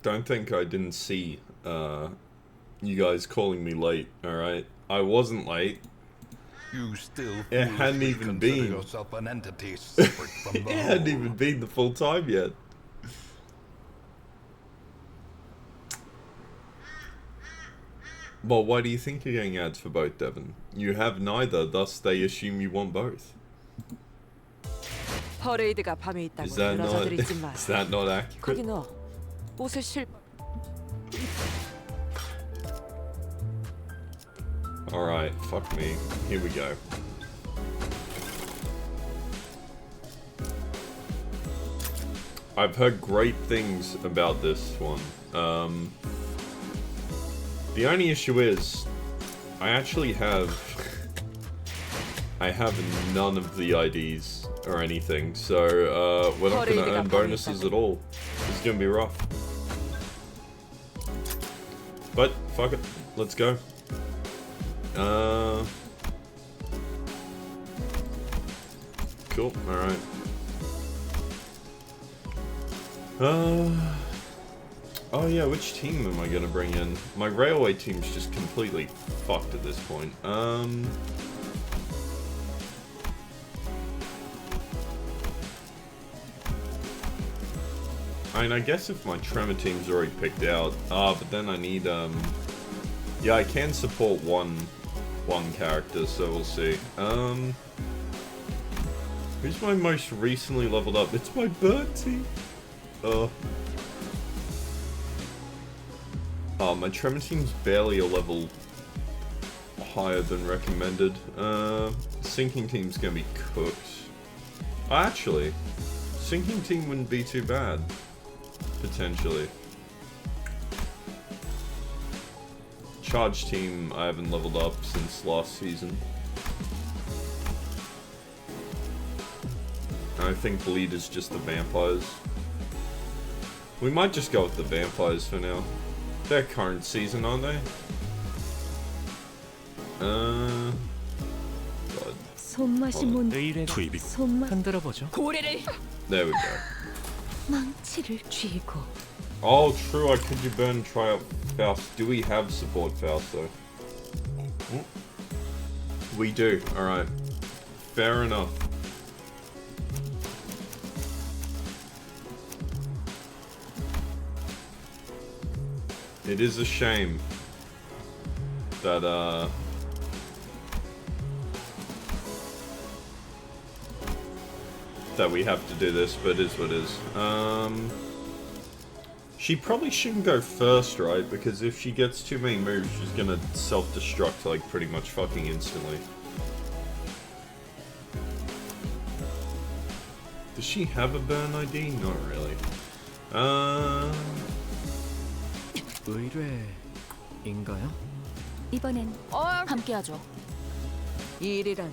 don't think I didn't see you guys calling me late, alright? I wasn't late. You still It hadn't even been. yourself an entity separate from the It hadn't whole. even been the full time yet. Well, why do you think you're getting ads for both, Devon? You have neither, thus they assume you want both. 퍼레이드가 밤에 있다고 Is that 늘어져들이지 마. is that not 거기 accurate? 너 옷을 실. Alright, fuck me. Here we go. I've heard great things about this one. The only issue is, I actually have... I have none of the IDs or anything, so we're not gonna earn bonuses at all. It's gonna be rough. But, fuck it. Let's go. Cool, alright. Oh yeah, which team am I gonna bring in? My railway team's just completely fucked at this point. I mean, I guess if my Tremor team's already picked out, but then I need, yeah, I can support one character, so we'll see. Who's my most recently leveled up? It's my bird team! Oh, my Tremor team's barely a level higher than recommended. Sinking team's gonna be cooked. Actually, sinking team wouldn't be too bad. Potentially. Charge team I haven't leveled up since last season. I think bleed is just the vampires. We might just go with the vampires for now. They're current season, aren't they? God. 손맛이 뭔 투입이 손맛 흔들어 보죠. 고래를 There we go. 망치를 쥐고 Oh, true, I could do burn and try out Faust. Do we have support Faust, though? We do, alright. Fair enough. It is a shame that, that we have to do this, but it is what it is. She probably shouldn't go first, right? Because if she gets too many moves, she's gonna self-destruct, like, pretty much fucking instantly. Does she have a burn ID? Not really. 의뢰인가요? 이번엔 함께하죠. 일이란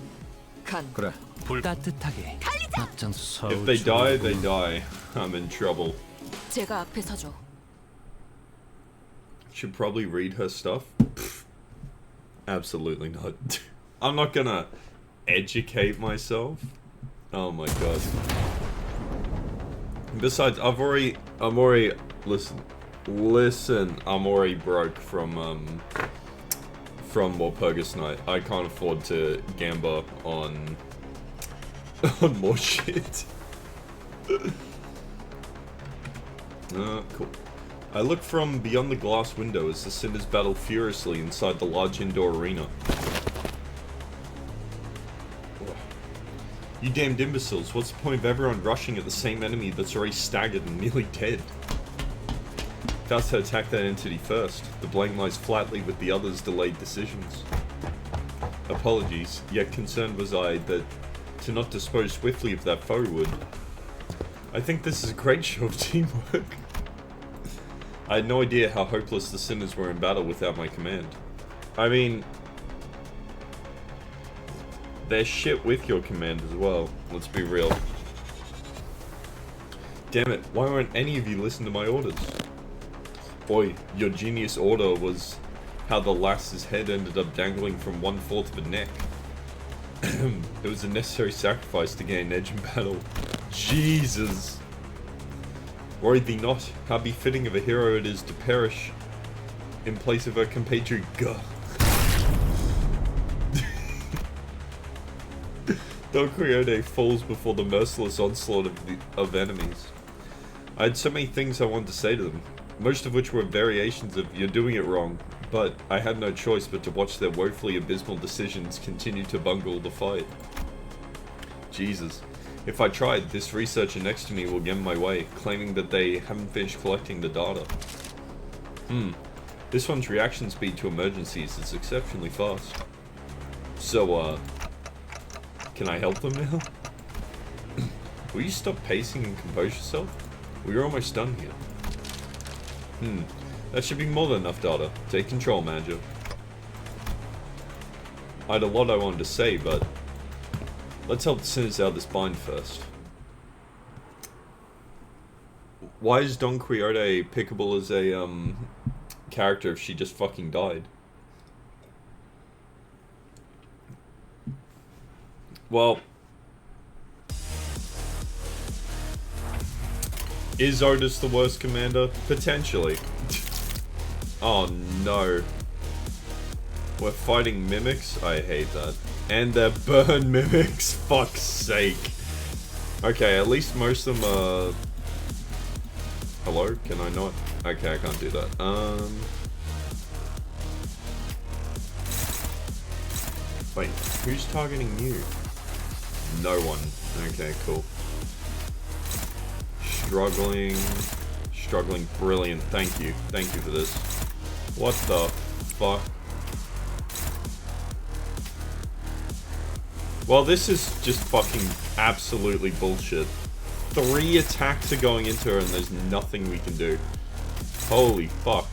간. 그래. 불 따뜻하게. 앞장서 If they die, they die. I'm in trouble. 제가 앞에 서죠. Should probably read her stuff. Pfft. Absolutely not. I'm not gonna educate myself. Oh my god. Besides, I'm already listen, I'm already broke from Walpurgis Night. I can't afford to gamble on more shit. Cool. I look from beyond the glass window as the Sinners battle furiously inside the large indoor arena. You damned imbeciles, what's the point of everyone rushing at the same enemy that's already staggered and nearly dead? Faust had attacked that entity first. The blame lies flatly with the others' delayed decisions. Apologies, yet concerned was I that to not dispose swiftly of that foe would. I think this is a great show of teamwork. I had no idea how hopeless the Sinners were in battle without my command. I mean, they're shit with your command as well, let's be real. Damn it, why won't any of you listen to my orders? Boy, your genius order was how the lass's head ended up dangling from 1/4 of a neck. It was a necessary sacrifice to gain edge in battle. Jesus! Worry thee not, how befitting of a hero it is to perish in place of her compatriot. Gah. Don Quixote falls before the merciless onslaught of enemies. I had so many things I wanted to say to them, most of which were variations of "you're doing it wrong," but I had no choice but to watch their woefully abysmal decisions continue to bungle the fight. Jesus. If I tried, this researcher next to me will get in my way, claiming that they haven't finished collecting the data. This one's reaction speed to emergencies is exceptionally fast. So, can I help them now? Will you stop pacing and compose yourself? We're almost done here. That should be more than enough data. Take control, manager. I had a lot I wanted to say, but let's help the sinners out of this bind first. Why is Don Quixote pickable as a, character if she just fucking died? Well, is Otis the worst commander? Potentially. Oh no. We're fighting mimics? I hate that. And they're burn mimics? Fuck's sake. Okay, at least most of them are... Hello? Can I not? Okay, I can't do that. Wait, who's targeting you? No one. Okay, cool. Struggling, brilliant. Thank you for this. What the fuck? Well, this is just fucking absolutely bullshit. 3 attacks are going into her and there's nothing we can do. Holy fuck.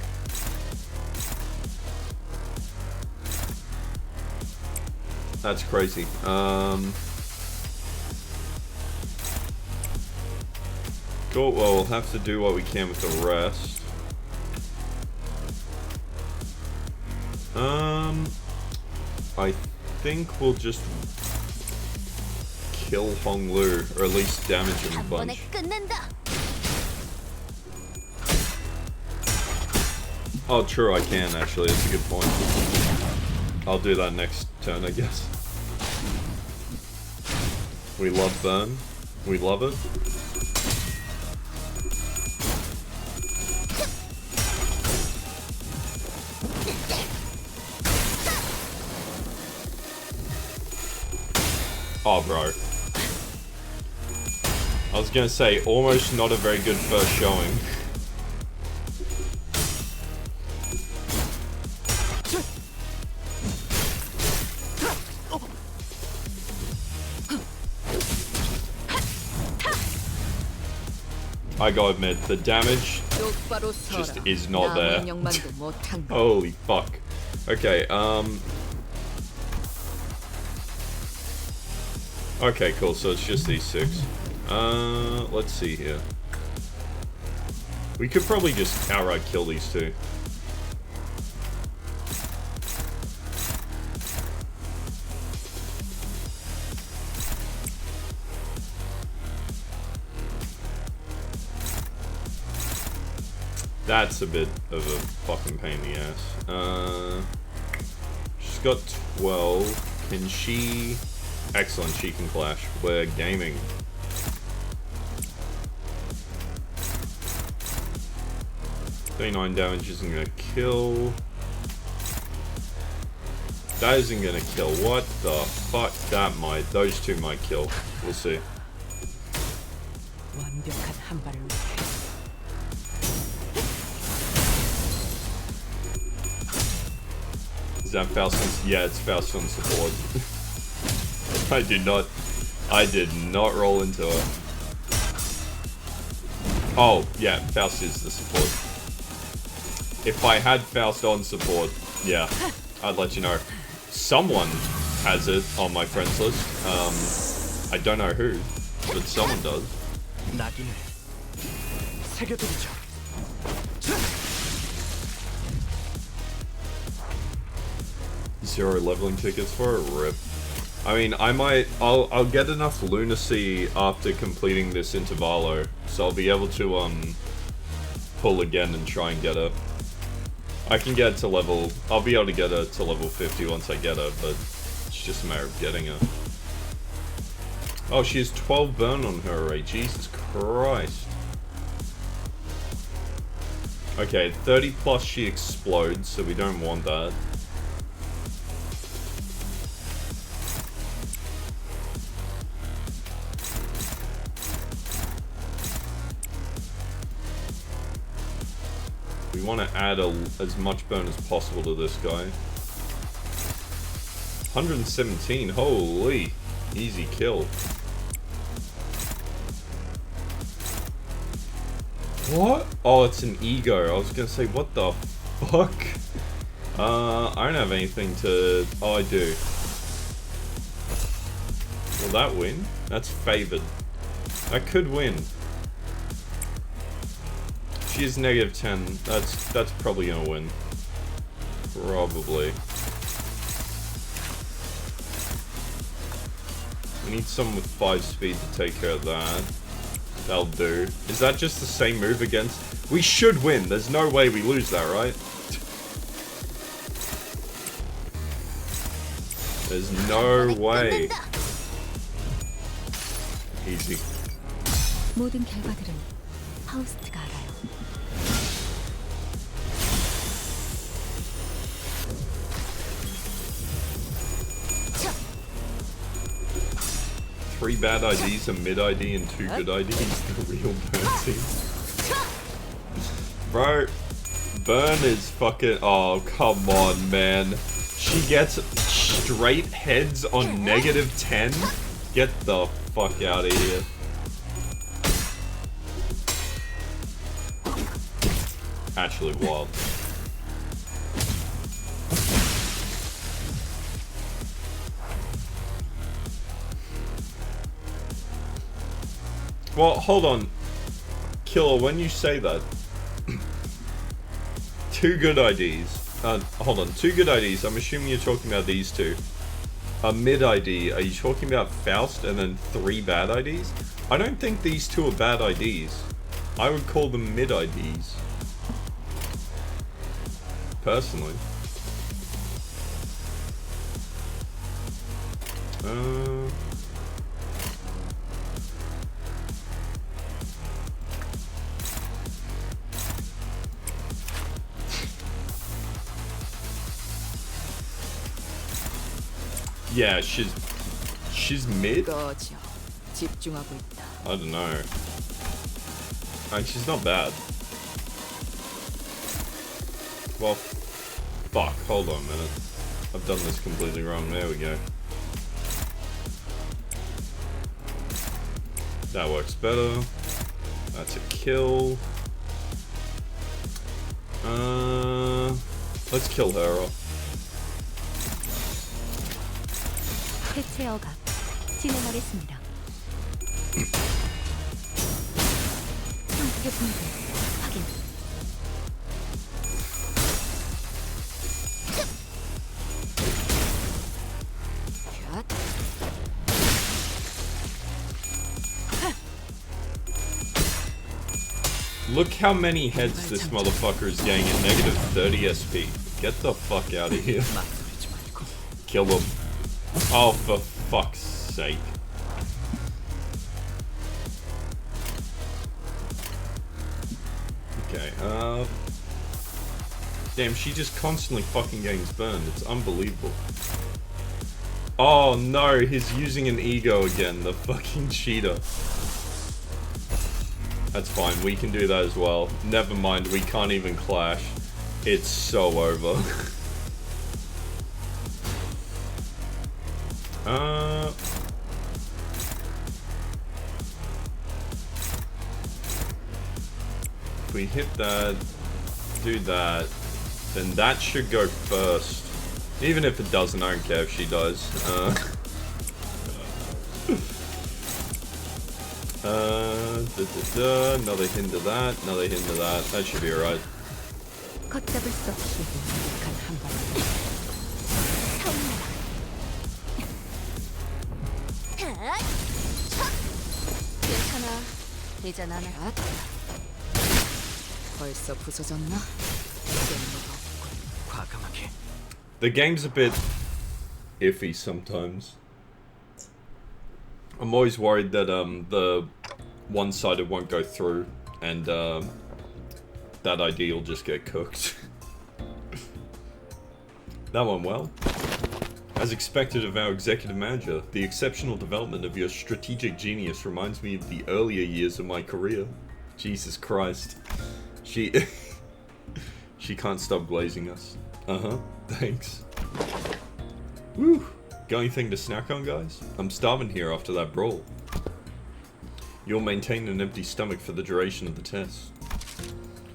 That's crazy. Cool, well, we'll have to do what we can with the rest. I think we'll just kill Hong Lu, or at least damage him a bunch. Oh, true, I can actually. That's a good point. I'll do that next turn, I guess. We love burn. We love it. Oh, bro. I was gonna say, almost not a very good first showing. I gotta admit, the damage just is not there. Holy fuck. Okay, okay, cool, so it's just these 6. Let's see here. We could probably just outright kill these 2. That's a bit of a fucking pain in the ass. She's got 12. Can she... Excellent, she can clash. We're gaming. $39 damage isn't gonna kill. That isn't gonna kill. What the fuck? That might. Those 2 might kill. We'll see. Is that Faustin's? Yeah, it's Faustin's support. I did not roll into it. Oh, yeah, Faust is the support. If I had Faust on support, yeah, I'd let you know. Someone has it on my friends list. I don't know who, but someone does. Zero leveling tickets for a rip. I mean, I'll get enough lunacy after completing this intervallo, so I'll be able to, pull again and try and get her. I can get to level, I'll be able to get her to level 50 once I get her, but it's just a matter of getting her. Oh, she has 12 burn on her already, Jesus Christ. Okay, 30 plus she explodes, so we don't want that. We want to add as much burn as possible to this guy. 117, holy, easy kill. What? Oh, it's an ego. I was gonna say, what the fuck? I don't have anything to... Oh, I do. Will that win? That's favored. That could win. She is negative 10. That's probably gonna win. Probably. We need someone with 5 speed to take care of that. That'll do. Is that just the same move against... We should win. There's no way we lose that, right? There's no way. Easy. 모든 결과들은 파우스트가 알아요. 3 bad IDs, a mid ID, and 2 good IDs. The real burn team. Bro, burn is fucking... Oh, come on, man. She gets straight heads on negative 10? Get the fuck out of here. Actually wild. Well, hold on. Killer, when you say that... 2 good IDs. Hold on, 2 good IDs. I'm assuming you're talking about these 2. A mid ID, are you talking about Faust and then 3 bad IDs? I don't think these 2 are bad IDs. I would call them mid IDs. Personally. Yeah, she's mid? 꺼져. 집중하고 있다. I don't know. And she's not bad. Well, fuck, hold on a minute. I've done this completely wrong. There we go. That works better. That's a kill. Let's kill her off. 해체 억압 진행하겠습니다. 상태 분석 확인. 샷. Look how many heads this motherfucker is getting at negative 30 SP. Get the fuck out of here. Kill him. Oh, for fuck's sake. Okay, damn, she just constantly fucking gains burned. It's unbelievable. Oh no, he's using an ego again, the fucking cheater. That's fine, we can do that as well. Never mind, we can't even clash. It's so over. If we hit that, do that, then that should go first. Even if it doesn't, I don't care if she does. Another hint of that, another hint of that. That should be alright. 걷잡을 수 없이 강한 한 발. 괜찮아. 이제 나는 벌써 부서졌나? 쓸모가 없군. 과감하게. The game's a bit iffy sometimes. I'm always worried that the one-sided won't go through and that idea will just get cooked. That went well. As expected of our executive manager, the exceptional development of your strategic genius reminds me of the earlier years of my career. Jesus Christ. She can't stop glazing us. Uh-huh. Thanks. Woo! Got anything to snack on, guys? I'm starving here after that brawl. You'll maintain an empty stomach for the duration of the test.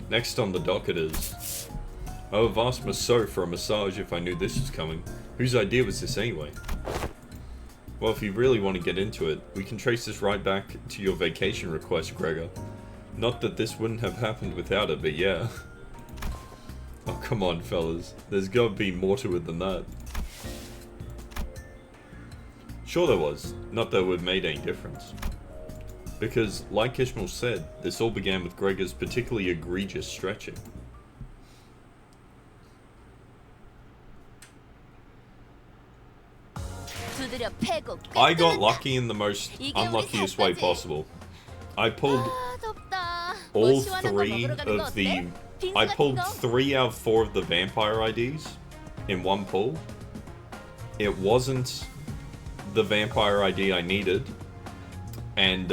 Next on the docket is... I would have asked Maso for a massage if I knew this was coming. Whose idea was this anyway? Well, if you really want to get into it, we can trace this right back to your vacation request, Gregor. Not that this wouldn't have happened without it, but yeah. Oh, come on, fellas. There's gotta be more to it than that. Sure there was. Not that it would have made any difference. Because, like Ishmael said, this all began with Gregor's particularly egregious stretching. I got lucky in the most unluckiest way possible. I pulled all three of the... I pulled 3 out of 4 of the vampire IDs in one pull. It wasn't the vampire ID I needed. And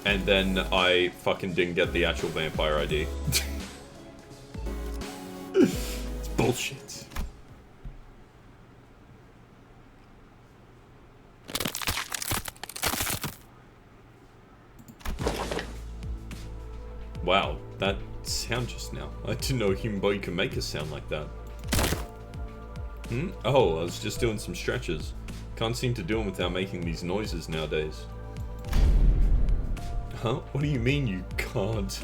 then I fucking didn't get the actual vampire ID. It's bullshit. Wow, that sound just now. I didn't know a human body could make a sound like that. Oh, I was just doing some stretches. Can't seem to do them without making these noises nowadays. Huh? What do you mean you can't?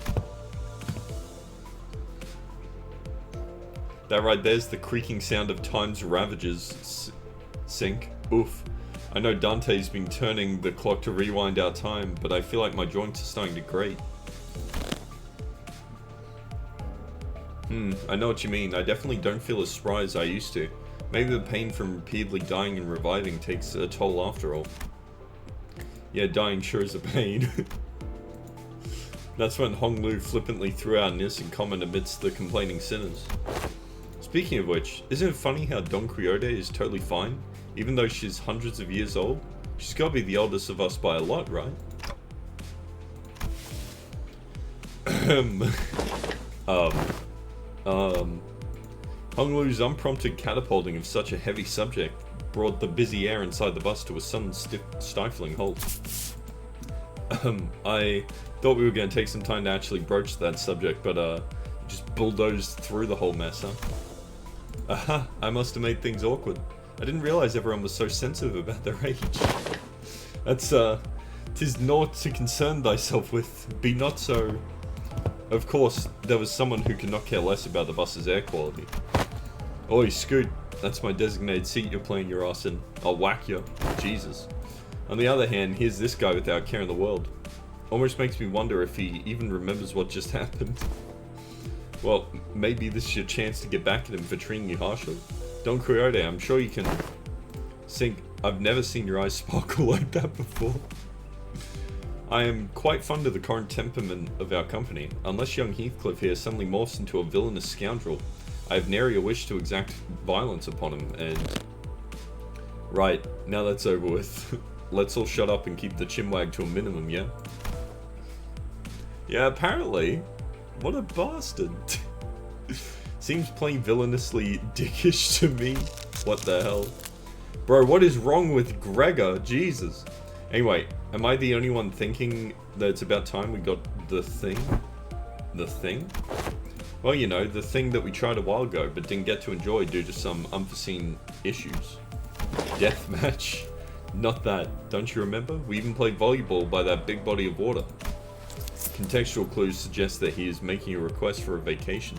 That right there's the creaking sound of time's ravages sink. Oof. I know Dante's been turning the clock to rewind our time, but I feel like my joints are starting to grate. I know what you mean. I definitely don't feel as spry as I used to. Maybe the pain from repeatedly dying and reviving takes a toll after all. Yeah, dying sure is a pain. That's when Honglu flippantly threw out this in comment amidst the complaining sinners. Speaking of which, isn't it funny how Don Quixote is totally fine, even though she's hundreds of years old? She's gotta be the oldest of us by a lot, right? Honglu's unprompted catapulting of such a heavy subject brought the busy air inside the bus to a sudden stifling halt. I thought we were going to take some time to actually broach that subject, but just bulldozed through the whole mess, huh? Aha, I must have made things awkward. I didn't realize everyone was so sensitive about their age. That's, 'tis naught to concern thyself with, be not so... Of course, there was someone who could not care less about the bus's air quality. Oi, Scoot, that's my designated seat you're playing your ass in. I'll whack you. Jesus. On the other hand, here's this guy without care in the world. Almost makes me wonder if he even remembers what just happened. Well, maybe this is your chance to get back at him for treating you harshly. Don Quixote, I'm sure you can sink. I've never seen your eyes sparkle like that before. I am quite fond of the current temperament of our company. Unless young Heathcliff here suddenly morphs into a villainous scoundrel, I have nary a wish to exact violence upon him, and... Right, now that's over with. Let's all shut up and keep the chinwag to a minimum, yeah? Yeah, apparently. What a bastard. Seems plain villainously dickish to me. What the hell? Bro, what is wrong with Gregor? Jesus. Anyway, am I the only one thinking that it's about time we got the thing? The thing? Well, you know, the thing that we tried a while ago but didn't get to enjoy due to some unforeseen issues. Deathmatch. Not that. Don't you remember? We even played volleyball by that big body of water. Contextual clues suggest that he is making a request for a vacation.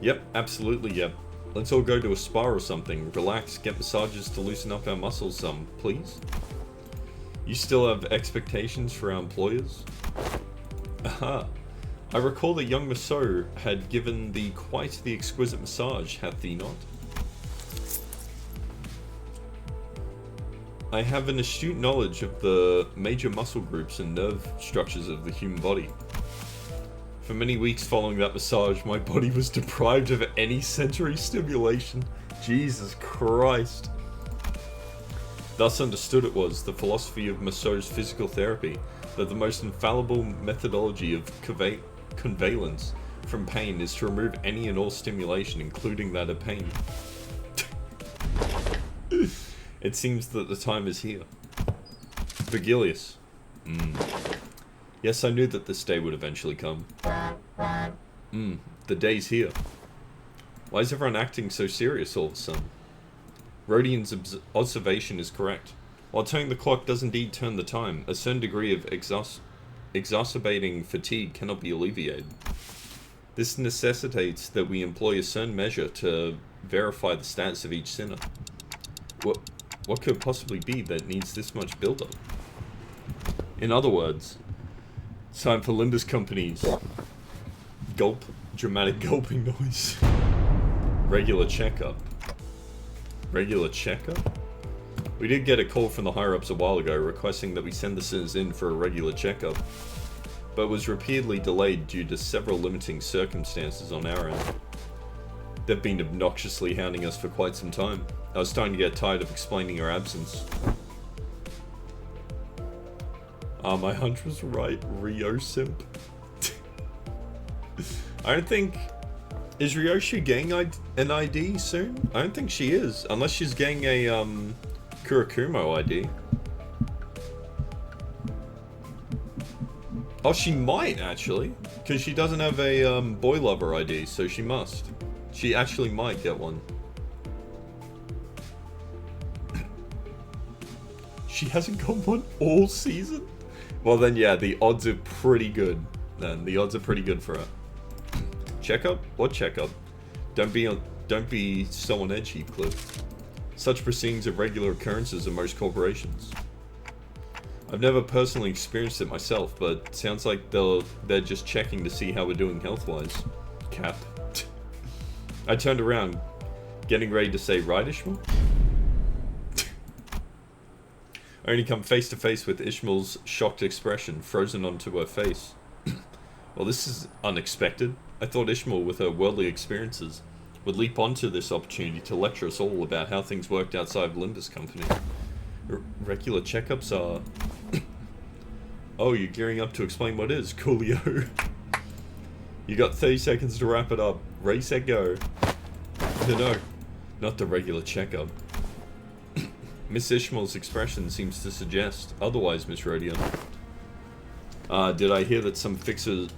Yep, absolutely yep. Let's all go to a spa or something. Relax, get massages to loosen up our muscles some, please. You still have expectations for our employers? Aha. I recall that young Maso had given thee quite the exquisite massage, hath thee not? I have an astute knowledge of the major muscle groups and nerve structures of the human body. For many weeks following that massage, my body was deprived of any sensory stimulation. Jesus Christ. Thus understood it was the philosophy of Maso's physical therapy that the most infallible methodology of convalescence from pain is to remove any and all stimulation, including that of pain. It seems that the time is here. Virgilius. Yes, I knew that this day would eventually come. The day's here. Why is everyone acting so serious all of a sudden? Rodian's observation is correct. While turning the clock does indeed turn the time, a certain degree of exacerbating fatigue cannot be alleviated. This necessitates that we employ a certain measure to verify the status of each sinner. What could possibly be that needs this much build-up? In other words, it's time for Limbus Company's gulp, dramatic gulping noise. Regular checkup. Regular checkup? We did get a call from the higher-ups a while ago requesting that we send the sinners in for a regular checkup, but was repeatedly delayed due to several limiting circumstances on our end. They've been obnoxiously hounding us for quite some time. I was starting to get tired of explaining our absence. My hunch was right. Rio simp. I don't think... Is Ryoshi getting an ID soon? I don't think she is. Unless she's getting a, Kurakumo ID. Oh, she might, actually. Because she doesn't have a, boy lover ID, so she must. She actually might get one. She hasn't got one all season? Well then, yeah, the odds are pretty good. Then the odds are pretty good for her. Checkup? What checkup? Don't be so on edge, Heathcliff. Such proceedings are regular occurrences in most corporations. I've never personally experienced it myself, but it sounds like they're just checking to see how we're doing health-wise. Cap. I turned around, getting ready to say, right, Ishmael? I only come face to face with Ishmael's shocked expression frozen onto her face. Well, this is unexpected. I thought Ishmael, with her worldly experiences, would leap onto this opportunity to lecture us all about how things worked outside of Limbus Company. Regular checkups are... Oh, you're gearing up to explain what is, coolio. You got 30 seconds to wrap it up. Ready, set, go. No, not the regular checkup. Miss Ishmael's expression seems to suggest otherwise, Miss Rodion. Did I hear that some fixers,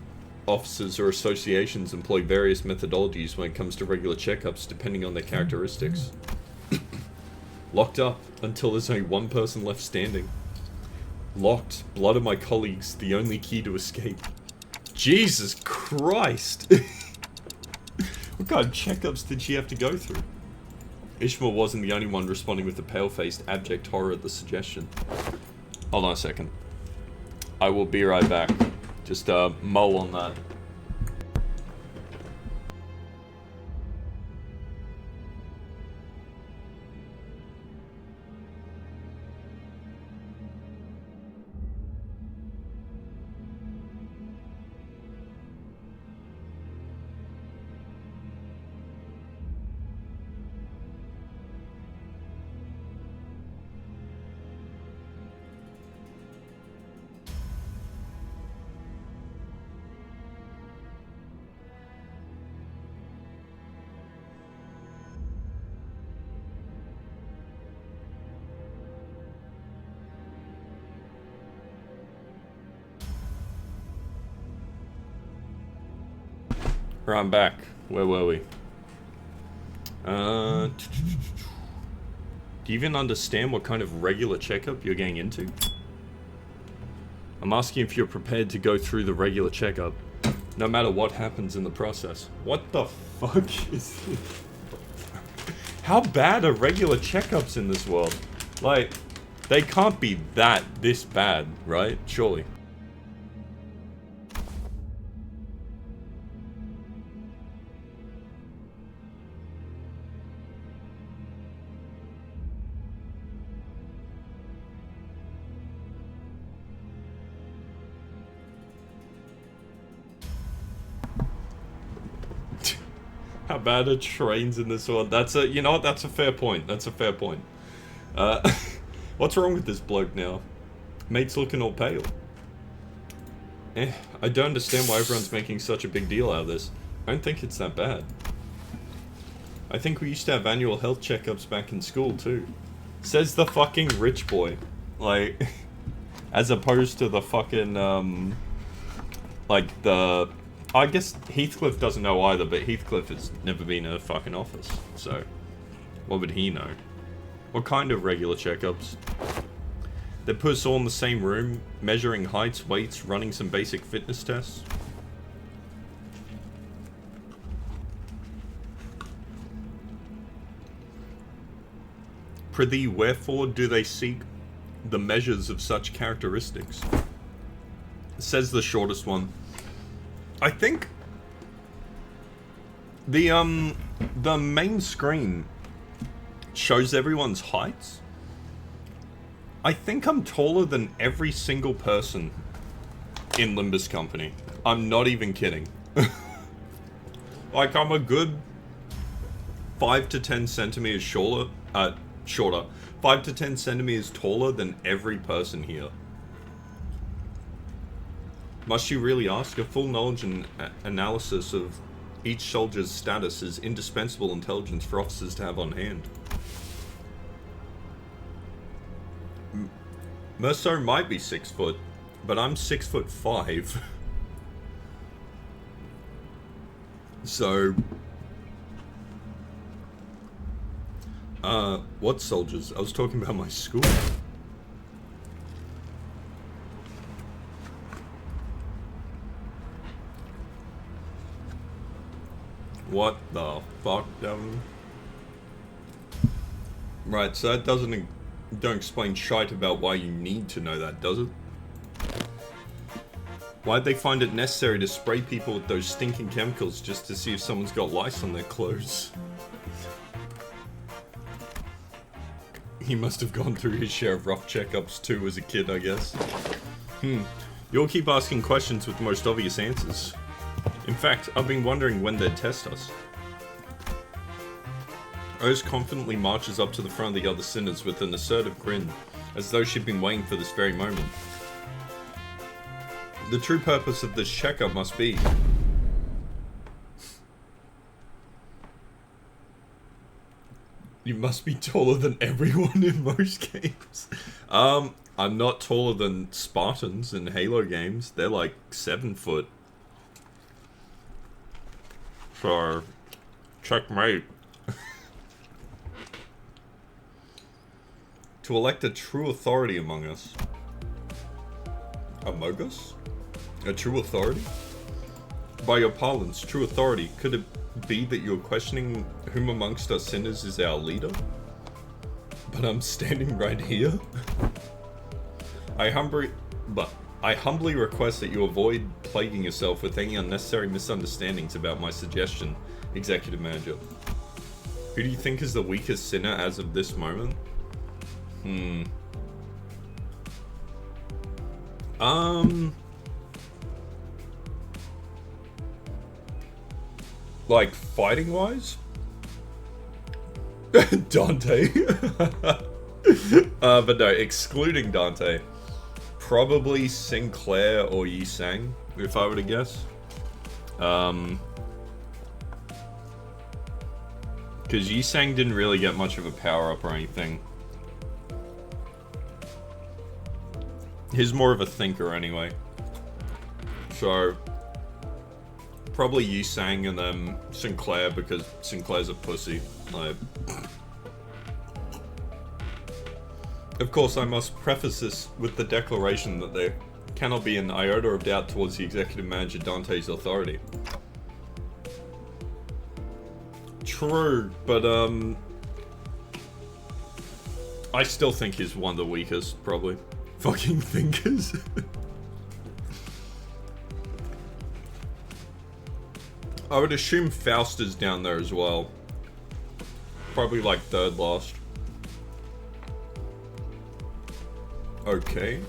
officers, or associations employ various methodologies when it comes to regular checkups depending on their characteristics? Locked up until there's only one person left standing. Locked. Blood of my colleagues, the only key to escape. Jesus Christ! What kind of checkups did she have to go through? Ishmael wasn't the only one responding with a pale-faced, abject horror at the suggestion. Hold on a second. I will be right back. Just mull on that. Right, I'm back. Where were we? Do you even understand what kind of regular checkup you're getting into? I'm asking if you're prepared to go through the regular checkup, no matter what happens in the process. What the fuck is this? How bad are regular checkups in this world? Like, they can't be this bad, right? Surely. How bad are trains in this one? That's a, you know what? That's a fair point. That's a fair point. What's wrong with this bloke now? Mate's looking all pale. I don't understand why everyone's making such a big deal out of this. I don't think it's that bad. I think we used to have annual health checkups back in school too. Says the fucking rich boy. Like, as opposed to the fucking, like the... I guess Heathcliff doesn't know either, but Heathcliff has never been in a fucking office, so what would he know? What kind of regular checkups? They put us all in the same room, measuring heights, weights, running some basic fitness tests. Prithee, wherefore do they seek the measures of such characteristics? Says the shortest one. I think the main screen shows everyone's heights. I think I'm taller than every single person in Limbus Company. I'm not even kidding. Like, I'm a good 5 to 10 centimeters shorter. 5 to 10 centimeters taller than every person here. Must you really ask? A full knowledge and analysis of each soldier's status is indispensable intelligence for officers to have on hand. Merceau might be 6 foot, but I'm 6'5". So, what soldiers? I was talking about my school. What the fuck, Devin? Right, so that don't explain shite about why you need to know that, does it? Why'd they find it necessary to spray people with those stinking chemicals just to see if someone's got lice on their clothes? He must have gone through his share of rough checkups too as a kid, I guess. You'll keep asking questions with the most obvious answers. In fact, I've been wondering when they'd test us. Oz confidently marches up to the front of the other sinners with an assertive grin, as though she'd been waiting for this very moment. The true purpose of this checkup must be... You must be taller than everyone in most games. I'm not taller than Spartans in Halo games. They're like 7 foot. So, checkmate. To elect a true authority among us. Among us? A true authority? By your parlance, true authority, could it be that you're questioning whom amongst us sinners is our leader? But I'm standing right here? I humbly request that you avoid plaguing yourself with any unnecessary misunderstandings about my suggestion, Executive Manager. Who do you think is the weakest sinner as of this moment? Like, fighting-wise? Dante. But no, excluding Dante. Probably Sinclair or Yi Sang, if I were to guess. Because Yi Sang didn't really get much of a power-up or anything. He's more of a thinker anyway. So, probably Yi Sang and then Sinclair, because Sinclair's a pussy. Like, of course, I must preface this with the declaration that there cannot be an iota of doubt towards the Executive Manager Dante's authority. True, but I still think he's one of the weakest, probably. Fucking thinkers. I would assume Faust is down there as well. Probably like third last. Okay.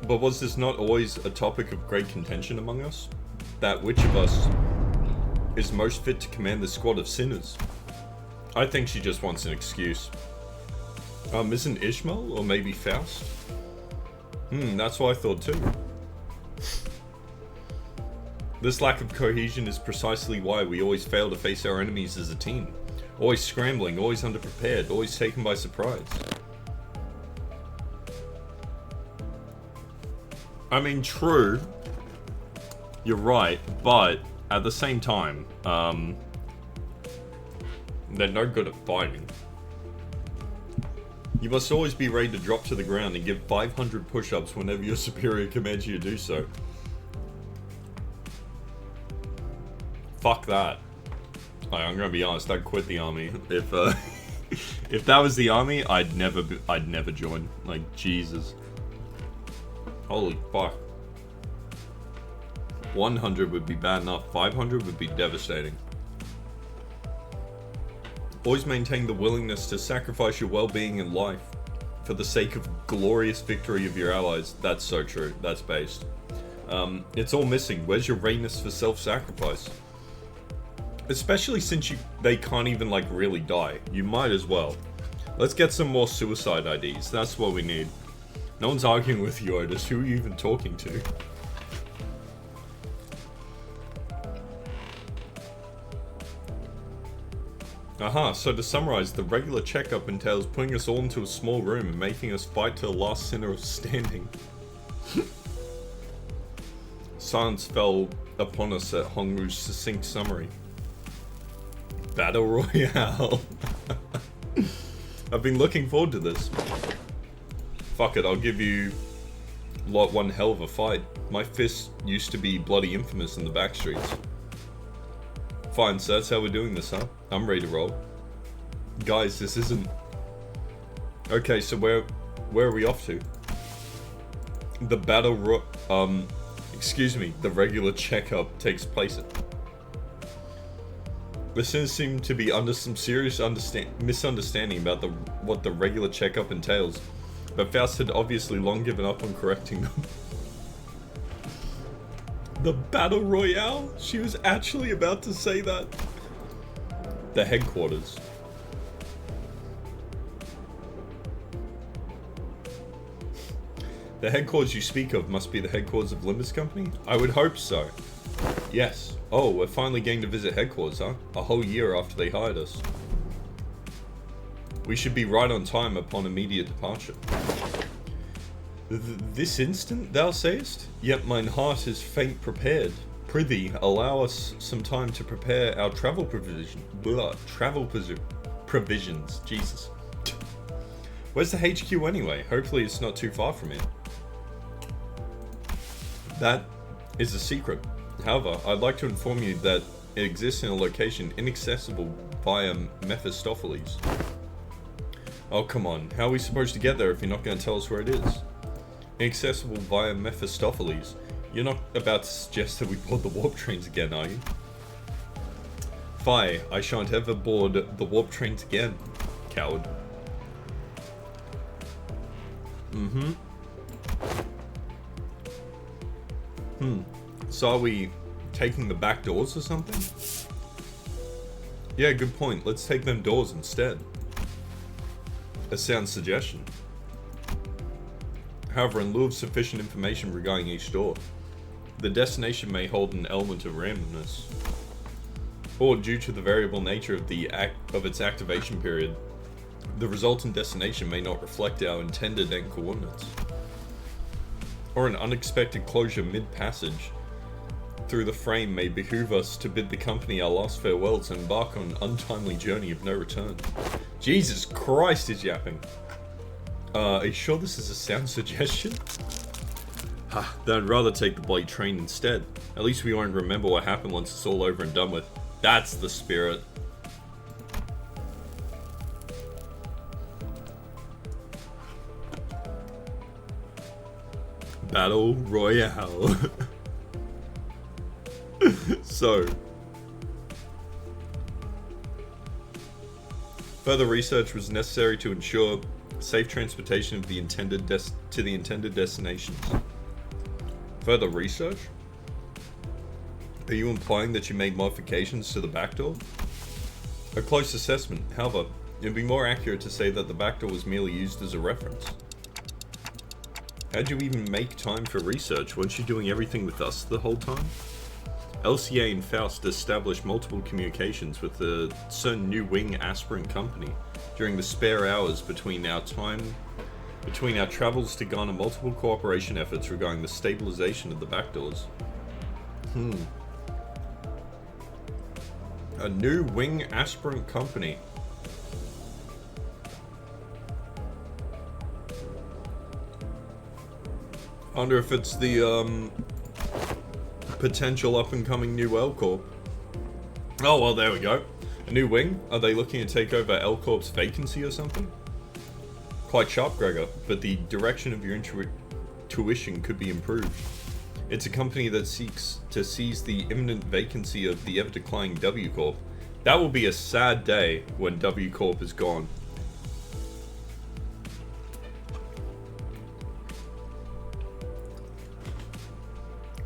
But was this not always a topic of great contention among us? That which of us is most fit to command the squad of sinners? I think she just wants an excuse. Isn't Ishmael, or maybe Faust? That's what I thought too. This lack of cohesion is precisely why we always fail to face our enemies as a team. Always scrambling, always underprepared, always taken by surprise. I mean, true. You're right, but at the same time, they're no good at fighting. You must always be ready to drop to the ground and give 500 push-ups whenever your superior commands you to do so. Fuck that. I'm gonna be honest, I'd quit the army. If if that was the army, I'd never join. Like, Jesus. Holy fuck. 100 would be bad enough, 500 would be devastating. Always maintain the willingness to sacrifice your well-being and life for the sake of glorious victory of your allies. That's so true. That's based. It's all missing. Where's your readiness for self-sacrifice? Especially since they can't even, like, really die. You might as well. Let's get some more suicide IDs. That's what we need. No one's arguing with you, Otis. Who are you even talking to? Aha, so to summarize, the regular checkup entails putting us all into a small room and making us fight to the last sinner standing. Silence fell upon us at Hongwoo's succinct summary. Battle Royale. I've been looking forward to this. Fuck it, I'll give you lot one hell of a fight. My fist used to be bloody infamous in the back streets. Fine, so that's how we're doing this, huh? I'm ready to roll. Guys, this isn't... Okay, so where are we off to? The the regular checkup takes place at... Listeners seem to be under some serious misunderstanding about what the regular checkup entails, but Faust had obviously long given up on correcting them. The Battle Royale? She was actually about to say that. The headquarters. The headquarters you speak of must be the headquarters of Limbus Company? I would hope so. Yes. Oh, we're finally getting to visit headquarters, huh? A whole year after they hired us. We should be right on time upon immediate departure. This instant, thou sayest? Yet mine heart is faint prepared. Prithee, allow us some time to prepare our travel provisions. Jesus. Where's the HQ anyway? Hopefully it's not too far from here. That is a secret. However, I'd like to inform you that it exists in a location inaccessible via Mephistopheles. Oh, come on. How are we supposed to get there if you're not going to tell us where it is? Inaccessible via Mephistopheles. You're not about to suggest that we board the warp trains again, are you? Fie, I shan't ever board the warp trains again, coward. So are we taking the back doors or something? Yeah, good point. Let's take them doors instead. A sound suggestion. However, in lieu of sufficient information regarding each door, the destination may hold an element of randomness. Or, due to the variable nature of its activation period, the resultant destination may not reflect our intended end coordinates. Or an unexpected closure mid-passage through the frame may behoove us to bid the company our last farewells and embark on an untimely journey of no return. Jesus Christ, is yapping. Are you sure this is a sound suggestion? Then I'd rather take the bloody train instead. At least we won't remember what happened once it's all over and done with. That's the spirit. Battle Royale. So, further research was necessary to ensure safe transportation of the intended to the intended destinations. Further research? Are you implying that you made modifications to the backdoor? A close assessment, however, it would be more accurate to say that the backdoor was merely used as a reference. How'd you even make time for research? Weren't you doing everything with us the whole time? LCA and Faust established multiple communications with a certain new wing aspirant company during the spare hours between our travels to garner multiple cooperation efforts regarding the stabilization of the backdoors. A new wing aspirant company. I wonder if it's the potential up-and-coming new L Corp. Oh, well, there we go. A new wing? Are they looking to take over L Corp's vacancy or something? Quite sharp, Gregor, but the direction of your intuition could be improved. It's a company that seeks to seize the imminent vacancy of the ever-declining W Corp. That will be a sad day when W Corp is gone.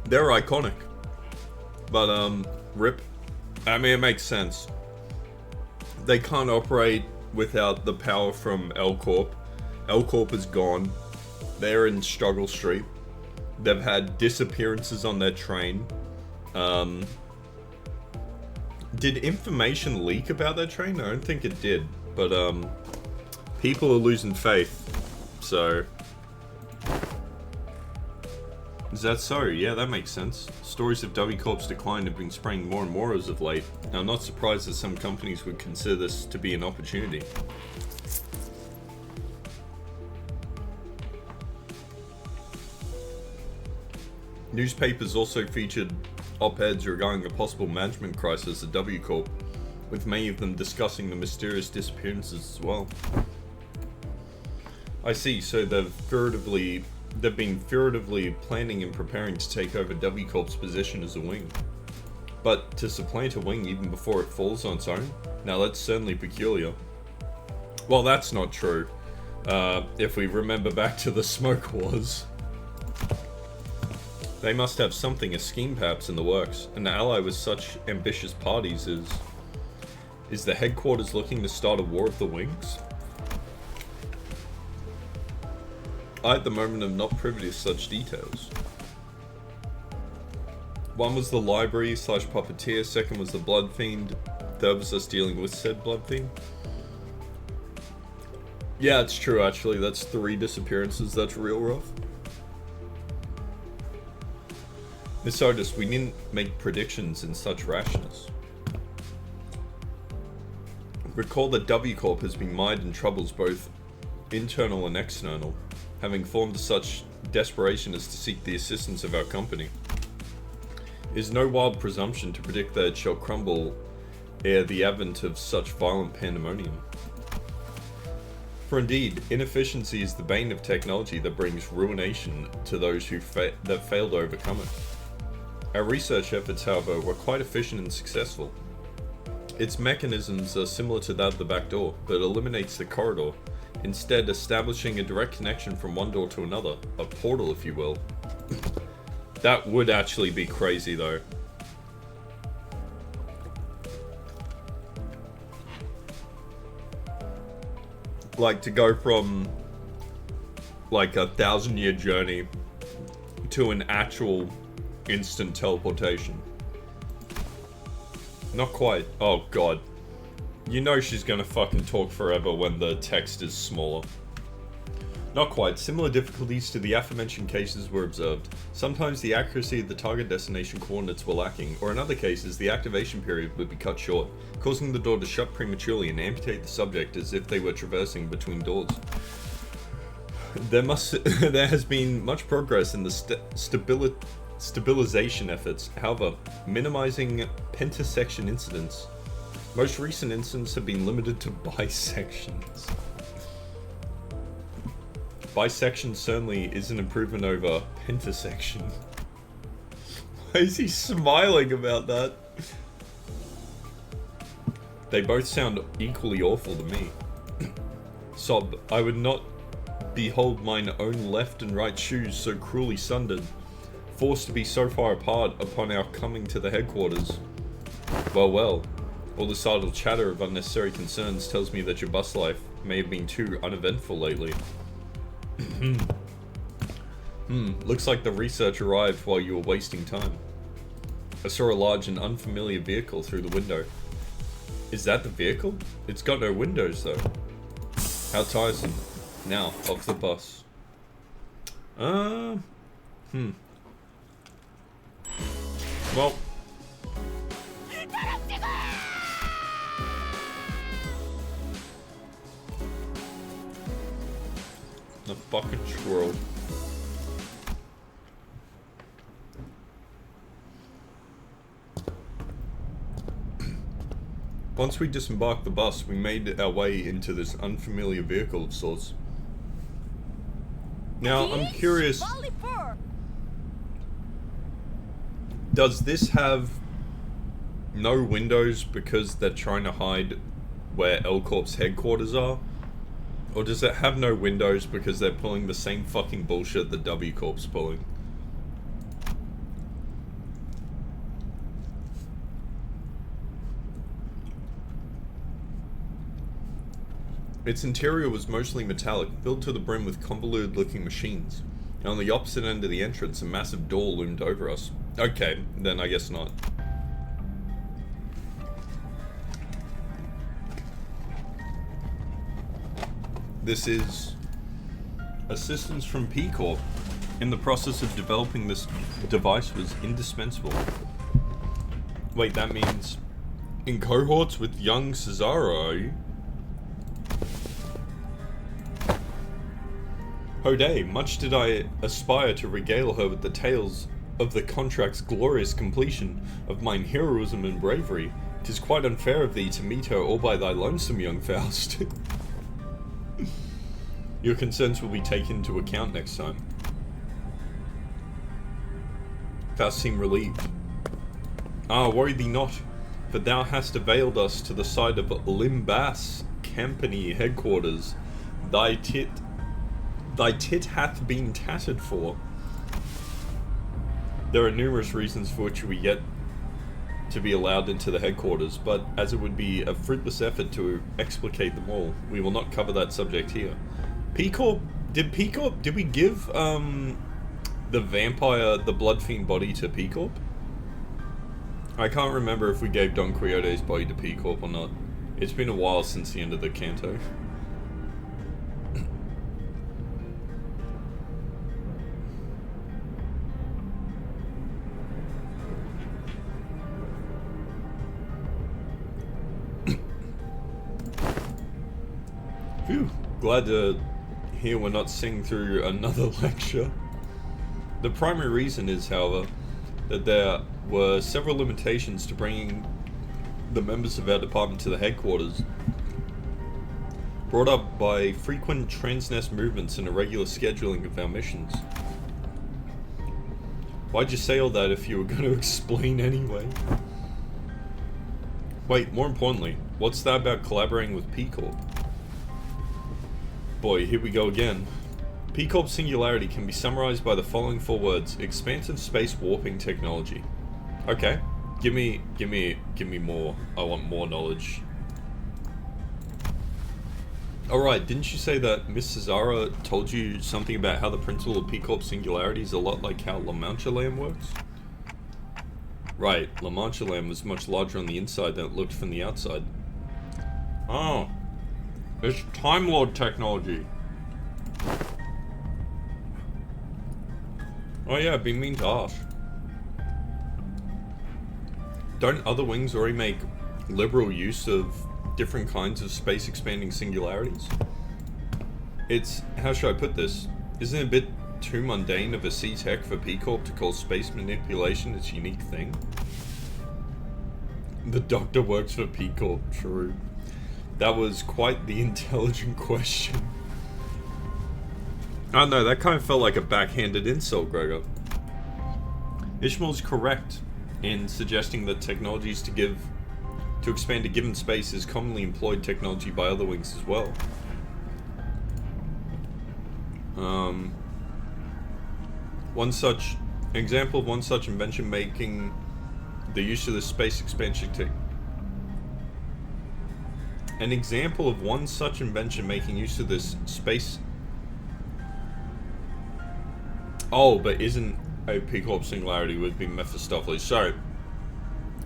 They're iconic, but rip. I mean, it makes sense. They can't operate without the power from L Corp. L Corp is gone. They're in Struggle Street. They've had disappearances on their train. Did information leak about their train? I don't think it did, but people are losing faith. So. Is that so? Yeah, that makes sense. Stories of W Corp's decline have been spreading more and more as of late. I'm not surprised that some companies would consider this to be an opportunity. Newspapers also featured op-eds regarding a possible management crisis at W Corp, with many of them discussing the mysterious disappearances as well. I see, so they've been furtively planning and preparing to take over W Corp's position as a wing. But to supplant a wing even before it falls on its own? Now that's certainly peculiar. Well, that's not true. If we remember back to the Smoke Wars. They must have something, a scheme perhaps, in the works. An ally with such ambitious parties is the headquarters looking to start a war of the wings? I at the moment am not privy to such details. One was the library / puppeteer, second was the blood fiend, third was us dealing with said blood fiend. Yeah, it's true actually, that's 3 disappearances, that's real rough. Miss Otis, we didn't make predictions in such rashness. Recall that W Corp has been mired in troubles both internal and external, having formed such desperation as to seek the assistance of our company. It is no wild presumption to predict that it shall crumble ere the advent of such violent pandemonium. For indeed, inefficiency is the bane of technology that brings ruination to those who that fail to overcome it. Our research efforts, however, were quite efficient and successful. Its mechanisms are similar to that of the back door, but eliminates the corridor, instead establishing a direct connection from one door to another, a portal if you will. That would actually be crazy though. Like to go from like a 1,000-year journey to an actual instant teleportation. Not quite. Oh god. You know she's gonna fucking talk forever when the text is smaller. Not quite. Similar difficulties to the aforementioned cases were observed. Sometimes the accuracy of the target destination coordinates were lacking, or in other cases the activation period would be cut short, causing the door to shut prematurely and amputate the subject as if they were traversing between doors. There has been much progress in the stabilization efforts, however, minimizing pentasection incidents. Most recent incidents have been limited to bisections. Bisection certainly is an improvement over pentasection. Why is he smiling about that? They both sound equally awful to me. Sob, I would not behold mine own left and right shoes so cruelly sundered, forced to be so far apart upon our coming to the headquarters. Well, well, all this idle chatter of unnecessary concerns tells me that your bus life may have been too uneventful lately. Looks like the research arrived while you were wasting time. I saw a large and unfamiliar vehicle through the window. Is that the vehicle? It's got no windows though. How tiresome. Now, off the bus. Well. The fucking squirrel. Once we disembarked the bus, we made our way into this unfamiliar vehicle of sorts. Now, I'm curious, does this have no windows because they're trying to hide where L Corp's headquarters are? Or does it have no windows because they're pulling the same fucking bullshit that W Corp's pulling? Its interior was mostly metallic, filled to the brim with convoluted-looking machines. And on the opposite end of the entrance, a massive door loomed over us. Okay, then I guess not. This is assistance from P Corp. In the process of developing this device was indispensable. Wait, that means in cohorts with young Cesaro, are you? Hoday, much did I aspire to regale her with the tales of the contract's glorious completion, of mine heroism and bravery. 'Tis quite unfair of thee to meet her all by thy lonesome, young Faust. Your concerns will be taken into account next time. Faust seemed relieved. Ah, worry thee not, for thou hast availed us to the side of Limbus Company headquarters. Thy tit hath been tattered for. There are numerous reasons for which we yet to be allowed into the headquarters, but as it would be a fruitless effort to explicate them all, we will not cover that subject here. P-Corp, did we give, the vampire, the Blood Fiend body to P-Corp? I can't remember if we gave Don Quixote's body to P-Corp or not. It's been a while since the end of the canto. Phew, glad to hear we're not sitting through another lecture. The primary reason is, however, that there were several limitations to bringing the members of our department to the headquarters, brought up by frequent transnest movements and irregular scheduling of our missions. Why'd you say all that if you were going to explain anyway? Wait, more importantly, what's that about collaborating with P-Corp? Boy, here we go again. P-Corp's singularity can be summarized by the following 4 words: expansive space warping technology. Okay, give me more. I want more knowledge. Alright, didn't you say that Miss Cesara told you something about how the principle of P-Corp's singularity is a lot like how La Mancha Lamb works? Right, La Mancha Lamb was much larger on the inside than it looked from the outside. Oh. It's Time Lord technology. Oh yeah, I've been mean to ask. Don't other wings already make liberal use of different kinds of space expanding singularities? It's, how should I put this? Isn't it a bit too mundane of a C-Tech for P-Corp to call space manipulation its unique thing? The Doctor works for P-Corp, true. That was quite the intelligent question. Oh no, that kind of felt like a backhanded insult, Gregor. Ishmael's correct in suggesting that technologies to expand a given space is commonly employed technology by other wings as well. Example of one such invention making the use of the space expansion An example of one such invention making use of this space... Oh, but isn't a P-Corp singularity would be Mephistopheles. Sorry.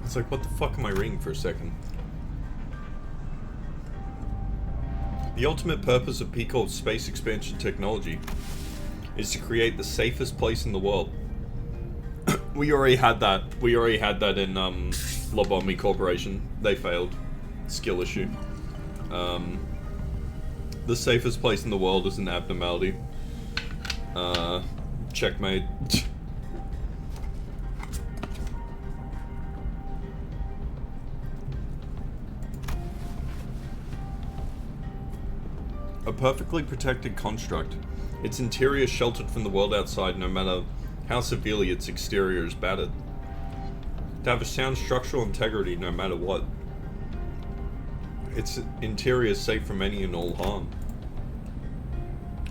It's like, what the fuck am I reading for a second? The ultimate purpose of P-Corp's space expansion technology is to create the safest place in the world. We already had that. We already had that in Lobotomy Corporation. They failed. Skill issue. The safest place in the world is an abnormality. Checkmate. A perfectly protected construct. Its interior sheltered from the world outside no matter how severely its exterior is battered. To have a sound structural integrity no matter what. Its interior is safe from any and all harm.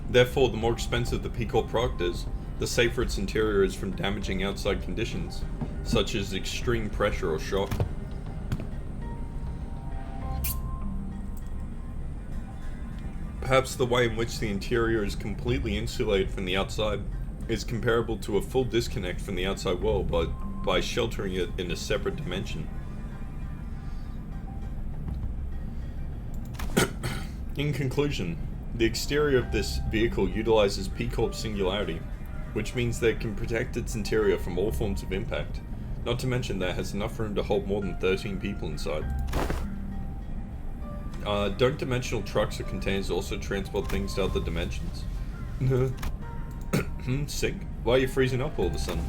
Therefore, the more expensive the P-Corp product is, the safer its interior is from damaging outside conditions, such as extreme pressure or shock. Perhaps the way in which the interior is completely insulated from the outside is comparable to a full disconnect from the outside world by sheltering it in a separate dimension. In conclusion, the exterior of this vehicle utilizes P-Corp singularity, which means that it can protect its interior from all forms of impact, not to mention that it has enough room to hold more than 13 people inside. Don't dimensional trucks or containers also transport things to other dimensions? Sick. Why are you freezing up all of a sudden?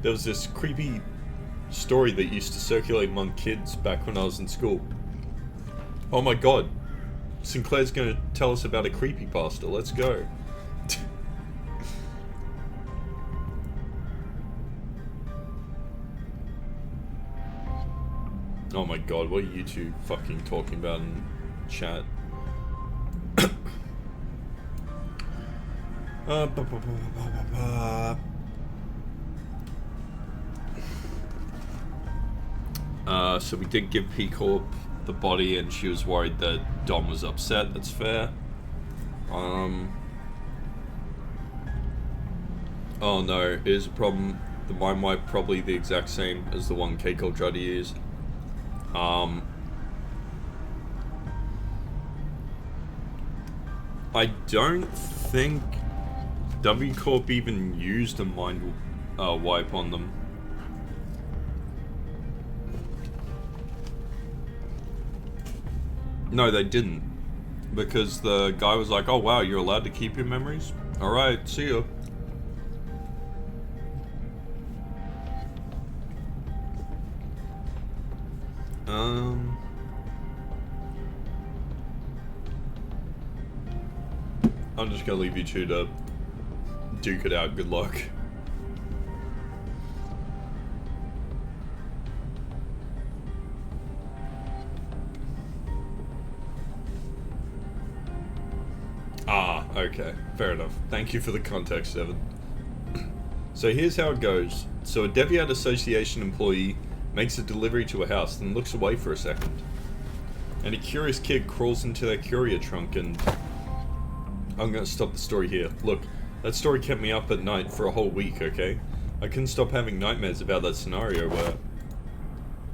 There was this creepy story that used to circulate among kids back when I was in school. Oh my god. Sinclair's gonna tell us about a creepypasta. Let's go. Oh my god, what are you two fucking talking about in chat? So we did give P-Corp the body and she was worried that Dom was upset. That's fair. Oh no, here's a problem. The mind wipe probably the exact same as the one Keiko Juddy used. I don't think W Corp even used a mind wipe on them. No, they didn't. Because the guy was like, oh wow, you're allowed to keep your memories? Alright, see ya. I'm just gonna leave you two to duke it out. Good luck. Ah, okay. Fair enough. Thank you for the context, Evan. So here's how it goes. So a Deviat Association employee makes a delivery to a house, then looks away for a second. And a curious kid crawls into their courier trunk and... I'm gonna stop the story here. Look, that story kept me up at night for a whole week, okay? I couldn't stop having nightmares about that scenario where...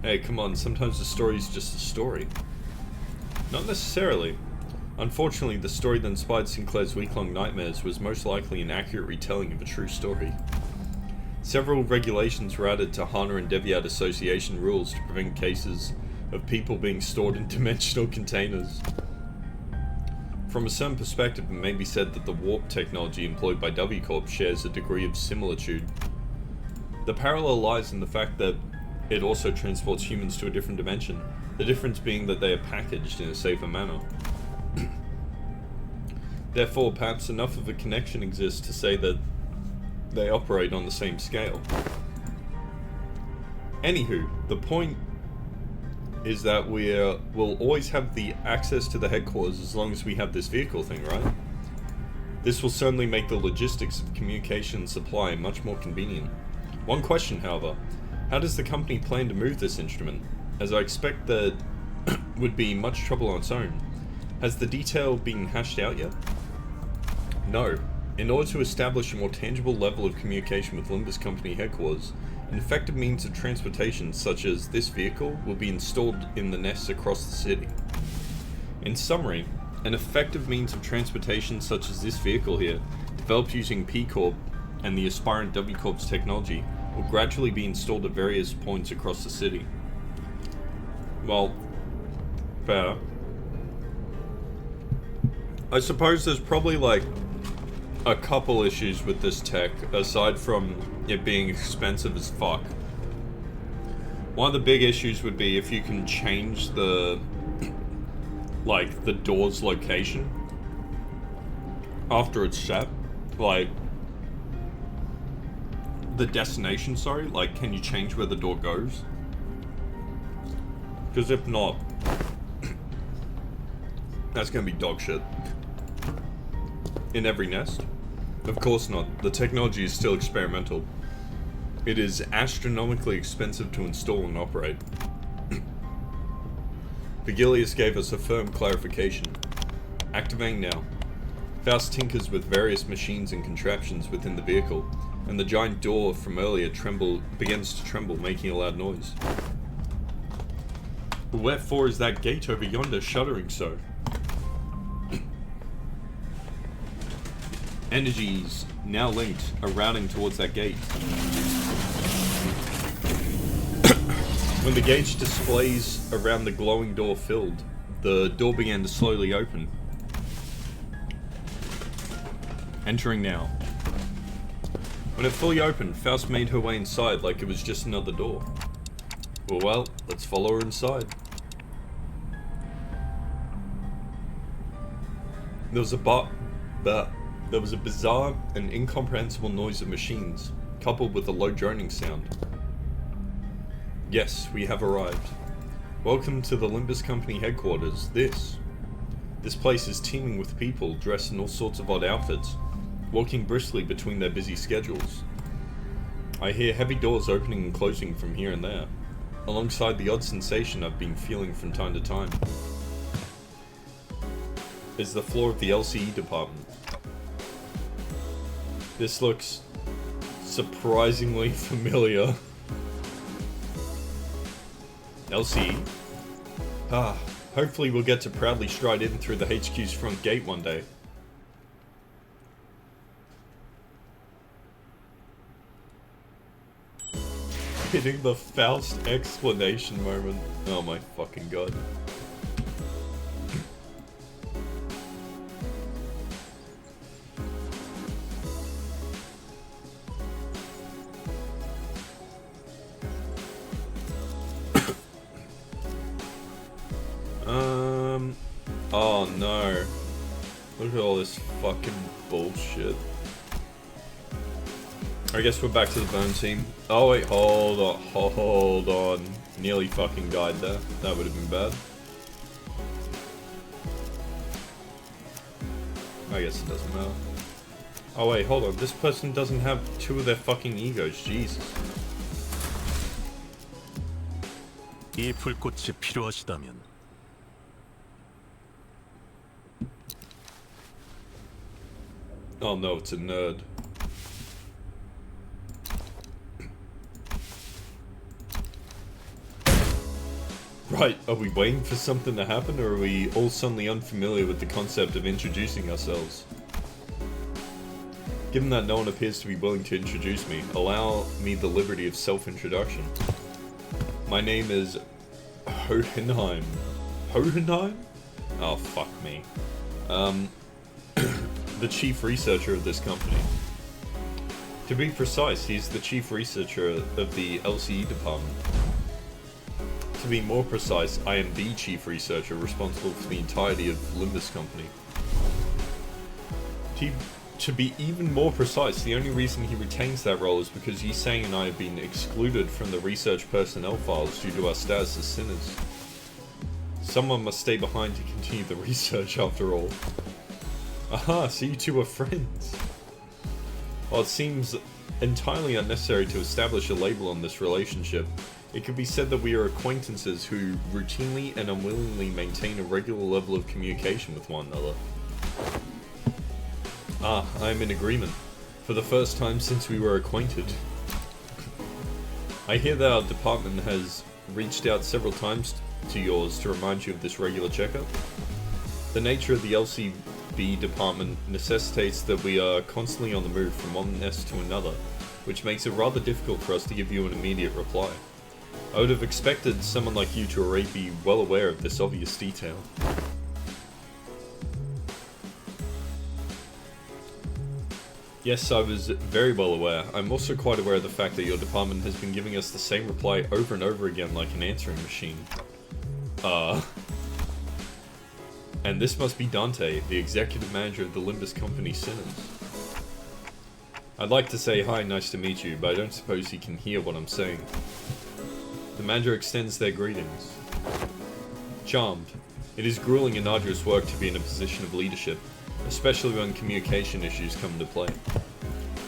Hey, come on, sometimes the story's just a story. Not necessarily. Unfortunately, the story that inspired Sinclair's week-long nightmares was most likely an accurate retelling of a true story. Several regulations were added to HANA and Deviat Association rules to prevent cases of people being stored in dimensional containers. From a certain perspective, it may be said that the warp technology employed by W Corp shares a degree of similitude. The parallel lies in the fact that it also transports humans to a different dimension, the difference being that they are packaged in a safer manner. Therefore, perhaps enough of a connection exists to say that they operate on the same scale. Anywho, the point is that we'll always have the access to the headquarters as long as we have this vehicle thing, right? This will certainly make the logistics of communication and supply much more convenient. One question, however, how does the company plan to move this instrument? As I expect that would be much trouble on its own. Has the detail been hashed out yet? No. In order to establish a more tangible level of communication with Limbus Company headquarters, an effective means of transportation such as this vehicle will be installed in the nests across the city. In summary, an effective means of transportation such as this vehicle here, developed using P Corp and the aspirant W Corp's technology, will gradually be installed at various points across the city. Well, fair. I suppose there's probably like a couple issues with this tech, aside from it being expensive as fuck. One of the big issues would be if you can change the like the door's location after it's set, like the destination, sorry, like can you change where the door goes? Because if not, that's gonna be dog shit. In every nest? Of course not. The technology is still experimental. It is astronomically expensive to install and operate. Vigilius gave us a firm clarification. Activating now. Faust tinkers with various machines and contraptions within the vehicle, and the giant door from earlier begins to tremble, making a loud noise. Wherefore is that gate over yonder shuddering so? Energies now linked are routing towards that gate. When the gauge displays around the glowing door filled, the door began to slowly open. Entering now. When it fully opened, Faust made her way inside like it was just another door. Well, let's follow her inside. There was a bizarre and incomprehensible noise of machines, coupled with a low droning sound. Yes, we have arrived. Welcome to the Limbus Company headquarters. This place is teeming with people dressed in all sorts of odd outfits, walking briskly between their busy schedules. I hear heavy doors opening and closing from here and there, alongside the odd sensation I've been feeling from time to time. Is the floor of the LCE department. This looks surprisingly familiar. LCE? Hopefully we'll get to proudly stride in through the HQ's front gate one day. Hitting the Faust explanation moment. Oh my fucking god. Oh no. Look at all this fucking bullshit. I guess we're back to the burn team. Oh wait, hold on. Nearly fucking died there. That would have been bad. I guess it doesn't matter. Oh wait, hold on. This person doesn't have two of their fucking egos. Jesus. 이 불꽃이 필요하시다면 Oh no, it's a nerd. Right, are we waiting for something to happen, or are we all suddenly unfamiliar with the concept of introducing ourselves? Given that no one appears to be willing to introduce me, allow me the liberty of self-introduction. My name is Hohenheim. Hohenheim? Oh, fuck me. The chief researcher of this company. To be precise, he's the chief researcher of the LCE department. To be more precise, I am the chief researcher responsible for the entirety of Limbus Company. To be even more precise, the only reason he retains that role is because Yisang and I have been excluded from the research personnel files due to our status as sinners. Someone must stay behind to continue the research after all. Aha, so you two are friends. While it seems entirely unnecessary to establish a label on this relationship, it could be said that we are acquaintances who routinely and unwillingly maintain a regular level of communication with one another. Ah, I am in agreement. For the first time since we were acquainted. I hear that our department has reached out several times to yours to remind you of this regular checkup. The nature of the LCB department necessitates that we are constantly on the move from one nest to another, which makes it rather difficult for us to give you an immediate reply. I would have expected someone like you to already be well aware of this obvious detail. Yes, I was very well aware. I'm also quite aware of the fact that your department has been giving us the same reply over and over again like an answering machine. And this must be Dante, the executive manager of the Limbus company Sinners. I'd like to say hi, nice to meet you, but I don't suppose he can hear what I'm saying. The manager extends their greetings. Charmed. It is grueling and arduous work to be in a position of leadership, especially when communication issues come into play.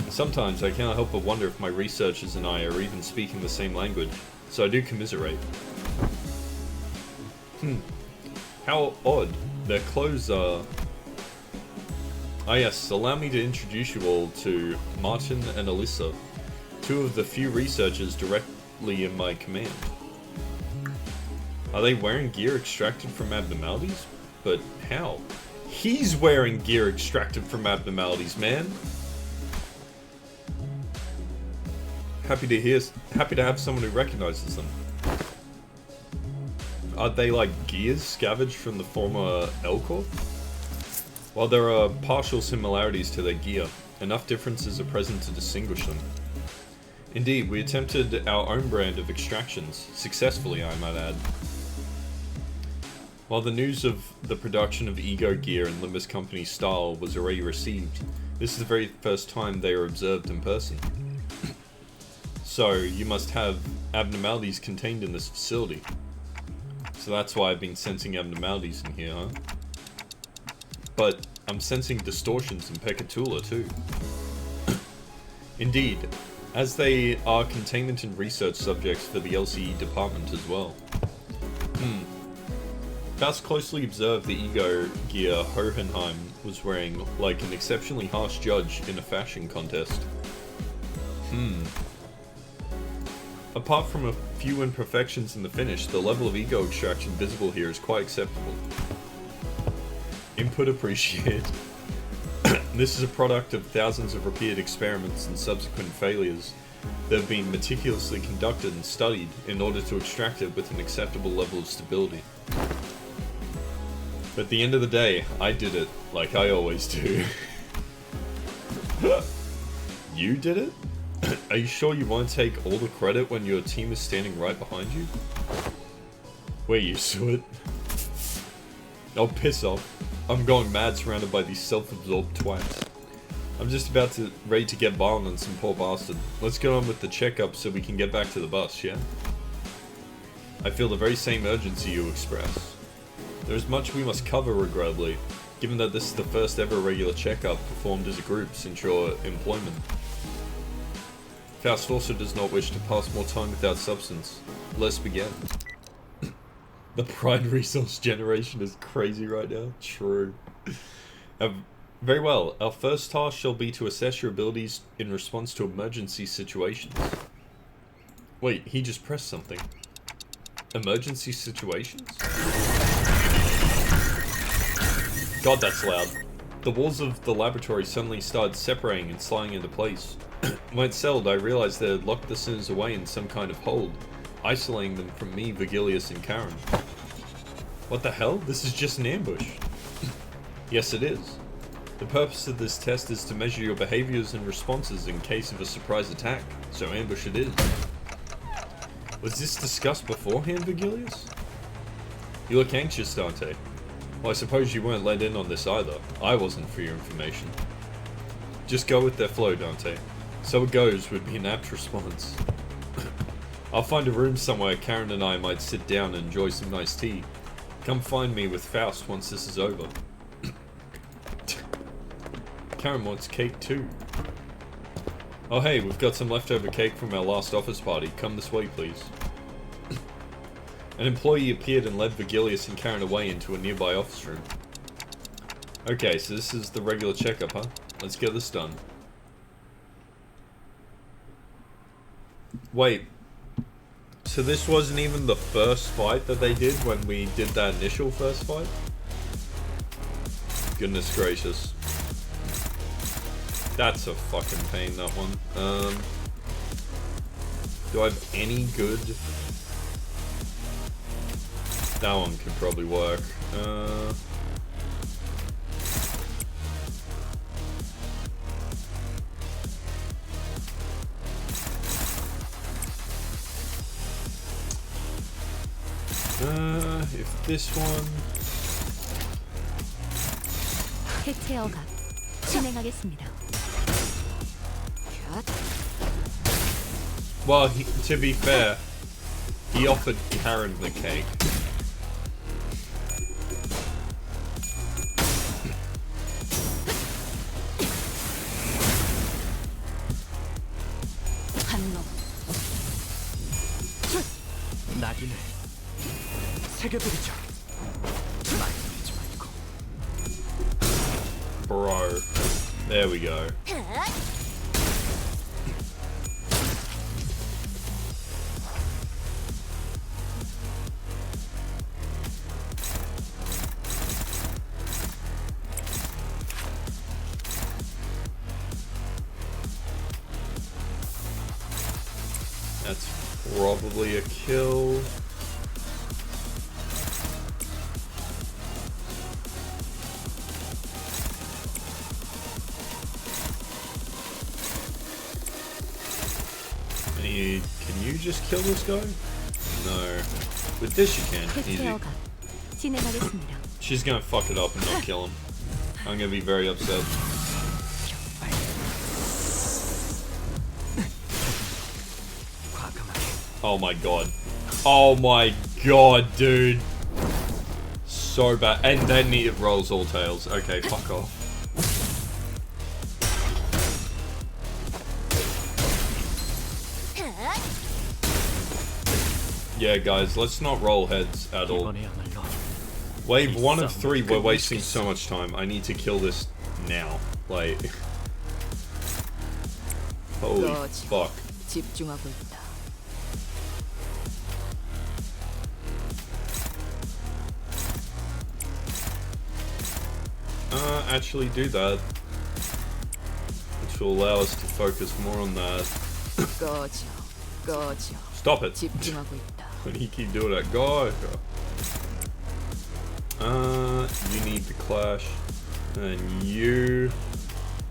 Sometimes I cannot help but wonder if my researchers and I are even speaking the same language, so I do commiserate. How odd. Their clothes are... Ah yes, allow me to introduce you all to Martin and Alyssa, two of the few researchers directly in my command. Are they wearing gear extracted from abnormalities? But how? He's wearing gear extracted from abnormalities, man. Happy to have someone who recognizes them. Are they like gears scavenged from the former Elcor? While there are partial similarities to their gear, enough differences are present to distinguish them. Indeed, we attempted our own brand of extractions, successfully I might add. While the news of the production of Ego gear in Limbus Company style was already received, this is the very first time they are observed in person. So, you must have abnormalities contained in this facility. So that's why I've been sensing abnormalities in here, huh? But I'm sensing distortions in Pekatula too. Indeed, as they are containment and research subjects for the LCE department as well. Faust closely observed the Ego gear Hohenheim was wearing like an exceptionally harsh judge in a fashion contest. Apart from a few imperfections in the finish, the level of ego extraction visible here is quite acceptable. Input appreciated. This is a product of thousands of repeated experiments and subsequent failures that have been meticulously conducted and studied in order to extract it with an acceptable level of stability. But at the end of the day, I did it, like I always do. You did it? Are you sure you won't take all the credit when your team is standing right behind you? Wait, you saw it? Oh, piss off. I'm going mad surrounded by these self-absorbed twats. I'm just ready to get violent on some poor bastard. Let's get on with the checkup so we can get back to the bus, yeah? I feel the very same urgency you express. There is much we must cover, regrettably, given that this is the first ever regular checkup performed as a group since your employment. Faust also does not wish to pass more time without substance. Let's begin. The pride resource generation is crazy right now. True. Very well. Our first task shall be to assess your abilities in response to emergency situations. Wait, he just pressed something. Emergency situations? God, that's loud. The walls of the laboratory suddenly started separating and sliding into place. When it settled, I realized they had locked the sinners away in some kind of hold, isolating them from me, Vigilius, and Karen. What the hell? This is just an ambush. Yes, it is. The purpose of this test is to measure your behaviors and responses in case of a surprise attack, so ambush it is. Was this discussed beforehand, Vigilius? You look anxious, Dante. Well, I suppose you weren't let in on this either. I wasn't, for your information. Just go with their flow, Dante. So it goes would be an apt response. I'll find a room somewhere Karen and I might sit down and enjoy some nice tea. Come find me with Faust once this is over. Karen wants cake too. Oh hey, we've got some leftover cake from our last office party. Come this way, please. An employee appeared and led Virgilius and Karen away into a nearby office room. Okay, so this is the regular checkup, huh? Let's get this done. Wait. So this wasn't even the first fight that they did when we did that initial first fight? Goodness gracious. That's a fucking pain, that one. Do I have any good? That one could probably work. If this one... 해체 억압 진행하겠습니다. Well, to be fair, he offered Karen the cake. 낙인을 새겨드리죠. 말씀하지 말고. Bro. There we go. That's probably a kill. Can you just kill this guy? No. With this you can. 해체 Easy. 억압 진행하겠습니다. She's gonna fuck it up and not kill him. I'm gonna be very upset. Oh my god. Oh my god, dude. So bad. And then it rolls all tails. Okay, fuck off. Yeah, guys, let's not roll heads at all. 이번에야말로 Wave 1 of 3, we're wasting so much time. I need to kill this now. Like... Holy fuck. 집중하고 있다. Actually do that. Which will allow us to focus more on that. 꺼져. Stop it. 집중하고 있다. When you keep doing that, go. You need the clash. And you...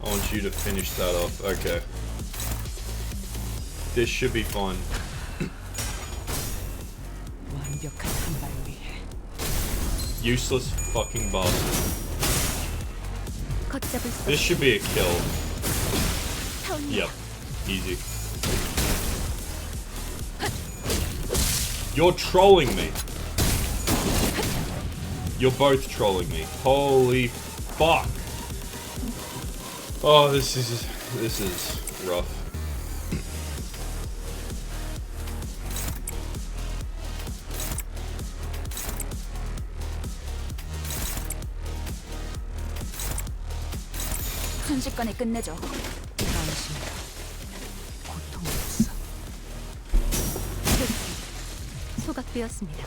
I want you to finish that off. Okay. This should be fun. 완벽한 한발 위해. Useless fucking bastard. 걷잡을 수 This should be a kill. 타올려. Yep. Easy. You're trolling me. You're both trolling me. Holy fuck. Oh, this is rough. 순식간에 끝내죠. 당신 고통이 없어. 소각되었습니다.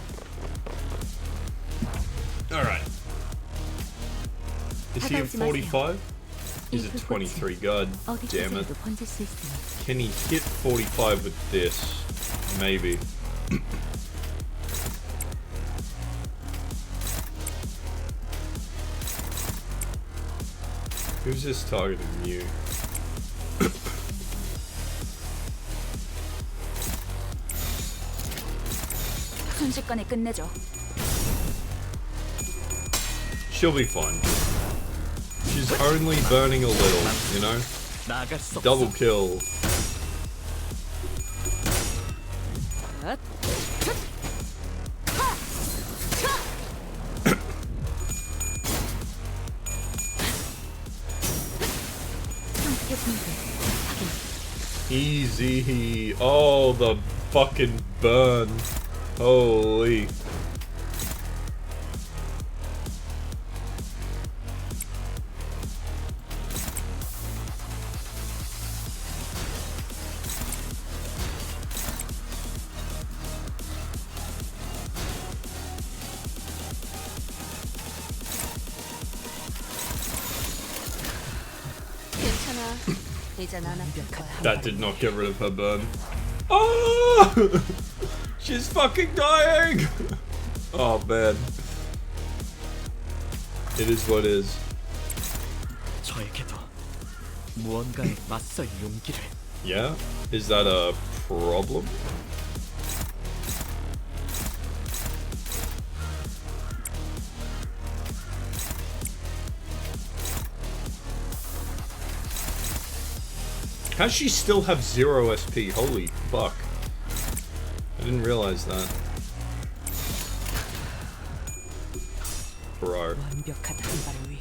Alright. Is he at 45? He's at 23. God damn it. 어디까지도 번질 수 있으니 Can he hit 45 with this? Maybe. Who's this targeting you? 순식간에 끝내죠. She'll be fine. She's only burning a little, you know? 나갈 수 없어. Double kill. 앗! 상태 붕괴 확인. Easy. Oh, the fucking burn. Holy. 괜찮아. 이제 난 아플 거야. That did not get rid of her burn. Oh! She's fucking dying! Oh man. It is what it is. 저에게도 무언가에 맞설 용기를. Yeah? Is that a problem? How does she still have 0 SP? Holy fuck. I didn't realize that. Bro. 완벽한 한 발을 위해.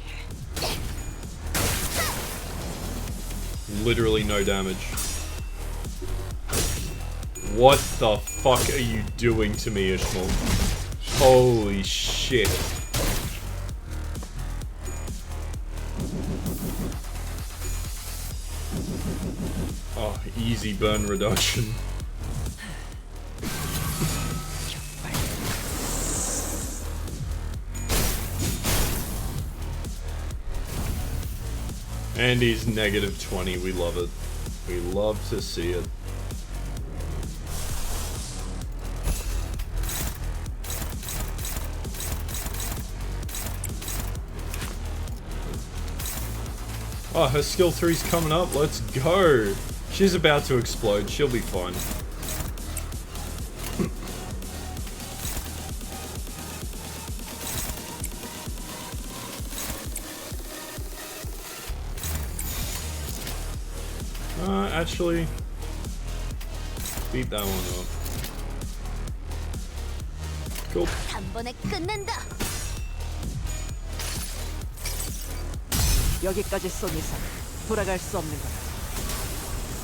Literally no damage. What the fuck are you doing to me, Ishmael? Holy shit. Oh, easy burn reduction. And he's negative 20, we love it. We love to see it. Oh, her skill 3's coming up, let's go! She's about to explode, she'll be fine. Actually, beat that one up. Cool. 한 번에 끝낸다. 여기까지 쏜 이상 돌아갈 수 없는 거다.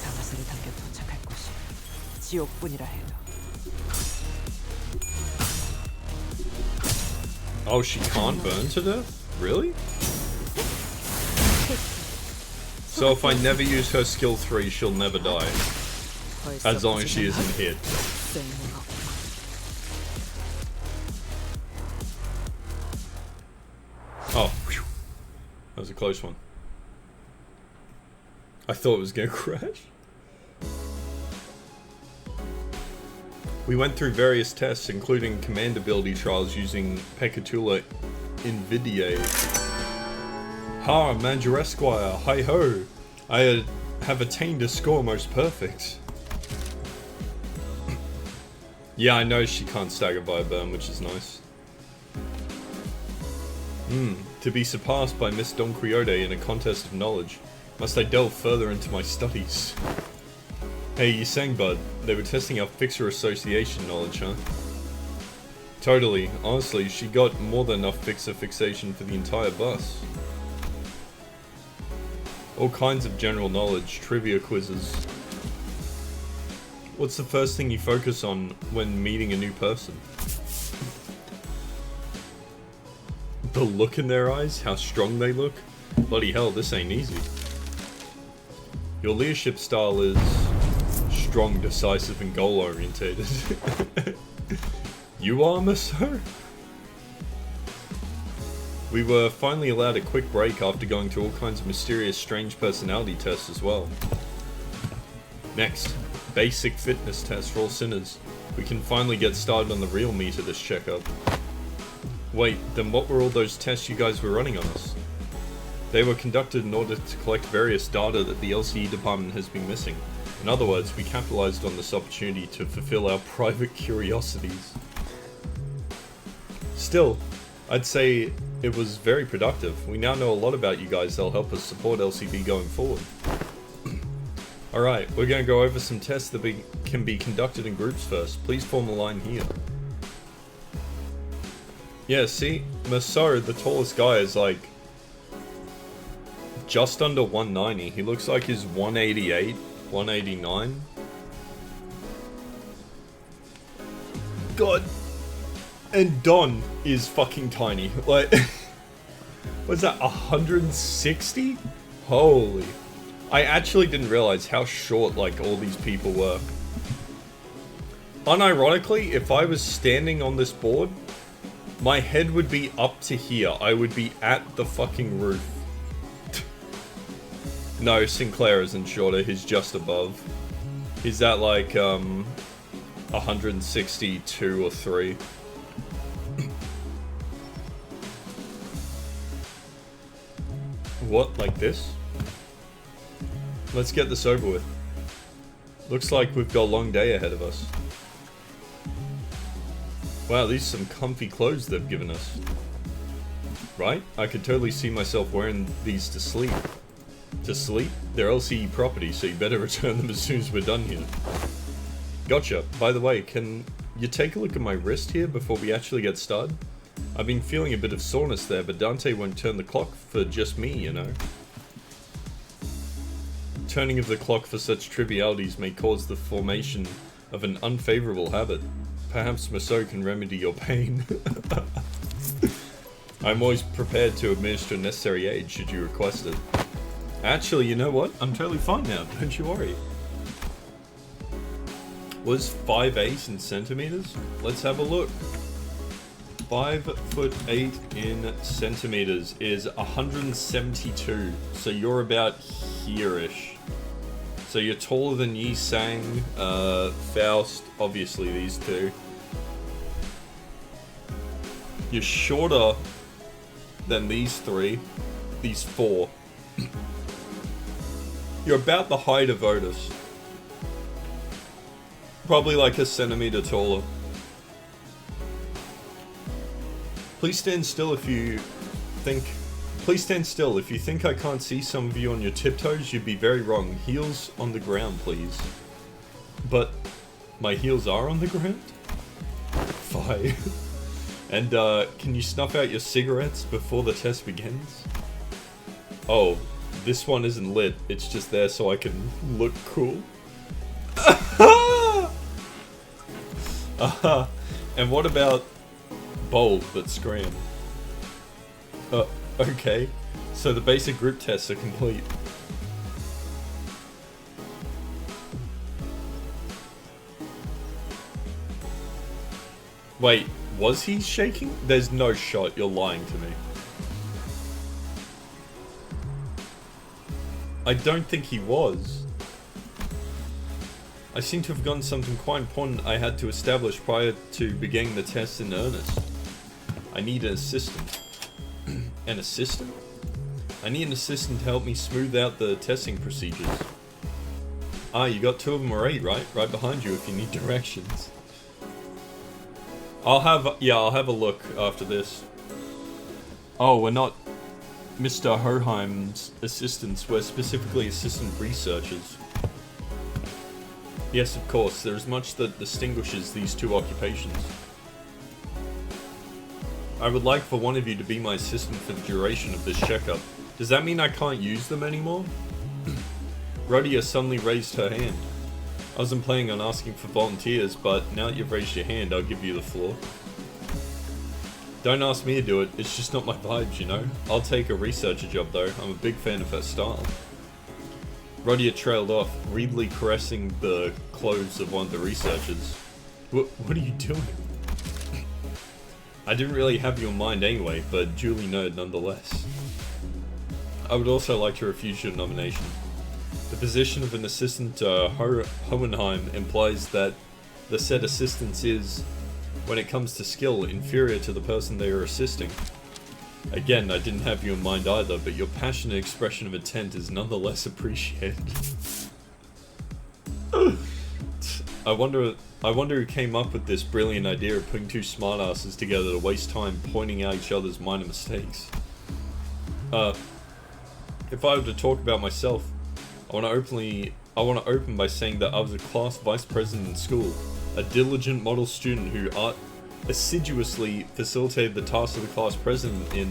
가마솥에 담겨 도착할 곳이 지옥뿐이라 해도. Oh, she can't burn to death? Really? So if I never use her skill 3, she'll never die. As long as she isn't hit. Oh, whew. That was a close one. I thought it was gonna crash. We went through various tests, including command ability trials using Pekatula Invidiae. Ha, Manjar Esquire, hi ho! I have attained a score most perfect. Yeah, I know she can't stagger by a burn, which is nice. To be surpassed by Miss Don Quixote in a contest of knowledge, must I delve further into my studies? Hey, you sang, bud. They were testing our fixer association knowledge, huh? Totally. Honestly, she got more than enough fixer fixation for the entire bus. All kinds of general knowledge, trivia quizzes. What's the first thing you focus on when meeting a new person? The look in their eyes? How strong they look? Bloody hell, this ain't easy. Your leadership style is strong, decisive, and goal-orientated. You are, Misso? We were finally allowed a quick break after going through all kinds of mysterious, strange personality tests as well. Next, basic fitness test for all sinners. We can finally get started on the real meat of this checkup. Wait, then what were all those tests you guys were running on us? They were conducted in order to collect various data that the LCE department has been missing. In other words, we capitalized on this opportunity to fulfill our private curiosities. Still, I'd say it was very productive. We now know a lot about you guys that'll help us support LCB going forward. Alright, we're going to go over some tests that can be conducted in groups first. Please form a line here. Yeah, see? Maso, the tallest guy, is like just under 190. He looks like he's 188, 189. God. And Don is fucking tiny. Like, what's that, 160? Holy. I actually didn't realize how short, like, all these people were. Unironically, if I was standing on this board, my head would be up to here. I would be at the fucking roof. No, Sinclair isn't shorter. He's just above. He's at, like, 162 or 3. What, like this? Let's get this over with. Looks like we've got a long day ahead of us. Wow, these are some comfy clothes they've given us. Right? I could totally see myself wearing these to sleep. To sleep? They're LCE property, so you better return them as soon as we're done here. Gotcha. By the way, can you take a look at my wrist here before we actually get started? I've been feeling a bit of soreness there, but Dante won't turn the clock for just me, you know. Turning of the clock for such trivialities may cause the formation of an unfavorable habit. Perhaps Maso can remedy your pain. I'm always prepared to administer necessary aid should you request it. Actually, you know what? I'm totally fine now, don't you worry. Was 5'8" in centimeters? Let's have a look. 5'8" in centimeters is 172, so you're about here-ish. So you're taller than Yi Sang, Faust, obviously these two. You're shorter than these three, these four. You're about the height of Otis. Probably like a centimeter taller. Please stand still if you think... Please stand still. If you think I can't see some of you on your tiptoes, you'd be very wrong. Heels on the ground, please. But my heels are on the ground? Fine. And, can you snuff out your cigarettes before the test begins? Oh, this one isn't lit. It's just there so I can look cool. And what about bold but scram? Okay. So the basic group tests are complete. Wait, was he shaking? There's no shot, you're lying to me. I don't think he was. I seem to have gotten something quite important I had to establish prior to beginning the test in earnest. I need an assistant. An assistant? I need an assistant to help me smooth out the testing procedures. Ah, you got 2 of them already, right? Right behind you if you need directions. I'll have a look after this. Oh, we're not Mr. Hoheim's assistants, we're specifically assistant researchers. Yes, of course, there is much that distinguishes these two occupations. I would like for one of you to be my assistant for the duration of this checkup. Does that mean I can't use them anymore? Rhodia suddenly raised her hand. I wasn't planning on asking for volunteers, but now that you've raised your hand, I'll give you the floor. Don't ask me to do it, it's just not my vibes, you know? I'll take a researcher job though, I'm a big fan of her style. Rhodia trailed off, greedily caressing the clothes of one of the researchers. What are you doing? I didn't really have you in mind anyway, but duly noted nonetheless. I would also like to refuse your nomination. The position of an assistant to Hohenheim implies that the said assistance is, when it comes to skill, inferior to the person they are assisting. Again, I didn't have you in mind either, but your passionate expression of intent is nonetheless appreciated. I wonder who came up with this brilliant idea of putting 2 smartasses together to waste time pointing out each other's minor mistakes. If I were to talk about myself, I want to openly I want to open by saying that I was a class vice president in school, a diligent model student who assiduously facilitated the tasks of the class president in...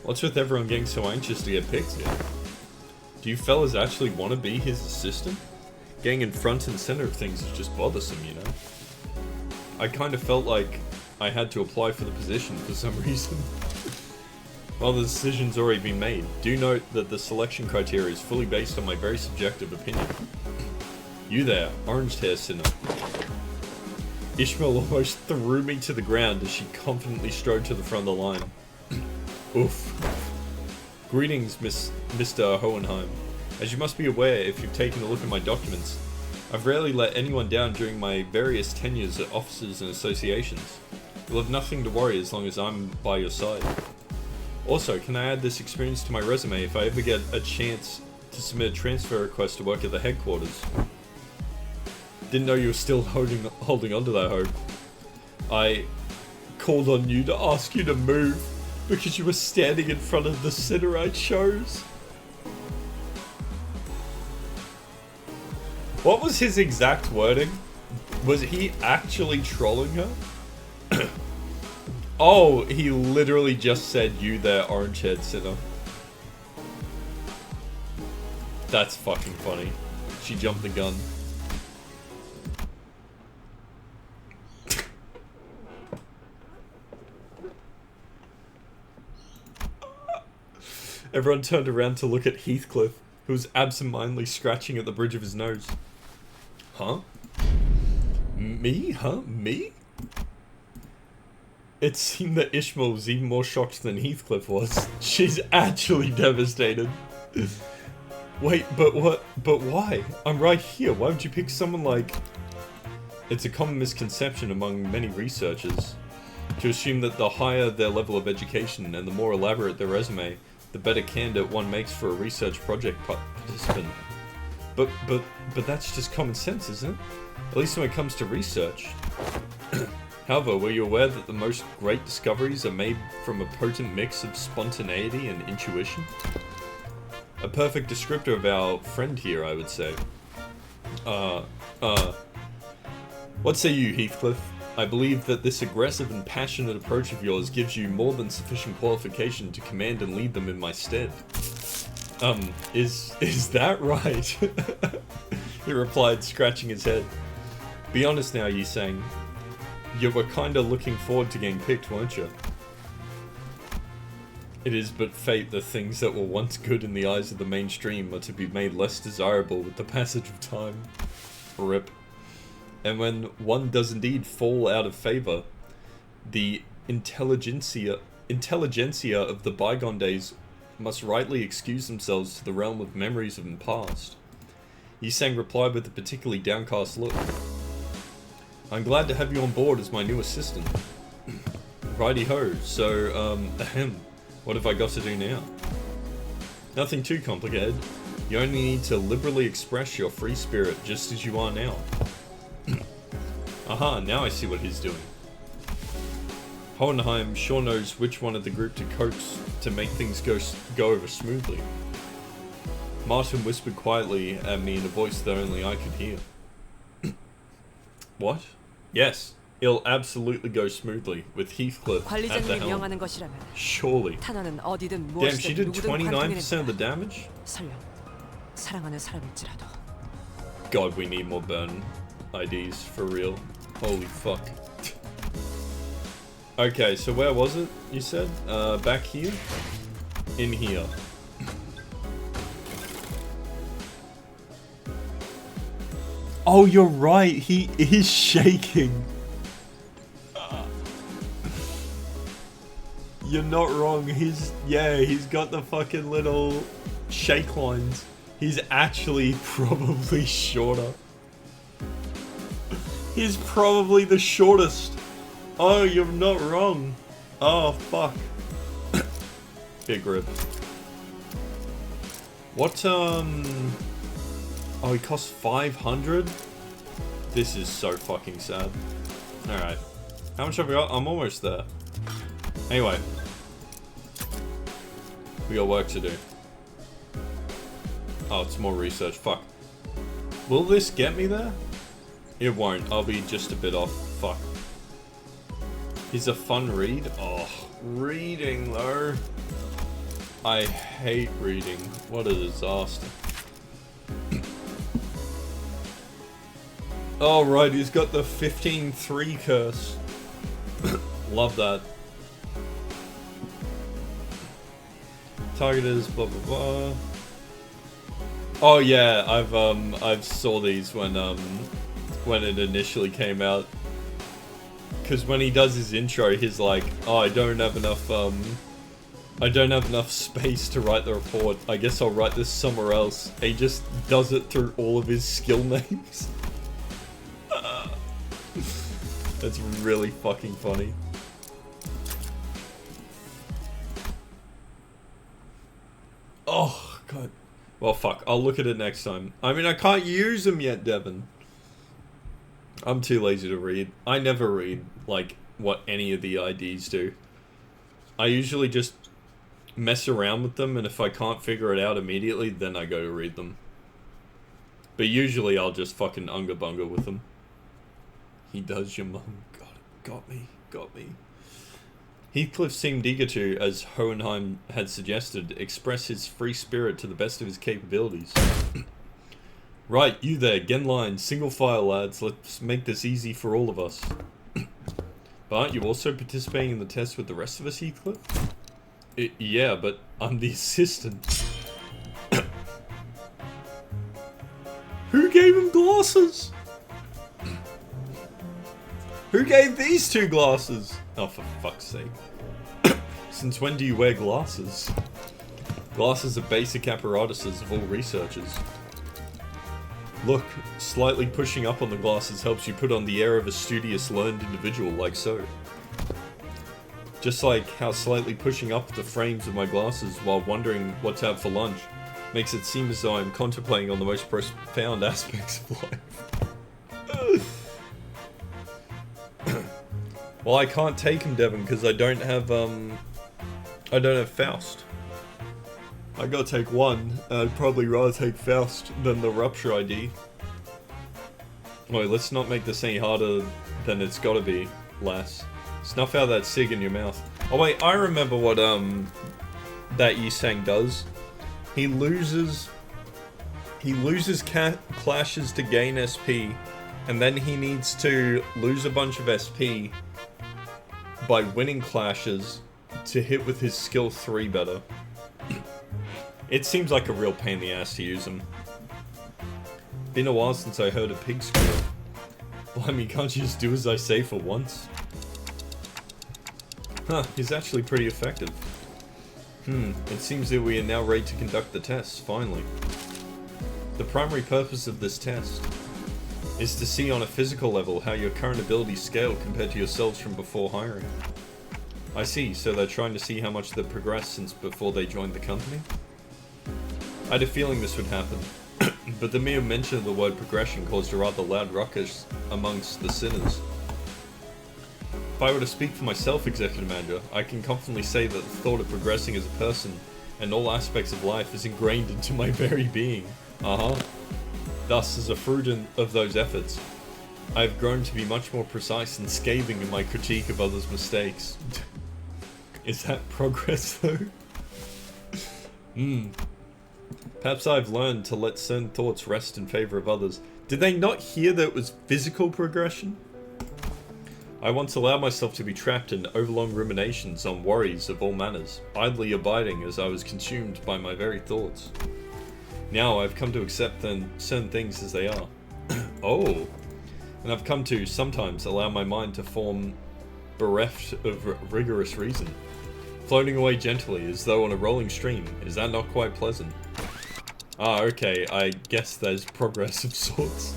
What's with everyone getting so anxious to get picked here? Do you fellas actually want to be his assistant? Getting in front and center of things is just bothersome, you know? I kind of felt like I had to apply for the position for some reason. While the decision's already been made, do note that the selection criteria is fully based on my very subjective opinion. You there, orange hair sinner. Ishmael almost threw me to the ground as she confidently strode to the front of the line. Oof. Greetings, Mr. Hohenheim. As you must be aware if you've taken a look at my documents, I've rarely let anyone down during my various tenures at offices and associations. You'll have nothing to worry as long as I'm by your side. Also, can I add this experience to my resume if I ever get a chance to submit a transfer request to work at the headquarters? Didn't know you were still holding on to that hope. I called on you to ask you to move because you were standing in front of the sitter I chose. What was his exact wording? Was he actually trolling her? Oh, he literally just said, you there, orange-haired sinner. That's fucking funny. She jumped the gun. Everyone turned around to look at Heathcliff, who was absentmindedly scratching at the bridge of his nose. Huh? Me? Huh? Me? It seemed that Ishmael was even more shocked than Heathcliff was. She's actually devastated. Wait, but what? But why? I'm right here. Why would you pick someone like... It's a common misconception among many researchers to assume that the higher their level of education and the more elaborate their resume, the better candidate one makes for a research project participant. But that's just common sense, isn't it? At least when it comes to research. However, were you aware that the most great discoveries are made from a potent mix of spontaneity and intuition? A perfect descriptor of our friend here, I would say. What say you, Heathcliff? I believe that this aggressive and passionate approach of yours gives you more than sufficient qualification to command and lead them in my stead. Is that right? He replied, scratching his head. Be honest now, Yi Sang. You were kinda looking forward to getting picked, weren't you? It is but fate that things that were once good in the eyes of the mainstream are to be made less desirable with the passage of time. Rip. And when one does indeed fall out of favor, the intelligentsia of the bygone days must rightly excuse themselves to the realm of memories of the past. Yi Sang replied with a particularly downcast look. I'm glad to have you on board as my new assistant. Righty-ho, so, what have I got to do now? Nothing too complicated. You only need to liberally express your free spirit just as you are now. Aha, now I see what he's doing. Hohenheim sure knows which one of the group to coax to make things go over smoothly. Martin whispered quietly at me in a voice that only I could hear. What? Yes, it'll absolutely go smoothly with Heathcliff at the 관리자님이 helm. 명하는 것이라면 Surely. 탄원은 어디든 Damn, she 무엇이든 did 누구든 29% of the 관통해낸다. damage? 설령 사랑하는 사람일지라도. God, we need more burn IDs, for real. Holy fuck. Okay, so where was it, you said? Back here? In here. Oh, you're right, he is shaking. You're not wrong, he's got the fucking little shake lines. He's actually probably shorter. He's probably the shortest. Oh, you're not wrong. Oh, fuck. Big rip. What, Oh, he costs 500? This is so fucking sad. Alright. How much have we got? I'm almost there. Anyway. We got work to do. Oh, it's more research. Fuck. Will this get me there? It won't. I'll be just a bit off. Fuck. Is a fun read? Oh, reading though. I hate reading. What a disaster. Oh, right. He's got the 15-3 curse. Love that. Target is blah blah blah. Oh yeah, I've saw these when it initially came out. Cause when he does his intro, he's like, "Oh, I don't have enough space to write the report. I guess I'll write this somewhere else." He just does it through all of his skill names. That's really fucking funny. Oh, God. Well, fuck. I'll look at it next time. I mean, I can't use them yet, Devin. I'm too lazy to read. I never read, like, what any of the IDs do. I usually just mess around with them, and if I can't figure it out immediately, then I go to read them. But usually I'll just fucking unga-bunga with them. He does, your mum. Got me. Heathcliff seemed eager to, as Hohenheim had suggested, express his free spirit to the best of his capabilities. Right, you there, get in line, single file lads, let's make this easy for all of us. But aren't you also participating in the test with the rest of us, Heathcliff? Yeah, but I'm the assistant. Who gave him glasses? Who gave these two glasses? Oh, for fuck's sake. Since when do you wear glasses? Glasses are basic apparatuses of all researchers. Look, slightly pushing up on the glasses helps you put on the air of a studious, learned individual, like so. Just like how slightly pushing up the frames of my glasses while wondering what to have for lunch makes it seem as though I'm contemplating on the most profound aspects of life. Well, I can't take him, Devin, because I don't have Faust. I gotta take one. I'd probably rather take Faust than the Rupture ID. Wait, let's not make this any harder than it's gotta be, lass. Snuff out that cig in your mouth. Oh wait, I remember what that Yisang does. He loses clashes to gain SP, and then he needs to lose a bunch of SP by winning clashes to hit with his skill 3 better. It seems like a real pain in the ass to use him. Been a while since I heard a pig squeal. Blimey, can't you just do as I say for once? Huh, he's actually pretty effective. It seems that we are now ready to conduct the tests, finally. The primary purpose of this test is to see on a physical level how your current abilities scale compared to yourselves from before hiring. I see, so they're trying to see how much they've progressed since before they joined the company? I had a feeling this would happen, but the mere mention of the word progression caused a rather loud ruckus amongst the sinners. If I were to speak for myself, Executive Manager, I can confidently say that the thought of progressing as a person and all aspects of life is ingrained into my very being. Thus, as a fruit of those efforts, I have grown to be much more precise and scathing in my critique of others' mistakes. Is that progress, though? Perhaps I've learned to let certain thoughts rest in favor of others. Did they not hear that it was physical progression? I once allowed myself to be trapped in overlong ruminations on worries of all manners, idly abiding as I was consumed by my very thoughts. Now I've come to accept certain things as they are. Oh! And I've come to sometimes allow my mind to form bereft of rigorous reason, floating away gently as though on a rolling stream. Is that not quite pleasant? Ah, okay, I guess there's progress of sorts.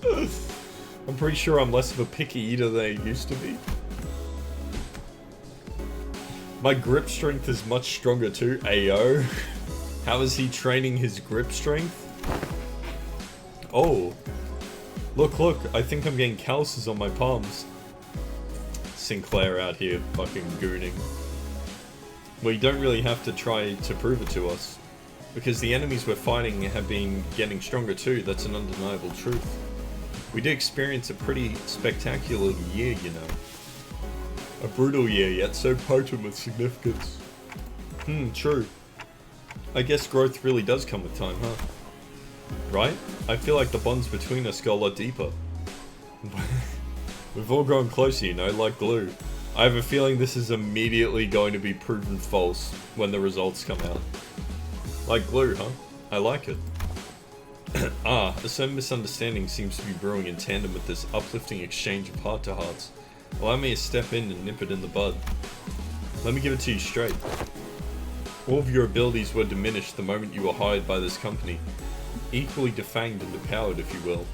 I'm pretty sure I'm less of a picky eater than I used to be. My grip strength is much stronger too, ayo. How is he training his grip strength? Oh. Look, I think I'm getting calluses on my palms. Sinclair out here fucking gooning. Well, you don't really have to try to prove it to us. Because the enemies we're fighting have been getting stronger too, that's an undeniable truth. We did experience a pretty spectacular year, you know. A brutal year, yet so potent with significance. True. I guess growth really does come with time, huh? Right? I feel like the bonds between us go a lot deeper. We've all grown closer, you know, like glue. I have a feeling this is immediately going to be proven false when the results come out. Like glue, huh? I like it. A certain misunderstanding seems to be brewing in tandem with this uplifting exchange of heart-to-hearts. Allow me to step in and nip it in the bud. Let me give it to you straight. All of your abilities were diminished the moment you were hired by this company. Equally defanged and depowered, if you will.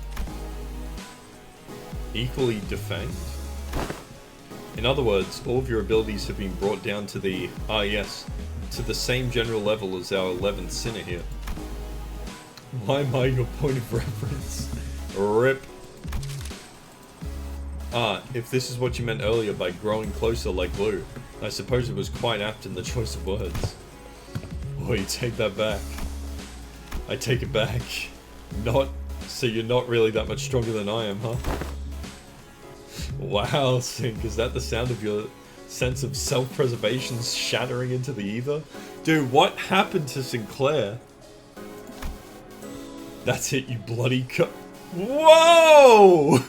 Equally defanged? In other words, all of your abilities have been brought down to the, to the same general level as our 11th sinner here. Why am I your point of reference? RIP. If this is what you meant earlier by growing closer like glue, I suppose it was quite apt in the choice of words. Boy, you take that back. I take it back. Not, so you're not really that much stronger than I am, huh? Wow, Sink, is that the sound of your sense of self-preservation shattering into the ether? Dude, what happened to Sinclair? That's it, you bloody Whoa!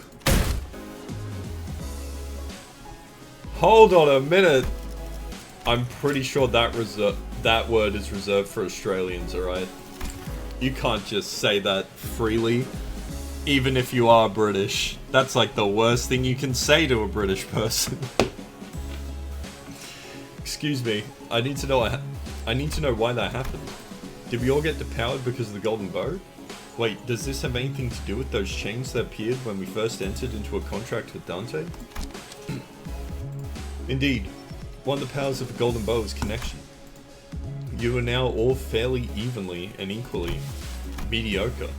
Hold on a minute. I'm pretty sure that word is reserved for Australians, alright? You can't just say that freely, even if you are British. That's like the worst thing you can say to a British person. Excuse me. I need to know why that happened. Did we all get depowered because of the golden bow? Wait, does this have anything to do with those chains that appeared when we first entered into a contract with Dante? Indeed. One of the powers of the golden bow is connection. You are now all fairly evenly and equally mediocre.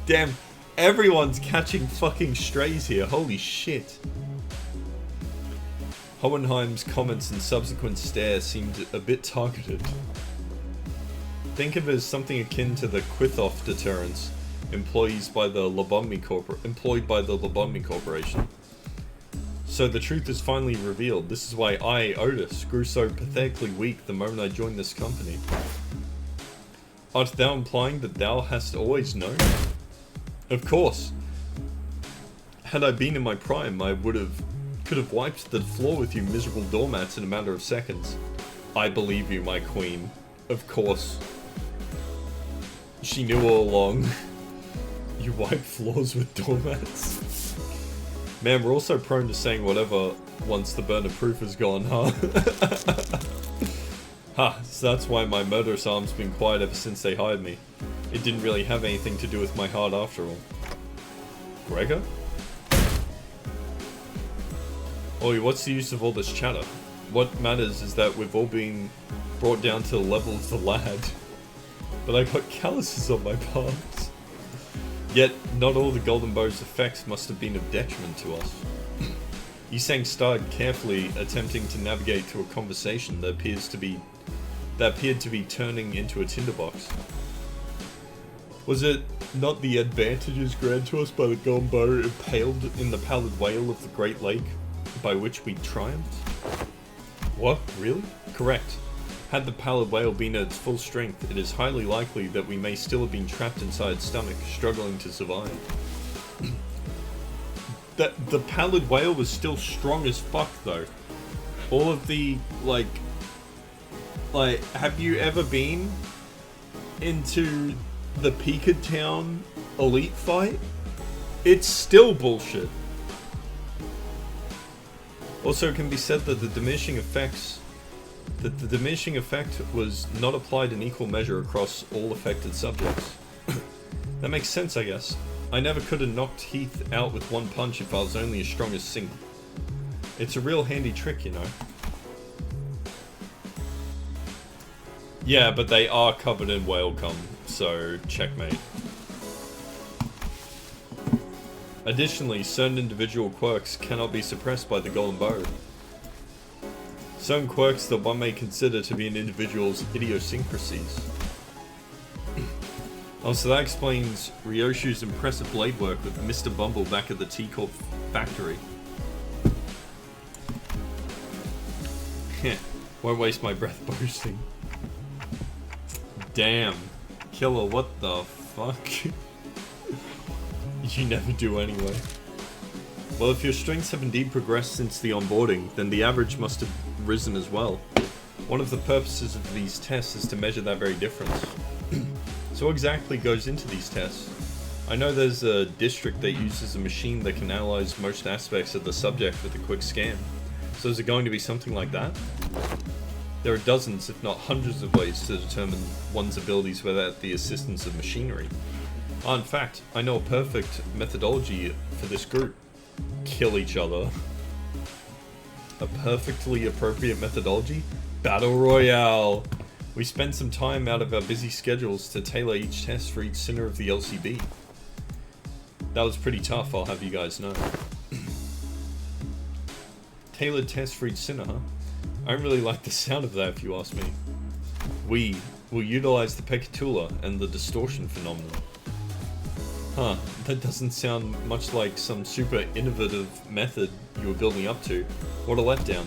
Damn, everyone's catching fucking strays here, holy shit. Hohenheim's comments and subsequent stare seemed a bit targeted. Think of it as something akin to the Quithoff deterrence employed by the Lobotomy Corporation. So the truth is finally revealed. This is why I, Otis, grew so pathetically weak the moment I joined this company. Art thou implying that thou hast always known? Of course. Had I been in my prime, I could have wiped the floor with you miserable doormats in a matter of seconds. I believe you, my queen. Of course. She knew all along. You wipe floors with doormats? Man, we're also prone to saying whatever once the burner proof is gone, huh? So that's why my murderous arm's been quiet ever since they hired me. It didn't really have anything to do with my heart after all. Gregor? Oi, what's the use of all this chatter? What matters is that we've all been brought down to the level of the lad. But I got calluses on my palms. Yet, not all the Golden Bow's effects must have been of detriment to us. Yisang started carefully attempting to navigate through a conversation that appeared to be turning into a tinderbox. Was it not the advantages granted to us by the Golden Bow impaled in the pallid whale of the Great Lake, by which we triumphed? What? Really? Correct. Had the pallid whale been at its full strength, it is highly likely that we may still have been trapped inside its stomach, struggling to survive. The pallid whale was still strong as fuck, though. All of the, like, have you ever been into the Pika Town elite fight? It's still bullshit. Also, it can be said that the diminishing effect was not applied in equal measure across all affected subjects. That makes sense, I guess. I never could have knocked Heath out with one punch if I was only as strong as Singh. It's a real handy trick, you know. Yeah, but they are covered in whale cum, so checkmate. Additionally, certain individual quirks cannot be suppressed by the Golden Bow. Certain quirks that one may consider to be an individual's idiosyncrasies. Oh, so that explains Ryoshu's impressive blade work with Mr. Bumble back at the T-Corp factory. Heh, won't waste my breath boasting. Damn. Killer, what the fuck? You never do anyway. Well, if your strengths have indeed progressed since the onboarding, then the average must have risen as well. One of the purposes of these tests is to measure that very difference. So what exactly goes into these tests? I know there's a district that uses a machine that can analyze most aspects of the subject with a quick scan. So is it going to be something like that? There are dozens, if not hundreds of ways to determine one's abilities without the assistance of machinery. In fact, I know a perfect methodology for this group. Kill each other. A perfectly appropriate methodology? Battle Royale! We spent some time out of our busy schedules to tailor each test for each sinner of the LCB. That was pretty tough, I'll have you guys know. Tailored test for each sinner, huh? I don't really like the sound of that if you ask me. We will utilize the Pecatula and the distortion phenomenon. Huh, that doesn't sound much like some super innovative method you were building up to. What a letdown.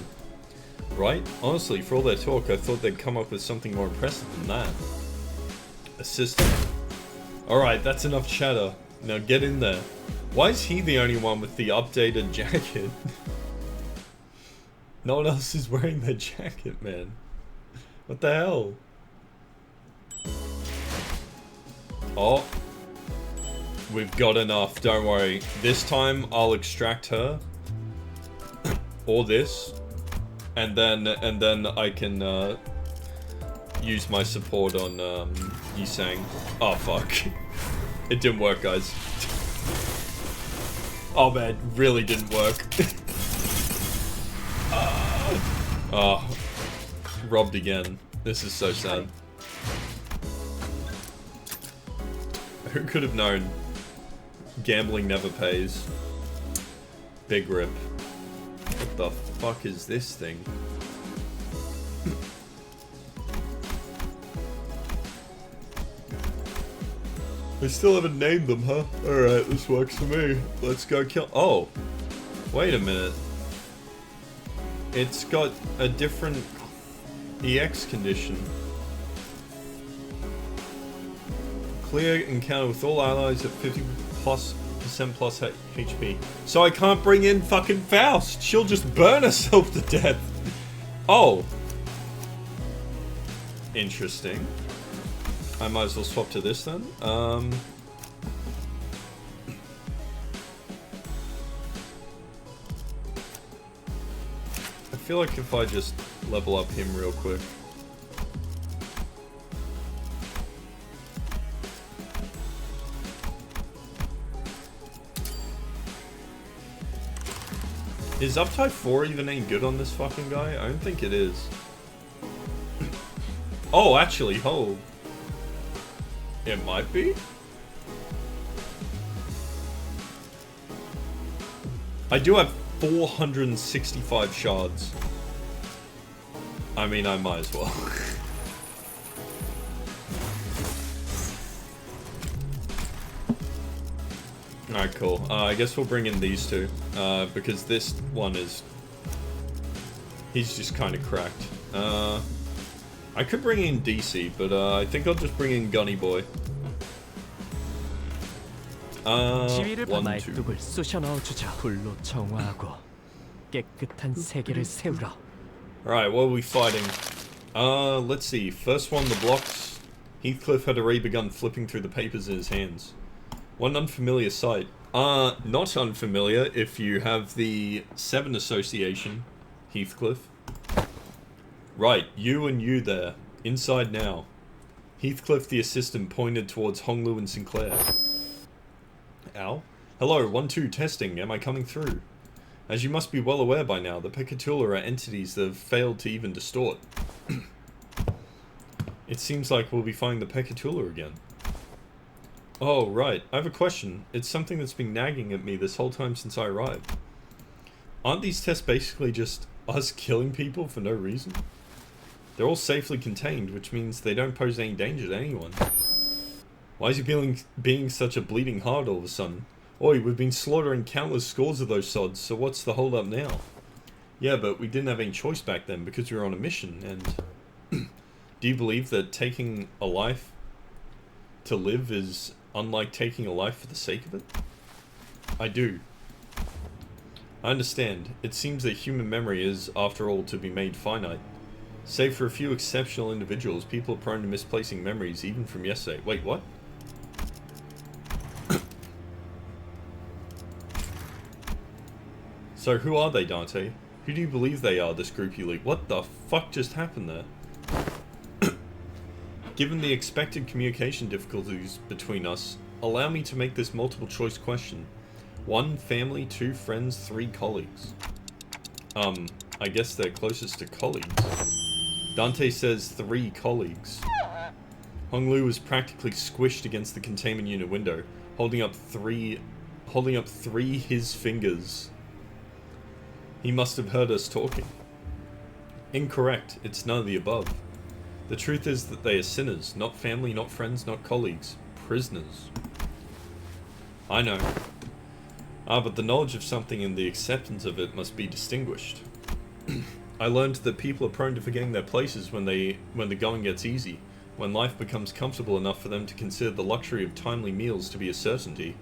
Right? Honestly, for all their talk, I thought they'd come up with something more impressive than that. A system? Alright, that's enough chatter. Now get in there. Why is he the only one with the updated jacket? No one else is wearing their jacket, man. What the hell? Oh. We've got enough, don't worry. This time I'll extract her. Or this. And then I can use my support on Yisang. Oh fuck. It didn't work, guys. Oh man, really didn't work. Oh, robbed again. This is so sad. Who could have known? Gambling never pays. Big rip. What the fuck is this thing? I still haven't named them, huh? Alright, this works for me. Let's go kill- oh! Wait a minute. It's got a different EX condition. Clear encounter with all allies at 50% plus HP. So I can't bring in fucking Faust. She'll just burn herself to death. Oh. Interesting. I might as well swap to this then. I feel like if I just level up him real quick. Is Uptype 4 even any good on this fucking guy? I don't think it is. Oh, actually, hold. It might be? I do have 465 shards. I mean, I might as well. Alright, cool. I guess we'll bring in these two. Because this one is... he's just kind of cracked. I could bring in DC, but I think I'll just bring in Gunny Boy. 1, 2. 말뚝을 쑤셔 넣어주자. 불로 정화하고 깨끗한 세계를 세우라. Alright, what are we fighting? Let's see. First one, the blocks. Heathcliff had already begun flipping through the papers in his hands. One unfamiliar sight. Not unfamiliar if you have the 7 association, Heathcliff. Right, you and you there. Inside now. Heathcliff, the assistant, pointed towards Honglu and Sinclair. Ow. Hello, 1-2 testing. Am I coming through? As you must be well aware by now, the Pecatula are entities that have failed to even distort. It seems like we'll be finding the Pecatula again. Oh, right. I have a question. It's something that's been nagging at me this whole time since I arrived. Aren't these tests basically just us killing people for no reason? They're all safely contained, which means they don't pose any danger to anyone. Why is he being such a bleeding heart all of a sudden? Oi, we've been slaughtering countless scores of those sods, so what's the hold up now? Yeah, but we didn't have any choice back then because we were on a mission, and... Do you believe that taking a life to live is unlike taking a life for the sake of it? I do. I understand. It seems that human memory is, after all, to be made finite. Save for a few exceptional individuals, people are prone to misplacing memories even from yesterday. Wait, what? So who are they, Dante? Who do you believe they are, this group you lead? What the fuck just happened there? Given the expected communication difficulties between us, allow me to make this multiple choice question. 1, family, 2, friends, 3, colleagues. I guess they're closest to colleagues. Dante says 3 colleagues. Honglu was practically squished against the containment unit window, holding up three his fingers. He must have heard us talking. Incorrect, it's none of the above. The truth is that they are sinners, not family, not friends, not colleagues. Prisoners. I know. But the knowledge of something and the acceptance of it must be distinguished. I learned that people are prone to forgetting their places when the going gets easy, when life becomes comfortable enough for them to consider the luxury of timely meals to be a certainty.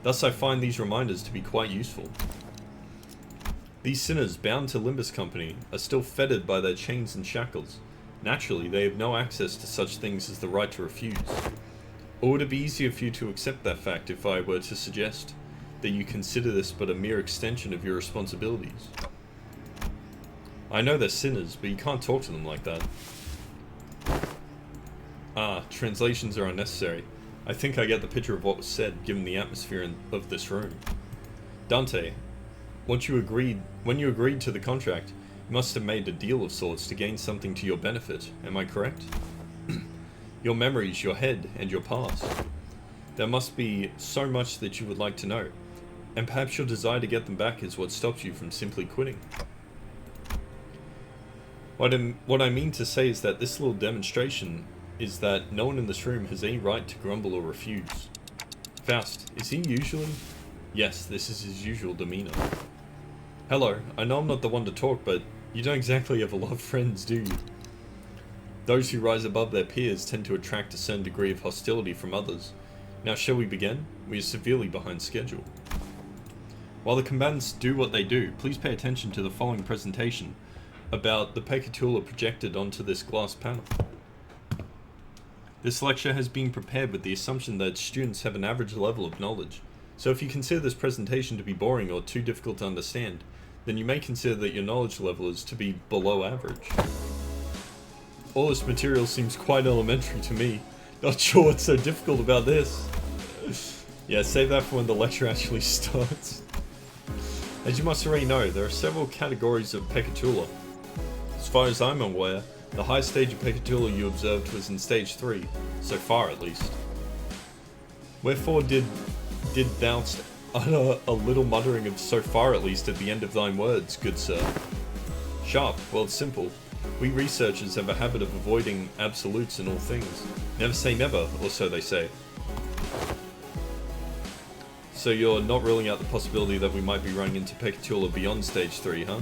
Thus I find these reminders to be quite useful. These sinners, bound to Limbus Company, are still fettered by their chains and shackles. Naturally, they have no access to such things as the right to refuse. Or would it be easier for you to accept that fact if I were to suggest that you consider this but a mere extension of your responsibilities? I know they're sinners, but you can't talk to them like that. Translations are unnecessary. I think I get the picture of what was said, given the atmosphere of this room. Dante, when you agreed to the contract, you must have made a deal of sorts to gain something to your benefit, am I correct? Your memories, your head, and your past. There must be so much that you would like to know, and perhaps your desire to get them back is what stops you from simply quitting. What I mean to say is that this little demonstration is that no one in this room has any right to grumble or refuse. Faust, is he usually? Yes, this is his usual demeanor. Hello, I know I'm not the one to talk, but you don't exactly have a lot of friends, do you? Those who rise above their peers tend to attract a certain degree of hostility from others. Now shall we begin? We are severely behind schedule. While the combatants do what they do, please pay attention to the following presentation about the Pekatula projected onto this glass panel. This lecture has been prepared with the assumption that students have an average level of knowledge. So if you consider this presentation to be boring or too difficult to understand, then you may consider that your knowledge level is to be below average. All this material seems quite elementary to me. Not sure what's so difficult about this. Yeah, save that for when the lecture actually starts. As you must already know, there are several categories of Pekatula. As far as I'm aware, the highest stage of Pekatula you observed was in stage 3, so far at least. Wherefore did thou utter a little muttering of so far at least at the end of thine words, good sir? Sharp, well it's simple. We researchers have a habit of avoiding absolutes in all things. Never say never, or so they say. So you're not ruling out the possibility that we might be running into Pekatula beyond stage 3, huh?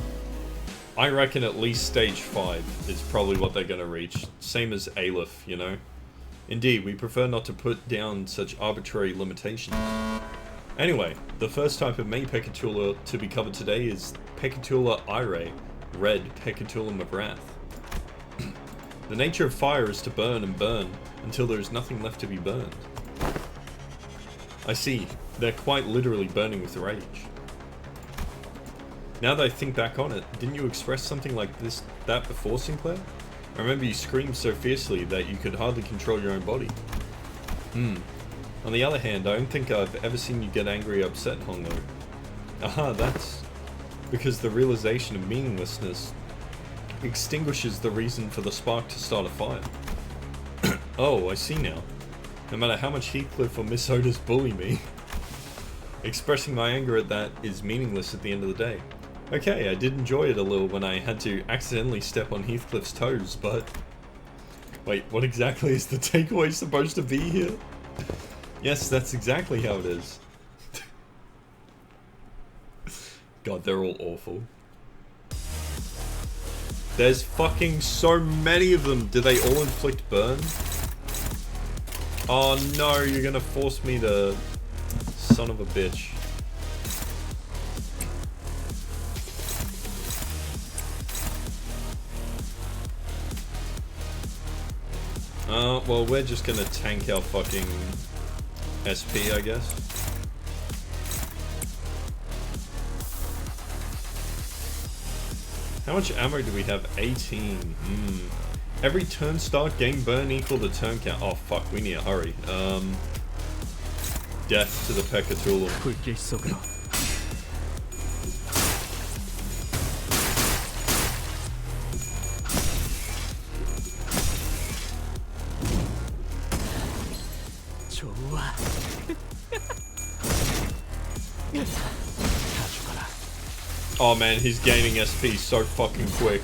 I reckon at least stage 5 is probably what they're gonna reach. Same as Aleph, you know? Indeed, we prefer not to put down such arbitrary limitations. Anyway, the first type of main Pekatula to be covered today is Pekatula Ire, red Pekatula of wrath. The nature of fire is to burn and burn until there is nothing left to be burned. I see, they're quite literally burning with rage. Now that I think back on it, didn't you express something like that before, Sinclair? I remember you screamed so fiercely that you could hardly control your own body. On the other hand, I don't think I've ever seen you get angry or upset, Hongo. Aha, that's because the realization of meaninglessness extinguishes the reason for the spark to start a fire. Oh, I see now. No matter how much Heathcliff or Miss Otis bully me, expressing my anger at that is meaningless at the end of the day. Okay, I did enjoy it a little when I had to accidentally step on Heathcliff's toes, but... Wait, what exactly is the takeaway supposed to be here? Yes, that's exactly how it is. God, they're all awful. There's fucking so many of them. Do they all inflict burn? Oh no, you're gonna force me to... Son of a bitch. Well, we're just gonna tank our fucking SP, I guess. How much ammo do we have? 18. Every turn start, gain burn equal to turn count. Oh fuck, we need to hurry. Death to the Pecatulum. 불길 속으로. 좋아. 다 죽어라. Oh man, he's gaining SP so fucking quick.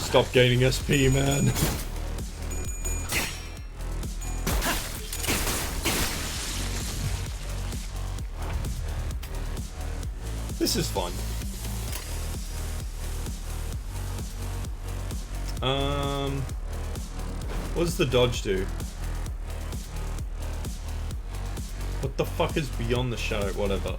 Stop gaining SP, man. This is fun. What does the dodge do? What the fuck is beyond the shadow? Whatever.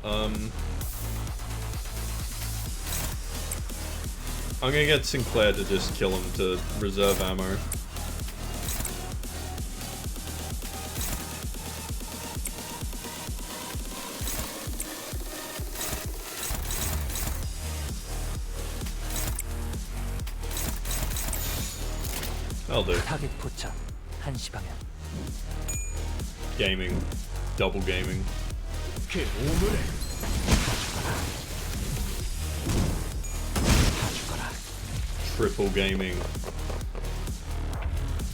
I'm gonna get Sinclair to just kill him to reserve ammo. I'll do. 타겟 포착. 1시 방향. Gaming. Double gaming. 그 오물을 다 죽어라. Triple gaming.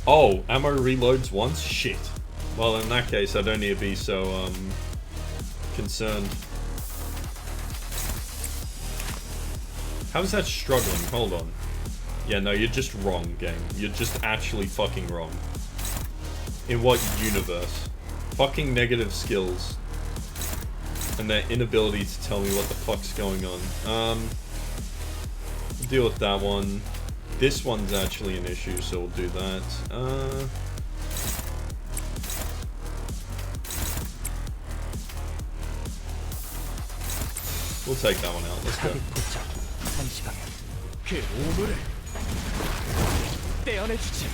Oh, ammo reloads once? Shit. Well, in that case, I don't need to be so, concerned. How's that struggling? Hold on. Yeah, no, you're just wrong, game. You're just actually fucking wrong. In what universe? Fucking negative skills. And their inability to tell me what the fuck's going on. We'll deal with that one. This one's actually an issue, so we'll do that. We'll take that one out. Let's go. 타겟 포착. 1시 방향. 그 오물을 떼어내주지.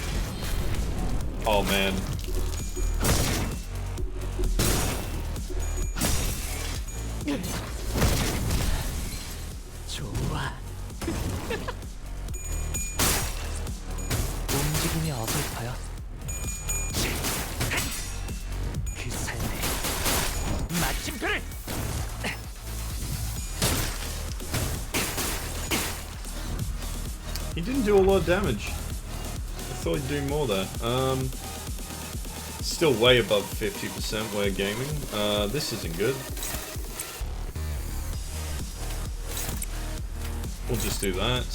Oh man. 좋아. 움직임이 어설퍼요. 그 삶에 마침표를. He didn't do a lot of damage. I thought he'd do more there. Still way above 50% where gaming. This isn't good. We'll just do that.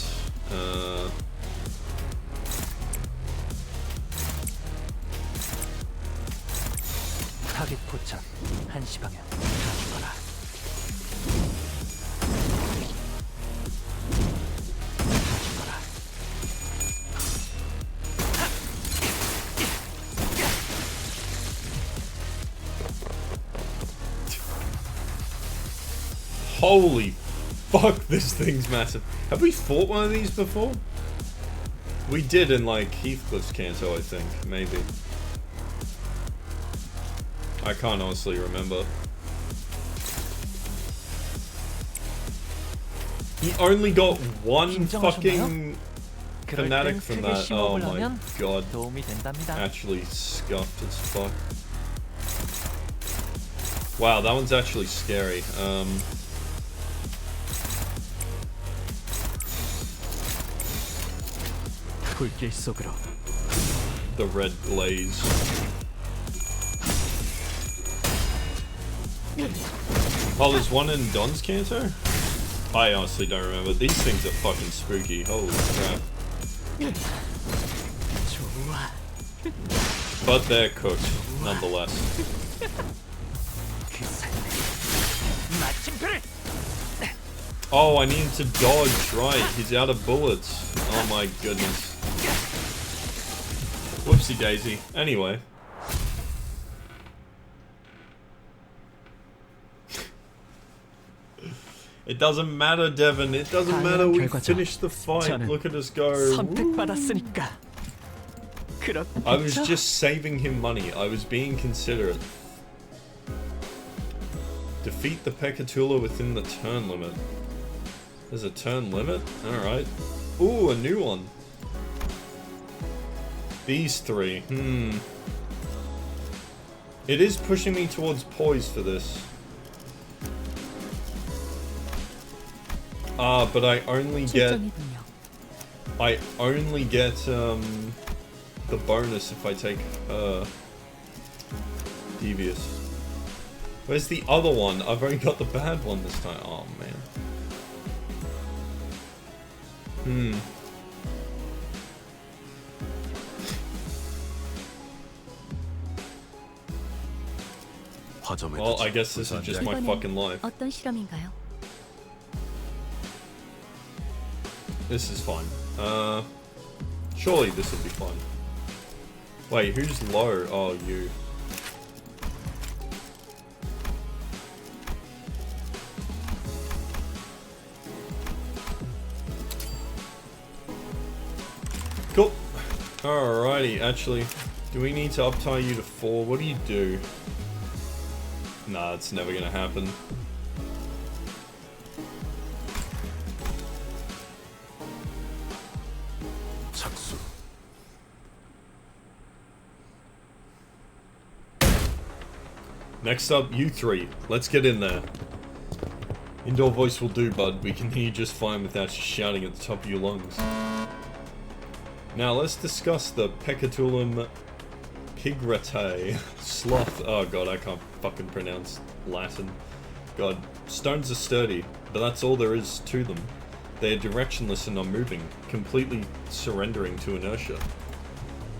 타겟 포착. 1시 방향. 다 죽어라. Holy fuck, this thing's massive. Have we fought one of these before? We did in like Heathcliff's Canto, I think, maybe. I can't honestly remember. He only got one fucking fanatic from that. Oh my god. 도움이 된답니다. Actually scuffed as fuck. Wow, that one's actually scary. 불길 속으로. The red blaze. Oh, there's one in Don's Canto? I honestly don't remember. These things are fucking spooky. Holy crap. 좋아. But they're cooked, nonetheless. 그 삶의 마침표를. Oh, I need to dodge. Right, he's out of bullets. Oh my goodness. Whoopsie daisy. Anyway. It doesn't matter, Devon. It doesn't matter. We finished the fight. Look at us go. 선택받았으니까. I was just saving him money. I was being considerate. Defeat the Pekatula within the turn limit. There's a turn limit? Alright. Ooh, a new one. These three. It is pushing me towards poise for this. Ah, but I only get the bonus if I take Devious. Where's the other one? I've only got the bad one this time. Oh man. Well, I guess this is just my fucking life. 어떤 실험인가요? This is fine. Surely this will be fine. Wait, who's low? Oh, you. Cool. Alrighty, actually, do we need to uptie you to 4? What do you do? Nah, it's never gonna happen. 착수. Next up, you three. Let's get in there. Indoor voice will do, bud. We can hear you just fine without you shouting at the top of your lungs. Now let's discuss the Pecatulum pigratae. Sloth. Oh god, I can't fucking pronounce Latin. God. Stones are sturdy, but that's all there is to them. They are directionless and unmoving, completely surrendering to inertia.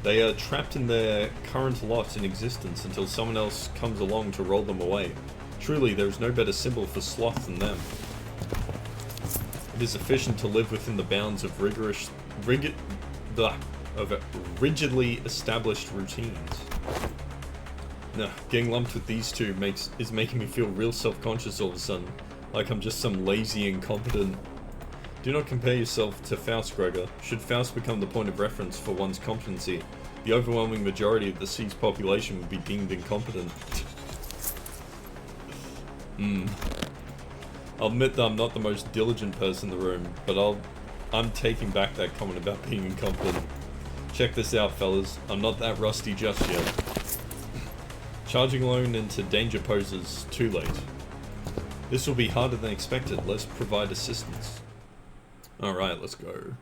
They are trapped in their current lot in existence until someone else comes along to roll them away. Truly, there is no better symbol for sloth than them. It is efficient to live within the bounds of rigidly established routines. Nah, getting lumped with these two is making me feel real self-conscious all of a sudden, like I'm just some lazy incompetent. Do not compare yourself to Faust, Gregor. Should Faust become the point of reference for one's competency, the overwhelming majority of the sea's population would be deemed incompetent. I'll admit that I'm not the most diligent person in the room, but I'm taking back that comment about being incompetent. Check this out, fellas. I'm not that rusty just yet. Charging alone into danger poses too late. This will be harder than expected. Let's provide assistance. Alright, let's go.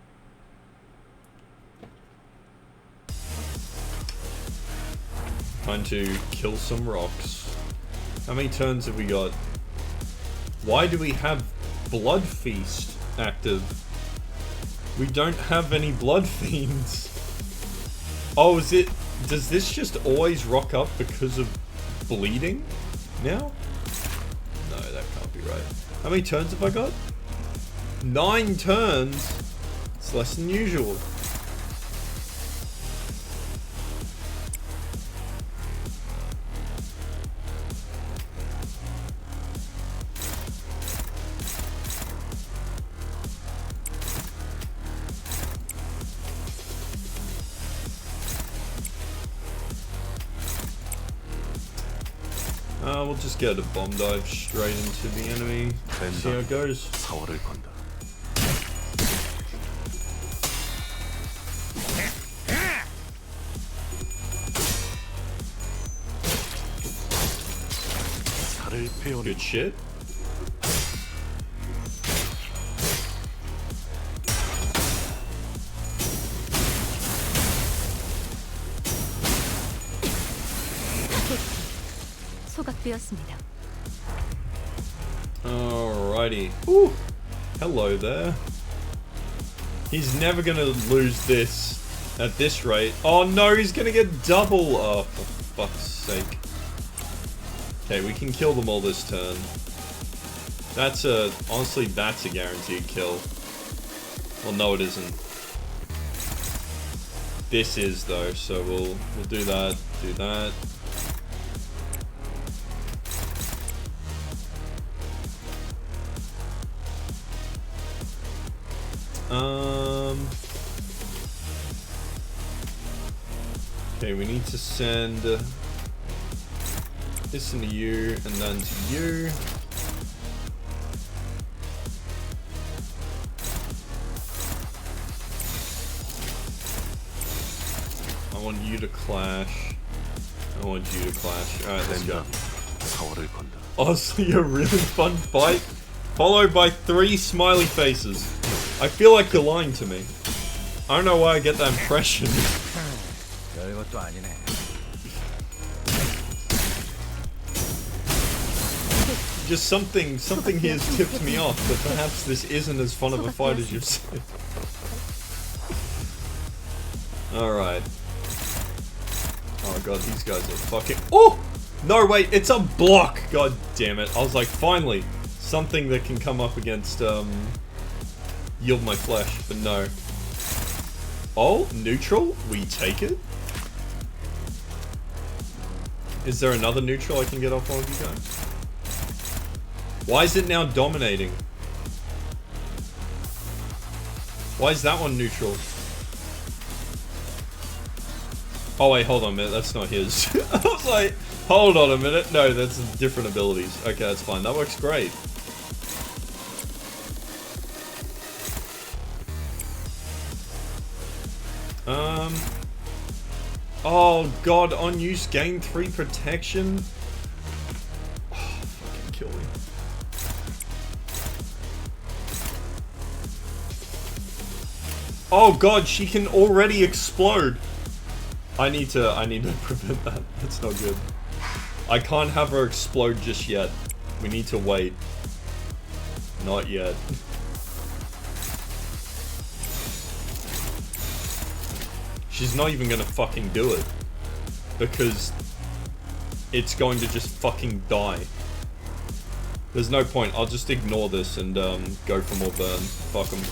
Time to kill some rocks. How many turns have we got? Why do we have Blood Feast active? We don't have any Blood Fiends. Oh, does this just always rock up because of bleeding now? No, that can't be right. How many turns have I got? 9 turns? It's less than usual. We'll just get a bomb dive straight into the enemy. See how it goes. 사활을 건다. 살을 베어내. Good shit. 소각되었습니다. Alrighty. Ooh. Hello there. He's never gonna lose this at this rate. Oh no, he's gonna get double. Oh, for fuck's sake. Okay, we can kill them all this turn. That's a... honestly, that's a guaranteed kill. Well, no it isn't. This is though, so we'll do that, do that. Okay, we need to send this into you and then to you. I want you to clash. I want you to clash. Alright, let's go. 사활을 건다. Honestly, a really fun fight, followed by 3 smiley faces. I feel like you're lying to me. I don't know why I get that impression. 별것도 아니네. Just something here's tipped me off that perhaps this isn't as fun of a fight as you've said. Alright. Oh god, these guys are fucking... Oh! No, wait, it's a block! God damn it. I was like, finally, something that can come up against, Yield My Flesh, but no. Oh, neutral? We take it? Is there another neutral I can get off of you guys? Why is it now dominating? Why is that one neutral? Oh wait, hold on a minute, that's not his. I was like, hold on a minute. No, that's different abilities. Okay, that's fine. That works great. Oh god, on use gain 3 protection. Oh, fucking kill me. Oh god, she can already explode. I need to prevent that. That's not good. I can't have her explode just yet. We need to wait. Not yet. She's not even gonna fucking do it. Because it's going to just fucking die. There's no point. I'll just ignore this and go for more burn. Fuck 'em.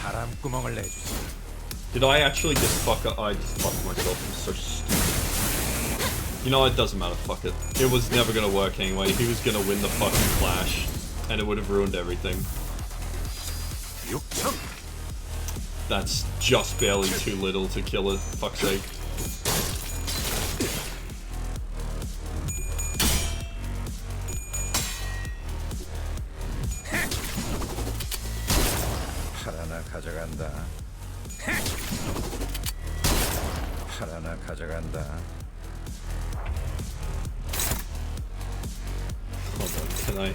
바람구멍을 내주지. Did I actually just fuck up? I just fucked myself. I'm so stupid. You know, it doesn't matter. Fuck it. It was never gonna work anyway. He was gonna win the fucking clash. And it would have ruined everything. 육청. That's just barely too little to kill it. Fuck's sake. 하나 가져간다. 하나 가져간다. Hold on, can I...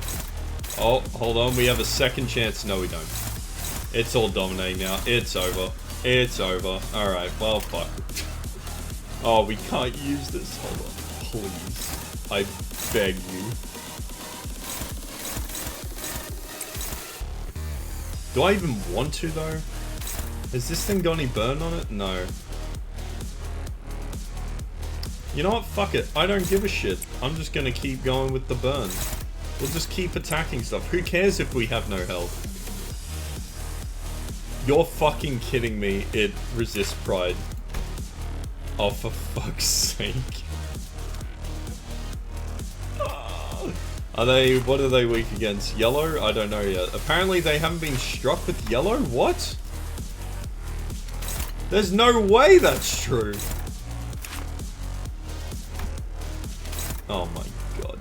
Oh, hold on, we have a second chance. No, we don't. It's all dominating now. It's over. It's over. Alright, well, fuck. Oh, we can't use this. Hold on. Please. I beg you. Do I even want to, though? Has this thing got any burn on it? No. You know what? Fuck it. I don't give a shit. I'm just gonna keep going with the burn. We'll just keep attacking stuff. Who cares if we have no health? You're fucking kidding me. It resists pride. Oh, for fuck's sake. Are they... what are they weak against? Yellow? I don't know yet. Apparently they haven't been struck with yellow? What? There's no way that's true. Oh my god.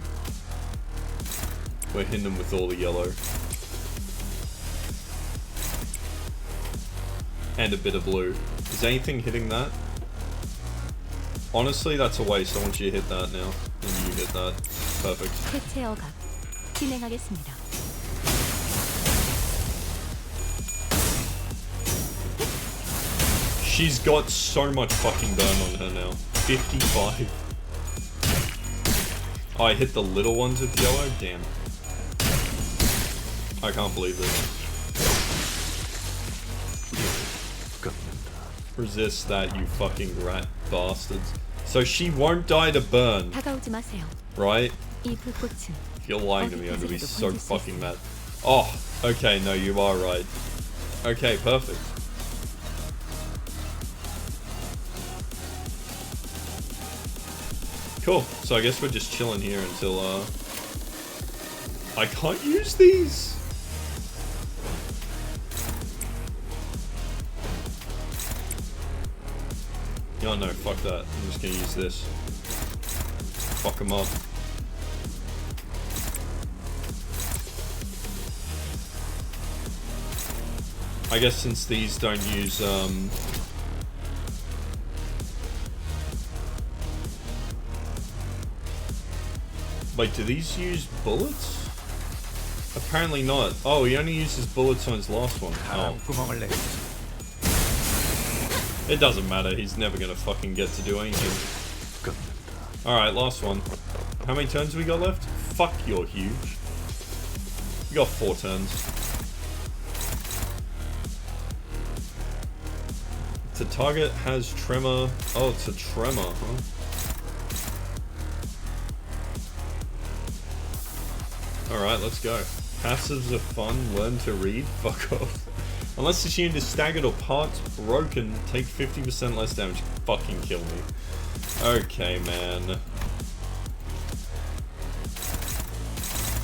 We're hitting them with all the yellow. And a bit of blue. Is anything hitting that? Honestly, that's a waste. I want you to hit that now. And you hit that. Perfect. 대체어가 진행하겠습니다. She's got so much fucking burn on her now. 55. Oh, I hit the little ones with yellow? Damn. I can't believe this. 끝낸다. Resist that, you fucking rat bastards. So she won't die to burn, 다가오지 마세요. right? 이 불꽃은 If you're lying to me, I'm gonna be so fucking mad. Oh, okay, no, you are right. Okay, perfect. Cool. So I guess we're just chilling here until, I can't use these! Oh no, fuck that. I'm just gonna use this. Fuck them up. I guess since these don't use, wait, do these use bullets? Apparently not. Oh, he only uses bullets on his last one. Oh. 바람구멍을 내주지. It doesn't matter, he's never gonna fucking get to do anything. 끝낸다. Alright, last one. How many turns we got left? Fuck, you're huge. We got 4 turns. The target has tremor. Oh, it's a tremor, huh? Alright, let's go. Passives are fun, learn to read, fuck off. Unless this unit is staggered or parts broken, take 50% less damage. Fucking kill me. Okay, man.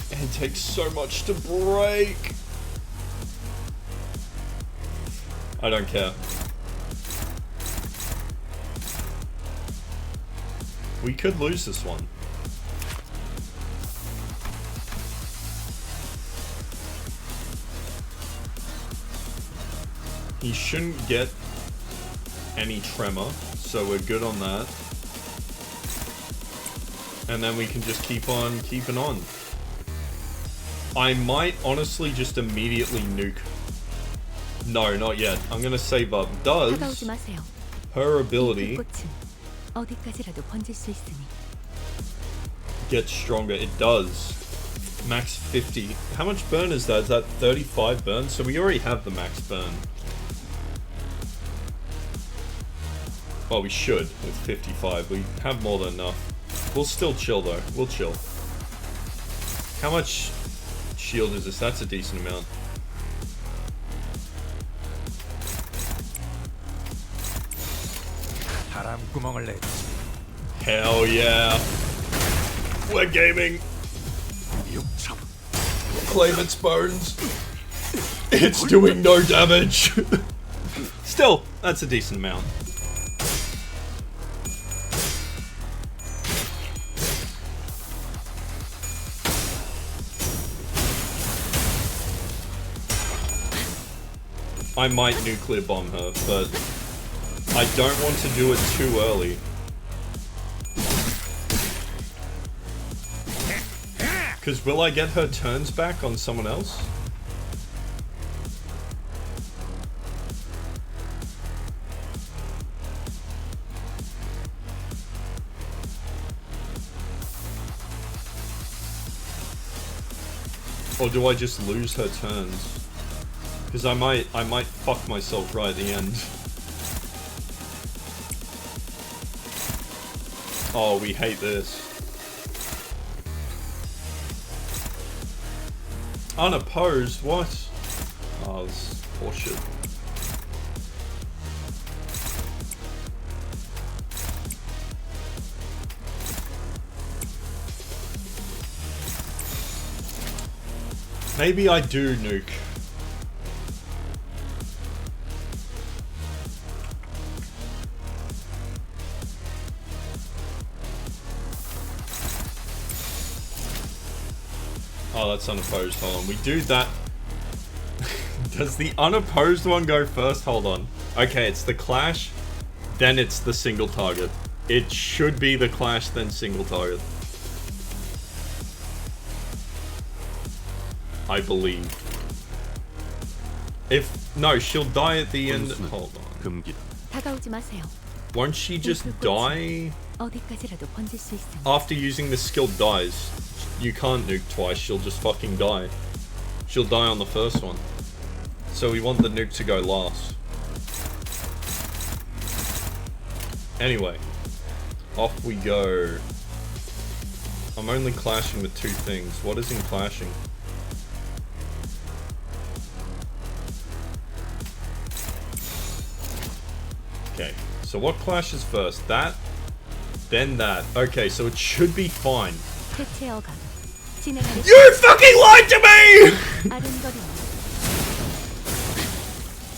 It takes so much to break. I don't care. We could lose this one. He shouldn't get any tremor, so we're good on that. And then we can just keep on keeping on. I might honestly just immediately nuke. No, not yet. I'm gonna save up. Does 다가오지 마세요. her 이 ability 불꽃은 어디까지라도 번질 수 있으니 get stronger? It does. Max 50. How much burn is that? Is that 35 burn? So we already have the max burn. Well, we should with 55. We have more than enough. We'll still chill though. We'll chill. How much shield is this? That's a decent amount. 바람구멍을 내주지. Hell yeah. We're gaming. 육참. Claim its bones. It's doing no damage. Still, that's a decent amount. I might nuclear bomb her, but I don't want to do it too early. Because will I get her turns back on someone else? Or do I just lose her turns? Because I might fuck myself right at the end. Oh, we hate this. Unopposed? What? Oh, this is horseshit. Maybe I do nuke. Oh, that's unopposed. Hold on. We do that. Does the unopposed one go first? Hold on. Okay, it's the clash, then it's the single target. It should be the clash, then single target. I believe. If... No, she'll die at the end. Hold on. 금기다. 다가오지 마세요. Won't she just die 어디까지라도 번질 수 있으니 after using the skill dies? You can't nuke twice, she'll just fucking die. she'll die on the first one. So we want the nuke to go last. Anyway, off we go. I'm only clashing with 2 things. What isn't clashing? Okay, so what clashes first? That, then that. Okay, so it should be fine. 대체어가 진행하는 You fucking lied to me! 아른거리는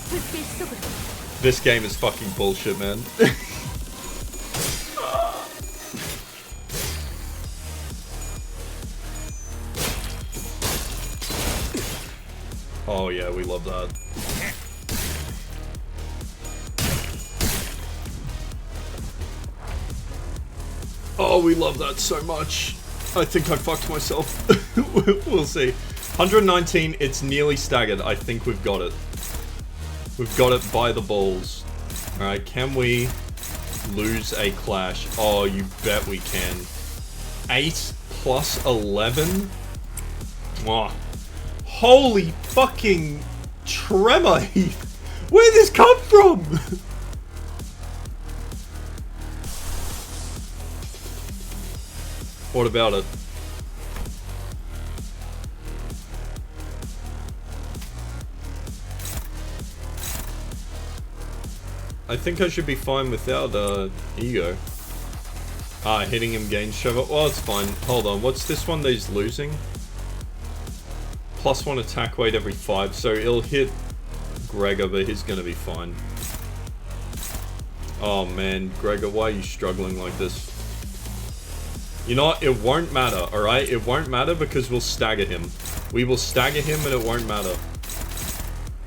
불길 속으로 This game is fucking bullshit, man. Oh yeah, we love that. Oh, we love that so much. I think I fucked myself. We'll see. 119, it's nearly staggered. I think we've got it. We've got it by the balls. Alright, can we lose a clash? Oh, you bet we can. 8 plus 11? Mwah. Holy fucking tremor, Heath! Where did this come from? What about it? I think I should be fine without ego. Ah, hitting him gains Trevor. Well, it's fine. Hold on, what's this one that he's losing? +1 attack weight every 5, so it'll hit Gregor, but he's gonna be fine. Oh man, Gregor, why are you struggling like this? You know what? It won't matter, alright? It won't matter because we'll stagger him. We will stagger him and it won't matter.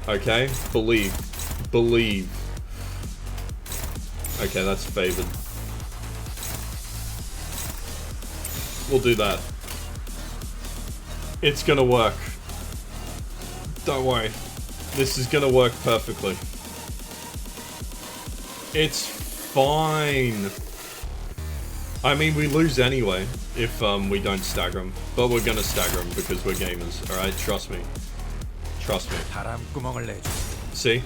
Okay? Believe. Believe. Okay, that's favored. We'll do that. It's gonna work. Don't worry. This is gonna work perfectly. It's fine. I mean, we lose anyway if we don't stagger them. But we're gonna stagger them because we're gamers, alright? Trust me. Trust me. 바람구멍을 내주세요. See?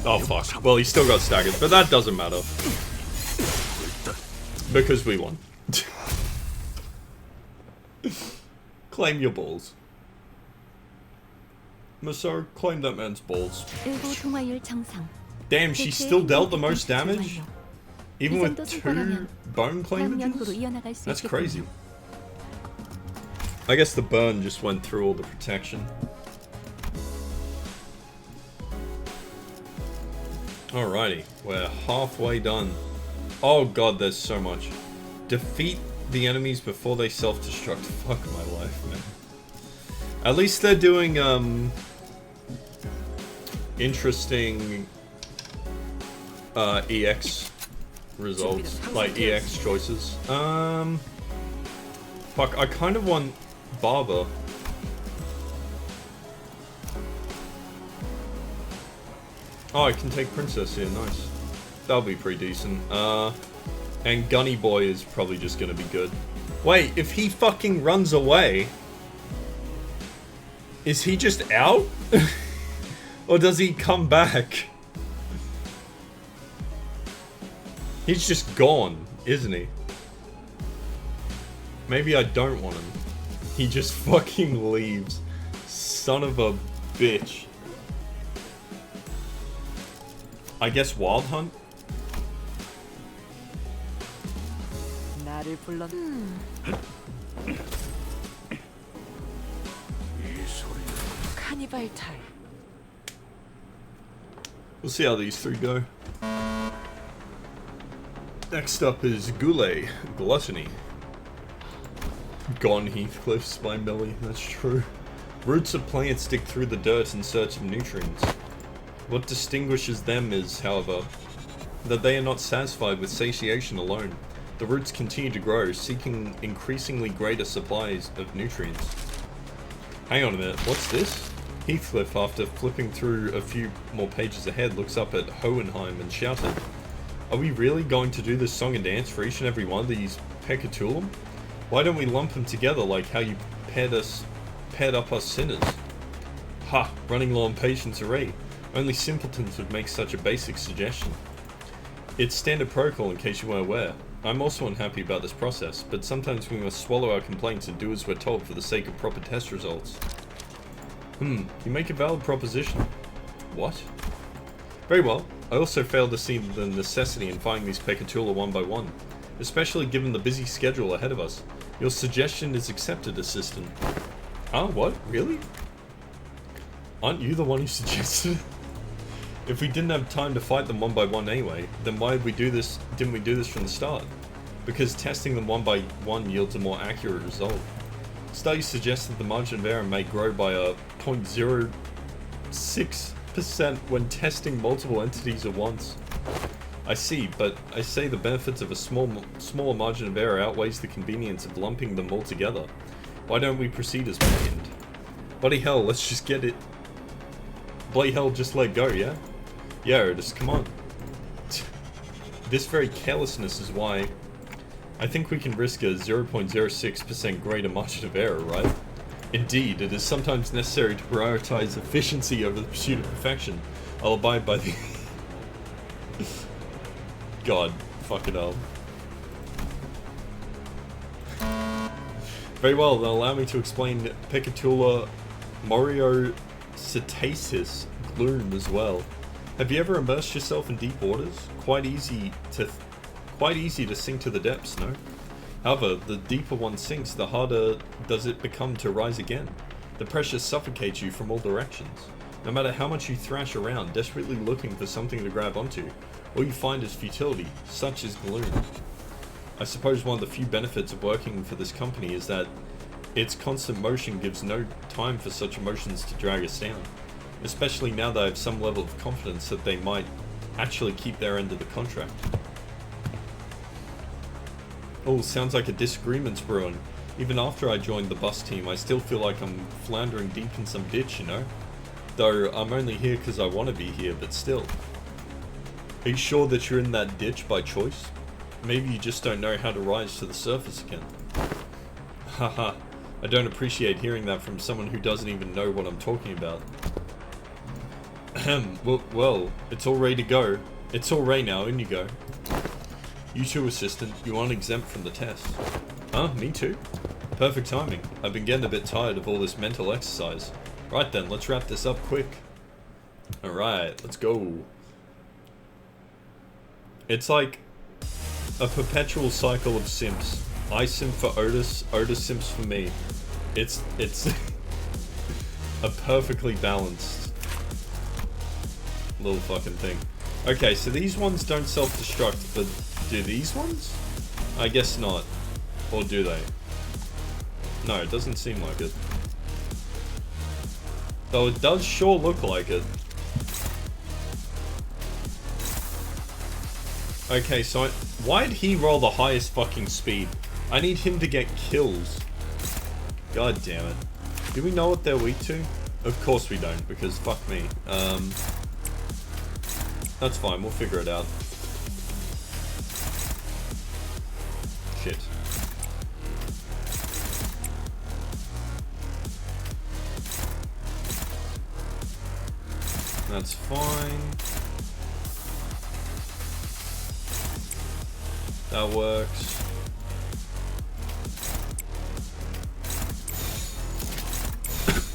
Oh fuck. Well, he still got staggered, but that doesn't matter. Because we won. Claim your balls. Maso, claim that man's balls. 일부 동화율 정상. Damn, she still dealt the most damage? Even with 2 bone 다음 연구로 claimages? 이어나갈 수 That's 있겠군요. crazy. I guess the burn just went through all the protection. Alrighty, we're halfway done. Oh god, there's so much. Defeat the enemies before they self-destruct. Fuck my life, man. At least they're doing, interesting, EX results. Like, EX choices. Fuck, I kind of want Barber. Oh, I can take Princess here, nice. That'll be pretty decent. And Gunny Boy is probably just gonna be good. Wait, if he fucking runs away, is he just out? Or does he come back? He's just gone, isn't he? Maybe I don't want him. He just fucking leaves. Son of a bitch. I guess Wild Hunt? 나를 불러. 카니발 타임. We'll see how these 3 go. Next up is Goulet, Gluttony. Gone Heathcliffs by Millie, that's true. Roots of plants dig through the dirt in search of nutrients. What distinguishes them is, however, that they are not satisfied with satiation alone. The roots continue to grow, seeking increasingly greater supplies of nutrients. Hang on a minute, what's this? Heathcliff, after flipping through a few more pages ahead, looks up at Hohenheim and shouted, "Are we really going to do this song and dance for each and every one of these Pecatulum? Why don't we lump them together like how you paired up us sinners? Ha! Running low on patience array. Only simpletons would make such a basic suggestion. It's standard protocol in case you weren't aware. I'm also unhappy about this process, but sometimes we must swallow our complaints and do as we're told for the sake of proper test results. You make a valid proposition. What? Very well. I also fail to see the necessity in finding these Pecatula one by one, especially given the busy schedule ahead of us. Your suggestion is accepted, assistant. Ah, what? Really? Aren't you the one who suggested it? If we didn't have time to fight them one by one anyway, then why didn't we do this from the start? Because testing them one by one yields a more accurate result. Studies suggest that the margin of error may grow by a 0.06% when testing multiple entities at once. I see, but I say the benefits of a smaller margin of error outweighs the convenience of lumping them all together. Why don't we proceed as planned? Bloody hell, let's just get it. Bloody hell, just let go, yeah? Yeah, just come on. This very carelessness is why I think we can risk a 0.06% greater margin of error, right? Indeed, it is sometimes necessary to prioritize efficiency over the pursuit of perfection. I'll abide by the... God, fuck it up. Very well, then allow me to explain Pecatula Moriocetasis gloom as well. Have you ever immersed yourself in deep waters? Quite easy to sink to the depths, no? However, the deeper one sinks, the harder does it become to rise again. The pressure suffocates you from all directions. No matter how much you thrash around, desperately looking for something to grab onto, all you find is futility. Such is gloom. I suppose one of the few benefits of working for this company is that its constant motion gives no time for such emotions to drag us down. Especially now that I have some level of confidence that they might actually keep their end of the contract. Oh, sounds like a disagreement's brewing. Even after I joined the bus team, I still feel like I'm floundering deep in some ditch, you know? Though, I'm only here because I want to be here, but still. Are you sure that you're in that ditch by choice? Maybe you just don't know how to rise to the surface again. Haha, I don't appreciate hearing that from someone who doesn't even know what I'm talking about. Well, it's all ready to go. It's all ready now, in you go. You too, assistant. You aren't exempt from the test. Huh? Me too? Perfect timing. I've been getting a bit tired of all this mental exercise. Right then, let's wrap this up quick. Alright, let's go. It's like a perpetual cycle of simps. I simp for Otis, Otis simps for me. It's a perfectly balanced little fucking thing. Okay, so these ones don't self-destruct, but do these ones? I guess not. Or do they? No, it doesn't seem like it. Though it does sure look like it. Okay, so why did he roll the highest fucking speed? I need him to get kills. God damn it. Do we know what they're weak to? Of course we don't, because fuck me. That's fine, we'll figure it out. Shit. That's fine. That works.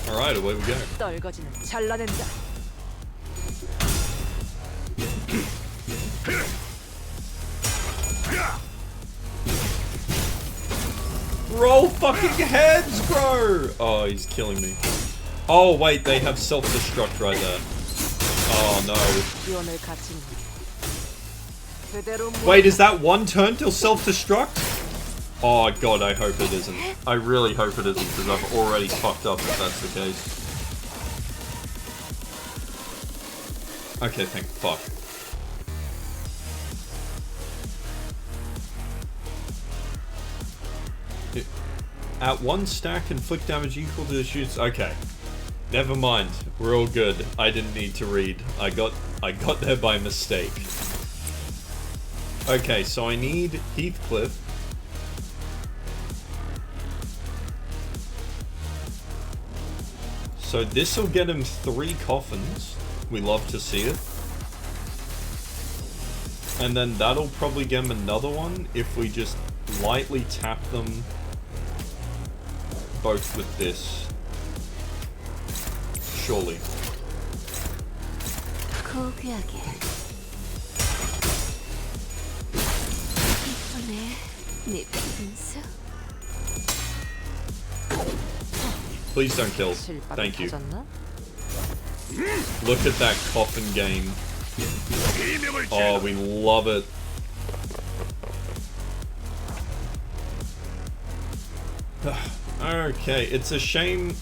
Alright, away we go. 떨거지는 잘라낸다. Roll fucking heads, bro! Oh, he's killing me. Oh, wait, they have self-destruct right there. Oh, no. 기원을 갖춘 그대로 Wait, is that one turn till self-destruct? Oh, God, I hope it isn't. I really hope it isn't, because I've already fucked up if that's the case. Okay, thank fuck. At one stack, inflict damage equal to the shoots. Okay, never mind. We're all good. I didn't need to read. I got there by mistake. Okay, so I need Heathcliff So this will get him 3 coffins. We love to see it. And then that'll probably get him another one if we just lightly tap them both with this. Surely. 고귀하게 이쁘네 네 피분수 Please don't kill. 실밥이 Thank you. 터졌나? Look at that coffin game. Oh, we love it. Okay, it's a shame.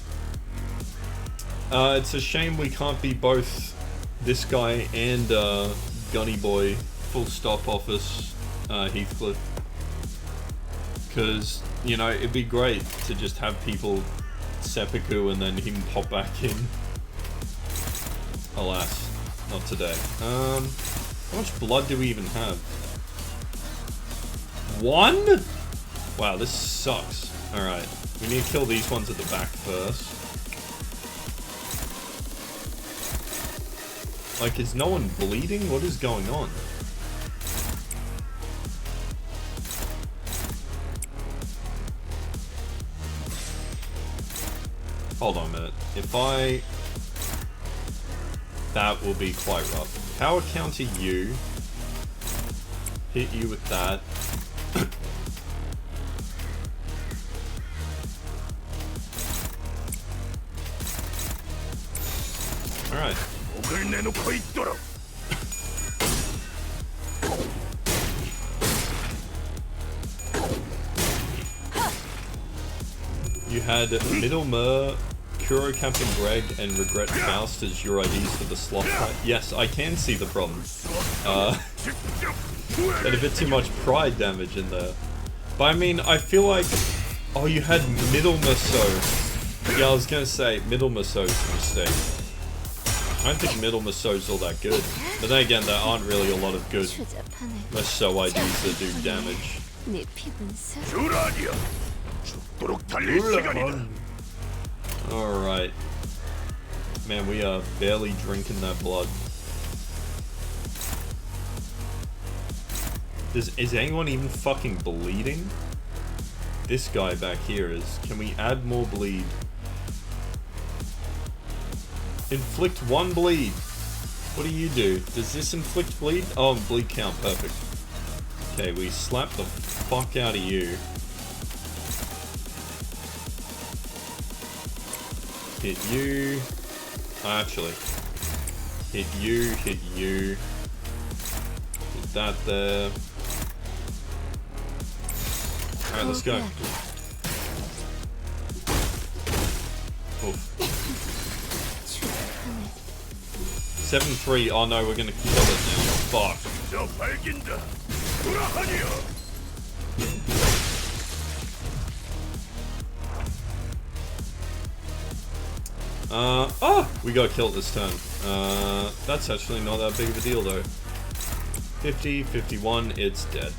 It's a shame we can't be both this guy and Gunny Boy full stop office Heathcliff. Because, you know, it'd be great to just have people seppuku and then him pop back in. Alas, not today. How much blood do we even have? 1? Wow, this sucks. Alright, we need to kill these ones at the back first. Like, is no one bleeding? What is going on? Hold on a minute. If I... That will be quite rough. Power counter you. Hit you with that. Alright. You had Middlemer, Kuro Captain Greg, and Regret Faust as your IDs for the sloth fight. Yes, I can see the problem. Had a bit too much pride damage in there. But I mean, I feel like... Oh, you had Middlemer so. Yeah, I was gonna say, Middlemer so's a mistake. I don't think Middlemer so's all that good. But then again, there aren't really a lot of good so IDs that do damage. 네 피분수 Alright. Man, we are barely drinking that blood. Is anyone even fucking bleeding? This guy back here is. Can we add more bleed? Inflict 1 bleed. What do you do? Does this inflict bleed? Oh, bleed count. Perfect. Okay, we slap the fuck out of you. Hit you. Actually. Hit you, hit you. Hit that there. Alright, let's go. Oof. 7-3. Oh no, we're gonna kill it now. Fuck. Oh! We got killed this turn. That's actually not that big of a deal though. 50, 51, it's dead.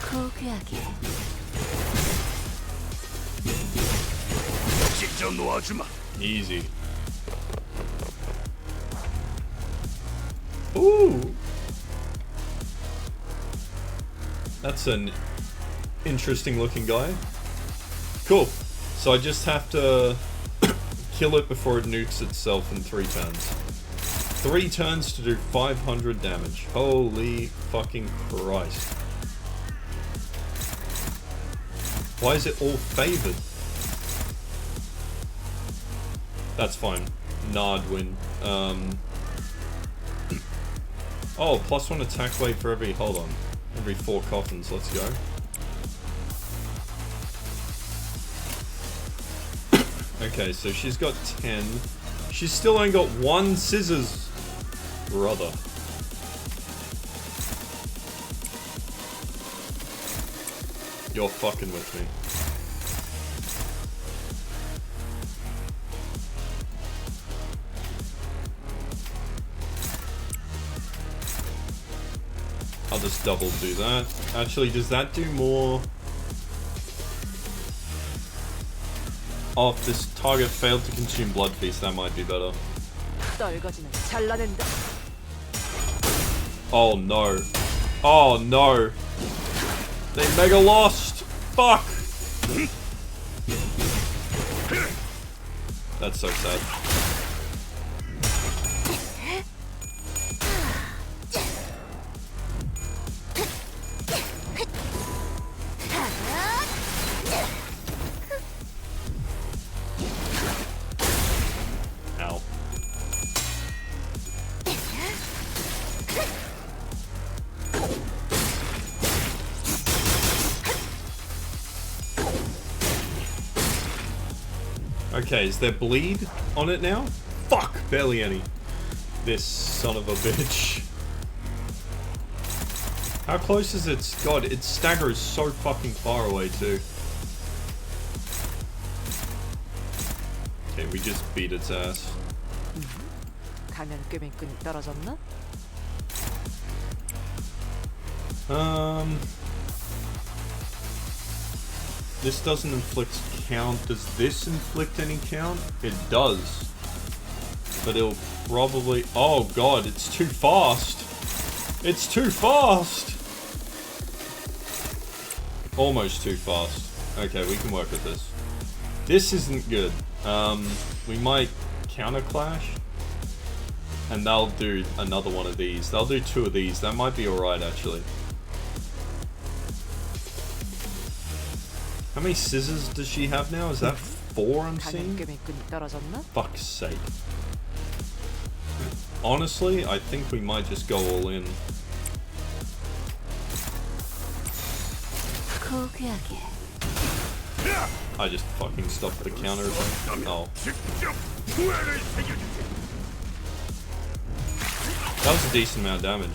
고귀하게 Easy. Ooh! That's an interesting looking guy. Cool. So I just have to kill it before it nukes itself in 3 turns. 3 turns to do 500 damage. Holy fucking Christ. Why is it all favored? That's fine. Nard win. Oh, +1 attack wave for every... Hold on. Every 4 coffins. Let's go. Okay, so she's got 10. She's still only got 1 scissors. Brother. You're fucking with me. I'll just double do that. Actually, does that do more? Oh, if this target failed to consume Blood Feast, that might be better. 떨거지는 잘라낸다. Oh no. Oh no. They mega lost. Fuck. That's so sad. Ow. Okay, is there bleed on it now? Fuck! Barely any. This son of a bitch. How close is it? God, its stagger is so fucking far away too. Okay, we just beat its ass. 가면 꾀맨끈이 떨어졌나? This doesn't inflict count. Does this inflict any count? It does. But it'll probably... Oh god, it's too fast! It's too fast! Almost too fast. Okay, we can work with this. This isn't good. We might counter clash. And they'll do another one of these. They'll do 2 of these. That might be alright, actually. How many scissors does she have now? Is that 4 I'm 가면 seeing? 꾀맨끈이 떨어졌나? Fuck's sake. Honestly, I think we might just go all in. 고귀하게. I just fucking stopped the counter. Oh. That was a decent amount of damage.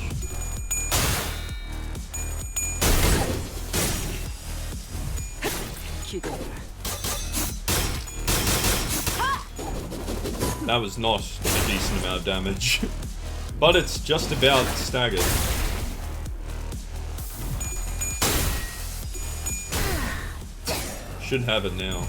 That was not a decent amount of damage. But it's just about staggered. Should have it now.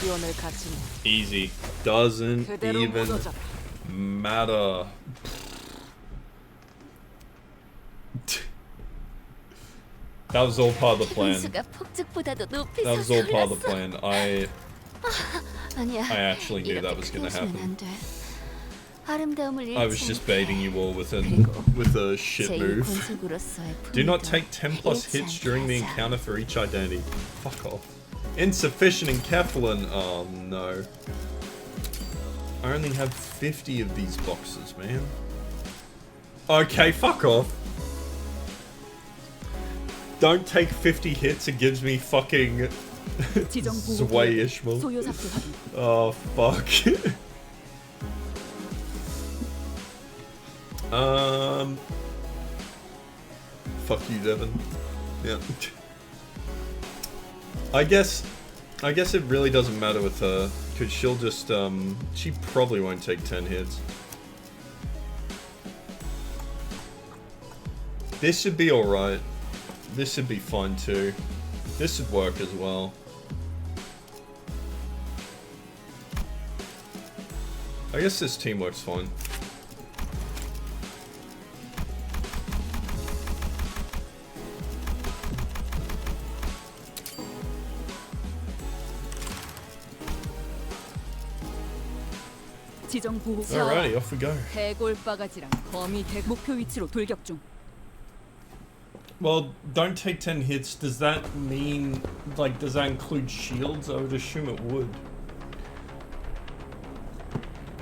기원을 갖추는 Easy. Doesn't 그대로 even 무너져라. matter. That was all part of the plan. 분수가 폭죽보다도 높이 That was all part of the 솟아올랐어. plan. I 아니야. actually knew that was gonna 이렇게 큰 happen. 소리는 안 돼. 아름다움을 I was 잃지 just 않게. baiting you all with a shit move. 제2권속으로서의 Do not 분위기도 take 10 plus 잃지 hits 않게 during the 하자. encounter for each identity. Fuck off. Insufficient encapsulin. Oh no. I only have 50 of these boxes, man. Okay, fuck off. Don't take 50 hits, it gives me fucking Zway Ishmael. Oh, fuck. Fuck you, Devin. Yeah. I guess it really doesn't matter with her, because she'll just, she probably won't take 10 hits. This should be alright. This should be fine too. This should work as well. I guess this team works fine. 지정 구호. Alrighty, off we go. 해골 바가지랑 거미 대 목표 위치로 돌격 중. Well, don't take 10 hits. Does that mean, like, does that include shields? I would assume it would.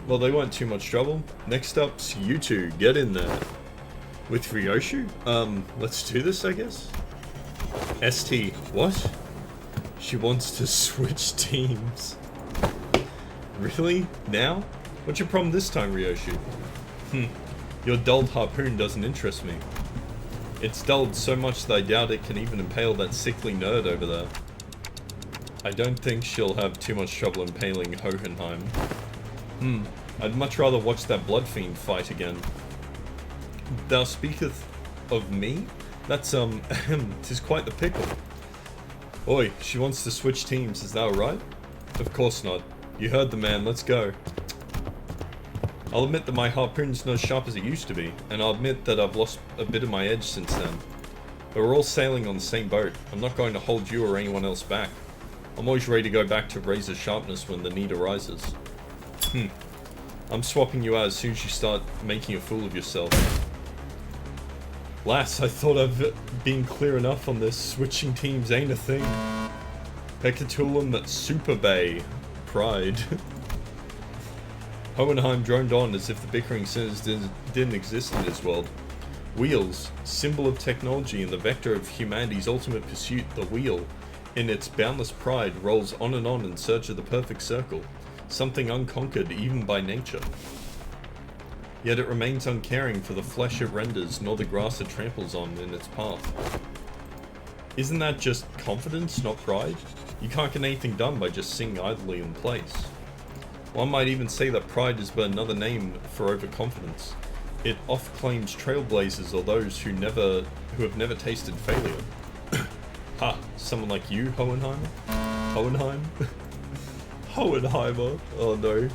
Well, they weren't too much trouble. Next up's you two. Get in there. With Ryoshu? Let's do this, I guess? ST. What? She wants to switch teams. Really? Now? What's your problem this time, Ryoshu? Your dulled harpoon doesn't interest me. It's dulled so much that I doubt it can even impale that sickly nerd over there. I don't think she'll have too much trouble impaling Hohenheim. I'd much rather watch that blood fiend fight again. Thou speaketh of me? That's, 'tis quite the pickle. Oi, she wants to switch teams, is that right? Of course not. You heard the man, let's go. I'll admit that my harpoon's not as sharp as it used to be, and I'll admit that I've lost a bit of my edge since then. But we're all sailing on the same boat. I'm not going to hold you or anyone else back. I'm always ready to go back to razor sharpness when the need arises. I'm swapping you out as soon as you start making a fool of yourself. Lass, I thought I've been clear enough on this. Switching teams ain't a thing. Pecatulum Super Bay. Pride. Hohenheim droned on as if the bickering sinners didn't exist in this world. Wheels, symbol of technology and the vector of humanity's ultimate pursuit, the wheel, in its boundless pride, rolls on and on in search of the perfect circle, something unconquered even by nature. Yet it remains uncaring for the flesh it renders, nor the grass it tramples on in its path. Isn't that just confidence, not pride? You can't get anything done by just sitting idly in place. One might even say that pride is but another name for overconfidence. It oft claims trailblazers or those who have never tasted failure. Ha, someone like you, Hohenheimer? Hohenheim? Hohenheimer? Oh no.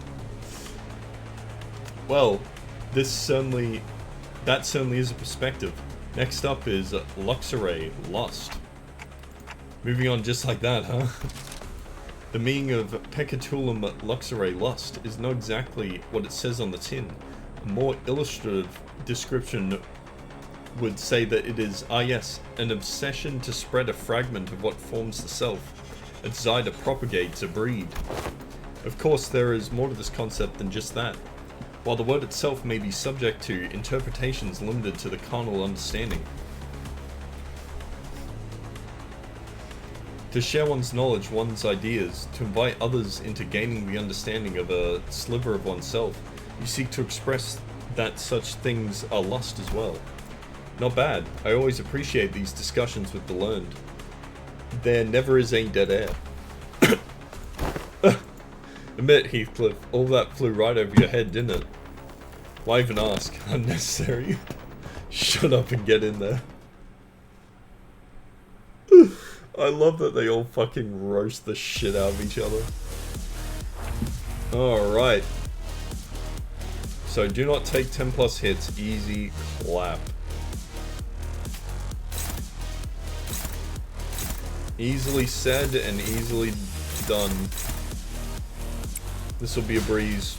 Well, that certainly is a perspective. Next up is Luxray, Lust. Moving on just like that, huh? The meaning of Pecatulum Luxray, Lust is not exactly what it says on the tin. A more illustrative description would say that it is, an obsession to spread a fragment of what forms the self, a desire to propagate, to breed. Of course, there is more to this concept than just that. While the word itself may be subject to interpretations limited to the carnal understanding. To share one's knowledge, one's ideas, to invite others into gaining the understanding of a sliver of oneself, you seek to express that such things are lust as well. Not bad. I always appreciate these discussions with the learned. There never is any dead air. Admit, Heathcliff, all that flew right over your head, didn't it? Why even ask? Unnecessary. Shut up and get in there. I love that they all fucking roast the shit out of each other. Alright. So do not take 10 plus hits, easy clap. Easily said and easily done. This will be a breeze.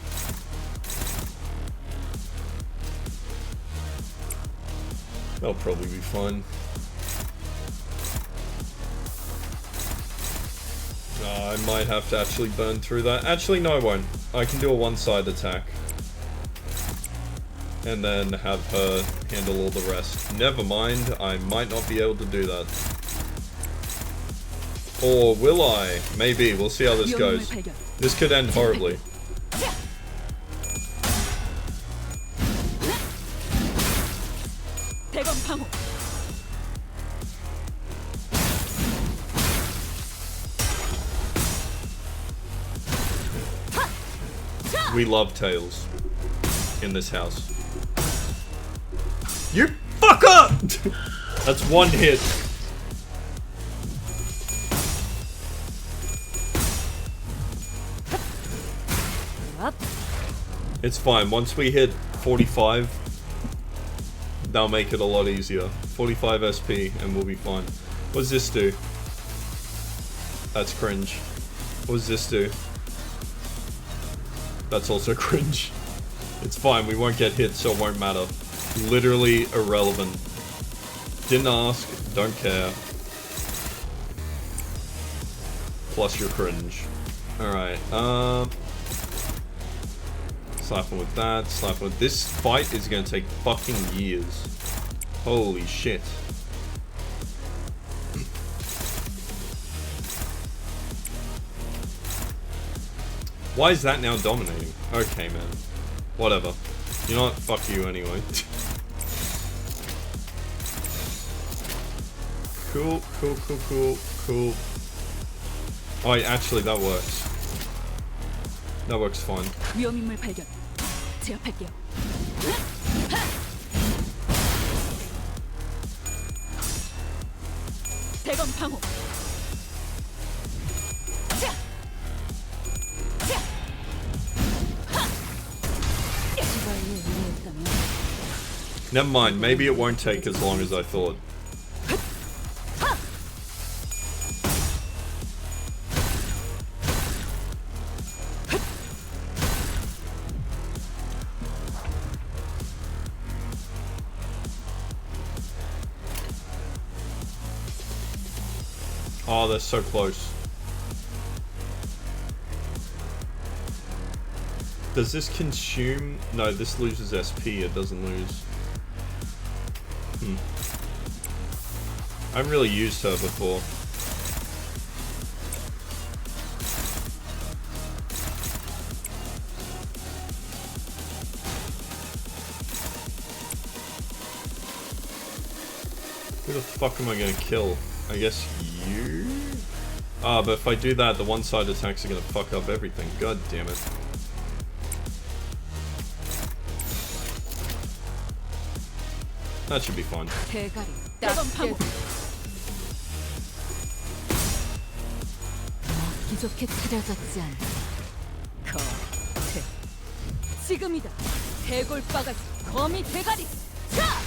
That'll probably be fun. I might have to actually burn through that. Actually, no, I won't. I can do a one-side attack. And then have her handle all the rest. Never mind, I might not be able to do that. Or will I? Maybe, we'll see how this goes. This could end horribly. We love Tails in this house. You fucker! That's one hit. It's fine. Once we hit 45, that'll make it a lot easier. 45 SP and we'll be fine. What does this do? That's cringe. What does this do? That's also cringe. It's fine, we won't get hit, so it won't matter. Literally irrelevant. Didn't ask, don't care. Plus your cringe. Alright, slap him with that, slap him with this. Fight is gonna take fucking years. Holy shit. Why is that now dominating? Okay, man. Whatever. You know what? Fuck you anyway. Cool, cool, cool, cool, cool. Oh, actually, that works. That works fine. 제압할게요. 대검 방어. 자! 자! 하! 시발이 의미했다면 Never mind, maybe it won't take as long as I thought. Oh, they're so close. Does this consume? No, this loses SP, it doesn't lose. I haven't really used her before. Who the fuck am I gonna kill? I guess you? Ah, but if I do that, the one-side attacks are gonna fuck up everything. God damn it. That should be fun. 대가리. 대검 방어. 먹기 좋게 차려졌지 않나. 거태. 지금이다. 해골바가지 거미 대가리. 자!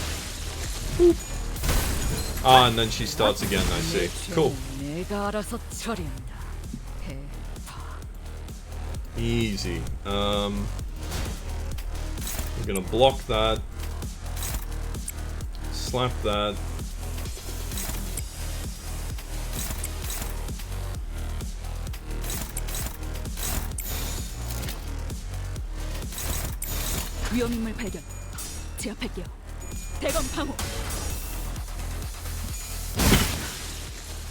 Ah, and then she starts again, I see. Cool. 내가 알아서 처리한다. 해파. Easy. We're gonna block that. Slap that. 위험인물 발견. 제압할게요. 대검 방어.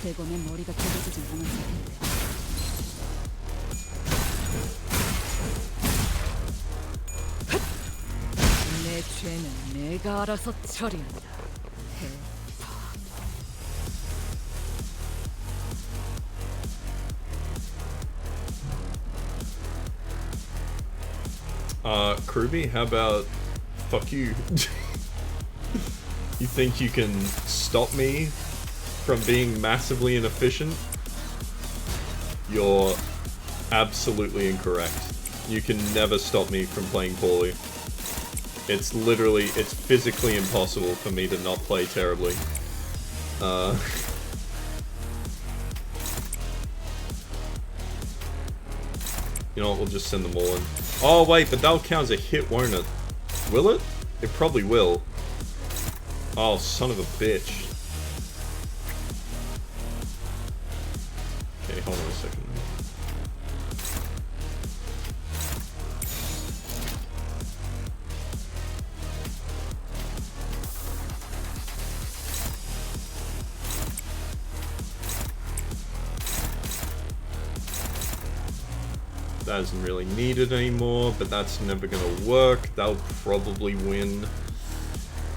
대검의 머리가 좁아지진 않았을 텐데. 내 죄는 내가 알아서 처리한다. 해파. Kruby, how about fuck you? You think you can stop me from being massively inefficient? You're absolutely incorrect. You can never stop me from playing poorly. It's physically impossible for me to not play terribly. You know what, we'll just send them all in. Oh wait, but that'll count as a hit, won't it? Will it? It probably will. Oh, son of a bitch. Okay, hold on a second. That isn't really needed anymore, but that's never gonna work. That'll probably win.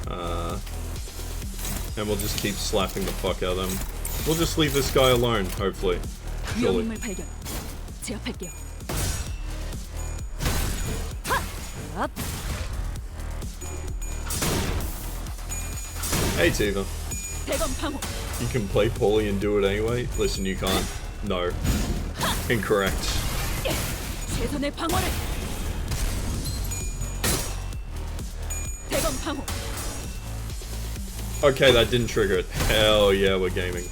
And we'll just keep slapping the fuck out of them. We'll just leave this guy alone, hopefully. Surely. 위험인물 발견. 제압할게요. 하! Hey Tiva. 대검 방어. You can play poorly and do it anyway? Listen, you can't. No. Incorrect. 최선의 방어를. 대검 방어. Okay, that didn't trigger it. Hell yeah, we're gaming.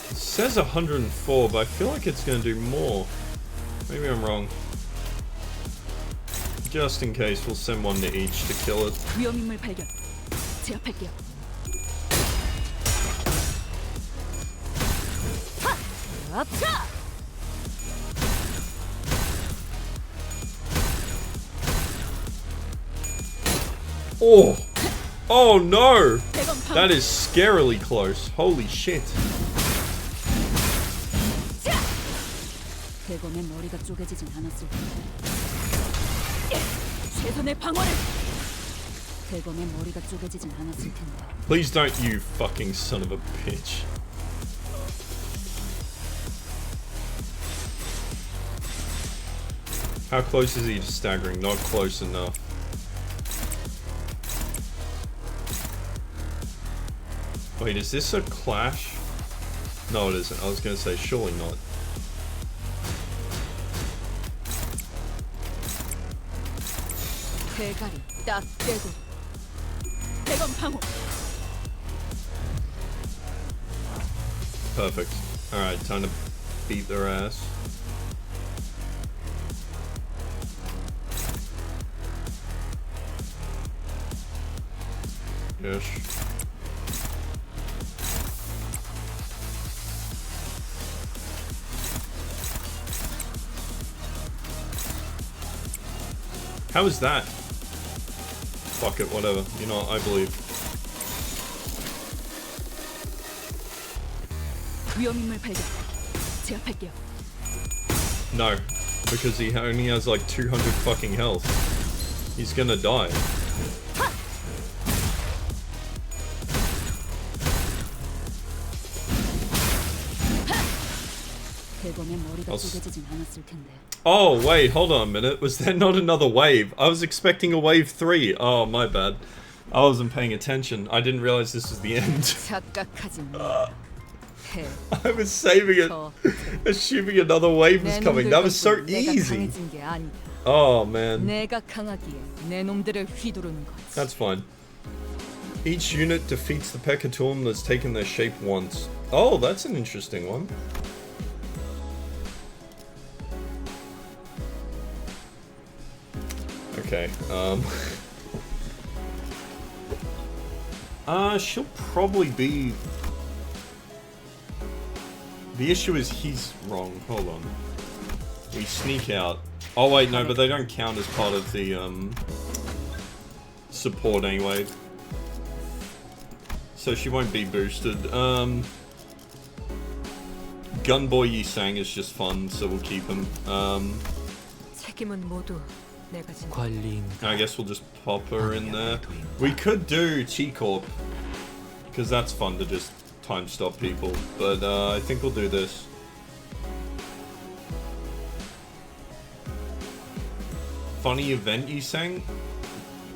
It says 104, but I feel like it's gonna do more. Maybe I'm wrong. Just in case, we'll send one to each to kill it. 위험인물 발견. 제압할게요. 하! 자! Oh! Oh no! 대검 방어. That is scarily close. Holy shit. 대검의 머리가 쪼개지진 않았을 텐데. 최선의 방어를. 대검의 머리가 쪼개지진 않았을 텐데. Please don't, you fucking son of a bitch. How close is he to staggering? Not close enough. Wait, is this a clash? No, it isn't. I was gonna say, surely not. 대가리 딱 떼고. 대검 방어. Perfect. Alright, time to beat their ass. Yes. How is that? Fuck it, whatever. You know what, I believe. 위험인물 발견. 제압할게요. No, because he only has like 200 fucking health. He's gonna die. 대검의 머리가 I'll 쪼개지진 않았을 텐데. Oh, wait, hold on a minute. Was there not another wave? I was expecting a wave 3. Oh, my bad. I wasn't paying attention. I didn't realize this was the end. 착각하지 마. 해. I was saving it, assuming another wave was 내 coming. 놈들 That was so 덕분에 내가 easy. 강해진 게 아니다. Oh, man. 내가 강하기에 내 놈들을 휘두르는 거지. That's fine. Each unit defeats the Pekatorm that's taken their shape once. Oh, that's an interesting one. Okay, she'll probably be... The issue is he's wrong. Hold on. We sneak out. Oh wait, no, but they don't count as part of the, support anyway. So she won't be boosted. Gunboy Yisang is just fun, so we'll keep him. 책임은 모두 내가 진. 관리인가 I guess we'll just pop her in there. We could do T-Corp, because that's fun to just time stop people, but I think we'll do this. Funny event you sang?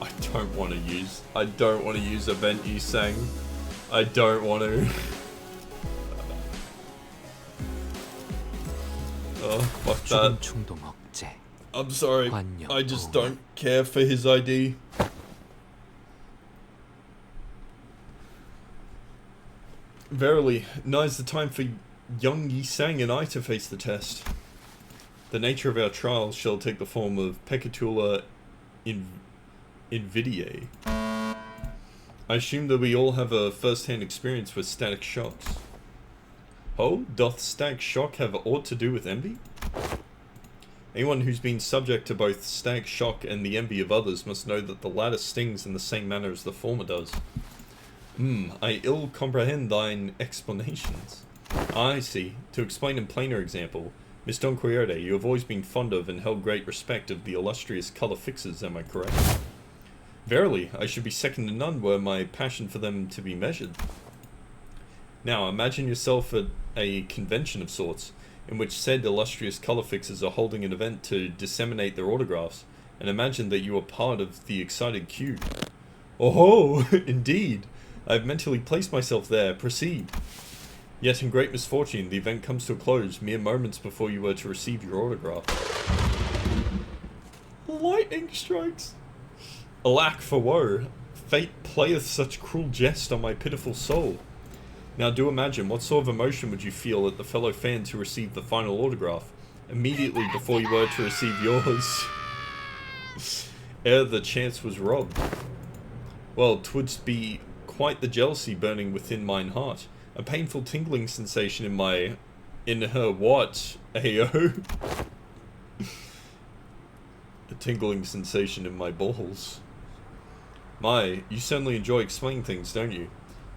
I don't want to use event you sang. I don't want to. Oh, fuck 죽음 that. 충동 억제 I'm sorry. 관념 I just 보호. don't care for his ID. Verily, nigh the time for young Yi Sang and I to face the test. The nature of our trial shall take the form of Pecatula Invidiae. I assume that we all have a first-hand experience with static shocks. Oh, doth static shock have aught to do with envy? Anyone who's been subject to both static shock and the envy of others must know that the latter stings in the same manner as the former does. I ill comprehend thine explanations. I see. To explain in plainer example, Miss Don Quixote, you have always been fond of and held great respect of the illustrious colour fixers, am I correct? Verily, I should be second to none were my passion for them to be measured. Now, imagine yourself at a convention of sorts, in which said illustrious colour fixers are holding an event to disseminate their autographs, and imagine that you are part of the excited queue. Oh, indeed! I have mentally placed myself there. Proceed. Yet in great misfortune, the event comes to a close mere moments before you were to receive your autograph. Lightning strikes! Alack for woe! Fate playeth such cruel jest on my pitiful soul. Now do imagine, what sort of emotion would you feel at the fellow fans who received the final autograph, immediately before you were to receive yours, ere the chance was robbed? Well, 'twould be quite the jealousy burning within mine heart, a painful tingling sensation in her what, ayo? A tingling sensation in my balls. My, you certainly enjoy explaining things, don't you?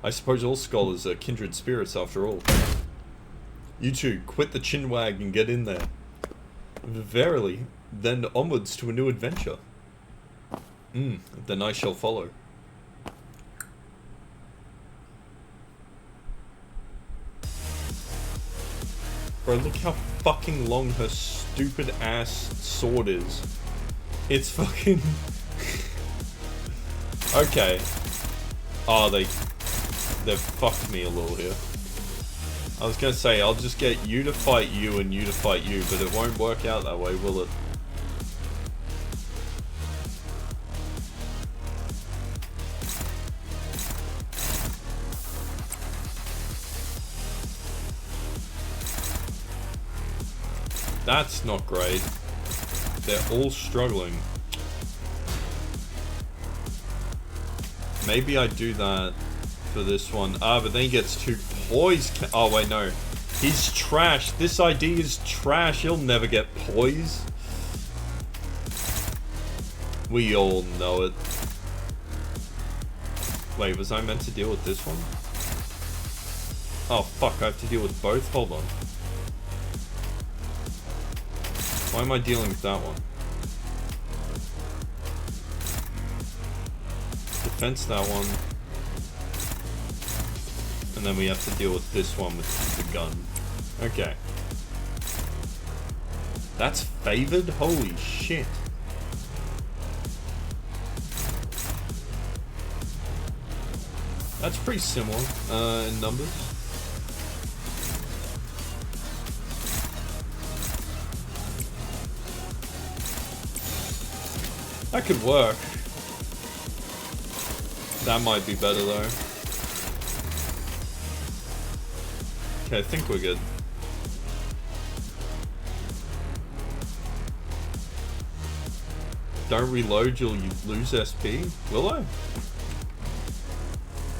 I suppose all scholars are kindred spirits after all. You two, quit the chinwag and get in there. Verily, then onwards to a new adventure. Then I shall follow. Bro, look how fucking long her stupid ass sword is. It's fucking... Okay. Oh, they've fucked me a little here. I was gonna say, I'll just get you to fight you and you to fight you, but it won't work out that way, will it? That's not great. They're all struggling. Maybe I do that for this one. Ah, but then he gets two poise. Oh, wait, no. He's trash. This ID is trash. He'll never get poise. We all know it. Wait, was I meant to deal with this one? Oh, fuck. I have to deal with both? Hold on. Why am I dealing with that one? Defense that one. And then we have to deal with this one with the gun. Okay. That's favored? Holy shit. That's pretty similar in numbers. That could work. That might be better though. Okay, I think we're good. Don't reload, you'll lose SP? Will I?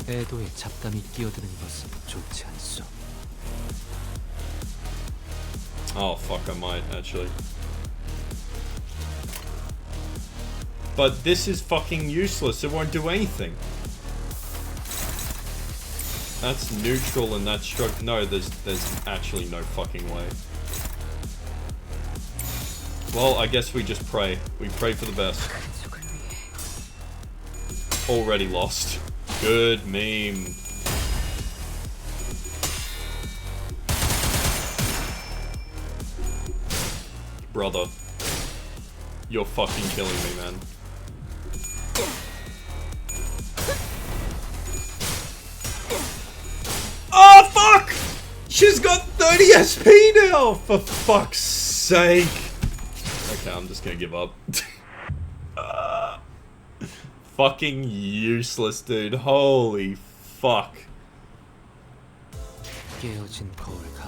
애도에 잡담이 끼어드는 것은 좋지 않소. Oh fuck, I might actually. But this is fucking useless, it won't do anything. That's neutral and that's struck. No, there's actually no fucking way. Well, I guess we just pray. We pray for the best. Already lost. Good meme. Brother. You're fucking killing me, man. Oh, fuck! She's got 30 SP now! For fuck's sake. Okay, I'm just gonna give up. Fucking useless, dude. Holy fuck.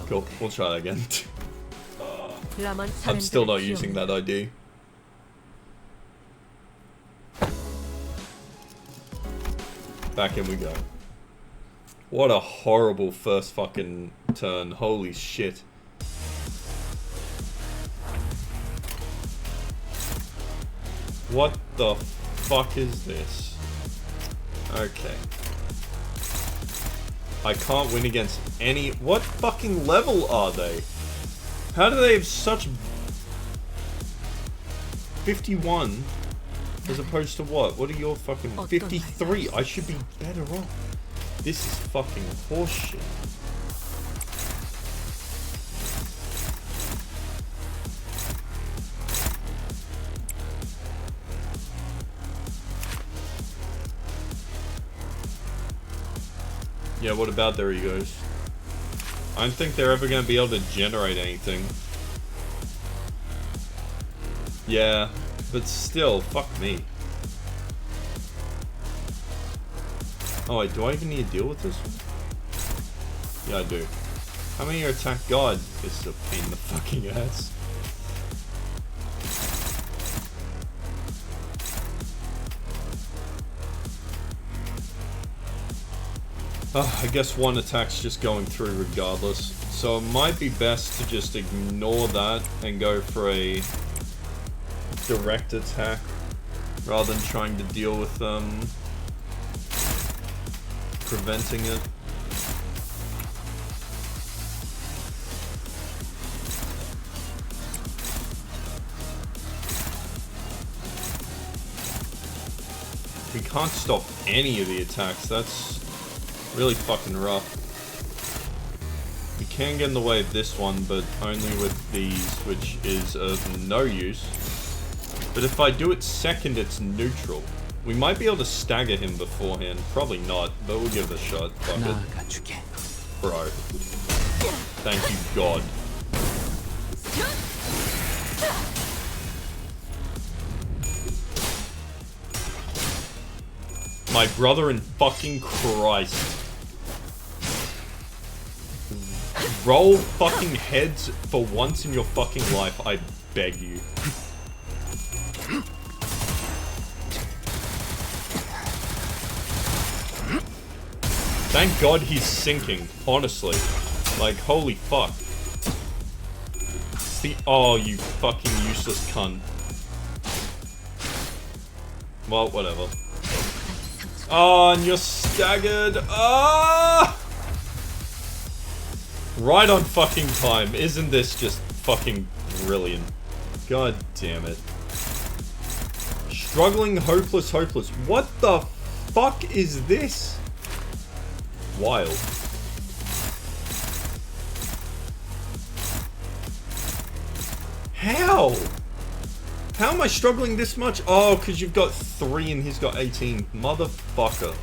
Cool, we'll try that again. I'm still not using that ID. Back in we go. What a horrible first fucking turn. Holy shit. What the fuck is this? Okay. I can't win against any... What fucking level are they? How do they have such... 51 as opposed to what? What are your fucking... 53? I should be better off. This is fucking horseshit. Yeah, what about their egos? I don't think they're ever going to be able to generate anything. Yeah, but still, fuck me. Oh wait, do I even need to deal with this one? Yeah, I do. How many are attack god? This is a pain in the fucking ass. I guess one attack's just going through regardless. So it might be best to just ignore that and go for a direct attack rather than trying to deal with preventing it. We can't stop any of the attacks. That's really fucking rough. We can get in the way of this one, but only with these, which is of no use. But if I do it second, it's neutral. We might be able to stagger him beforehand. Probably not, but we'll give it a shot. Fuck it. 나아가주게. Bro. Thank you, God. My brother in fucking Christ. Roll fucking heads for once in your fucking life, I beg you. Thank God he's sinking, honestly. Like, holy fuck. It's the- oh, you fucking useless cunt. Well, whatever. Oh, and you're staggered. Ah! Right on fucking time. Isn't this just fucking brilliant? God damn it. Struggling, hopeless, hopeless. What the fuck is this? Wild. How? How am I struggling this much? Oh, because you've got 3 and he's got 18. Motherfucker.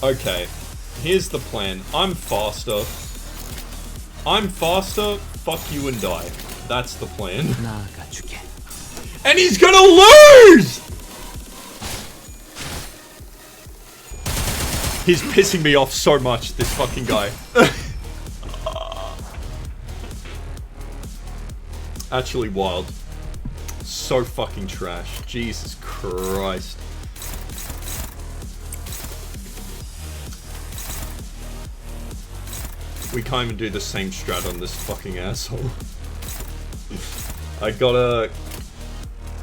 Okay. Here's the plan. I'm faster. I'm faster. Fuck you and die. That's the plan. 나아가주게. And he's gonna lose! He's pissing me off so much, this fucking guy. Actually wild. So fucking trash. Jesus Christ. We can't even do the same strat on this fucking asshole. I gotta...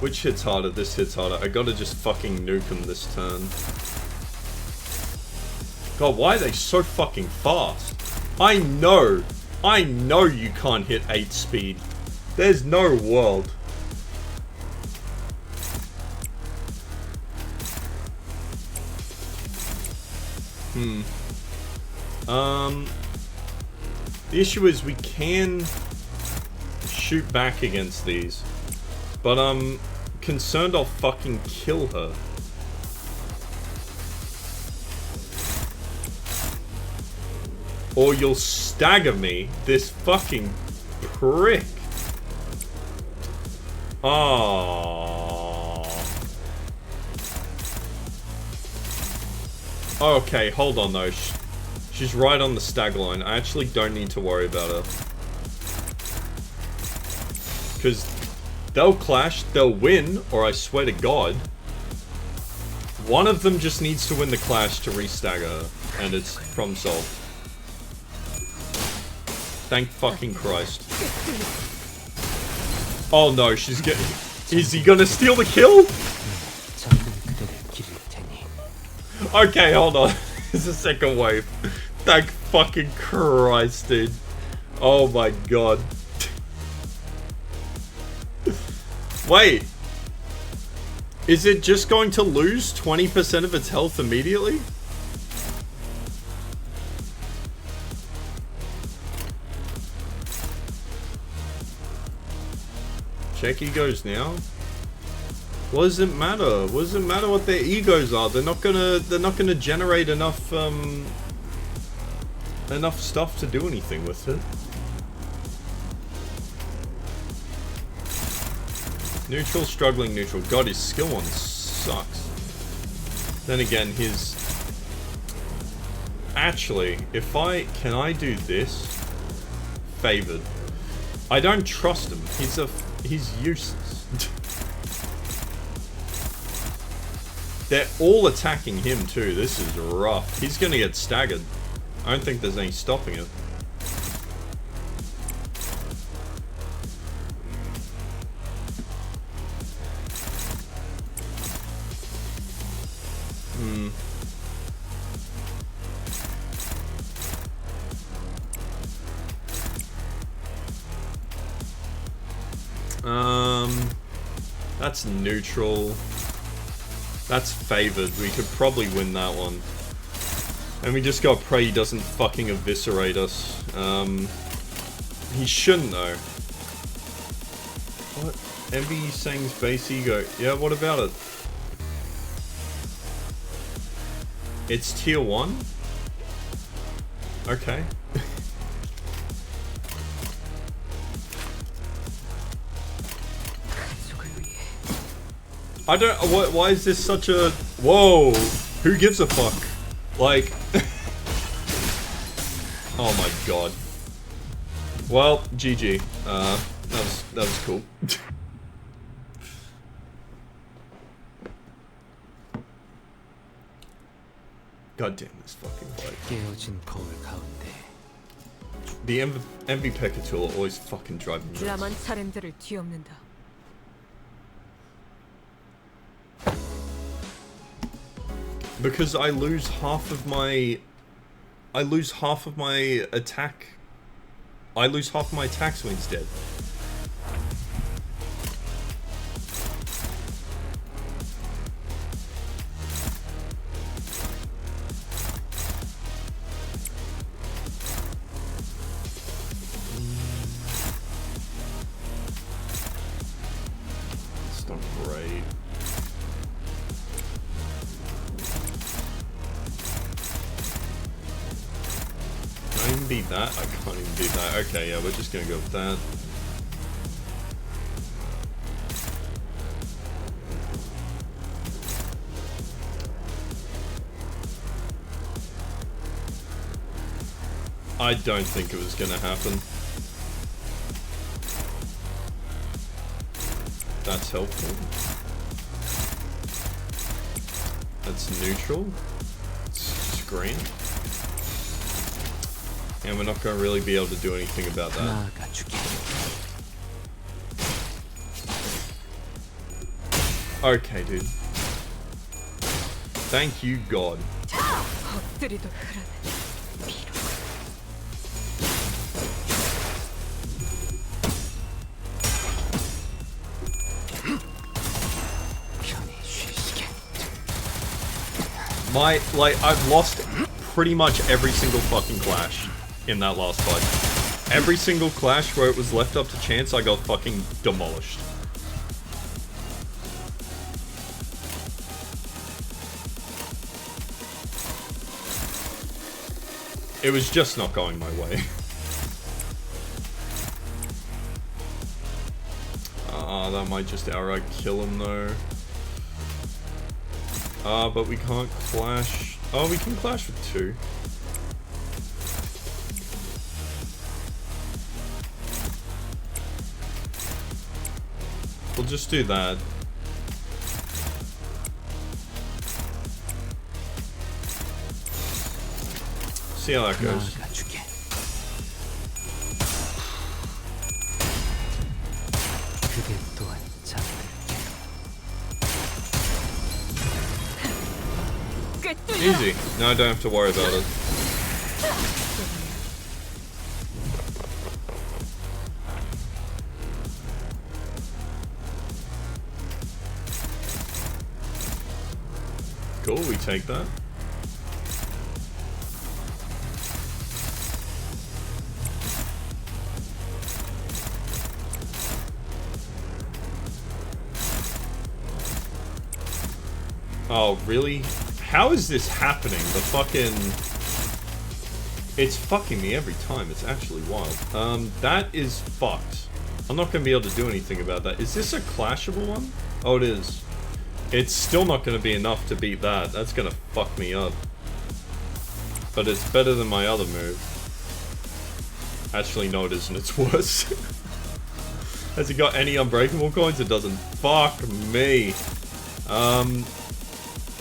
Which hits harder? This hits harder. I gotta just fucking nuke him this turn. God, why are they so fucking fast? I know you can't hit 8 speed. There's no world. The issue is we can shoot back against these, but I'm concerned I'll fucking kill her. Or you'll stagger me, this fucking prick. Oh. Okay, hold on though. She's right on the stag line. I actually don't need to worry about her. Because they'll clash, they'll win, or I swear to God. One of them just needs to win the clash to re-stagger her, and it's problem solved. Thank fucking Christ. Oh no, she's getting... Is he gonna steal the kill? Okay, hold on. There's a second wave. Thank fucking Christ, dude. Oh my God. Wait. Is it just going to lose 20% of its health immediately? Check egos now. What does it matter? What does it matter what their egos are? They're not gonna generate enough enough stuff to do anything with it. Neutral, struggling, neutral. God, his skill one sucks. Then again, his... Actually, if I... Can I do this? Favored. I don't trust him. He's useless. They're all attacking him too. This is rough. He's gonna get staggered. I don't think there's any stopping it. That's neutral. That's favored. We could probably win that one. And we just gotta pray he doesn't fucking eviscerate us. He shouldn't though. What? Envy Sang's base ego. Yeah, what about it? It's tier 1? Okay. I don't. Why is this such a? Whoa! Who gives a fuck? Like. Oh my god. Well, GG. That was cool. God damn this fucking fight. 깨어진 거울 가운데 The MV Pekka tool always fucking drive me nuts. 드라만 사람들을 뒤엎는다. Because I lose half of my attack. I lose half of my attack swings dead. It's not great. Can I even beat that? I can't even beat that. Okay, yeah, we're just gonna go with that. I don't think it was gonna happen. That's helpful. That's neutral. Screen. And we're not going to really be able to do anything about that. 나아가주게. Okay, dude. Thank you, God. 엎드리도 흐르는 피로. 편히 쉬시게. I've lost pretty much every single fucking clash in that last fight. Every single clash where it was left up to chance, I got fucking demolished. It was just not going my way. That might just outright kill him though. But we can't clash. Oh, we can clash with 2. We'll just do that. See how that goes. 나아가주게. 그대 또한 잠들게. Easy. Now I don't have to worry about it. Cool, we take that. Oh, really? How is this happening? The fucking... It's fucking me every time. It's actually wild. That is fucked. I'm not gonna be able to do anything about that. Is this a clashable one? Oh, it is. It's still not gonna be enough to beat that. That's gonna fuck me up. But it's better than my other move. Actually, no, it isn't. It's worse. Has it got any unbreakable coins? It doesn't. Fuck me.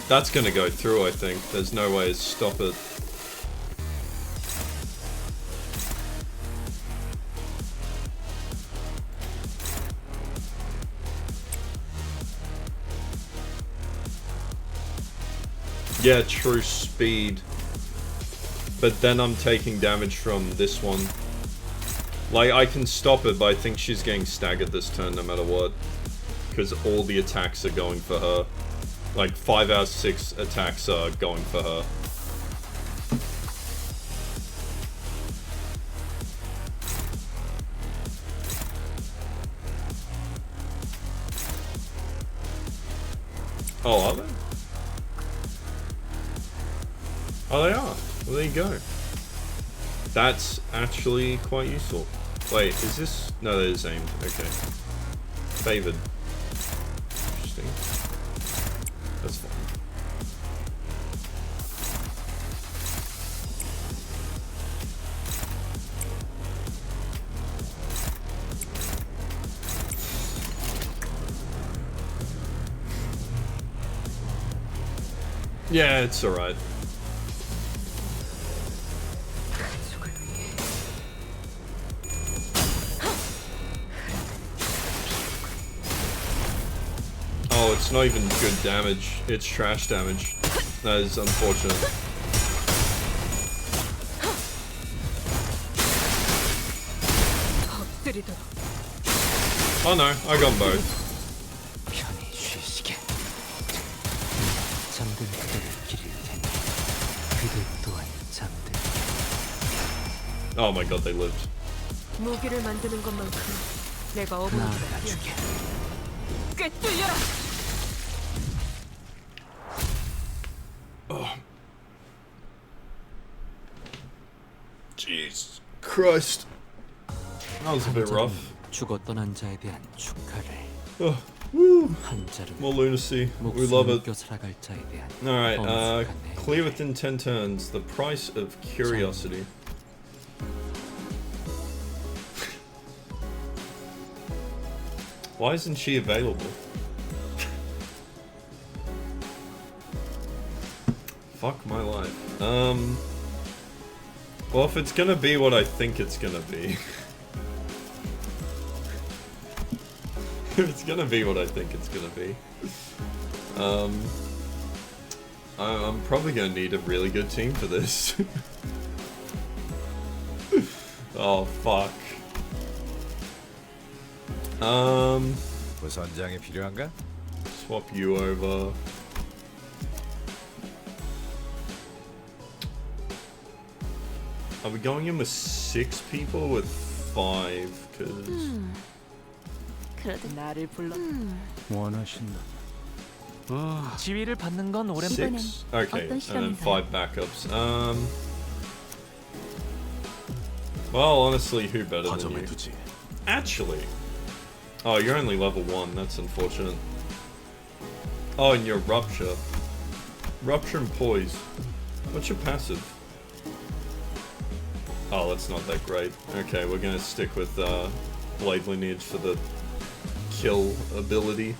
That's gonna go through, I think. There's no way to stop it. Yeah, true speed. But then I'm taking damage from this one. Like, I can stop it, but I think she's getting staggered this turn no matter what. Because all the attacks are going for her. Like, 5 out of 6 attacks are going for her. Oh, are they? Oh, they are. Well, there you go. That's actually quite useful. Wait, is this... No, that is aimed. Okay. Favored. Interesting. That's fine. Yeah, it's alright. Oh, it's not even good damage. It's trash damage. That is unfortunate. Oh no, I got both. 편히 쉬시게. 잠든 그대를 기릴 테니 그대 또한 잠들. Oh my god, they lived. 무기를 만드는 것만큼 내가 어머니가 나아가주게. 꿰뚫려라. Jesus Christ. That was a bit rough. 죽어 떠난 자에 대한 축하를. Woo. 한 자를 More lunacy. We love it. 목숨을 살아갈 자에 대한 Alright, 엄숙한 clear within 10 turns. The price of curiosity. Why isn't she available? Fuck my life. Well, if it's gonna be what I think it's gonna be. If it's gonna be what I think it's gonna be. I'm probably gonna need a really good team for this. Oh, fuck. 선장이 필요한가? Swap you over. Are we going in with 6 people with 5? Cause 그러듯 나를 불러. 원하신다. 지위를 받는 건 오랜 6? Okay, and then 5 backups. Well, honestly, who better than you? 화점에 두지. Actually. Oh, you're only level 1. That's unfortunate. Oh, and you're Rupture. Rupture and Poise. What's your passive? Oh, that's not that great. Okay, we're gonna stick with Blade Lineage for the kill ability.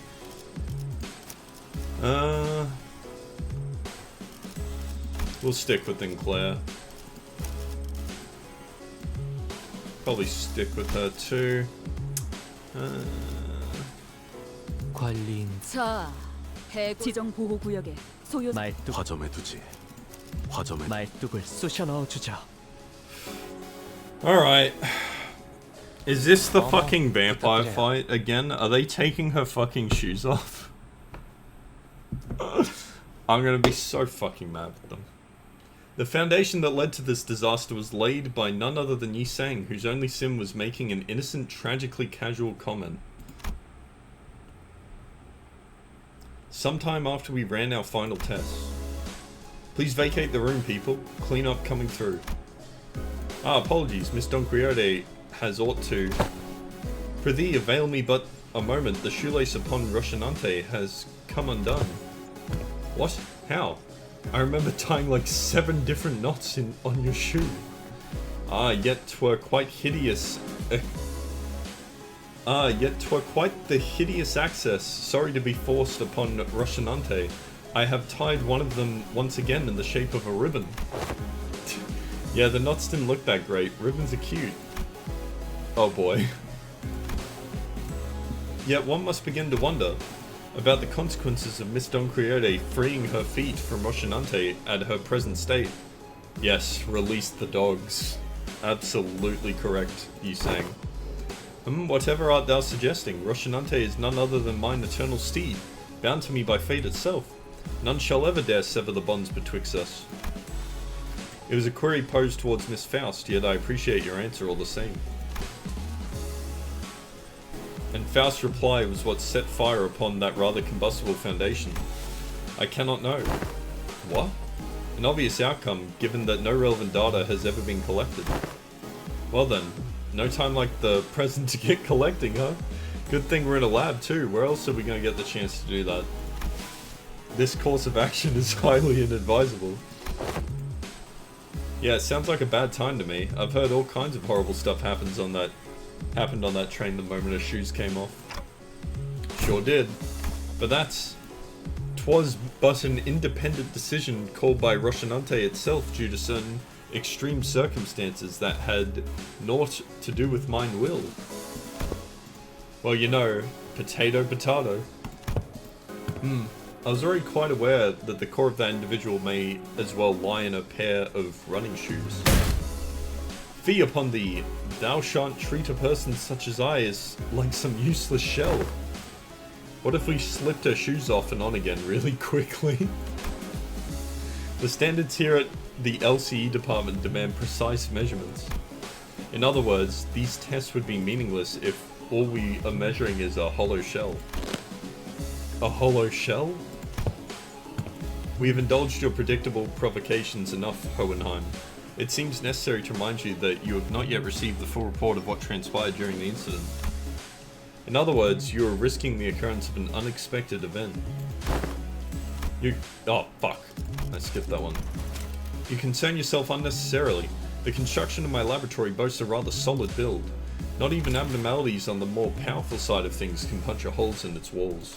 We'll stick with Enclair. Probably stick with her too. 관리인 자, 지정 보호 구역에 소요 말뚝 화점에 두지. 화점에 말뚝을 쑤셔 넣어 주죠. Alright. Is this the fucking vampire fight again? Are they taking her fucking shoes off? I'm gonna be so fucking mad at them. The foundation that led to this disaster was laid by none other than Yi Sang, whose only sin was making an innocent, tragically casual comment. Sometime after we ran our final tests. Please vacate the room, people. Clean up coming through. Ah, apologies, Miss Don Quixote has ought to. Prithee, avail me but a moment. The shoelace upon Rocinante has come undone. What? How? I remember tying like 7 different knots on your shoe. Ah, yet 'twere quite hideous. Yet 'twere quite the hideous access. Sorry to be forced upon Rocinante. I have tied one of them once again in the shape of a ribbon. Yeah, the knots didn't look that great. Ribbons are cute. Oh boy. Yet one must begin to wonder about the consequences of Miss Don Quixote freeing her feet from Rocinante at her present state. Yes, release the dogs. Absolutely correct, Yi sang. Whatever art thou suggesting, Rocinante is none other than mine eternal steed, bound to me by fate itself. None shall ever dare sever the bonds betwixt us. It was a query posed towards Miss Faust, yet I appreciate your answer all the same. And Faust's reply was what set fire upon that rather combustible foundation. I cannot know. What? An obvious outcome, given that no relevant data has ever been collected. Well then, no time like the present to get collecting, huh? Good thing we're in a lab too, where else are we going to get the chance to do that? This course of action is highly inadvisable. Yeah, it sounds like a bad time to me. I've heard all kinds of horrible stuff happened on that train the moment her shoes came off. Sure did. But 'twas but an independent decision called by Rocinante itself due to certain extreme circumstances that had naught to do with mine will. Well, you know, potato. I was already quite aware that the core of that individual may as well lie in a pair of running shoes. Fie upon thee, thou shan't treat a person such as I as like some useless shell. What if we slipped her shoes off and on again really quickly? The standards here at the LCE department demand precise measurements. In other words, these tests would be meaningless if all we are measuring is a hollow shell. A hollow shell? We have indulged your predictable provocations enough, Hohenheim. It seems necessary to remind you that you have not yet received the full report of what transpired during the incident. In other words, you are risking the occurrence of an unexpected event. Oh, fuck. I skipped that one. You concern yourself unnecessarily. The construction of my laboratory boasts a rather solid build. Not even abnormalities on the more powerful side of things can puncture holes in its walls.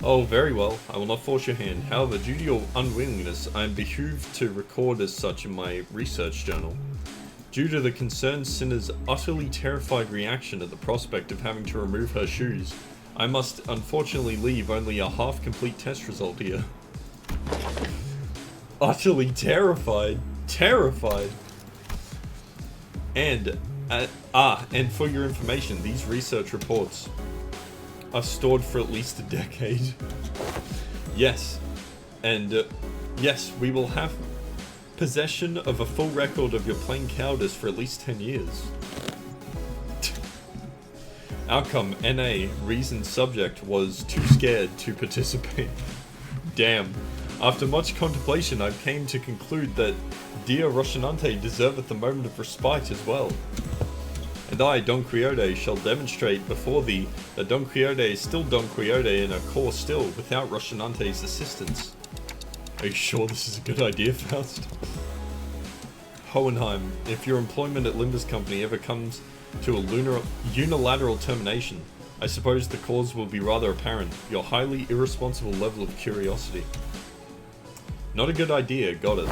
Oh, very well. I will not force your hand. However, due to your unwillingness, I am behooved to record as such in my research journal. Due to the concerned sinner's utterly terrified reaction at the prospect of having to remove her shoes, I must unfortunately leave only a half-complete test result here. Utterly terrified. Terrified. And for your information, these research reports are stored for at least a decade. Yes. And, yes, we will have possession of a full record of your plain cowardice for at least 10 years. Outcome, NA, reason subject was too scared to participate. Damn. After much contemplation, I came to conclude that dear Rocinante deserveth a moment of respite as well. And I, Don Quixote, shall demonstrate before thee that Don Quixote is still Don Quixote in a core still, without Rocinante's assistance. Are you sure this is a good idea, Faust? Hohenheim, if your employment at Limbus Company ever comes to a unilateral termination, I suppose the cause will be rather apparent, your highly irresponsible level of curiosity. Not a good idea, got it.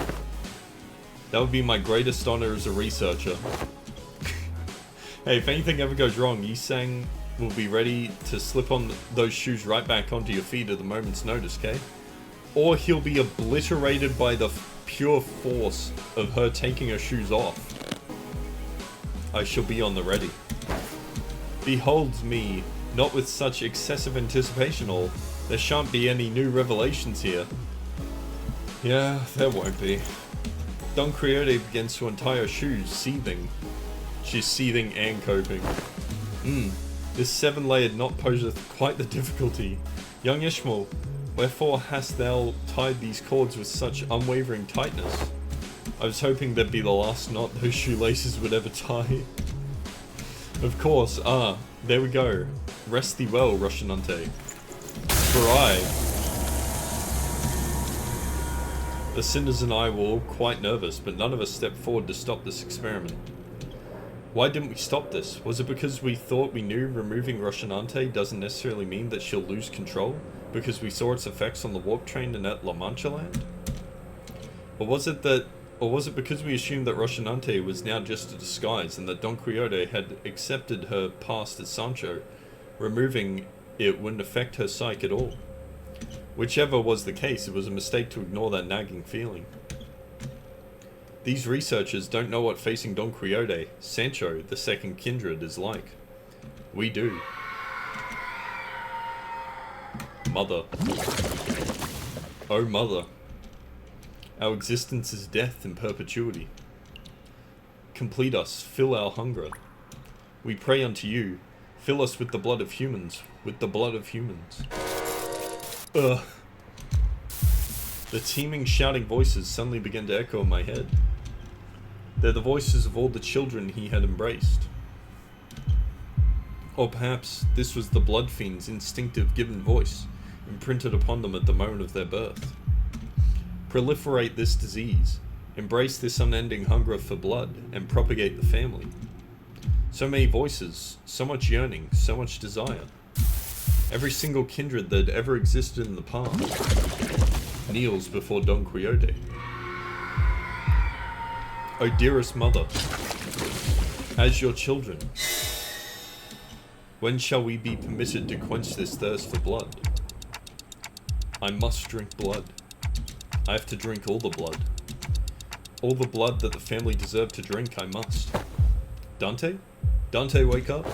That would be my greatest honor as a researcher. Hey, if anything ever goes wrong, Yi-sang will be ready to slip on those shoes right back onto your feet at the moment's notice, okay? Or he'll be obliterated by the pure force of her taking her shoes off. I shall be on the ready. Behold me, not with such excessive anticipation, or there shan't be any new revelations here. Yeah, there won't be. Don Quixote begins to untie her shoes, seething. She's seething and coping. This seven-layered knot poseth quite the difficulty. Young Ishmael, wherefore hast thou tied these cords with such unwavering tightness? I was hoping that'd be the last knot those shoelaces would ever tie. Of course, there we go. Rest thee well, Rocinante. For the sinners and I were all quite nervous, but none of us stepped forward to stop this experiment. Why didn't we stop this? Was it because we thought we knew removing Rocinante doesn't necessarily mean that she'll lose control? Because we saw its effects on the warp train and at La Mancha Land? Or was it because we assumed that Rocinante was now just a disguise and that Don Quixote had accepted her past as Sancho, removing it wouldn't affect her psyche at all? Whichever was the case, it was a mistake to ignore that nagging feeling. These researchers don't know what facing Don Quixote, Sancho, the second kindred, is like. We do. Mother. Oh mother. Our existence is death in perpetuity. Complete us, fill our hunger. We pray unto you, fill us with the blood of humans, with the blood of humans. Ugh. The teeming shouting voices suddenly began to echo in my head. They're the voices of all the children he had embraced. Or perhaps this was the blood fiend's instinctive given voice, imprinted upon them at the moment of their birth. Proliferate this disease, embrace this unending hunger for blood, and propagate the family. So many voices, so much yearning, so much desire. Every single kindred that ever existed in the past kneels before Don Quixote. O dearest mother, as your children, when shall we be permitted to quench this thirst for blood? I must drink blood. I have to drink all the blood. All the blood that the family deserve to drink, I must. Dante? Dante, wake up.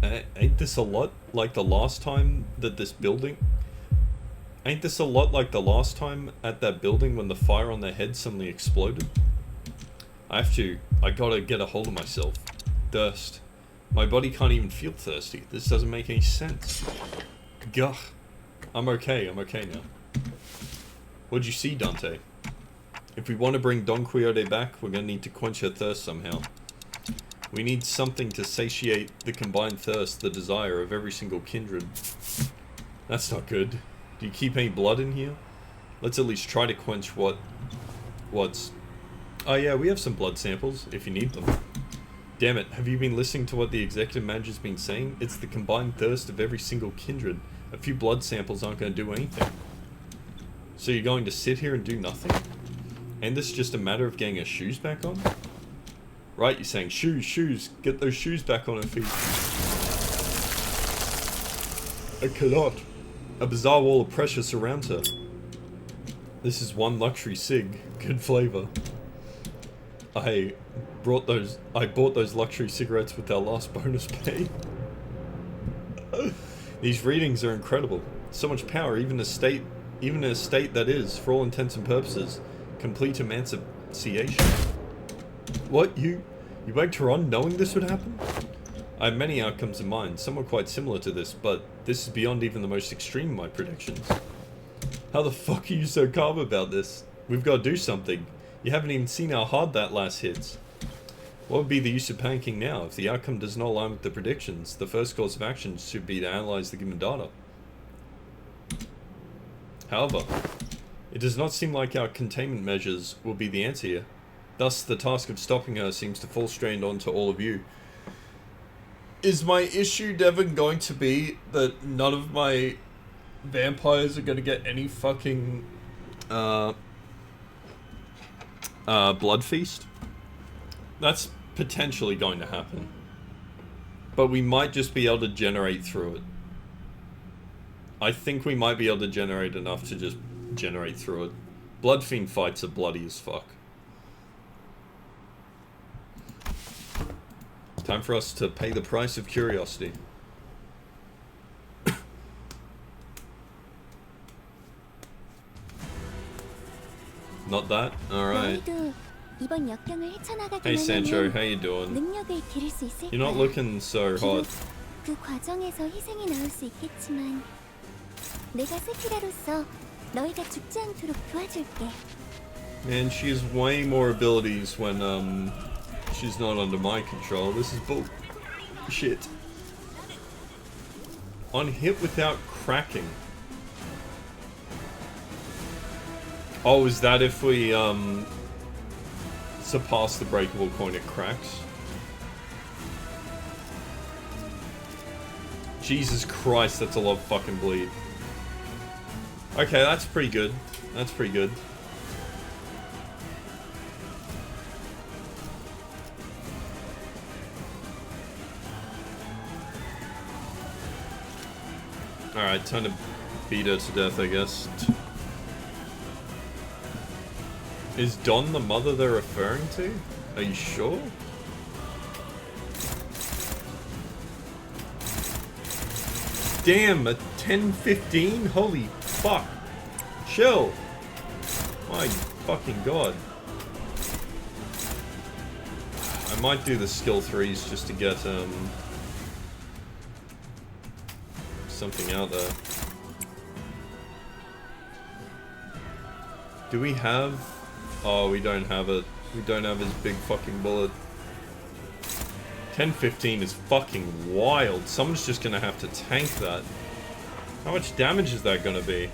Ain't this a lot like the last time that this building... Ain't this a lot like the last time at that building when the fire on their head suddenly exploded? I gotta get a hold of myself. Thirst. My body can't even feel thirsty. This doesn't make any sense. Gah. I'm okay now. What'd you see, Dante? If we want to bring Don Quixote back, we're gonna need to quench her thirst somehow. We need something to satiate the combined thirst, the desire of every single kindred. That's not good. Do you keep any blood in here? Let's at least try to quench what's... Oh yeah, we have some blood samples, if you need them. Damn it, have you been listening to what the executive manager's been saying? It's the combined thirst of every single kindred. A few blood samples aren't going to do anything. So you're going to sit here and do nothing? And this is just a matter of getting her shoes back on? Right, you're saying, shoes, get those shoes back on her feet. I cannot. A bizarre wall of pressure surrounds her. This is one luxury cig. Good flavor. I bought those luxury cigarettes with our last bonus pay. These readings are incredible. So much power, even in a state that is, for all intents and purposes, complete emancipation. What, you egged her on knowing this would happen? I have many outcomes in mind, some are quite similar to this, but this is beyond even the most extreme of my predictions. How the fuck are you so calm about this? We've got to do something. You haven't even seen how hard that last hits. What would be the use of panicking now? If the outcome does not align with the predictions, the first course of action should be to analyze the given data. However, it does not seem like our containment measures will be the answer here. Thus, the task of stopping her seems to fall strained onto all of you. Is my issue, Devon, going to be that none of my vampires are going to get any fucking blood feast? That's potentially going to happen. But we might just be able to generate through it. I think we might be able to generate enough to just generate through it. Blood Fiend fights are bloody as fuck. Time for us to pay the price of curiosity. Not that? Alright. Hey Sancho, how you doing? You're not looking so hot. 그 과정에서 희생이 나올 수 있겠지만 내가 세키라로서 너희가 죽지 않도록 도와줄게. Man, she has way more abilities when she's not under my control. This is bullshit. On hit without cracking. Oh, is that if we surpass the breakable point, it cracks? Jesus Christ, that's a lot of fucking bleed. Okay, that's pretty good. That's pretty good. Alright, time to beat her to death, I guess. Is Dawn the mother they're referring to? Are you sure? Damn, a 10:15? Holy fuck. Chill. My fucking god. I might do the skill 3s just to get something out there. Do we have... Oh, we don't have it. We don't have his big fucking bullet. 10:15 is fucking wild. Someone's just gonna have to tank that. How much damage is that gonna be?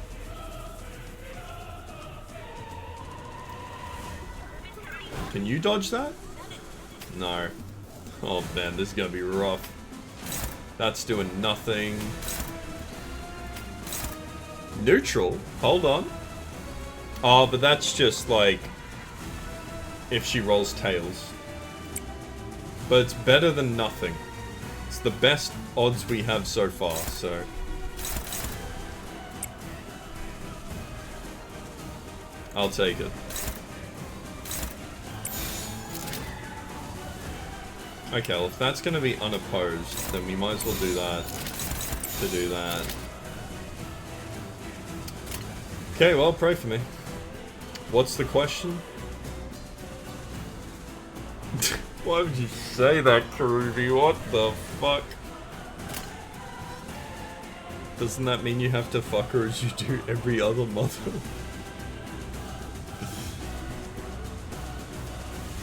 Can you dodge that? No. Oh man, this is gonna be rough. That's doing nothing. Neutral? Hold on. Oh, but that's just like... if she rolls tails. But it's better than nothing. It's the best odds we have so far, so... I'll take it. Okay, well if that's gonna be unopposed, then we might as well do that to do that. Okay, well, pray for me. What's the question? Why would you say that, Karubi? What the fuck? Doesn't that mean you have to fuck her as you do every other mother?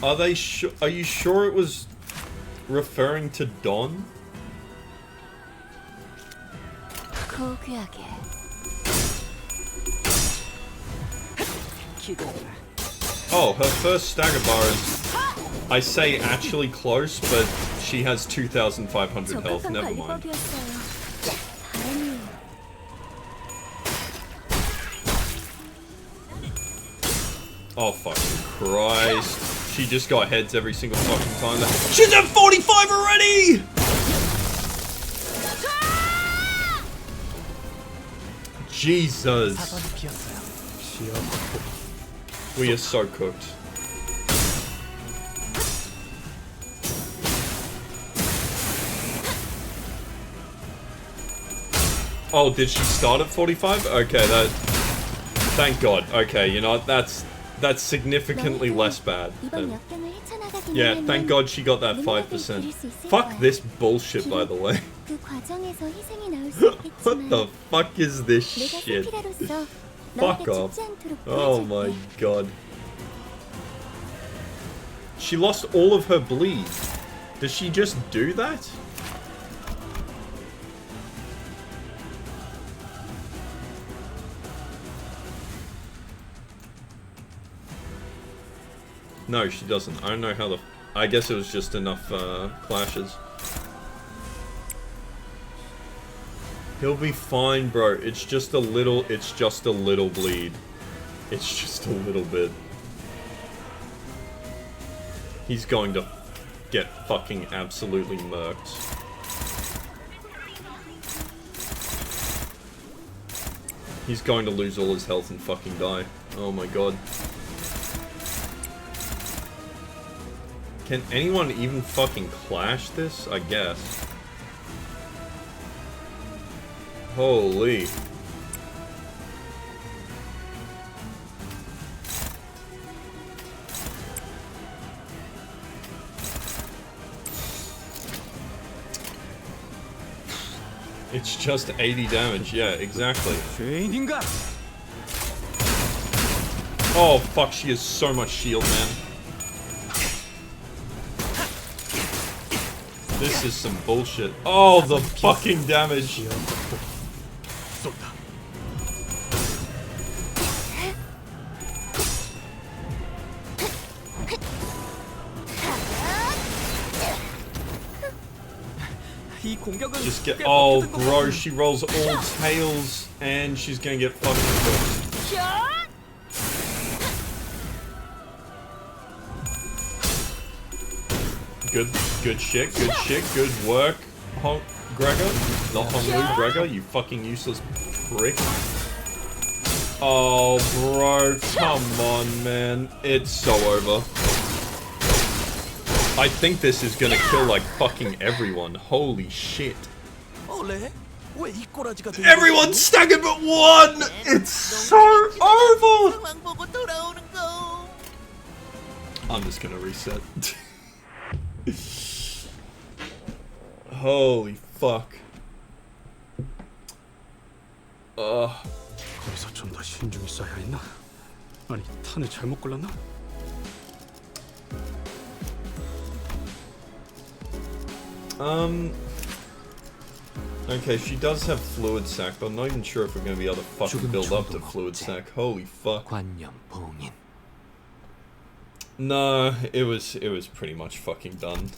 Are you sure it was referring to Dawn? Oh, her first stagger bar is, I say actually close, but she has 2,500 health, never mind. Oh fucking Christ. She just got heads every single fucking time. She's at 45 already! Jesus. We are so cooked. Oh, did she start at 45? Okay, that... Thank God. Okay, you know, that's significantly less bad. Yeah, thank God she got that 5%. Fuck this bullshit, by the way. What the fuck is this shit? Fuck off. Oh my god. She lost all of her bleed. Does she just do that? No, she doesn't. I don't know how the... I guess it was just enough clashes. He'll be fine, bro. It's just a little... It's just a little bleed. It's just a little bit. He's going to get fucking absolutely murked. He's going to lose all his health and fucking die. Oh my god. Can anyone even fucking clash this? I guess. Holy. It's just 80 damage. Yeah, exactly. Oh, fuck. She has so much shield, man. This is some bullshit. Oh, the fucking damage. Just get... Oh, bro, she rolls all tails and she's gonna get fucking cooked. Good shit, good work, Gregor. Not Honglu, Gregor, you fucking useless prick. Oh, bro, come on, man. It's so over. I think this is gonna kill, like, fucking everyone. Holy shit. Everyone's staggered but one! It's so over! I'm just gonna reset. Holy fuck. 거기서 좀 더 신중히 쏴야 했나? 아니, 탄을 잘못 골랐나? Okay, she does have fluid sac, but I'm not even sure if we're gonna be able to fucking build up to fluid sac. Holy fuck. 관념 봉인. No, it was pretty much fucking done.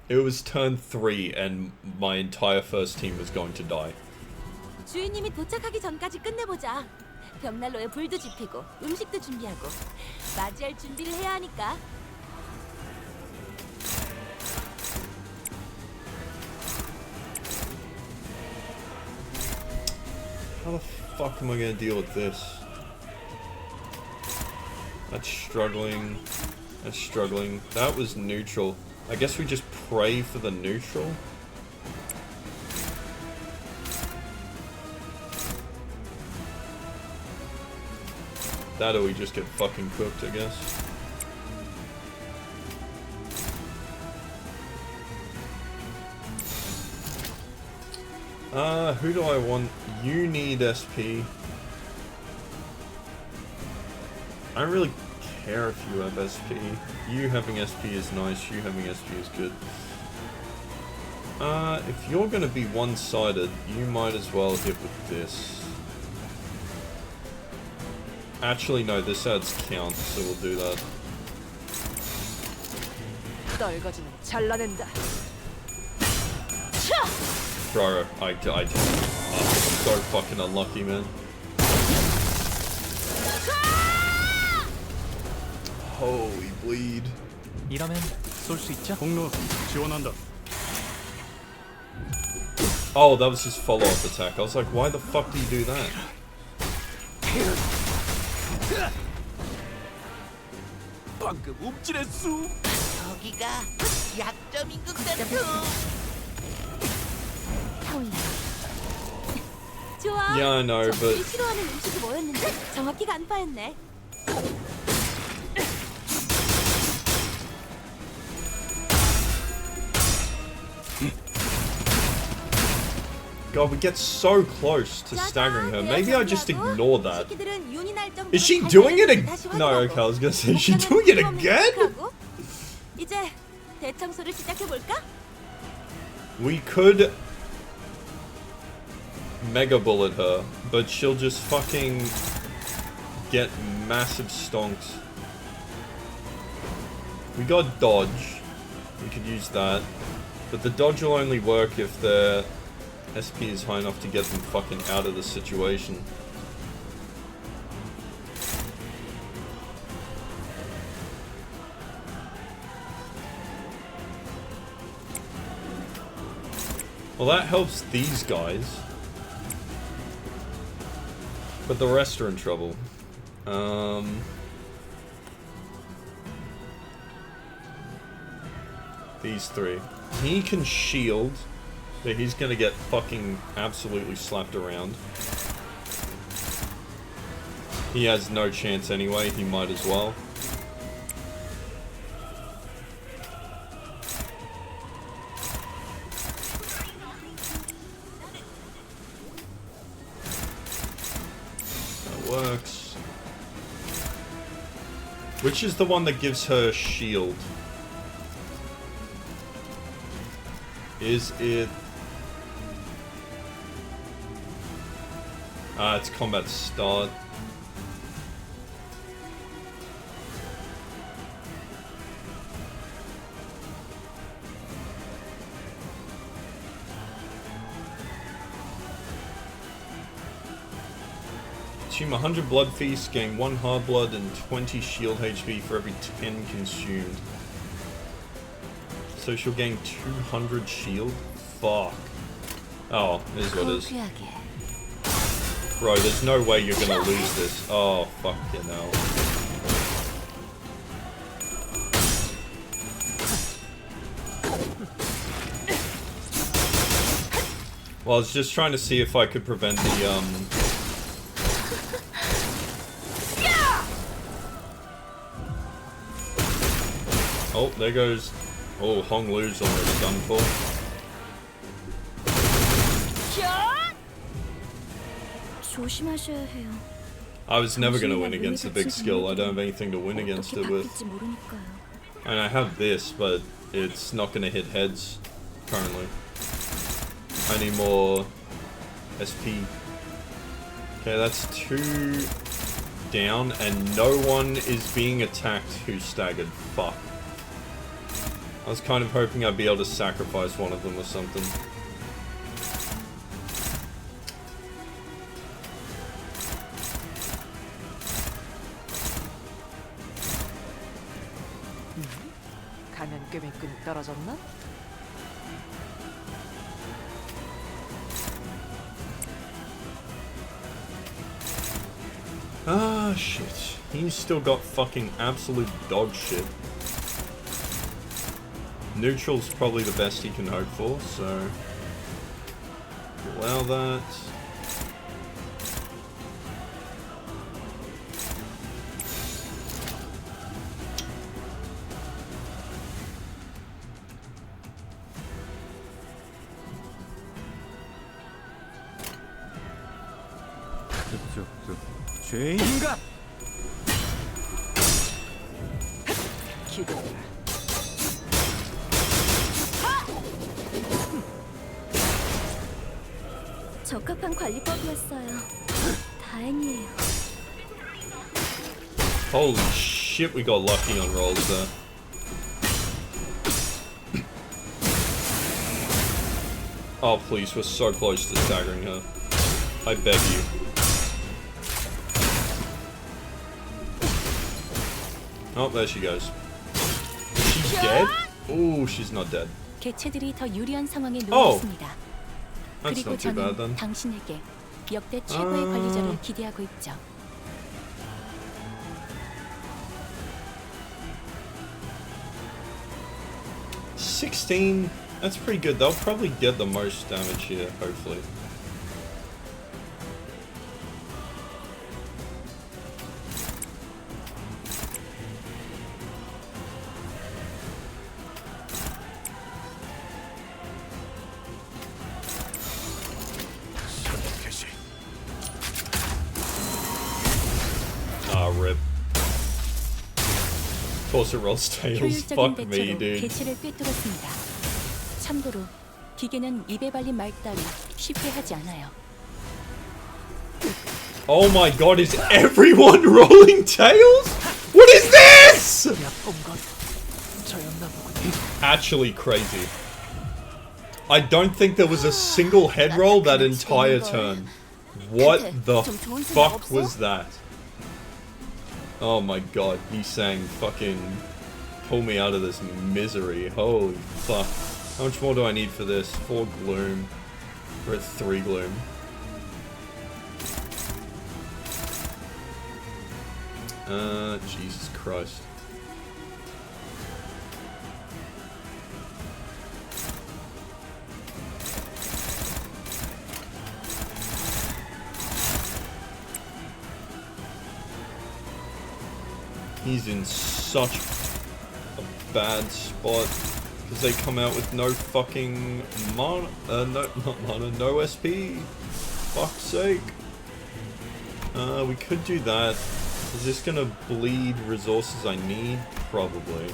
It was turn 3 and my entire first team was going to die. 주인님이 도착하기 전까지 끝내보자. 벽난로에 불도 지피고 음식도 준비하고 맞이할 준비를 해야 하니까. How the fuck am I gonna deal with this? That's struggling. That's struggling. That was neutral. I guess we just pray for the neutral? That or we just get fucking cooked, I guess. Who do I want? You need SP. I don't really care if you have SP. You having SP is nice, you having SP is good. If you're gonna be one-sided, you might as well hit with this. Actually, no, this adds count, so we'll do that. 떨거지는 잘라낸다. Bro, I'm so fucking unlucky, man. Holy bleed. 이러면 쏠 수 있죠? 공로 지원한다. Oh, that was his follow-up attack. I was like, why the fuck do you do that? 방금 움찔했어. 여기가 약점인 것 같아. 좋아. Yeah, I know, 적들이 but 싫어하는 음식이 뭐였는데 정확히 간파했네. God, we get so close to staggering her. Maybe I just ignore that. Is she doing it again? No, okay, I was gonna say, is she doing it again? 이제 대청소를 시작해 볼까? We could mega bullet her, but she'll just fucking get massive stonks. We got dodge. We could use that. But the dodge will only work if the SP is high enough to get them fucking out of the situation. Well, that helps these guys. But the rest are in trouble. These three. He can shield, but he's gonna get fucking absolutely slapped around. He has no chance anyway, he might as well. That works. Which is the one that gives her shield? Is it... it's combat start. Consume 100 blood feast, gain 1 hard blood and 20 shield HP for every 10 consumed. So she'll gain 200 shield? Fuck. Oh, it is what it is. 고귀하게. Bro, there's no way you're gonna lose this. Oh, fucking hell. Well, I was just trying to see if I could prevent the, Oh, there goes... Oh, Hong Lu's almost done for. 조심하셔야 해요. I was never gonna win against the big skill. I don't have anything to win against it with. 바뀔지 모르니까요. And I have this, but it's not gonna hit heads currently. I need more SP. Okay, that's 2 down, and no one is being attacked who's staggered. Fuck. I was kind of hoping I'd be able to sacrifice one of them or something. 감염괴매끈 떨어졌나? Ah, shit. He's still got fucking absolute dog shit. Neutral's probably the best he can hope for, so... allow that. 죄인가? 기도해라. 적합한 관리법이었어요. 다행이에요. Holy shit, we got lucky on rolls there. Oh please, we're so close to staggering her. I beg you. Oh, there she goes. She's dead? Ooh, she's not dead. 개체들이 더 유리한 상황에 놓여 Oh. 있습니다. That's 그리고 not too bad 저는 then. 당신에게 역대 최고의 관리자를 기대하고 있죠. $16? That's pretty good. They'll probably get the most damage here, hopefully. Ah, rip. Of course it rolls tails. 효율적인 Fuck me, 대처로 dude. 개체를 꿰뚫었습니다. 참고로 기계는 입에 발린 말 따위 쉽게 하지 않아요. Oh my god, is everyone rolling tails? What is this? Actually crazy. I don't think there was a single head roll that entire turn. What the fuck was that? Oh my god, he's saying fucking pull me out of this misery. Holy fuck. How much more do I need for this? 4 gloom. We're at 3 gloom. Jesus Christ. He's in such a bad spot because they come out with no fucking mana, no SP. Fuck's sake. We could do that. Is this gonna bleed resources I need? Probably.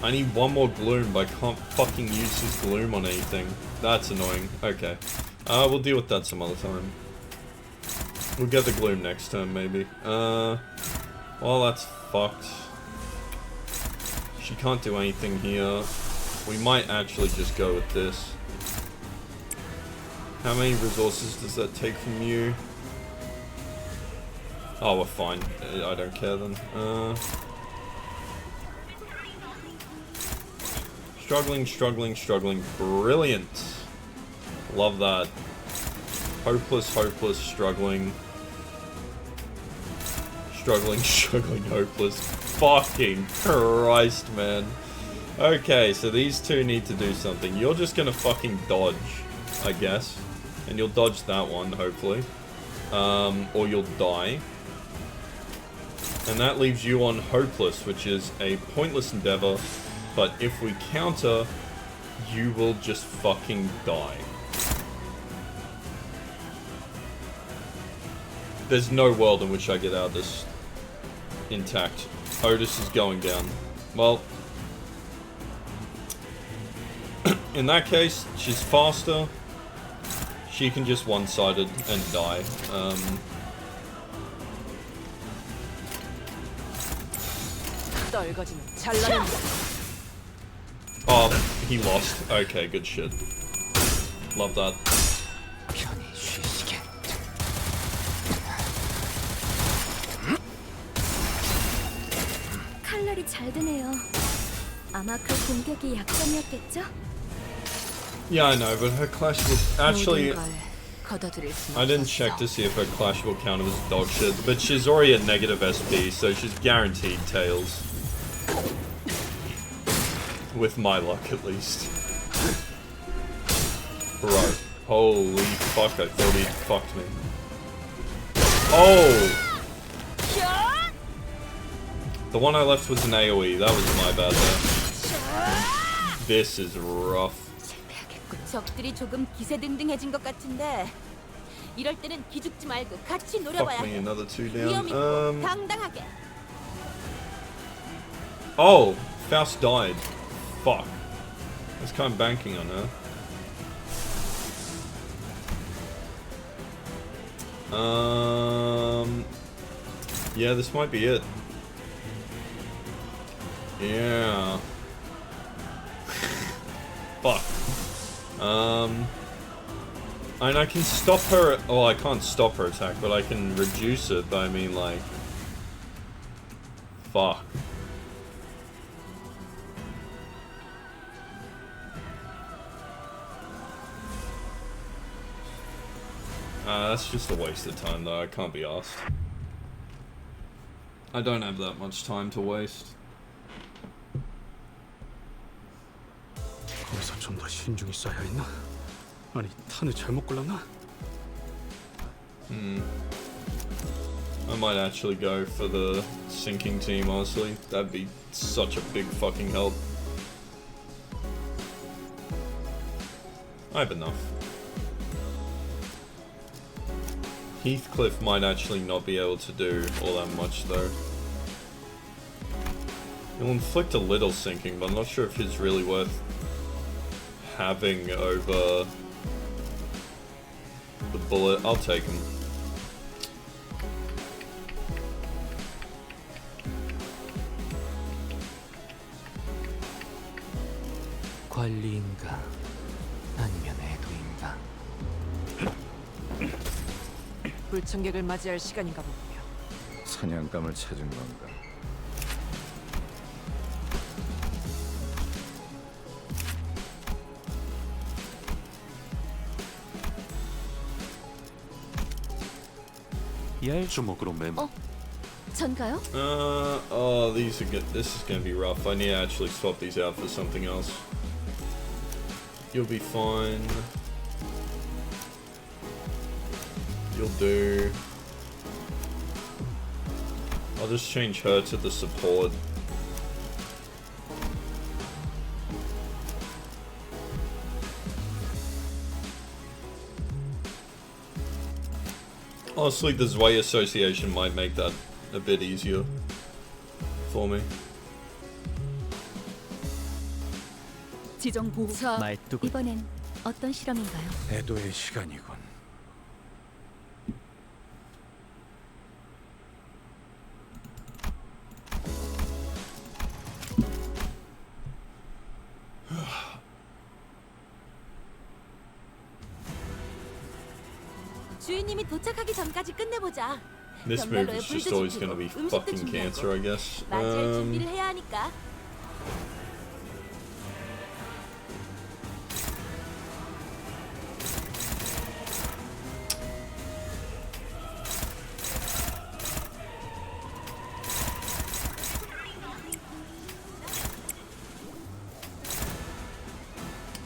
I need one more gloom, but I can't fucking use his gloom on anything. That's annoying. Okay. We'll deal with that some other time. We'll get the gloom next turn, maybe. Well, that's fucked. She can't do anything here. We might actually just go with this. How many resources does that take from you? Oh, we're fine. I don't care then. Struggling, struggling, struggling. Brilliant. Love that. Hopeless, hopeless, struggling. Struggling, struggling, hopeless. Fucking Christ, man. Okay, so these two need to do something. You're just gonna fucking dodge, I guess. And you'll dodge that one, hopefully. Or you'll die. And that leaves you on hopeless, which is a pointless endeavor. But if we counter, you will just fucking die. There's no world in which I get out of this intact. Otis is going down. Well, in that case, she's faster. She can just one-sided and die. 떨거지는 잘라낸다. Oh, he lost. Okay, good shit. Love that. 편히 쉬시게. 칼날이 잘 드네요. 아마 그 공격이 약점이었겠죠? Yeah, I know, but her clash will actually. 모든 걸 거둬들일 순 I didn't 없었어. check to see if her clash will count as dog shit, but she's already at negative SP, so she's guaranteed tails. With my luck, at least. Bro. Holy fuck, I thought he fucked me. Oh! The one I left was an AoE, that was my bad there. This is rough. 적들이 조금 기세등등해진 것 같은데 이럴 때는 기죽지 말고 같이 Fuck 노려봐야 me, 해. another two 위험 있고 down. 당당하게. Oh! Faust died. Fuck. I was kind of banking on her. Yeah, this might be it. Yeah. Fuck. And I can stop her. Oh, I can't stop her attack, but I can reduce it. But I mean, like, fuck. That's just a waste of time, though. I can't be asked. I don't have that much time to waste. 거기서 좀 더 신중히 쏴야 했나? 아니, 탄을 잘못 골랐나? I might actually go for the sinking team, honestly. That'd be such a big fucking help. I have enough. Heathcliff might actually not be able to do all that much, though. He'll inflict a little sinking, but I'm not sure if he's really worth having over the bullet. I'll take him. 관리인가 아니면 애도인가? 불청객을 맞이할 시간인가 보군요. 사냥감을 찾은 건가? 주먹으로 매만. 전가요? Oh, these are good. This is gonna be rough. I need to actually swap these out for something else. You'll be fine. You'll do. I'll just change her to the support. Honestly, the Zwei association might make that a bit easier for me. 지정 보호. 저 말뚝을 이번엔 어떤 실험인가요? 애도의 시간이군. 주인님이 도착하기 전까지 끝내보자. This move 벽난로에 is just 불도 always 지피고 gonna be 음식도 fucking 준비하고 cancer, I guess. 맞이할 준비를 해야 하니까.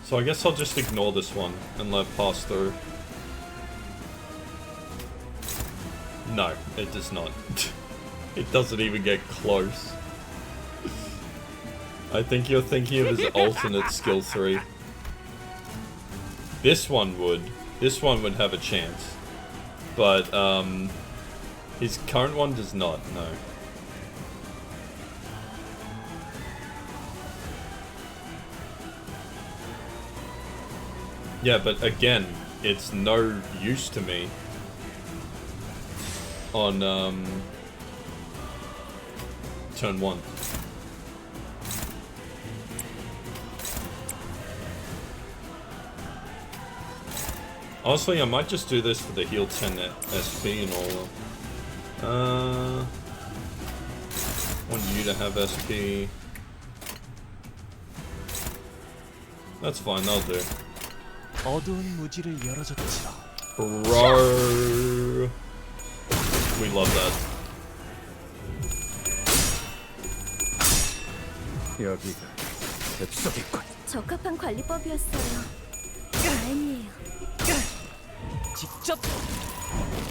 So I guess I'll just ignore this one and let it pass through. No, it does not. It doesn't even get close. I think you're thinking of his alternate skill 3. This one would. This one would have a chance. But, his current one does not, no. Yeah, but again, it's no use to me on, turn 1. Honestly, I might just do this for the heal 10 SP and all. Want you to have SP. That's fine, that'll do. 어두운 무지를 열어줬지요. Bro. We love that. 여기가 뱃속이군. 적합한 관리법이었어요. 다행이에요. 직접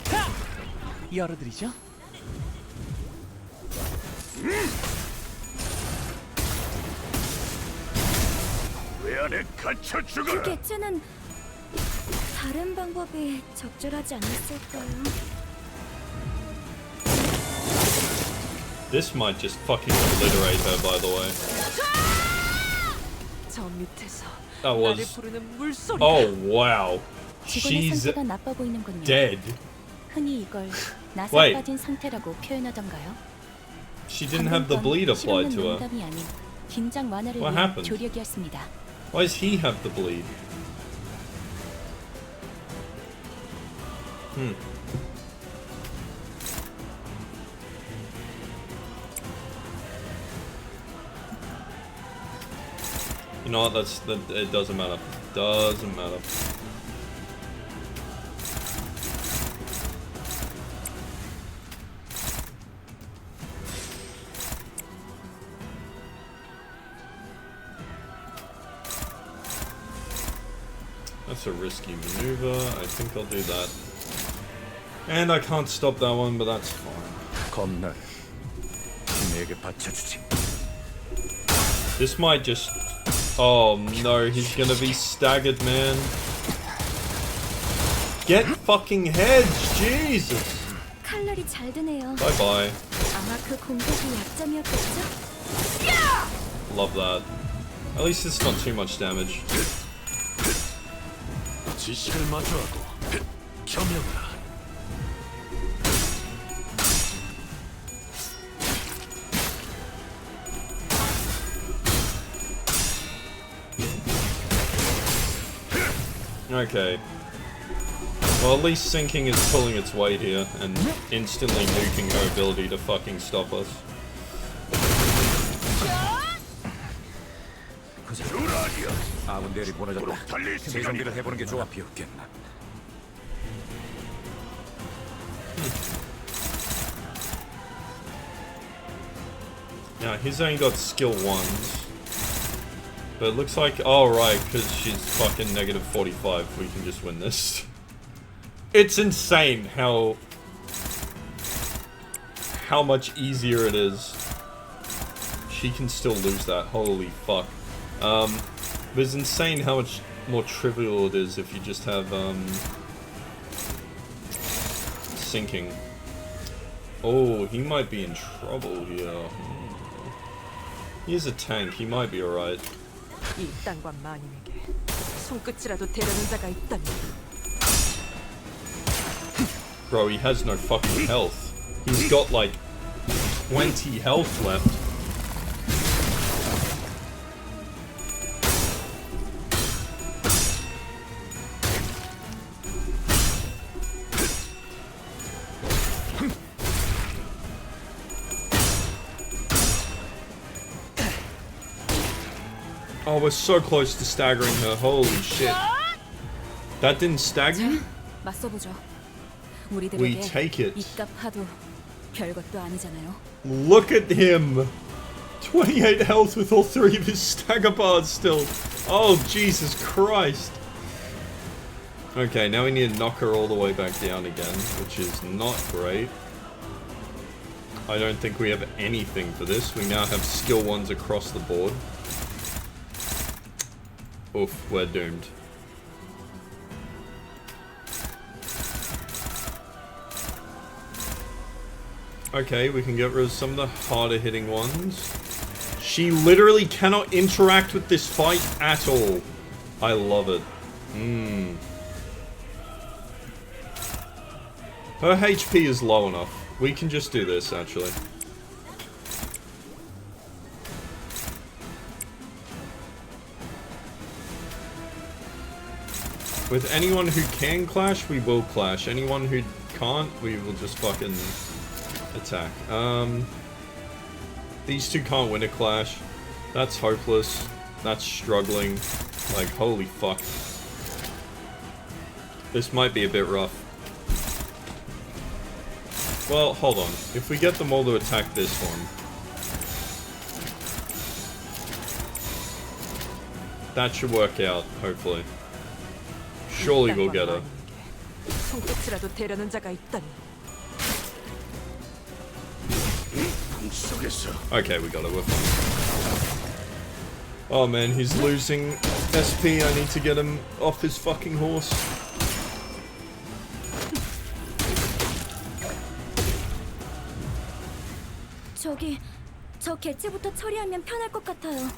하! 열어드리죠. 왜 안에 갇혀 죽어? 그 개체는 다른 방법이 적절하지 않았을까요? This might just fucking obliterate her, by the way. 저 밑에서 That 나를 was... 부르는 물소리. Oh, wow. 직원의 She's 상태가 나빠 보이는군요. dead. 흔히 이걸 나사 Wait. 빠진 상태라고 표현하던가요? She didn't have the bleed applied to her. 농담이 아닌 긴장 완화를 What 위한 happened? 조력이었습니다. Why does he have the bleed? You know what, it doesn't matter. Doesn't matter. That's a risky maneuver. I think I'll do that. And I can't stop that one, but that's fine. 겁나래. 내게 받쳐주지. This might just... Oh no, he's gonna be staggered, man. Get fucking heads, Jesus! 칼날이 잘 드네요. Bye bye. 아마 그 공격이 약점이었겠죠? Love that. At least it's not too much damage. 지식을 마주하고 겸용하라. Okay. Well, at least sinking is pulling its weight here and instantly nuking her ability to fucking stop us. 아군 대리 보내졌다. 재정비를 해보는 게 좋아. 비었겠나. Now, he's only got skill 1s. But it looks like... Oh, right, because she's fucking negative 45. We can just win this. It's insane how much easier it is. She can still lose that. Holy fuck. But it's insane how much more trivial it is if you just have, sinking. Oh, he might be in trouble here. He is a tank. He might be alright. 이 땅과 마님에게 손끝이라도 대려는 자가 있다니. Bro, he has no fucking health. He's got like 20 health left. Oh, we're so close to staggering her. Holy shit. That didn't stagger you? 맞서보죠. We 우리들에게 take it. 이값 하도 별것도 아니잖아요. Look at him 28 health with all 3 of his stagger bars still. Oh, Jesus Christ. Okay, now we need to knock her all the way back down again, which is not great. I don't think we have anything for this. We now have skill 1s across the board. Oof, we're doomed. Okay, we can get rid of some of the harder hitting ones. She literally cannot interact with this fight at all. I love it. Her HP is low enough. We can just do this, actually. With anyone who can clash, we will clash. Anyone who can't, we will just fucking attack. These two can't win a clash. That's hopeless. That's struggling. Like, holy fuck. This might be a bit rough. Well, hold on. If we get them all to attack this one... that should work out, hopefully. Surely we'll get her. 손끝이라도 대려는 자가 있다니. Okay, we got it. We're fine. Oh man, he's losing SP. I need to get him off his fucking horse. 저기, 저 개체부터 처리하면 편할 것 같아요.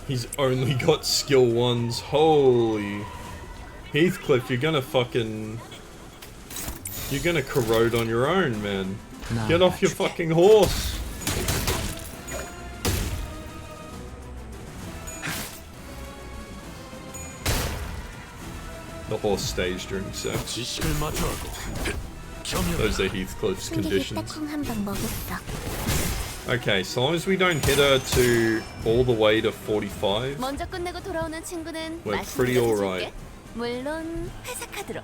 He's only got skill 1s. Holy. Heathcliff, you're gonna fucking... you're gonna corrode on your own, man. Get off your fucking horse. The horse stays during sex. Those are Heathcliff's conditions. Okay, so long as we don't hit her to all the way to 45, 먼저 끝내고 돌아오는 친구는 we're 맛있는 pretty 거 alright. 해줄게. 물론 회사 카드로.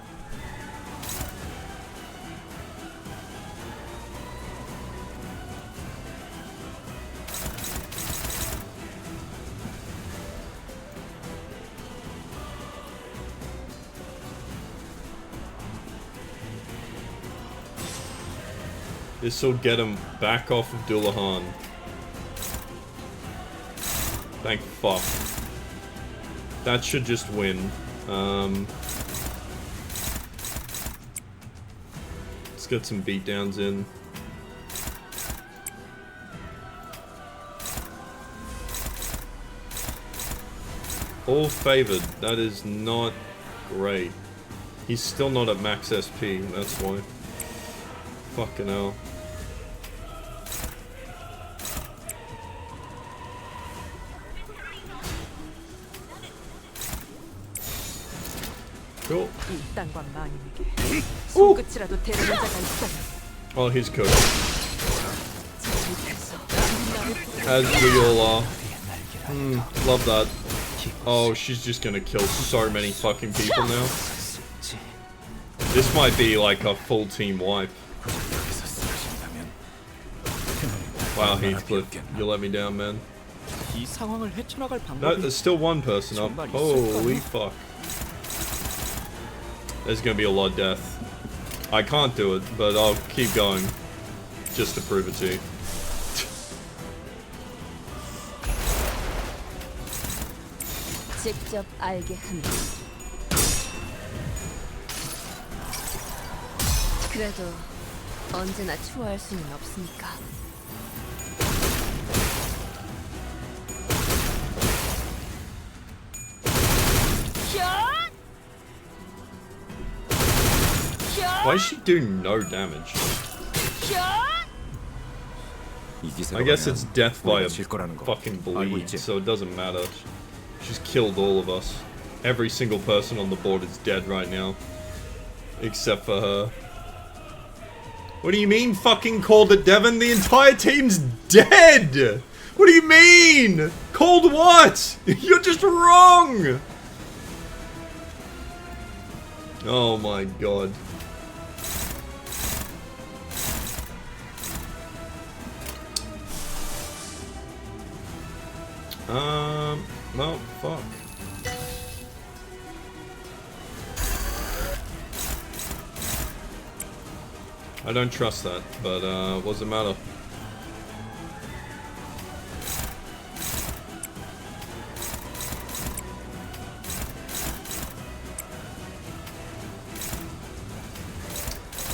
This'll get him back off of Dullahan. Thank fuck. That should just win. Let's get some beatdowns in. All favored. That is not great. He's still not at max SP, that's why. Fucking hell. Cool. 이딴과 마님에게 손끝이라도 대려는 자가 있다니. Oh, he's cooked. As we all are. Love that. Oh, she's just gonna kill so many fucking people now. This might be like a full team wipe. Wow, Heathcliff, you let me down, man. 이 상황을 헤쳐나갈 No, 방법이 there's still one person up. Holy fuck. There's gonna be a lot of death. I can't do it, but I'll keep going. Just to prove it to you. 직접 알게 한다. 그래도 언제나 추월할 수는 없으니까. Why is she doing no damage? I guess it's death by a fucking bleed, so it doesn't matter. She's killed all of us. Every single person on the board is dead right now. Except for her. What do you mean fucking called it, Devon? The entire team's dead! What do you mean? Called what? You're just wrong! Oh my god. Well, fuck. I don't trust that, but what does it matter?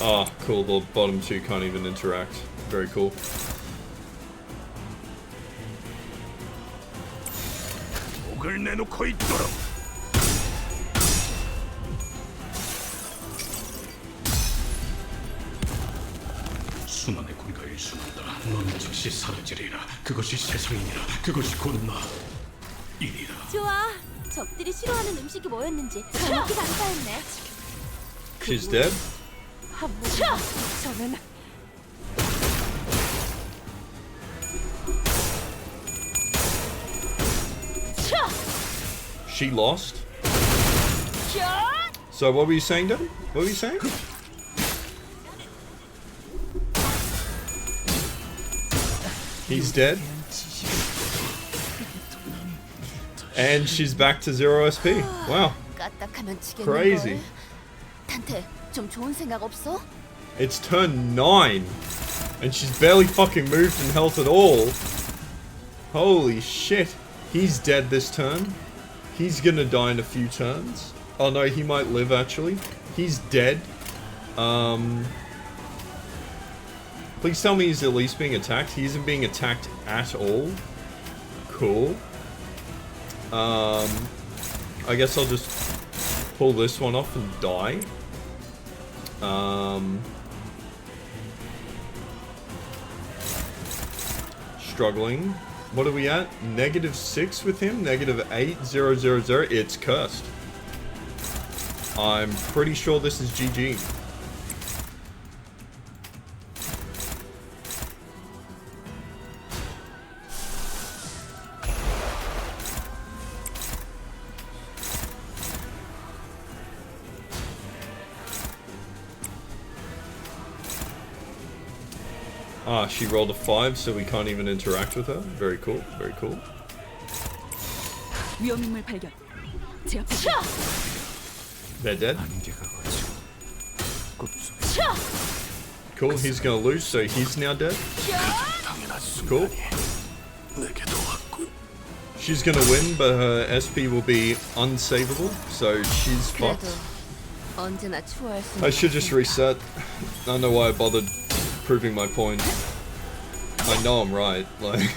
Ah, cool, the bottom two can't even interact. Very cool. 수많은 고리가 일순한다. 너는 즉시 사라지리라. 그것이 세상이니라. 그것이 곧 나이니라. 좋아. 적들이 싫어하는 음식이 뭐였는지 정확히 간파했네. She's dead? 저는 She lost? So what were you saying, Devon? What were you saying? He's dead. And she's back to 0 SP. Wow. 까딱하면 지겠는 Crazy. 걸. 탄테, 좀 좋은 생각 없어? It's turn 9. And she's barely fucking moved in health at all. Holy shit. He's dead this turn. He's gonna die in a few turns. Oh no, he might live actually. He's dead. Please tell me he's at least being attacked. He isn't being attacked at all. Cool. I guess I'll just pull this one off and die. Struggling. What are we at? -6 with him? -8, 0, 0, 0. It's cursed. I'm pretty sure this is GG. Ah, she rolled a 5, so we can't even interact with her. Very cool, very cool. 위험인물 발견. 제 앞에 They're dead. 안개가 걷히고 꿈속에 Cool, he's gonna lose, so he's now dead. 당연한 Cool. 순간이 내게도 왔군. She's gonna win, but her SP will be unsavable, so she's fucked. 언제나 추월할 수 I should just reset. I don't know why I bothered proving my point. I know I'm right, like...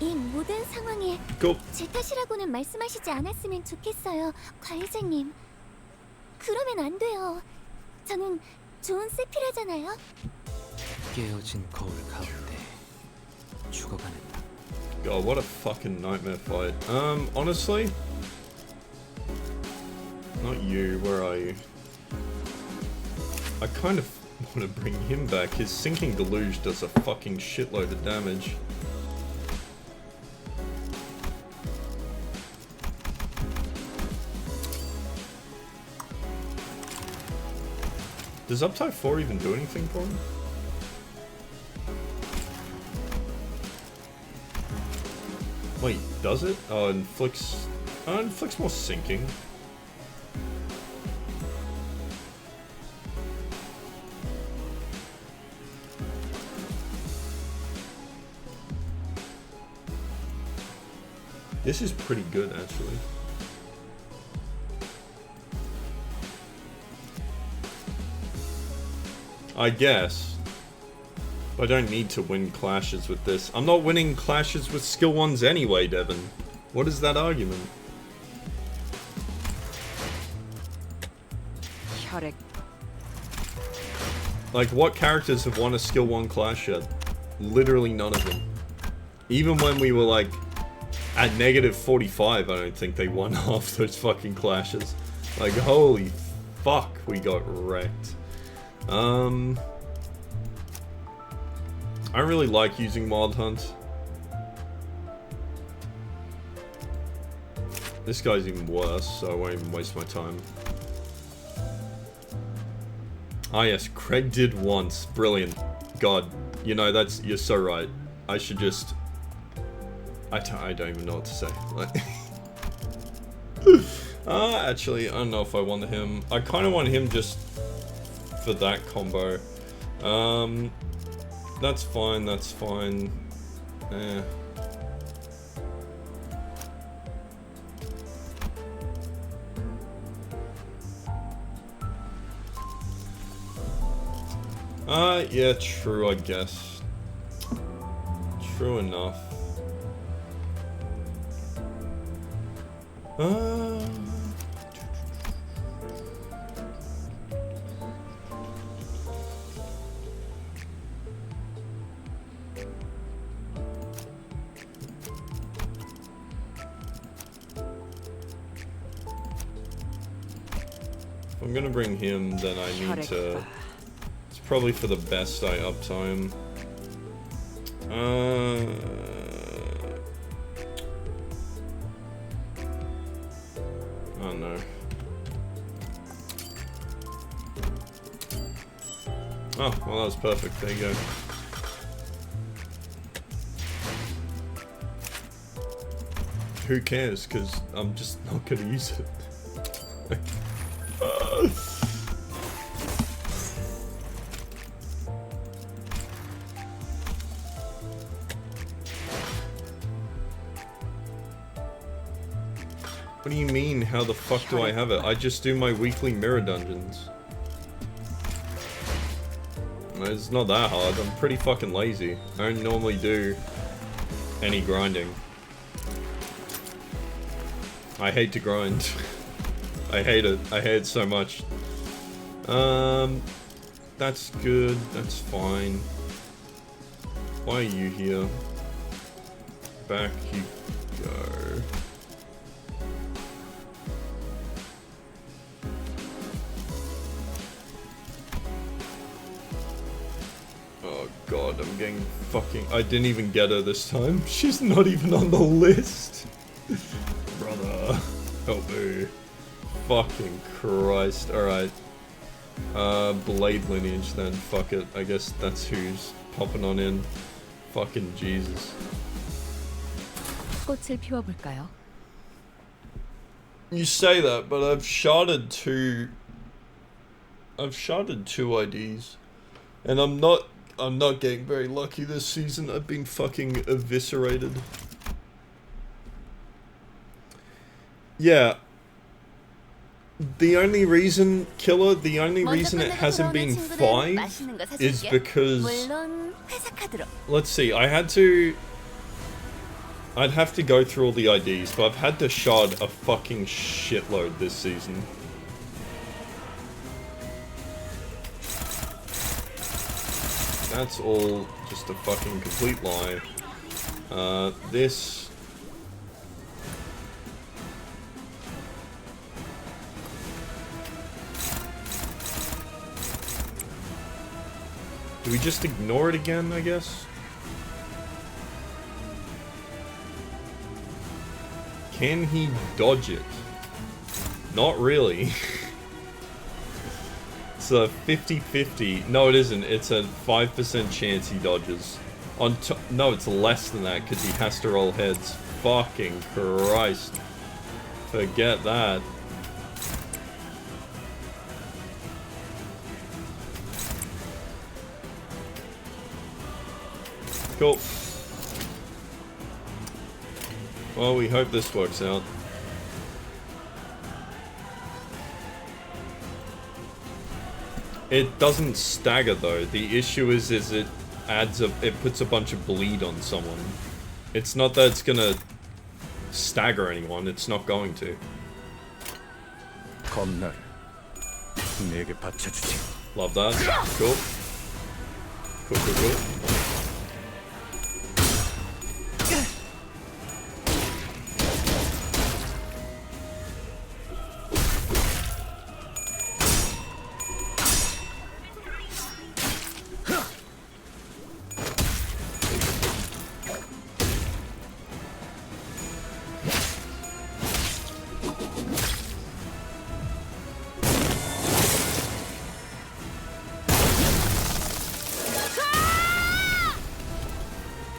이 모든 상황에 Cool. 제 탓이라고는 말씀하시지 않았으면 좋겠어요, 관리자님. 그러면 안 돼요. 저는 좋은 세필하잖아요. 깨어진 거울 가운데 죽어가는 God, what a fucking nightmare fight. Honestly? Not you, where are you? I kind of want to bring him back. His Sinking Deluge does a fucking shitload of damage. Does Uptide 4 even do anything for him? Wait, does it? Oh, inflicts more sinking. This is pretty good, actually. I guess. I don't need to win clashes with this. I'm not winning clashes with skill 1s anyway, Devon. What is that argument? 혈액. Like, what characters have won a skill 1 clash yet? Literally none of them. Even when we were, like, at negative 45, I don't think they won half those fucking clashes. Like, holy fuck, we got wrecked. I really like using Wild Hunt. This guy's even worse, so I won't even waste my time. Ah yes, Craig did once. Brilliant. God, you know, you're so right. I should just... I don't even know what to say. Like... actually, I don't know if I want him. I kind of want him just for that combo. That's fine, that's fine. Eh. Yeah, true, I guess. True enough. If I'm gonna bring him, then I need to... It's probably for the best I uptime. Oh no. Oh, well that was perfect. There you go. Who cares? Because I'm just not gonna use it. What do you mean, how the fuck do I have it? I just do my weekly mirror dungeons. It's not that hard, I'm pretty fucking lazy. I don't normally do any grinding. I hate to grind. I hate it. I hate it so much. That's good, that's fine. Why are you here? Back you go. Oh god, I'm getting fucking... I didn't even get her this time. She's not even on the list. Brother, help me. Fucking Christ. Alright. Blade lineage then. Fuck it. I guess that's who's popping on in. Fucking Jesus. 꽃을 피워볼까요? You say that, but I've sharded two IDs. And I'm not getting very lucky this season. I've been fucking eviscerated. Yeah. The only reason, Killer, the only reason it hasn't been 5 is because... Let's see, I'd have to go through all the IDs, but I've had to shard a fucking shitload this season. That's all just a fucking complete lie. This... Do we just ignore it again, I guess? Can he dodge it? Not really. It's a 50-50. No, it isn't. It's a 5% chance he dodges. No, it's less than that because he has to roll heads. Fucking Christ. Forget that. Cool. Well, we hope this works out. It doesn't stagger though. The issue is it puts a bunch of bleed on someone. It's not that it's gonna stagger anyone, it's not going to. Love that. Cool. Cool.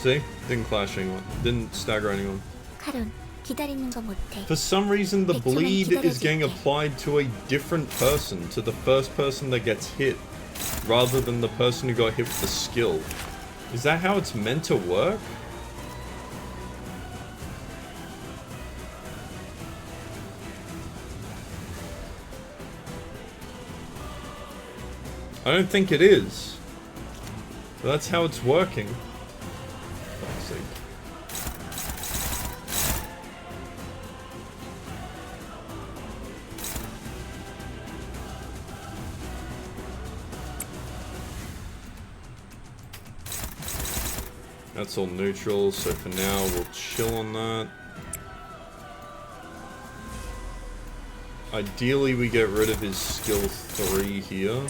See? Didn't clash anyone. Didn't stagger anyone. 카론, 기다리는 거 못해. For some reason, the 100초만 bleed is getting 기다려줄게. applied to a different person, to the first person that gets hit, rather than the person who got hit with the skill. Is that how it's meant to work? I don't think it is. But that's how it's working. For fuck's sake. That's all neutral, so for now we'll chill on that. Ideally we get rid of his skill 3 here.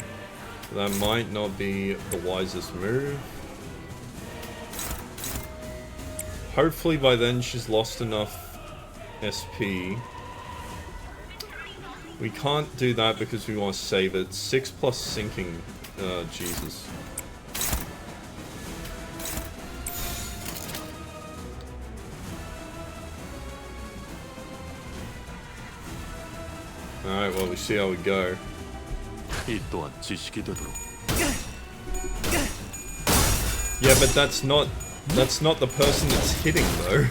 That might not be the wisest move. Hopefully by then she's lost enough SP. We can't do that because we want to save it. 6 plus sinking. Jesus. Alright, well we see how we go. 이 또한 지식이 되도록. Yeah, but that's not the person that's hitting though.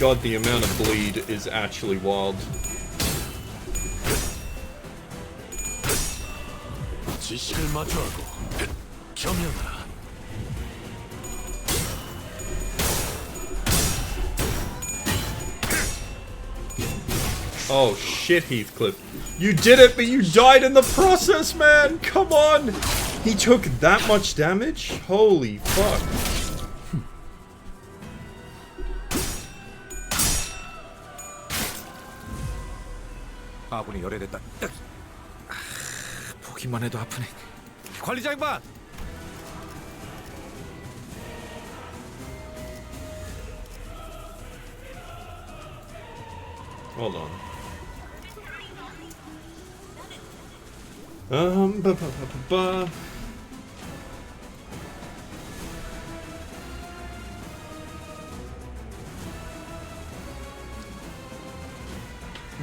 God, the amount of bleed is actually wild. 지식을 마주하고 겸연하라. Oh shit, Heathcliff. You did it, but you died in the process, man! Come on! He took that much damage? Holy fuck. 아군이 열애됐다. 보기만 해도 아프네. 관리자 양반! Hold on. Ba ba ba ba ba.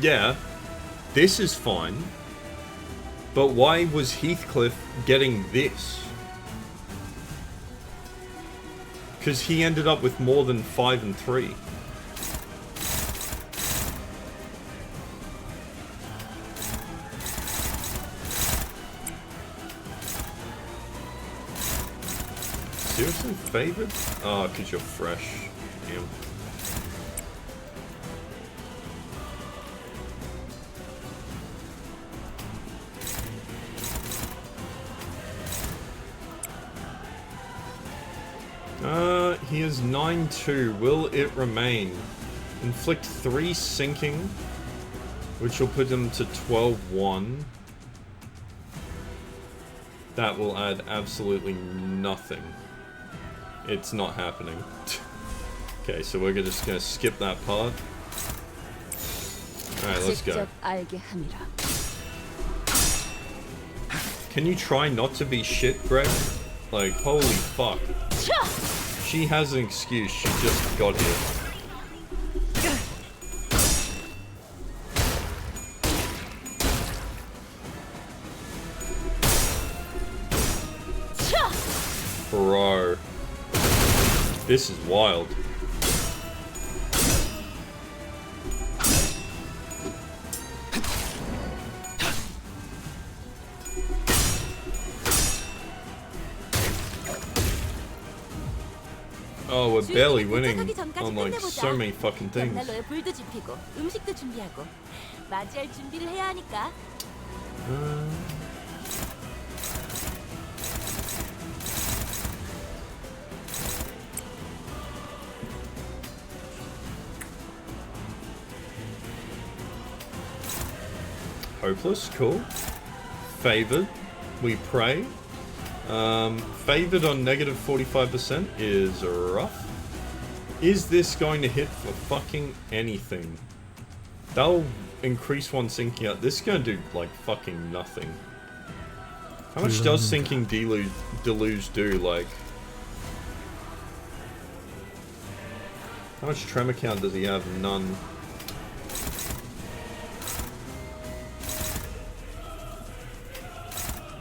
Yeah, this is fine. But why was Heathcliff getting this? Because he ended up with more than 5 and 3. Seriously, favored? Oh, because you're fresh. Damn. He is 9-2. Will it remain? Inflict 3 sinking, which will put him to 12-1. That will add absolutely nothing. It's not happening. Okay, so we're just gonna skip that part. Alright, let's go. 직접 알게 함이라. Can you try not to be shit, Greg? Like, holy fuck. She has an excuse, she just got here. Bro. This is wild. Oh, we're barely winning on like so many fucking things. 벽난로에 불도 지피고 음식도 준비하고 맞이할 준비를 해야 하니까. Hopeless, cool. Favored, we pray. Favored on negative 45% is rough. Is this going to hit for fucking anything? That'll increase one sinking out. This is gonna do like fucking nothing. How much does sinking deluge do? Like, how much tremor count does he have? None.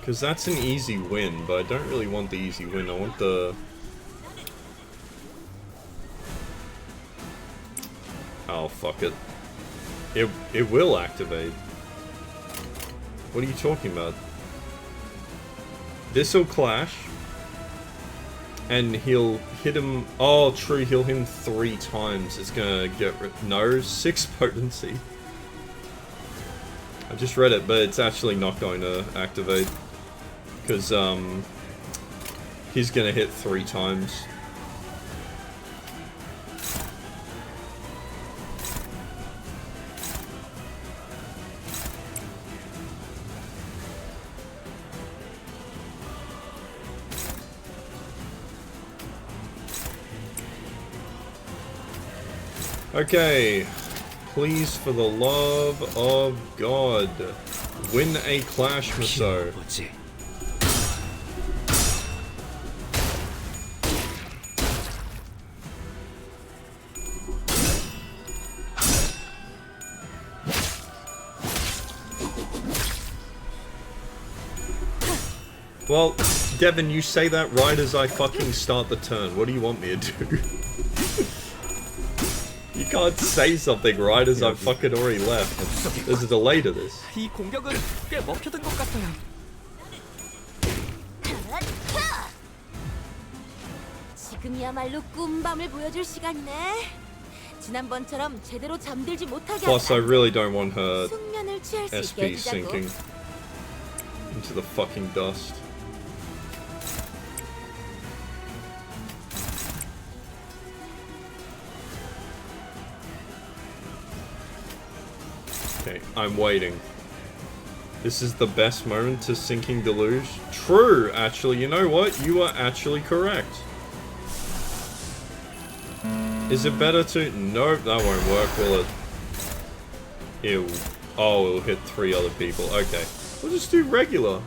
Because that's an easy win, but I don't really want the easy win. I want the... Oh, fuck it. It will activate. What are you talking about? This'll clash. And he'll hit him... Oh, true, he'll hit him 3 times. It's gonna get... No, 6 potency. I just read it, but it's actually not going to activate. Because, he's gonna hit 3 times. Okay, please, for the love of God, win a clash, Maso. Well, Devin, you say that right as I fucking start the turn. What do you want me to do? You can't say something right as I've fucking already left. There's a delay to this. 이 공격은 꽤 먹혀든 것 같아요. 지금이야말로 꿈밤을 보여줄 시간이네. 지난번처럼 제대로 잠들지 못하게 Plus, I really don't want her 숙면을 취할 수 있게 SP 해주자고. sinking into the fucking dust. Okay, I'm waiting. This is the best moment to sinking deluge. True, actually, you know what? You are actually correct. Is it better to... Nope, that won't work, will it? Ew. Oh, it'll hit 3 other people. Okay. We'll just do regular.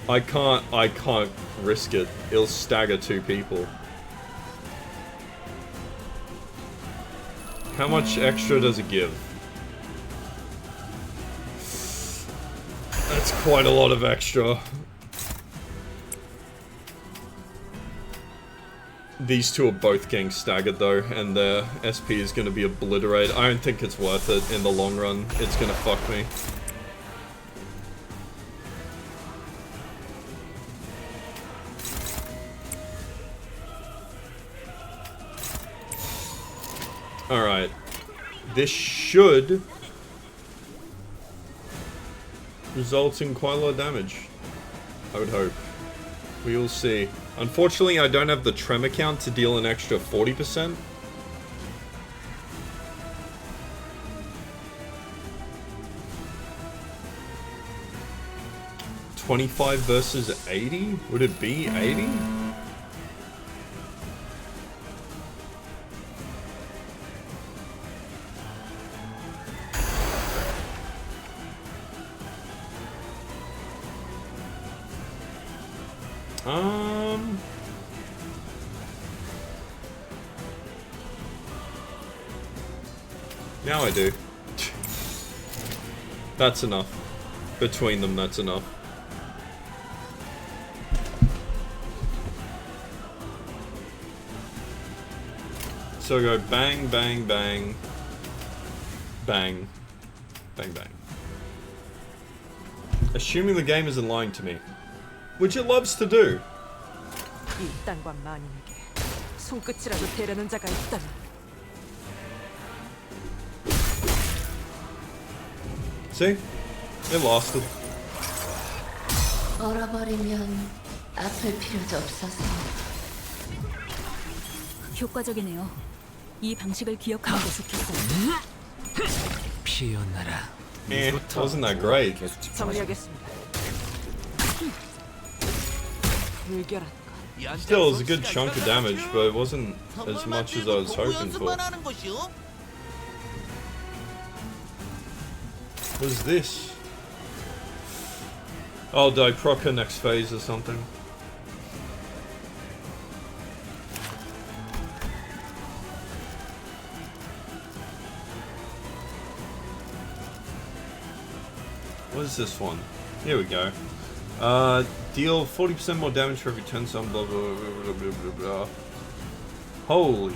I can't risk it. It'll stagger 2 people. How much extra does it give? That's quite a lot of extra. These 2 are both getting staggered though, and their SP is going to be obliterated. I don't think it's worth it in the long run. It's going to fuck me. Alright. This should result in quite a lot of damage. I would hope. We will see. Unfortunately, I don't have the tremor count to deal an extra 40%. $25 versus 80? Would it be 80? Now I do. That's enough. Between them, that's enough. So go bang, bang, bang. Bang. Bang, bang. Assuming the game isn't lying to me. Which it loves to do. 이 땅과 만인에게 손끝이라도 대려는 자가 있다면 See? It lasted. 얼어버리면 아플 필요도 없어서. 효과적이네요. 이 방식을 기억하는 게 좋겠어요. 피어나라. Wasn't that great? 정리하겠습니다. 불결한 Still, it was a good chunk of damage, but it wasn't as much as I was hoping for. What is this? Oh, did I proc her next phase or something? What is this one? Here we go. Deal 40% more damage for every 10 some blah blah blah blah blah blah. Holy.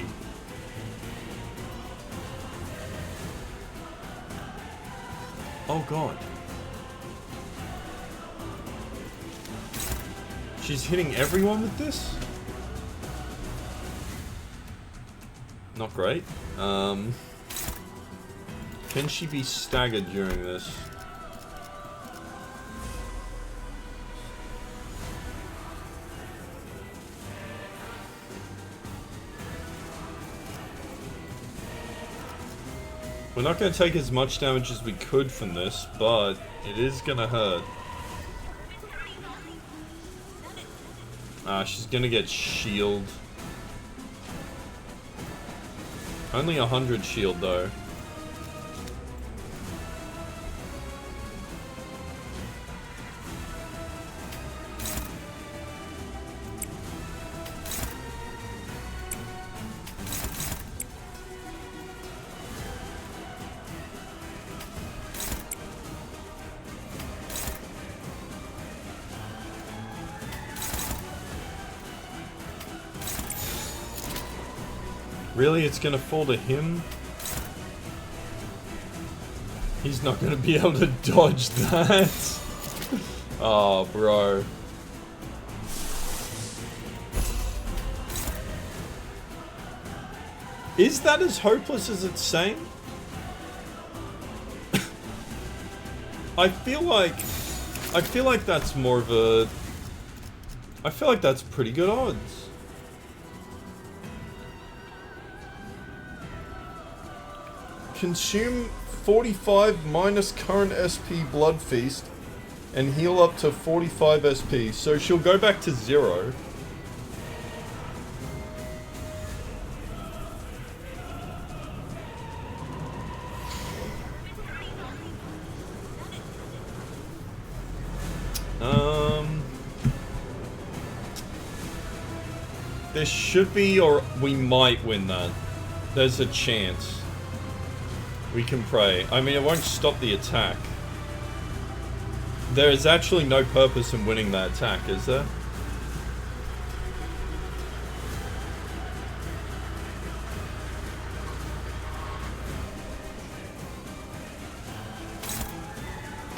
Oh god. She's hitting everyone with this? Not great. Can she be staggered during this? We're not going to take as much damage as we could from this, but it is going to hurt. She's going to get shield. Only 100 shield though. Really? It's gonna fall to him? He's not gonna be able to dodge that. Oh, bro. Is that as hopeless as it's saying? I feel like that's more of a... I feel like that's pretty good odds. Consume 45 minus current SP Blood Feast and heal up to 45 SP. So she'll go back to 0. There should be, or we might win that. There's a chance. We can pray. I mean, it won't stop the attack. There is actually no purpose in winning that attack, is there?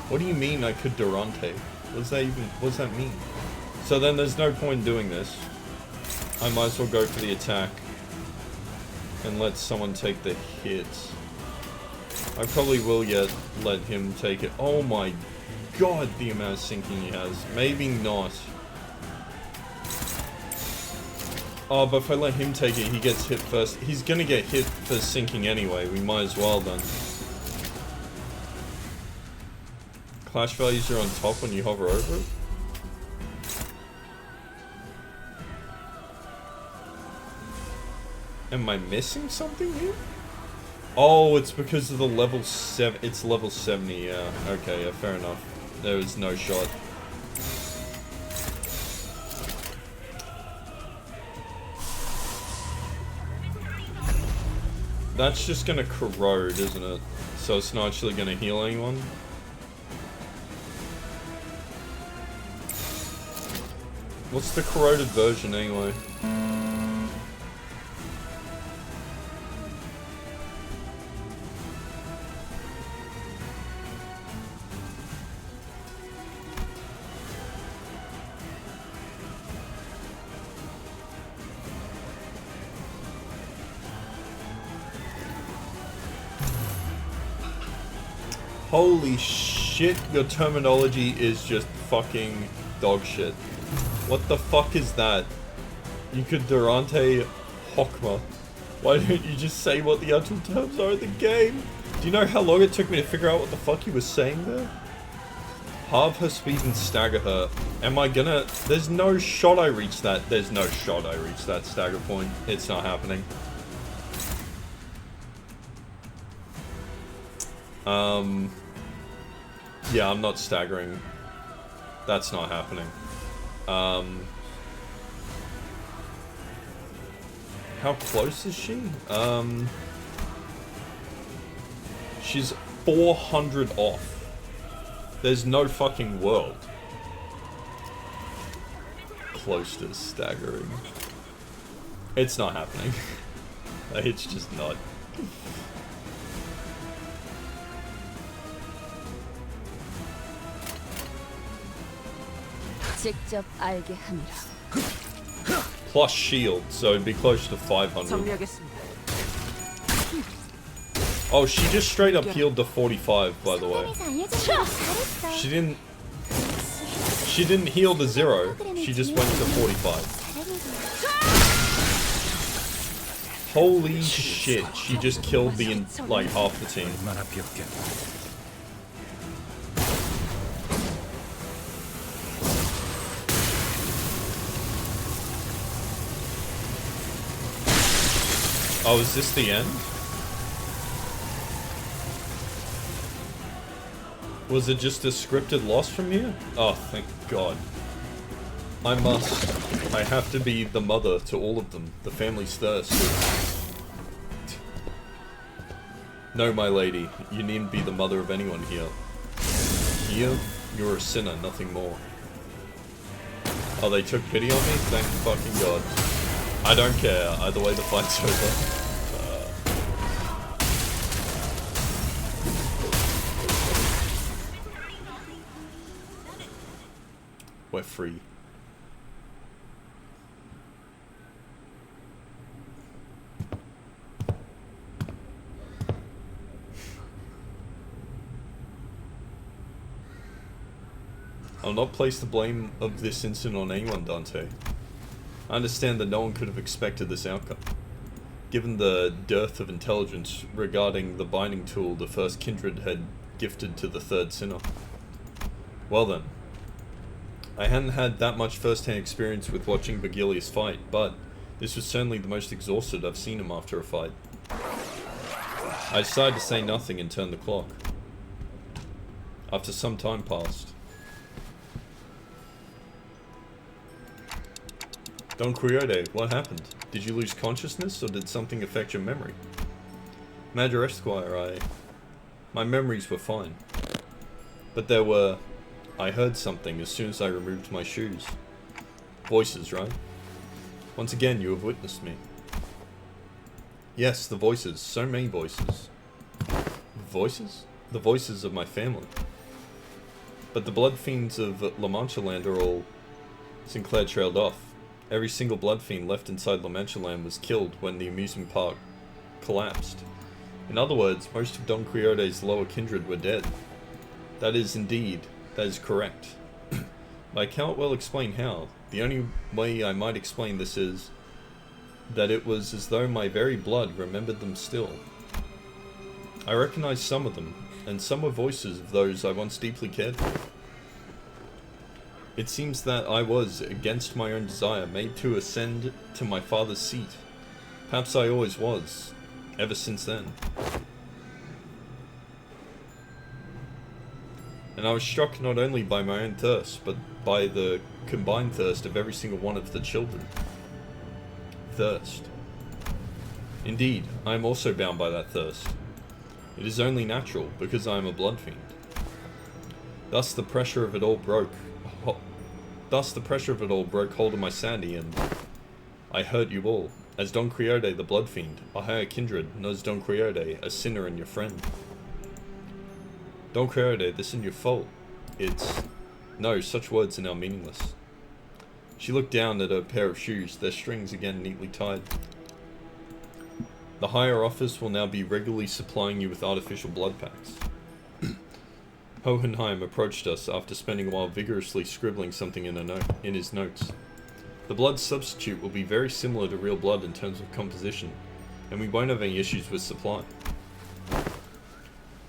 What do you mean I could Durante? What does that mean? So then there's no point in doing this. I might as well go for the attack and let someone take the hits. I probably will let him take it. Oh my god, the amount of sinking he has. Maybe not. Oh, but if I let him take it, he gets hit first. He's gonna get hit for sinking anyway. We might as well then. Clash values are on top when you hover over it. Am I missing something here? Oh, it's because of the level 7. It's level 70, yeah. Okay, yeah, fair enough. There was no shot. That's just gonna corrode, isn't it? So it's not actually gonna heal anyone? What's the corroded version anyway? Holy shit, your terminology is just fucking dog shit. What the fuck is that? You could Durante Hokma. Why don't you just say what the actual terms are in the game? Do you know how long it took me to figure out what the fuck you were saying there? Halve her speed and stagger her. Am I gonna... There's no shot I reach that. There's no shot I reach that stagger point. It's not happening. Yeah, I'm not staggering. That's not happening. How close is she? She's 400 off. There's no fucking world. Close to staggering. It's not happening. It's just not. 직접 알게 함이라. Plus shield, so it'd be close to 500. 정리하겠습니다. Oh, she just straight up healed to 45, by the way. 상담에서 알려준 대로 잘했어. She didn't heal to 0. She just went to 45. Holy shit, she just killed like half the team. 얼마나 비었겠나. Oh, is this the end? Was it just a scripted loss from here? Oh, thank God. I have to be the mother to all of them. The family's thirst. No, my lady, you needn't be the mother of anyone here. Here, you're a sinner, nothing more. Oh, they took pity on me? Thank fucking God. I don't care, either way the fight's over. We're free. I'll not place the blame of this incident on anyone, Dante. I understand that no one could have expected this outcome, given the dearth of intelligence regarding the binding tool the first kindred had gifted to the third sinner. Well then, I hadn't had that much first-hand experience with watching Bagilius fight, but this was certainly the most exhausted I've seen him after a fight. I decided to say nothing and turn the clock. After some time passed. Don Quixote, what happened? Did you lose consciousness, or did something affect your memory? Major Esquire, my memories were fine. But I heard something as soon as I removed my shoes. Voices, right? Once again, you have witnessed me. Yes, the voices. So many voices. Voices? The voices of my family. But the blood fiends of La Mancha Land are all... Sinclair trailed off. Every single blood fiend left inside La Mancha Land was killed when the amusement park collapsed. In other words, most of Don Quixote's lower kindred were dead. That is correct. But I cannot well explain how. The only way I might explain this is that it was as though my very blood remembered them still. I recognized some of them, and some were voices of those I once deeply cared for. It seems that I was, against my own desire, made to ascend to my father's seat. Perhaps I always was, ever since then. And I was struck not only by my own thirst, but by the combined thirst of every single one of the children. Thirst. Indeed, I am also bound by that thirst. It is only natural, because I am a blood fiend. Thus the pressure of it all broke hold of my sanity, and I hurt you all. As Don Quixote the blood fiend, a higher kindred, and as Don Quixote, a sinner and your friend. Don Quixote, this isn't your fault. No, such words are now meaningless. She looked down at her pair of shoes, their strings again neatly tied. The higher office will now be regularly supplying you with artificial blood packs. Hohenheim approached us after spending a while vigorously scribbling something in his notes. The blood substitute will be very similar to real blood in terms of composition, and we won't have any issues with supply.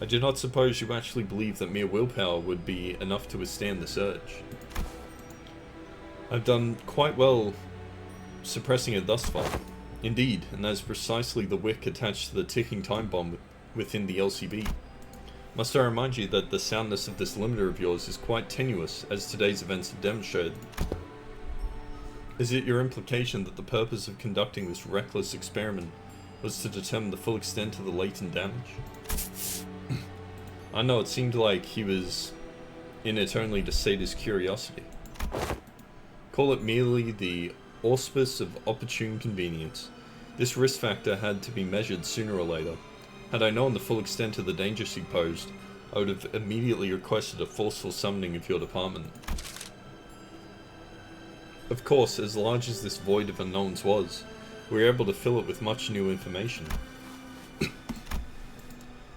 I do not suppose you actually believe that mere willpower would be enough to withstand the surge. I've done quite well suppressing it thus far. Indeed, and that is precisely the wick attached to the ticking time bomb within the LCB. Must I remind you that the soundness of this limiter of yours is quite tenuous, as today's events have demonstrated? Is it your implication that the purpose of conducting this reckless experiment was to determine the full extent of the latent damage? I know, it seemed like he was in it only to sate his curiosity. Call it merely the auspice of opportune convenience. This risk factor had to be measured sooner or later. Had I known the full extent of the dangers he posed, I would have immediately requested a forceful summoning of your department. Of course, as large as this void of unknowns was, we were able to fill it with much new information.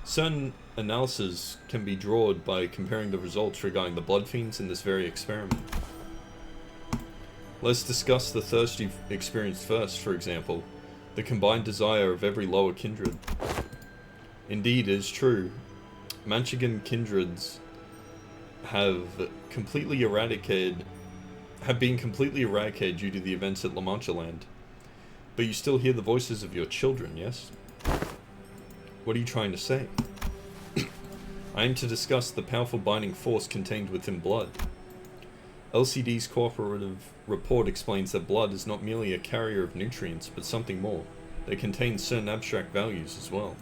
Certain analyses can be drawn by comparing the results regarding the blood fiends in this very experiment. Let's discuss the thirst you've experienced first, for example, the combined desire of every lower kindred. Indeed, it is true, Manchegan kindreds have been completely eradicated due to the events at La Mancha Land. But you still hear the voices of your children, yes? What are you trying to say? I aim to discuss the powerful binding force contained within blood. LCD's cooperative report explains that blood is not merely a carrier of nutrients, but something more. They contain certain abstract values as well.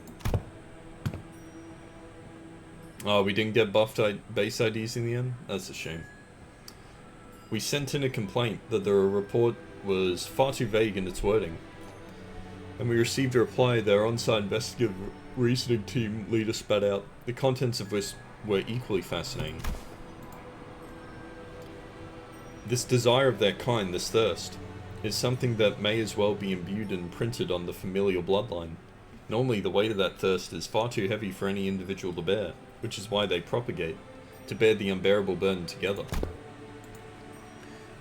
Oh, we didn't get buffed base IDs in the end? That's a shame. We sent in a complaint that the report was far too vague in its wording, and we received a reply that our on-site investigative reasoning team leader spat out, the contents of which were equally fascinating. This desire of their kind, this thirst, is something that may as well be imbued and printed on the familial bloodline. Normally, the weight of that thirst is far too heavy for any individual to bear, which is why they propagate, to bear the unbearable burden together.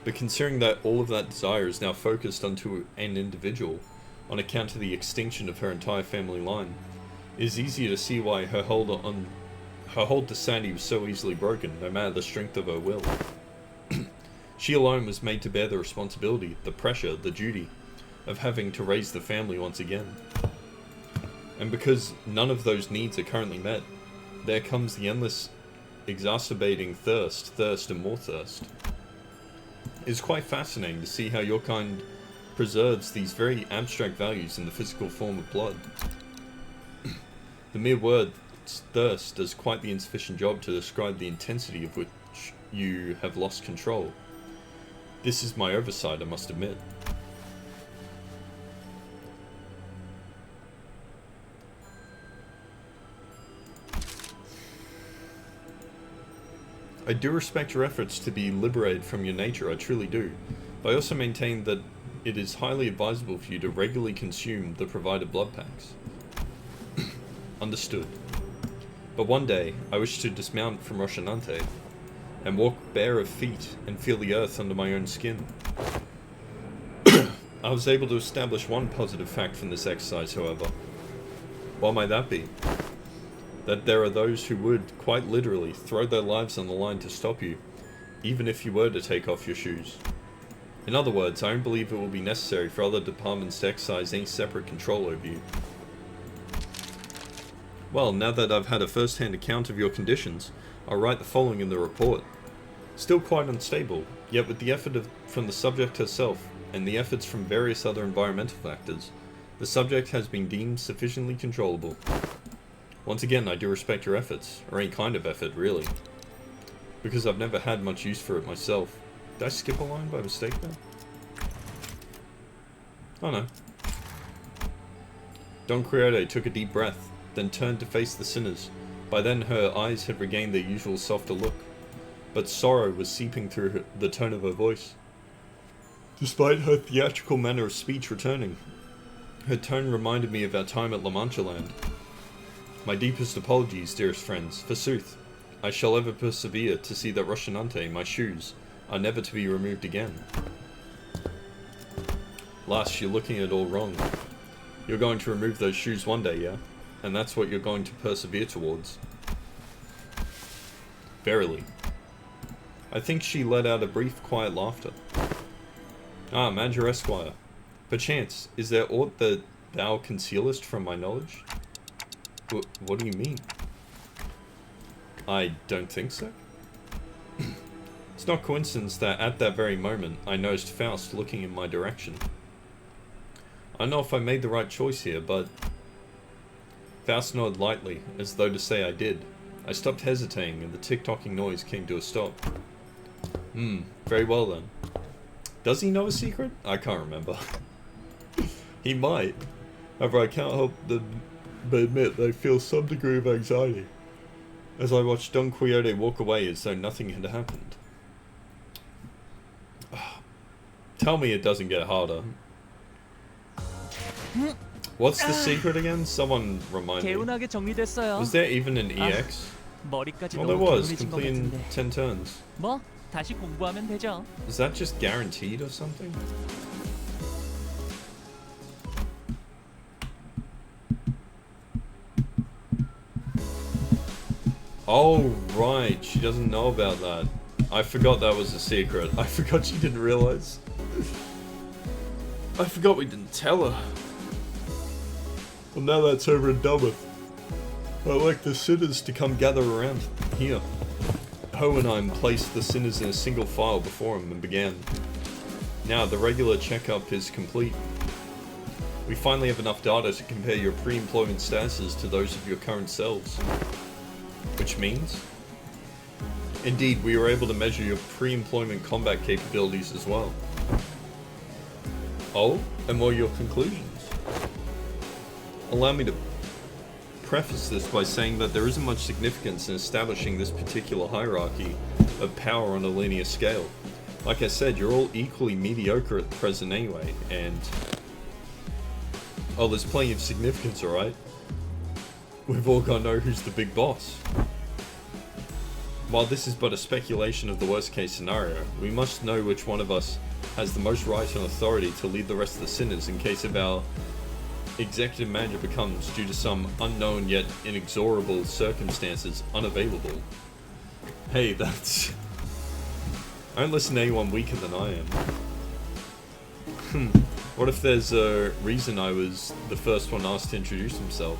But considering that all of that desire is now focused onto an individual, on account of the extinction of her entire family line, it is easier to see why her hold to sanity was so easily broken, no matter the strength of her will. She alone was made to bear the responsibility, the pressure, the duty, of having to raise the family once again. And because none of those needs are currently met, there comes the endless, exacerbating thirst, and more thirst. It's quite fascinating to see how your kind preserves these very abstract values in the physical form of blood. The mere word thirst does quite the insufficient job to describe the intensity of which you have lost control. This is my oversight, I must admit. I do respect your efforts to be liberated from your nature, I truly do, but I also maintain that it is highly advisable for you to regularly consume the provided blood packs. Understood. But one day, I wish to dismount from Rocinante, and walk bare of feet, and feel the earth under my own skin. I was able to establish one positive fact from this exercise, however. What might that be? That there are those who would, quite literally, throw their lives on the line to stop you, even if you were to take off your shoes. In other words, I don't believe it will be necessary for other departments to exercise any separate control over you. Well, now that I've had a first-hand account of your conditions, I'll write the following in the report. Still quite unstable, yet with the effort from the subject herself, and the efforts from various other environmental factors, the subject has been deemed sufficiently controllable. Once again, I do respect your efforts, or any kind of effort, really. Because I've never had much use for it myself. Did I skip a line by mistake there? Oh no. Don Quixote took a deep breath, then turned to face the sinners. By then her eyes had regained their usual softer look, but sorrow was seeping through the tone of her voice. Despite her theatrical manner of speech returning, her tone reminded me of our time at La Mancha Land. My deepest apologies, dearest friends. Forsooth, I shall ever persevere to see that Rocinante, my shoes, are never to be removed again. Lass, you're looking at it all wrong. You're going to remove those shoes one day, yeah? And that's what you're going to persevere towards. Verily. I think she let out a brief, quiet laughter. Ah, Manager Esquire. Perchance, is there aught that thou concealest from my knowledge? What do you mean? I don't think so. It's not coincidence that at that very moment, I noticed Faust looking in my direction. I don't know if I made the right choice here, but... Faust nodded lightly, as though to say I did. I stopped hesitating, and the tick-tocking noise came to a stop. Very well then. Does he know a secret? I can't remember. He might. However, I can't help but admit that I feel some degree of anxiety as I watched Don Quixote walk away as though nothing had happened. Tell me it doesn't get harder. What's the secret again? Someone remind me. 개운하게 정리됐어요. Was there even an EX? 머리까지 Oh, there 너무 was. 개운해진 것 Complete in 같은데. 10 turns. 뭐 다시 공부하면 되죠. Is that just guaranteed or something? Oh, right. She doesn't know about that. I forgot that was a secret. I forgot she didn't realize. I forgot we didn't tell her. Well, now that's over and done with. I'd like the sinners to come gather around here. Hohenheim placed the sinners in a single file before him and began. Now, the regular checkup is complete. We finally have enough data to compare your pre-employment statuses to those of your current selves. Which means? Indeed, we were able to measure your pre-employment combat capabilities as well. Oh, and what are your conclusions? Allow me to preface this by saying that there isn't much significance in establishing this particular hierarchy of power on a linear scale. Like I said, you're all equally mediocre at the present anyway, and... oh, there's plenty of significance, alright? We've all got to know who's the big boss. While this is but a speculation of the worst case scenario, we must know which one of us has the most right and authority to lead the rest of the sinners in case of our executive manager becomes, due to some unknown yet inexorable circumstances, unavailable. Hey, that's... I don't listen to anyone weaker than I am. What if there's a reason I was the first one asked to introduce himself?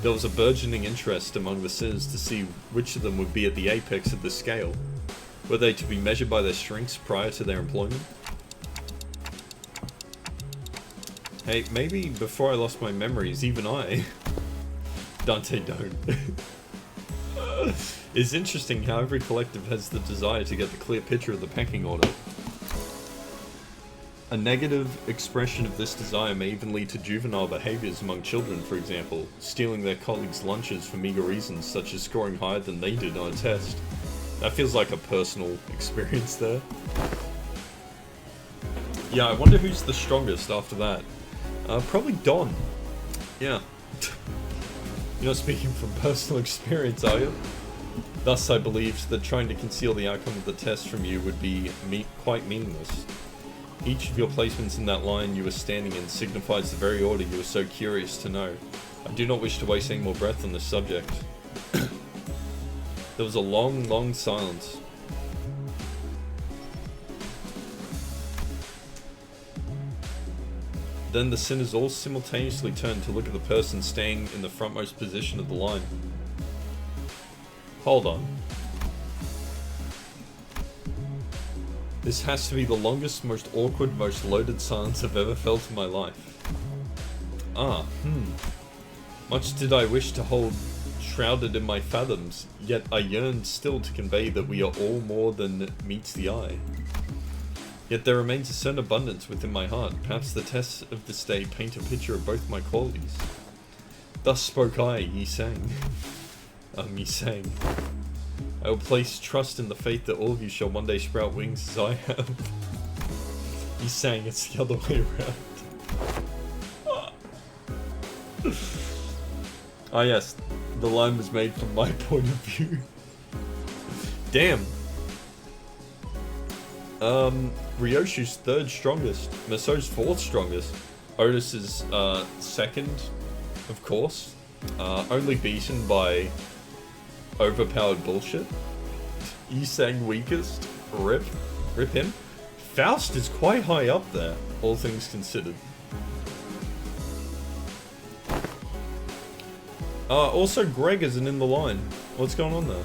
There was a burgeoning interest among the sinners to see which of them would be at the apex of the scale. Were they to be measured by their strengths prior to their employment? Hey, maybe before I lost my memories, even I... Dante, don't. It's interesting how every collective has the desire to get the clear picture of the pecking order. A negative expression of this desire may even lead to juvenile behaviors among children, for example, stealing their colleagues' lunches for meager reasons such as scoring higher than they did on a test. That feels like a personal experience there. Yeah, I wonder who's the strongest after that. Probably Don. Yeah. You're not speaking from personal experience, are you? Thus, I believed that trying to conceal the outcome of the test from you would be quite meaningless. Each of your placements in that line you were standing in signifies the very order you were so curious to know. I do not wish to waste any more breath on this subject. There was a long, long silence. Then the sinners all simultaneously turned to look at the person staying in the frontmost position of the line. Hold on. This has to be the longest, most awkward, most loaded silence I've ever felt in my life. Much did I wish to hold shrouded in my fathoms, yet I yearned still to convey that we are all more than meets the eye. Yet there remains a certain abundance within my heart. Perhaps the tests of this day paint a picture of both my qualities. Thus spoke I, ye sang. Ye sang. I will place trust in the faith that all of you shall one day sprout wings as I have. He sang, it's the other way around. Ah yes, the line was made from my point of view. Damn. Ryoshu's third strongest, Maso's fourth strongest, Otis is second, of course, only beaten by overpowered bullshit. Yisang weakest, rip him. Faust is quite high up there, all things considered. Also, Greg isn't in the line. What's going on there?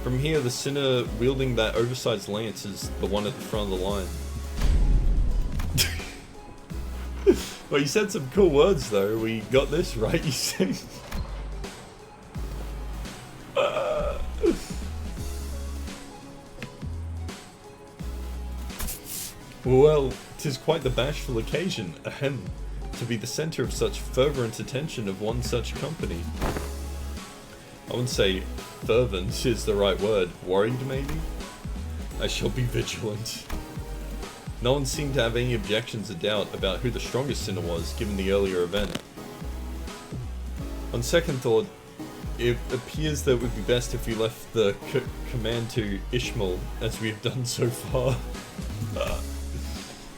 From here, the sinner wielding that oversized lance is the one at the front of the line. Well, you said some cool words, though. We got this right, you said. Well, 'tis quite the bashful occasion, ahem, to be the centre of such fervent attention of one such company. I wouldn't say fervent is the right word. Worried, maybe? I shall be vigilant. No one seemed to have any objections or doubt about who the strongest sinner was, given the earlier event. On second thought, it appears that it would be best if we left the command to Ishmael, as we have done so far.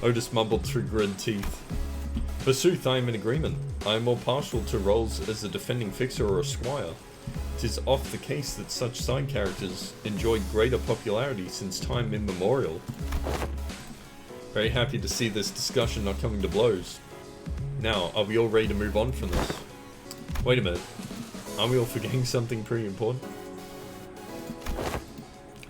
Otis mumbled through gritted teeth. Forsooth, I am in agreement. I am more partial to roles as a defending fixer or a squire. 'Tis oft the case that such side characters enjoyed greater popularity since time immemorial. Very happy to see this discussion not coming to blows. Now, are we all ready to move on from this? Wait a minute. Aren't we all forgetting something pretty important?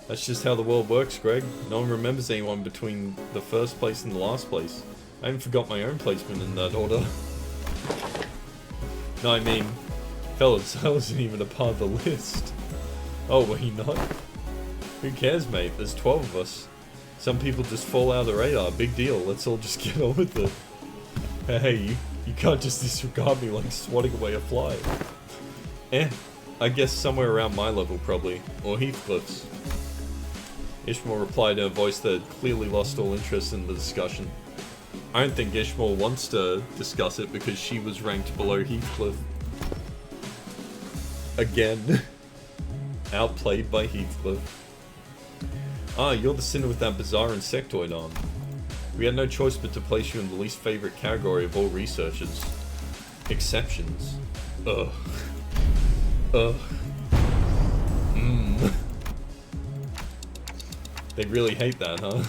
That's just how the world works, Greg. No one remembers anyone between the first place and the last place. I even forgot my own placement in that order. No, I mean, fellas, I wasn't even a part of the list. Oh, were you not? Who cares, mate? There's 12 of us. Some people just fall out of the radar. Big deal. Let's all just get on with it. Hey, you can't just disregard me like swatting away a fly. I guess somewhere around my level, probably. Or Heathcliff's. Ishmael replied in a voice that had clearly lost all interest in the discussion. I don't think Ishmael wants to discuss it because she was ranked below Heathcliff. Again. Outplayed by Heathcliff. Ah, you're the sinner with that bizarre insectoid arm. We had no choice but to place you in the least favourite category of all researchers. Exceptions. Ugh. Ugh. They really hate that, huh?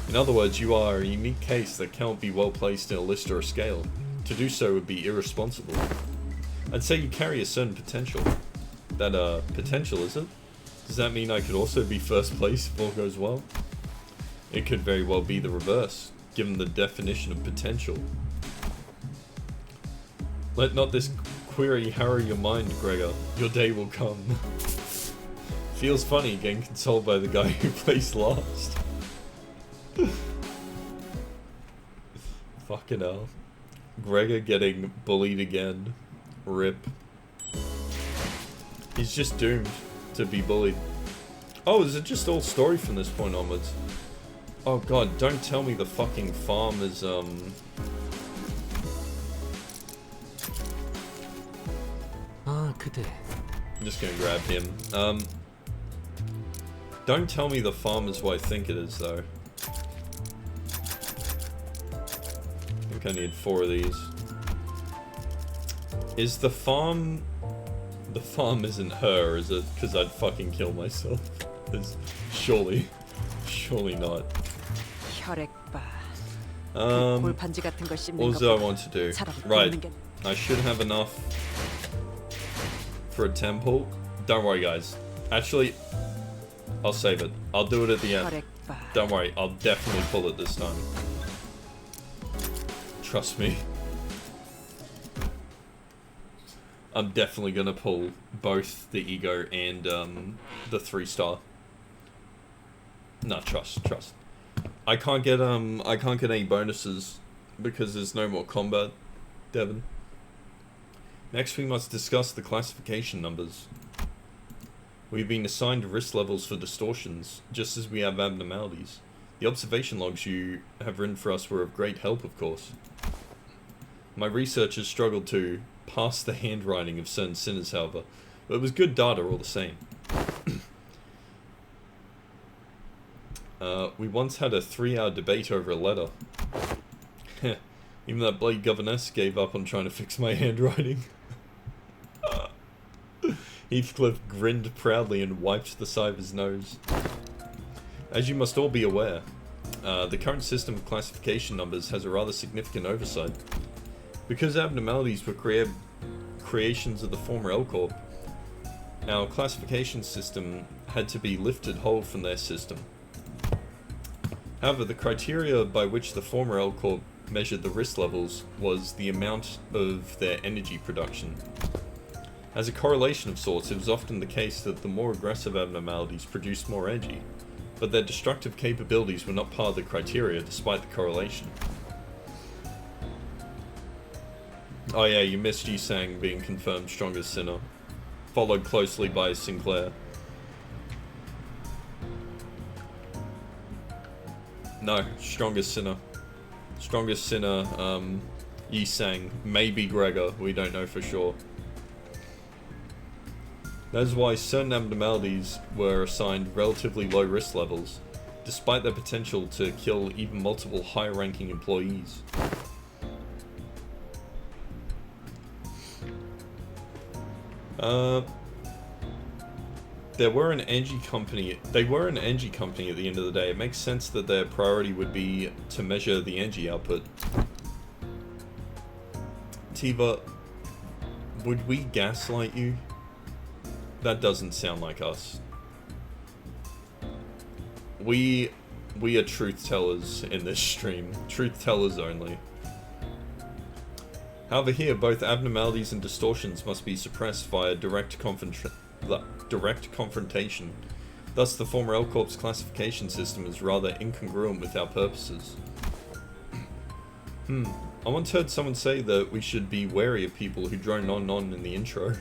In other words, you are a unique case that cannot be well placed in a list or a scale. To do so would be irresponsible. I'd say you carry a certain potential. That, potential, is it? Does that mean I could also be first place if all goes well? It could very well be the reverse, given the definition of potential. Let not this query harrow your mind, Gregor. Your day will come. Feels funny getting consoled by the guy who placed last. Fucking hell. Gregor getting bullied again. Rip. He's just doomed to be bullied. Oh, is it just all story from this point onwards? Oh god, don't tell me the fucking farm is, 그대. I'm just gonna grab him. Don't tell me the farm is what I think it is, though. I think I need 4 of these. Is the farm... The farm isn't her, is it? Because I'd fucking kill myself. Surely. Surely not. What do I want to do? Right. I should have enough for a temple. Don't worry, guys. Actually, I'll save it. I'll do it at the end. Don't worry, I'll definitely pull it this time. Trust me. I'm definitely gonna pull both the ego and the 3-star. No, trust. I can't get any bonuses because there's no more combat, Devon. Next we must discuss the classification numbers. We've been assigned risk levels for distortions, just as we have abnormalities. The observation logs you have written for us were of great help, of course. My researchers struggled to pass the handwriting of certain sinners, however, but it was good data all the same. We once had a 3-hour debate over a letter. Even that bloody governess gave up on trying to fix my handwriting. Heathcliff grinned proudly and wiped the side of his nose. As you must all be aware, the current system of classification numbers has a rather significant oversight. Because abnormalities were created creations of the former L Corp, our classification system had to be lifted whole from their system. However, the criteria by which the former L Corp measured the risk levels was the amount of their energy production. As a correlation of sorts, it was often the case that the more aggressive abnormalities produced more energy, but their destructive capabilities were not part of the criteria despite the correlation. Oh yeah, you missed Yisang being confirmed strongest sinner, followed closely by Sinclair. No, strongest sinner. Strongest sinner, Yisang, maybe Gregor, we don't know for sure. That is why certain abnormalities were assigned relatively low risk levels, despite their potential to kill even multiple high-ranking employees. They were an energy company at the end of the day. It makes sense that their priority would be to measure the energy output. Tiva, would we gaslight you? That doesn't sound like us. We are truth tellers in this stream. Truth tellers only. However, here, both abnormalities and distortions must be suppressed via direct confrontation. Thus, the former L Corp's classification system is rather incongruent with our purposes. I once heard someone say that we should be wary of people who drone on in the intro.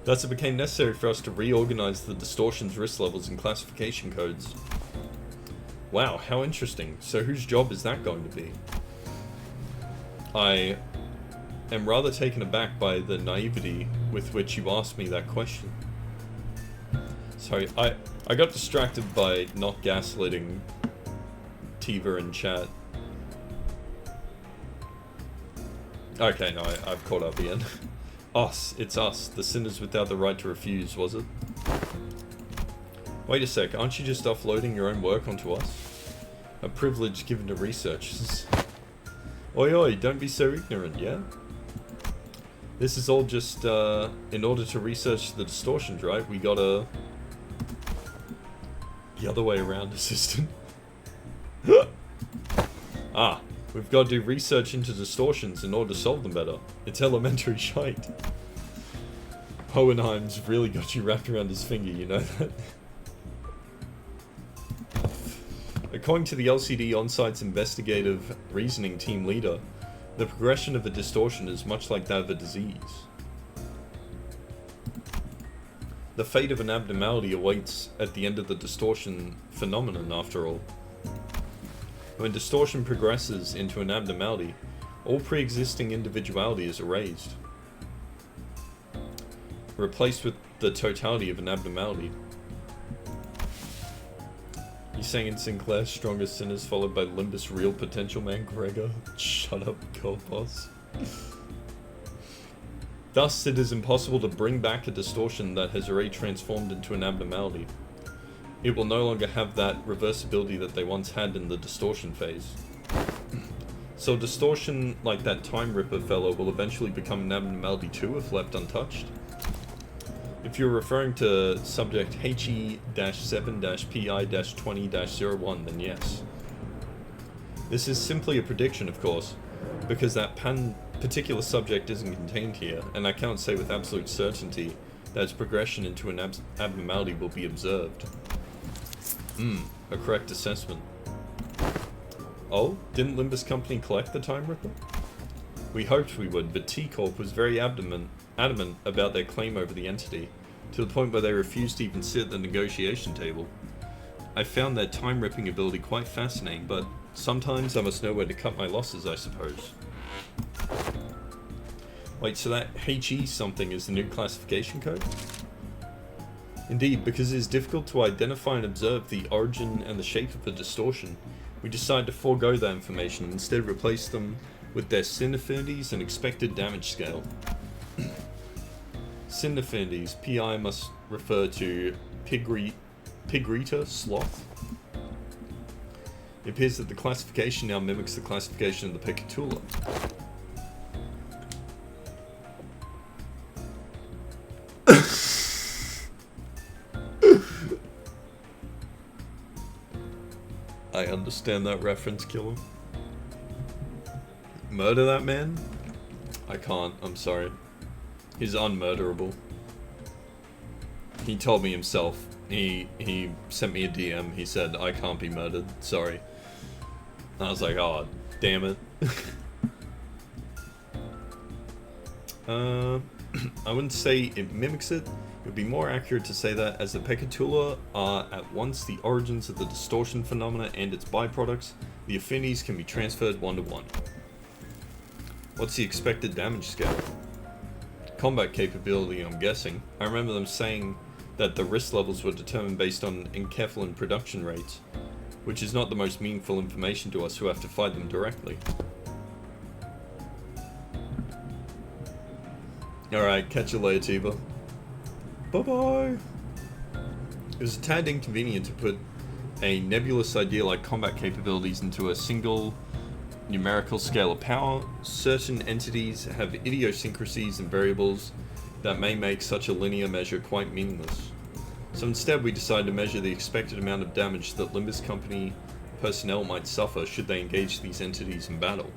Thus, it became necessary for us to reorganize the distortions, risk levels, and classification codes. Wow, how interesting. So whose job is that going to be? I am rather taken aback by the naivety with which you asked me that question. Sorry, I got distracted by not gaslighting Tiva in chat. Okay, no, I've caught up again. Us, it's us, the sinners without the right to refuse, was it? Wait a sec, aren't you just offloading your own work onto us? A privilege given to researchers. Oi oi, don't be so ignorant, yeah? This is all just, in order to research the distortions, right? We gotta... The other way around, assistant. Ah, we've got to do research into distortions in order to solve them better. It's elementary shite. Hohenheim's really got you wrapped around his finger, you know that? According to the LCD On-Site's investigative reasoning team leader, the progression of a distortion is much like that of a disease. The fate of an abnormality awaits at the end of the distortion phenomenon, after all. When distortion progresses into an abnormality, all pre-existing individuality is erased, replaced with the totality of an abnormality. You sang in Sinclair's Strongest Sinners, followed by Limbus' Real Potential Man Gregor. Shut up, girl boss. Thus, it is impossible to bring back a distortion that has already transformed into an abnormality. It will no longer have that reversibility that they once had in the distortion phase. So a distortion like that Time Ripper fellow will eventually become an abnormality too if left untouched. If you're referring to subject HE-7-PI-20-01, then yes. This is simply a prediction, of course, because that particular subject isn't contained here, and I can't say with absolute certainty that its progression into an abnormality will be observed. A correct assessment. Oh, didn't Limbus Company collect the Time Ripper? We hoped we would, but T-Corp was very adamant about their claim over the entity, to the point where they refused to even sit at the negotiation table. I found their time-ripping ability quite fascinating, but sometimes I must know where to cut my losses, I suppose. Wait, so that HE something is the new classification code? Indeed, because it is difficult to identify and observe the origin and the shape of a distortion, we decided to forego that information and instead replace them with their sin affinities and expected damage scale. Sin affinities, PI must refer to Pigrita sloth. It appears that the classification now mimics the classification of the Pecatula. I understand that reference, Killer. Murder that man? I can't, I'm sorry. He's unmurderable. He told me himself. He sent me a DM, he said, I can't be murdered, sorry. And I was like, oh, damn it. I wouldn't say it mimics it. It would be more accurate to say that as the Pecatula are at once the origins of the distortion phenomena and its byproducts, the affinities can be transferred one-to-one. What's the expected damage scale? Combat capability, I'm guessing. I remember them saying that the risk levels were determined based on enkephalin production rates, which is not the most meaningful information to us who have to fight them directly. Alright, catch you later, Tiba. Bye-bye! It was a tad inconvenient to put a nebulous idea like combat capabilities into a single numerical scale of power. Certain entities have idiosyncrasies and variables that may make such a linear measure quite meaningless. So instead we decided to measure the expected amount of damage that Limbus Company personnel might suffer should they engage these entities in battle.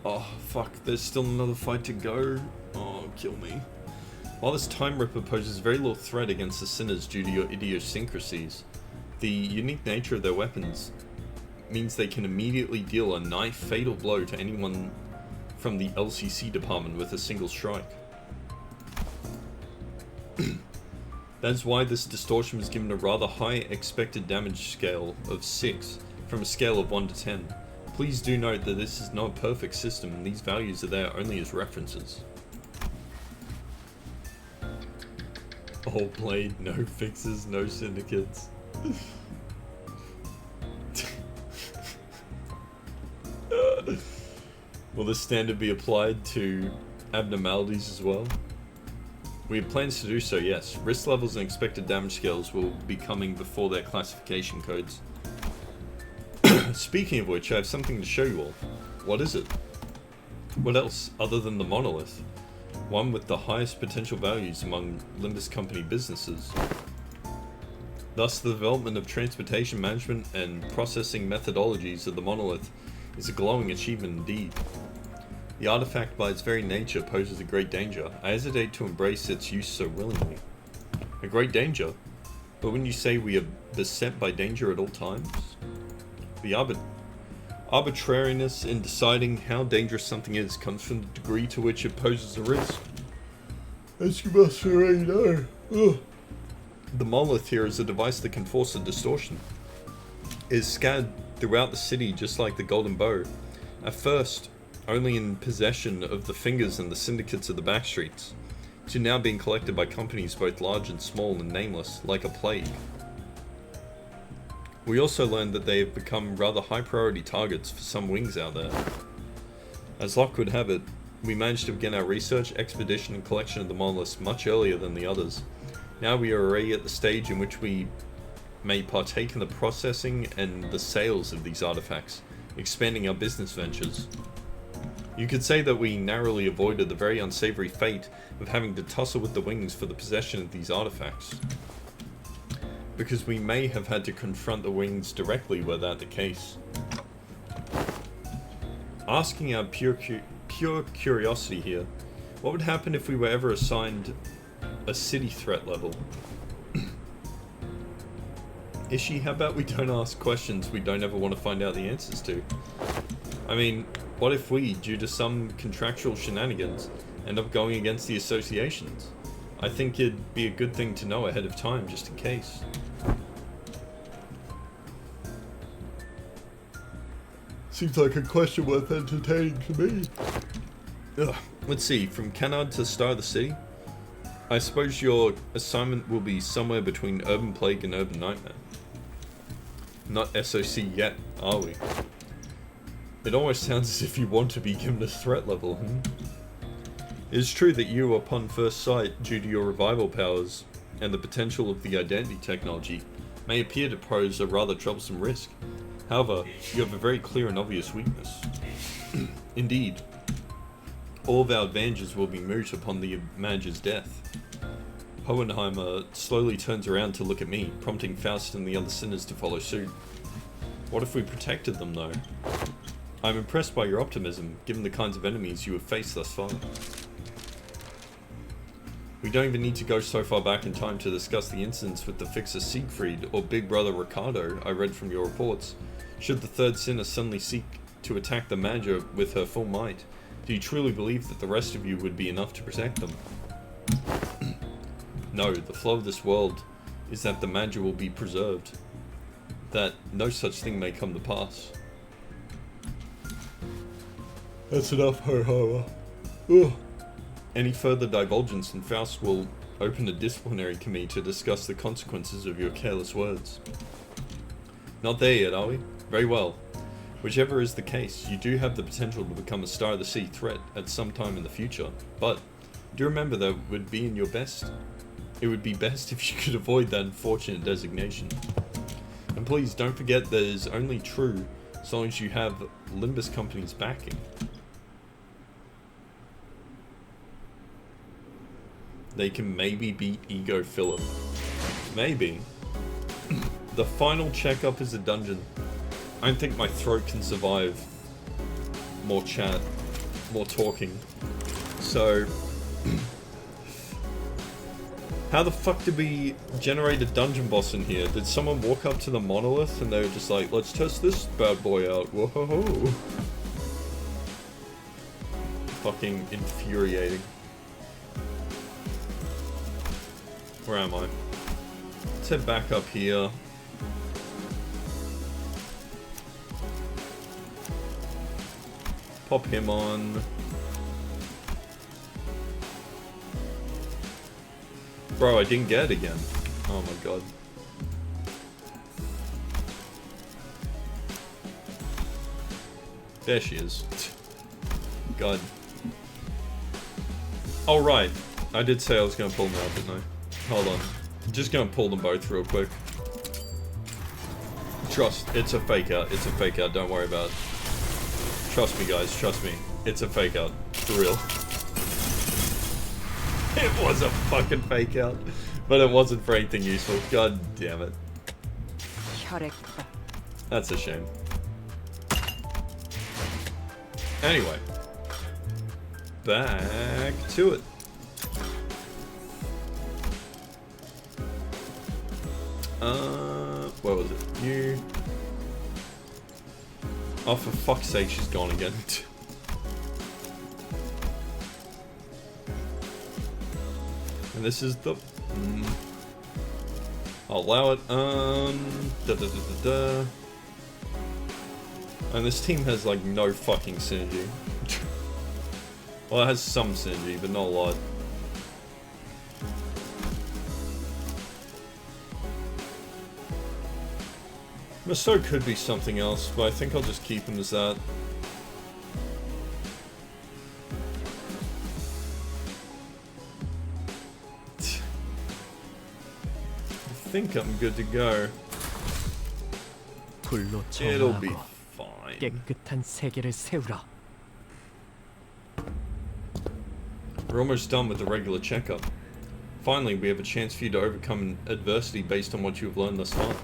Oh fuck, there's still another fight to go. Oh, kill me. While this Time Ripper poses very little threat against the Sinners due to your idiosyncrasies, the unique nature of their weapons means they can immediately deal a nigh fatal blow to anyone from the LCC department with a single strike. That's why this distortion was given a rather high expected damage scale of 6 from a scale of 1 to 10. Please do note that this is not a perfect system and these values are there only as references. Old Blade, no fixes, no syndicates. Will this standard be applied to abnormalities as well? We have plans to do so, yes. Risk levels and expected damage scales will be coming before their classification codes. Speaking of which, I have something to show you all. What is it? What else other than the monolith? One with the highest potential values among Limbus Company businesses. Thus, the development of transportation management and processing methodologies of the monolith is a glowing achievement indeed. The artifact by its very nature poses a great danger. I hesitate to embrace its use so willingly. A great danger? But wouldn't you say we are beset by danger at all times? The arbitrariness in deciding how dangerous something is comes from the degree to which it poses a risk. As you must already know. Ugh. The monolith here is a device that can force a distortion. It is scattered throughout the city just like the golden bow. At first, only in possession of the fingers and the syndicates of the backstreets, to now being collected by companies both large and small and nameless, like a plague. We also learned that they have become rather high priority targets for some wings out there. As luck would have it, we managed to begin our research, expedition and collection of the monoliths much earlier than the others. Now we are already at the stage in which we may partake in the processing and the sales of these artifacts, expanding our business ventures. You could say that we narrowly avoided the very unsavory fate of having to tussle with the wings for the possession of these artifacts. Because we may have had to confront the wings directly were that the case. Asking our pure curiosity here, what would happen if we were ever assigned a city threat level? Ishi, how about we don't ask questions we don't ever want to find out the answers to? I mean, what if we, due to some contractual shenanigans, end up going against the associations? I think it'd be a good thing to know ahead of time, just in case. Seems like a question worth entertaining to me. Ugh. Let's see, from Canard to Star of the City? I suppose your assignment will be somewhere between Urban Plague and Urban Nightmare. Not SOC yet, are we? It almost sounds as if you want to be given a threat level, It is true that you, upon first sight, due to your revival powers and the potential of the identity technology, may appear to pose a rather troublesome risk. However, you have a very clear and obvious weakness. Indeed, all of our advantages will be moot upon the manager's death. Hohenheimer slowly turns around to look at me, prompting Faust and the other sinners to follow suit. What if we protected them, though? I'm impressed by your optimism, given the kinds of enemies you have faced thus far. We don't even need to go so far back in time to discuss the incidents with the fixer Siegfried or Big Brother Ricardo I read from your reports. Should the third sinner suddenly seek to attack the manager with her full might, do you truly believe that the rest of you would be enough to protect them? No, the flow of this world is that the manager will be preserved, that no such thing may come to pass. That's enough, ho-ho. Any further divulgence and Faust will open a disciplinary committee to discuss the consequences of your careless words. Not there yet, are we? Very well. Whichever is the case, you do have the potential to become a Star of the Sea threat at some time in the future, but do remember that it would be in your best. It would be best if you could avoid that unfortunate designation. And please don't forget that it is only true as long as you have Limbus Company's backing. They can maybe beat Ego Philip. Maybe. The final checkup is a dungeon. I don't think my throat can survive more chat, more talking. So, how the fuck did we generate a dungeon boss in here? Did someone walk up to the monolith and they were just like, let's test this bad boy out, whoa-ho-ho. Fucking infuriating. Where am I? Let's head back up here. Pop him on. Bro, I didn't get it again. Oh my god. There she is. God. Oh right. I did say I was gonna pull them out, didn't I? Hold on. I'm just gonna pull them both real quick. Trust, it's a fake out. It's a fake out, don't worry about it. Trust me guys, trust me. It's a fake out. For real. It was a fucking fake out. But it wasn't for anything useful. God damn it. That's a shame. Anyway. Back to it. Where was it? New. Oh, for fuck's sake, she's gone again. And this is the... I'll allow it. And this team has, like, no fucking synergy. Well, it has some synergy, but not a lot. Maso could be something else, but I think I'll just keep him as that. I think I'm good to go. It'll be fine. 깨끗한 세계를 세우라. We're almost done with the regular checkup. Finally, we have a chance for you to overcome adversity based on what you have learned thus far.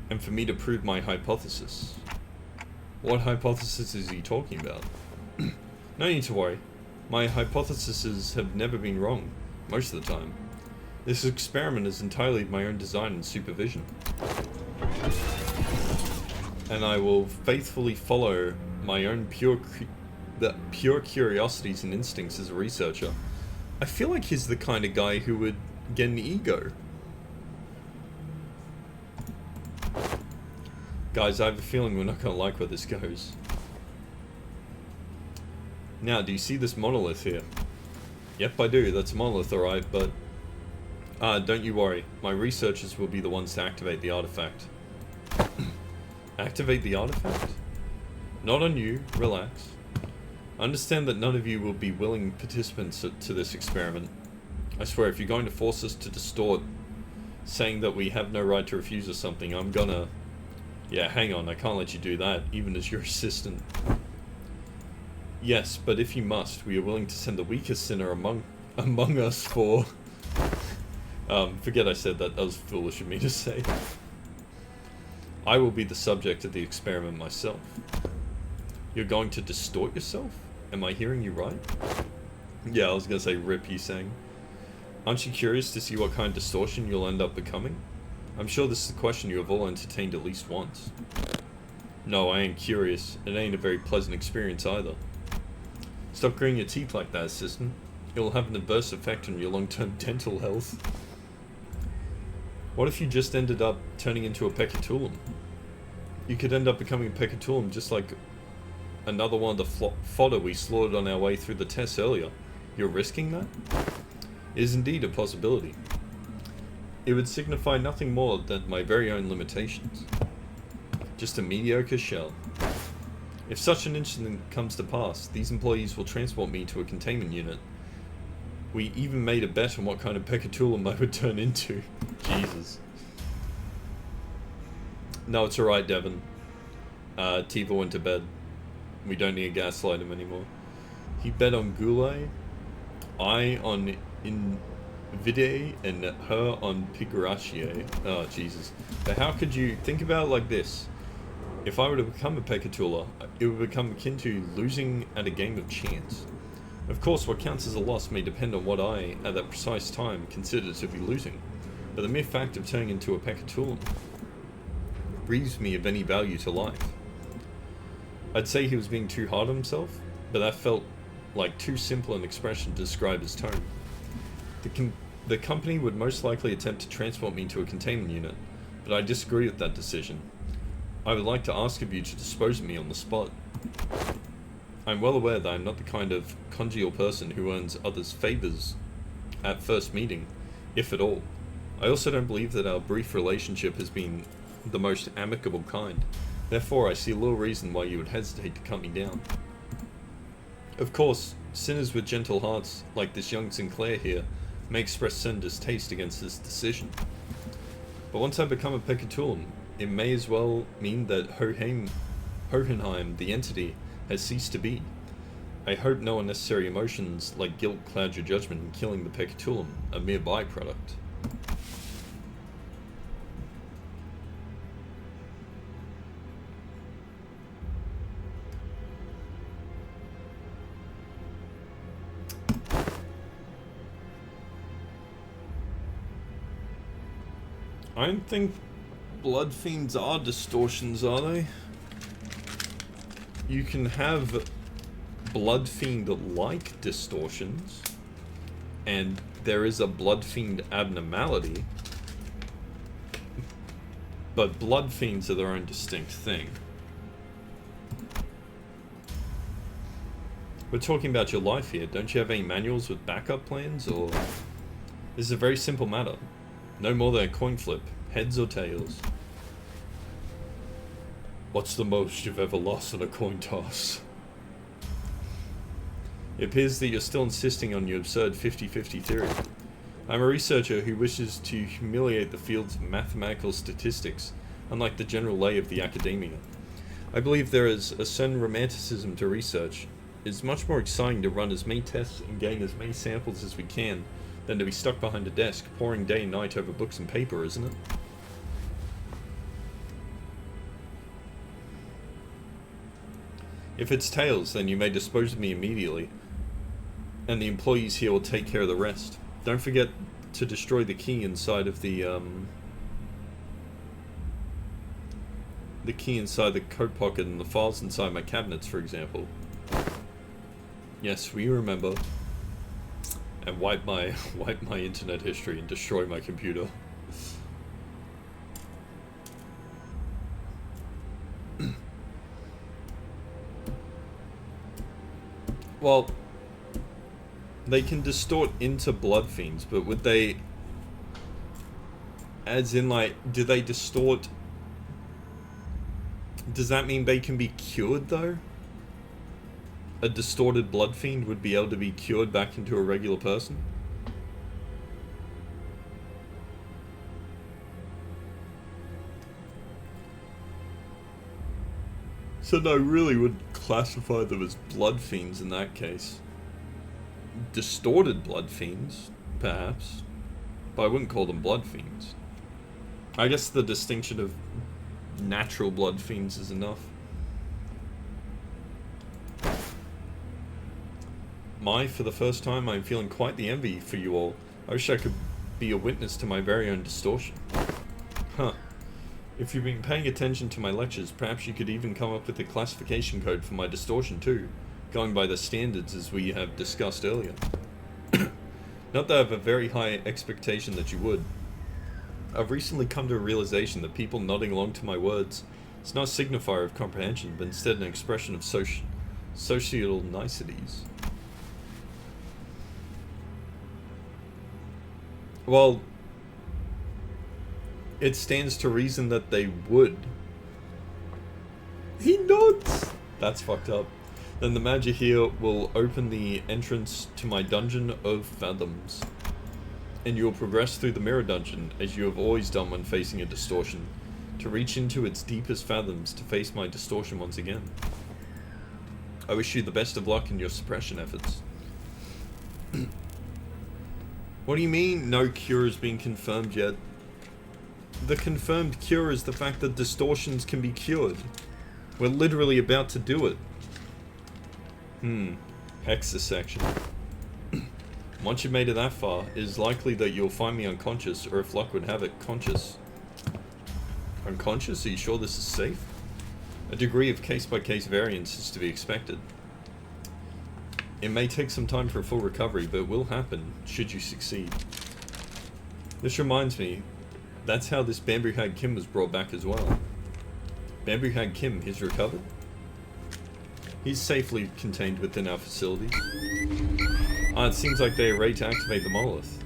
And for me to prove my hypothesis. What hypothesis is he talking about? No need to worry. My hypotheses have never been wrong, most of the time. This experiment is entirely my own design and supervision. And I will faithfully follow my own pure curiosities and instincts as a researcher. I feel like he's the kind of guy who would get an ego. Guys, I have a feeling we're not going to like where this goes. Now, do you see this monolith here? Yep, I do. That's a monolith, alright, but... don't you worry. My researchers will be the ones to activate the artifact. Activate the artifact? Not on you. Relax. I understand that none of you will be willing participants to this experiment. I swear, if you're going to force us to distort saying that we have no right to refuse or something, I'm gonna... Yeah, hang on, I can't let you do that, even as your assistant. Yes, but if you must, we are willing to send the weakest sinner among us for... forget I said that, that was foolish of me to say. I will be the subject of the experiment myself. You're going to distort yourself? Am I hearing you right? Yeah, I was gonna say rip, you sang. Aren't you curious to see what kind of distortion you'll end up becoming? I'm sure this is a question you have all entertained at least once. No, I ain't curious. It ain't a very pleasant experience either. Stop gritting your teeth like that, assistant. It will have an adverse effect on your long-term dental health. What if you just ended up turning into a peccatulum? You could end up becoming a peccatulum just like another one of the fodder we slaughtered on our way through the tests earlier. You're risking that? It is indeed a possibility. It would signify nothing more than my very own limitations. Just a mediocre shell. If such an incident comes to pass, these employees will transport me to a containment unit. We even made a bet on what kind of peccatulum I would turn into. Jesus. No, it's alright, Devon. Tiva went to bed. We don't need to gaslight him anymore. He bet on Goulet, I on Invide, and her on Pigaracie. Oh, Jesus. But how could you... Think about it like this. If I were to become a Peccatula, it would become akin to losing at a game of chance. Of course, what counts as a loss may depend on what I, at that precise time, consider to be losing. But the mere fact of turning into a Peccatulum grieves me of any value to life. I'd say he was being too hard on himself, but that felt like too simple an expression to describe his tone. The company would most likely attempt to transport me to a containment unit, but I disagree with that decision. I would like to ask of you to dispose of me on the spot. I'm well aware that I'm not the kind of conjugal person who earns others' favors at first meeting, if at all. I also don't believe that our brief relationship has been the most amicable kind. Therefore, I see little reason why you would hesitate to cut me down. Of course, sinners with gentle hearts, like this young Sinclair here, may express some distaste against this decision. But once I become a Peccatulum, it may as well mean that Hohenheim, the entity, has ceased to be. I hope no unnecessary emotions like guilt cloud your judgment in killing the Peccatulum, a mere byproduct. I don't think blood fiends are distortions, are they? You can have blood fiend-like distortions, and there is a blood fiend abnormality, but blood fiends are their own distinct thing. We're talking about your life here. Don't you have any manuals with backup plans, or... This is a very simple matter. No more than a coin flip. Heads or tails. What's the most you've ever lost in a coin toss? It appears that you're still insisting on your absurd 50-50 theory. I'm a researcher who wishes to humiliate the fields of mathematical statistics, unlike the general lay of the academia. I believe there is a certain romanticism to research. It's much more exciting to run as many tests and gain as many samples as we can than to be stuck behind a desk, poring day and night over books and paper, isn't it? If it's tails, then you may dispose of me immediately, and the employees here will take care of the rest. Don't forget to destroy the key inside of the key inside the coat pocket and the files inside my cabinets, for example. Yes, we remember. And wipe my internet history and destroy my computer. Well, they can distort into blood fiends, but would they, as in like, do they distort? Does that mean they can be cured though? A distorted blood fiend would be able to be cured back into a regular person? So no, really would classify them as blood fiends in that case. Distorted blood fiends, perhaps. But I wouldn't call them blood fiends. I guess the distinction of natural blood fiends is enough. For the first time, I'm feeling quite the envy for you all. I wish I could be a witness to my very own distortion. Huh. If you've been paying attention to my lectures, perhaps you could even come up with a classification code for my distortion too, going by the standards as we have discussed earlier. Not that I have a very high expectation that you would. I've recently come to a realization that people nodding along to my words is not a signifier of comprehension, but instead an expression of social niceties. Well, it stands to reason that they would. He nods! That's fucked up. Then the magi here will open the entrance to my dungeon of fathoms. And you will progress through the mirror dungeon, as you have always done when facing a distortion, to reach into its deepest fathoms to face my distortion once again. I wish you the best of luck in your suppression efforts. What do you mean no cure has been confirmed yet? The confirmed cure is the fact that distortions can be cured. We're literally about to do it. Hexasection. Once you've made it that far, it is likely that you'll find me unconscious, or if luck would have it, conscious. Unconscious? Are you sure this is safe? A degree of case-by-case variance is to be expected. It may take some time for a full recovery, but it will happen, should you succeed. This reminds me, that's how this Bamboo Hag Kim was brought back as well. Bamboo Hag Kim, he's recovered? He's safely contained within our facilities. It seems like they are ready to activate the monolith.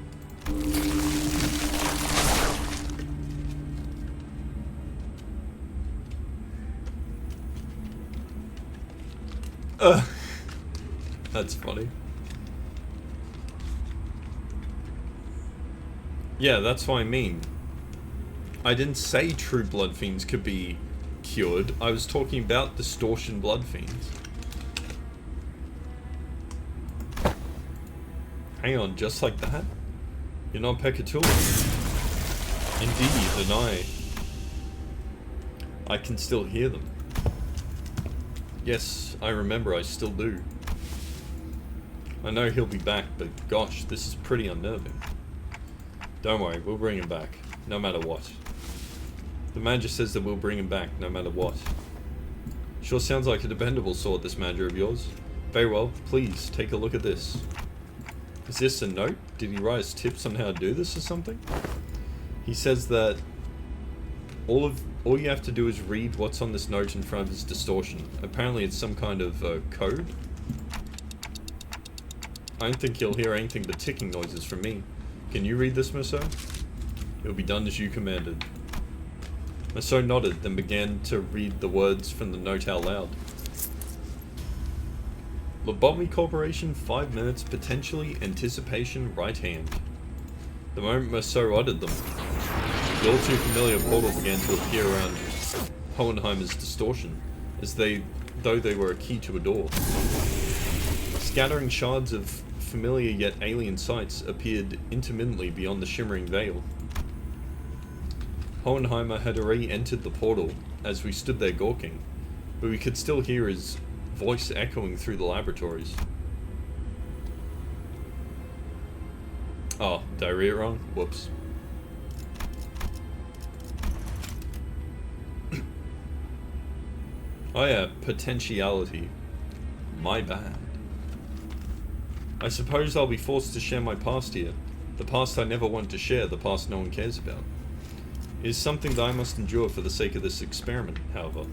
That's funny. Yeah, that's what I mean. I didn't say true blood fiends could be cured. I was talking about distortion blood fiends. Hang on, just like that? You're not Pekatula. Indeed, and I can still hear them. Yes, I remember, I still do. I know he'll be back, but gosh, this is pretty unnerving. Don't worry, we'll bring him back, no matter what. The manager says that we'll bring him back, no matter what. Sure sounds like a dependable sort, this manager of yours. Very well, please, take a look at this. Is this a note? Did he write us tips on how to do this or something? He says that all you have to do is read what's on this note in front of his distortion. Apparently it's some kind of code. I don't think you'll hear anything but ticking noises from me. Can you read this, Merceau? It will be done as you commanded. Merceau nodded, then began to read the words from the note out loud. Lobotomy Corporation, 5 minutes, potentially, anticipation, right hand. The moment Merceau uttered them, the all too familiar portal began to appear around Hohenheimer's distortion, as though they were a key to a door. Scattering shards of familiar yet alien sights appeared intermittently beyond the shimmering veil. Hohenheimer had already entered the portal as we stood there gawking, but we could still hear his voice echoing through the laboratories. Oh, did I read it wrong? Whoops. Oh yeah, potentiality. My bad. I suppose I'll be forced to share my past here. The past I never want to share, the past no one cares about. It is something that I must endure for the sake of this experiment, however.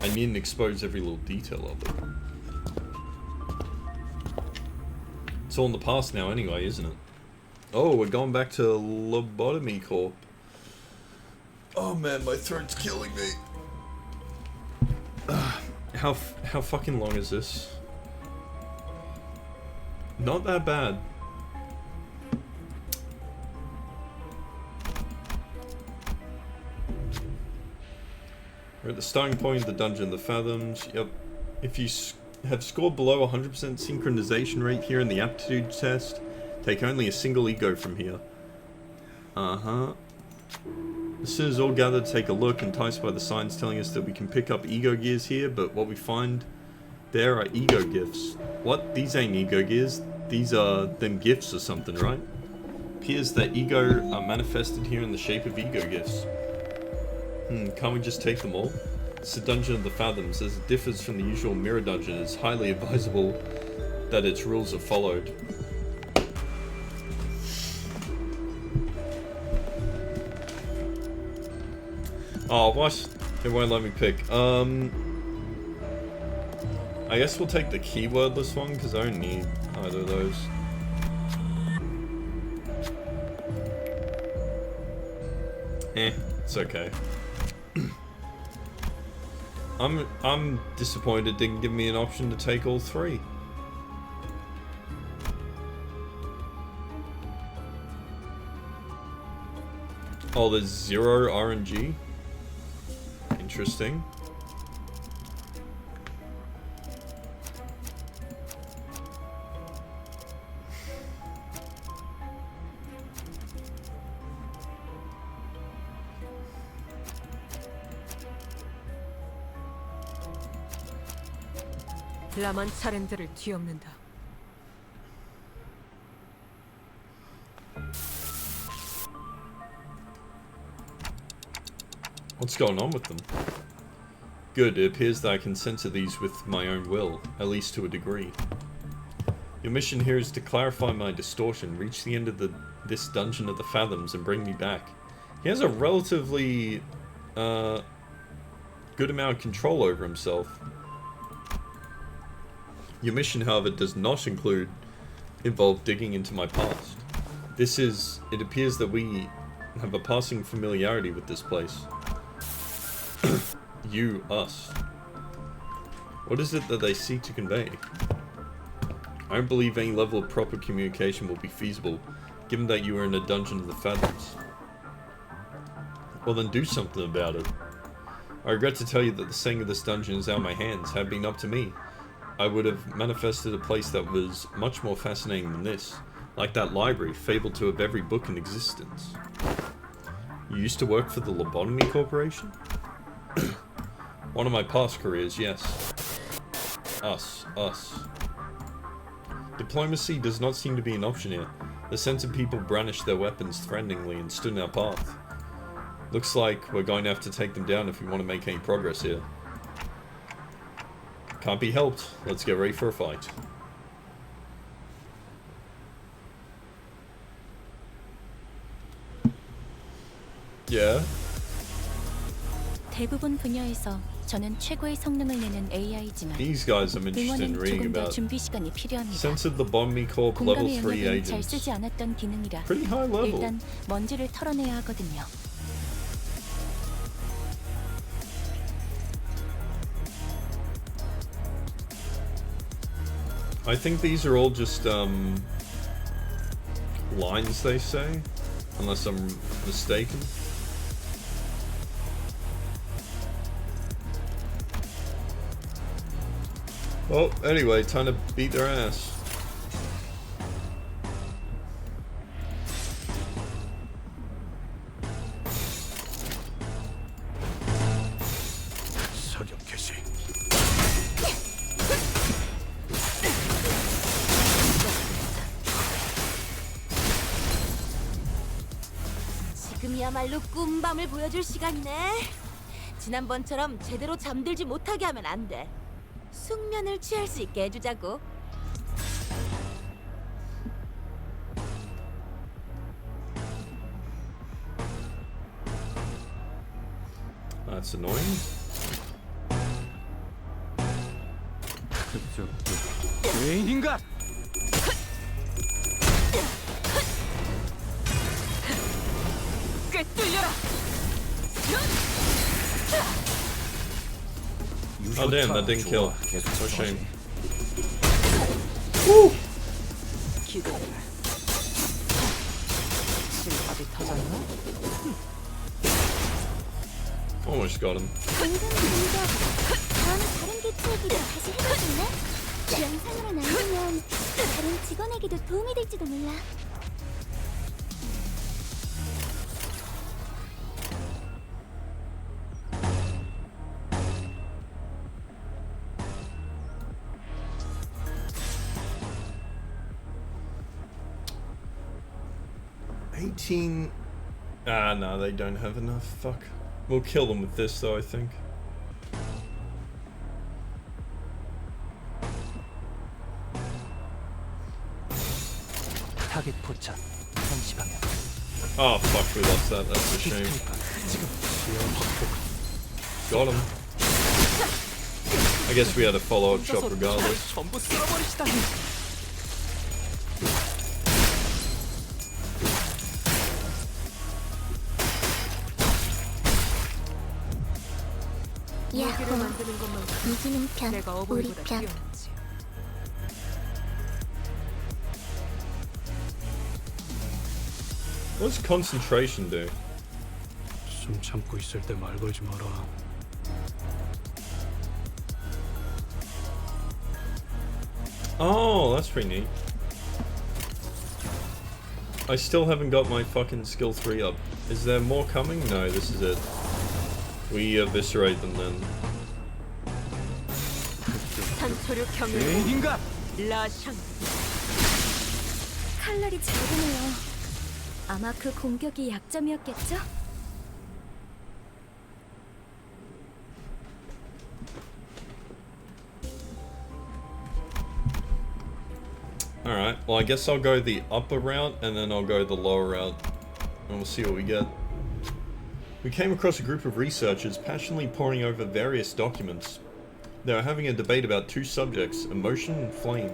I needn't expose every little detail of it. It's all in the past now anyway, isn't it? Oh, we're going back to Lobotomy Corp. Oh man, my throat's killing me. How fucking long is this? Not that bad. We're at the starting point of the Dungeon of the Fathoms. Yep. If you have scored below 100% synchronization rate here in the aptitude test, take only a single ego from here. Uh-huh. As soon as all gather to take a look, enticed by the signs telling us that we can pick up ego gears here, but what we find there are ego gifts. What? These ain't ego gears. These are them gifts or something, right? Appears that ego are manifested here in the shape of ego gifts. Can't we just take them all? It's the Dungeon of the Fathoms. As it differs from the usual mirror dungeon, it's highly advisable that its rules are followed. Oh, what? It won't let me pick. I guess we'll take the keywordless one, because I don't need either of those. It's okay. I'm disappointed it didn't give me an option to take all three. Oh, there's 0 RNG? Interesting. 라만 차렌들을 뒤엎는다. What's going on with them? Good, it appears that I can censor these with my own will, at least to a degree. Your mission here is to clarify my distortion, reach the end of this Dungeon of the Fathoms, and bring me back. He has a relatively good amount of control over himself. Your mission, however, does not involve digging into my past. It appears that we have a passing familiarity with this place. You, us. What is it that they seek to convey? I don't believe any level of proper communication will be feasible, given that you are in a Dungeon of the Fathoms. Well then do something about it. I regret to tell you that the saying of this dungeon is out of my hands. Had it been up to me, I would have manifested a place that was much more fascinating than this. Like that library, fabled to have every book in existence. You used to work for the Lobotomy Corporation? One of my past careers, yes. Us. Diplomacy does not seem to be an option here. The censored people brandished their weapons threateningly and stood in our path. Looks like we're going to have to take them down if we want to make any progress here. Can't be helped. Let's get ready for a fight. Yeah. 대부분 분야에서 저는 최고의 성능을 내는 AI지만 These guys I'm interested in 응원은 reading 조금 더 about. 준비 시간이 필요합니다. Censored Lobotomy Corp level 공감의 3 영역은 잘 agents. 쓰지 않았던 기능이라 Pretty high level. 일단 먼지를 털어내야 하거든요. I think these are all just lines they say, unless I'm mistaken. Well, anyway, time to beat their ass. 사격 개시. 지금이야말로 꿈밤을 보여줄 시간이네. 지난번처럼 제대로 잠들지 못하게 하면 안 돼. 숙면을 취할 수 있게 해주자고. That's annoying. 죄인인가? 꿰뚫려라. Oh damn, that didn't kill. 계속 So shame. 기도해라. 실밥이 터졌나? Almost got him. 방금 공격. 다음에 다른 개체에게도 다시 해볼래? 영상으로 남기면 다른 직원에게도 도움이 될지도 몰라. Ah, no, they don't have enough. Fuck. We'll kill them with this, though, I think. 타겟 포착. 한시 방향. Oh, fuck, we lost that. That's a shame. Got him. I guess we had a follow-up shot regardless. 전부 쓸어버리시다니. 무기를 만드는 것만 이기는 편, 내가 우리 어버이보다 편. 뛰어났지. What does concentration do? 숨 참고 있을 때 말 걸지 마라. Oh, that's pretty neat. I still haven't got my fucking skill 3 up. Is there more coming? No, this is it. We eviscerate them then. 산소류 경유 인간. 라샹. 칼날이 작으네요. 아마 그 공격이 약점이었겠죠? Alright, well I guess I'll go the upper route and then I'll go the lower route. And we'll see what we get. We came across a group of researchers passionately poring over various documents. They were having a debate about two subjects, emotion and flame.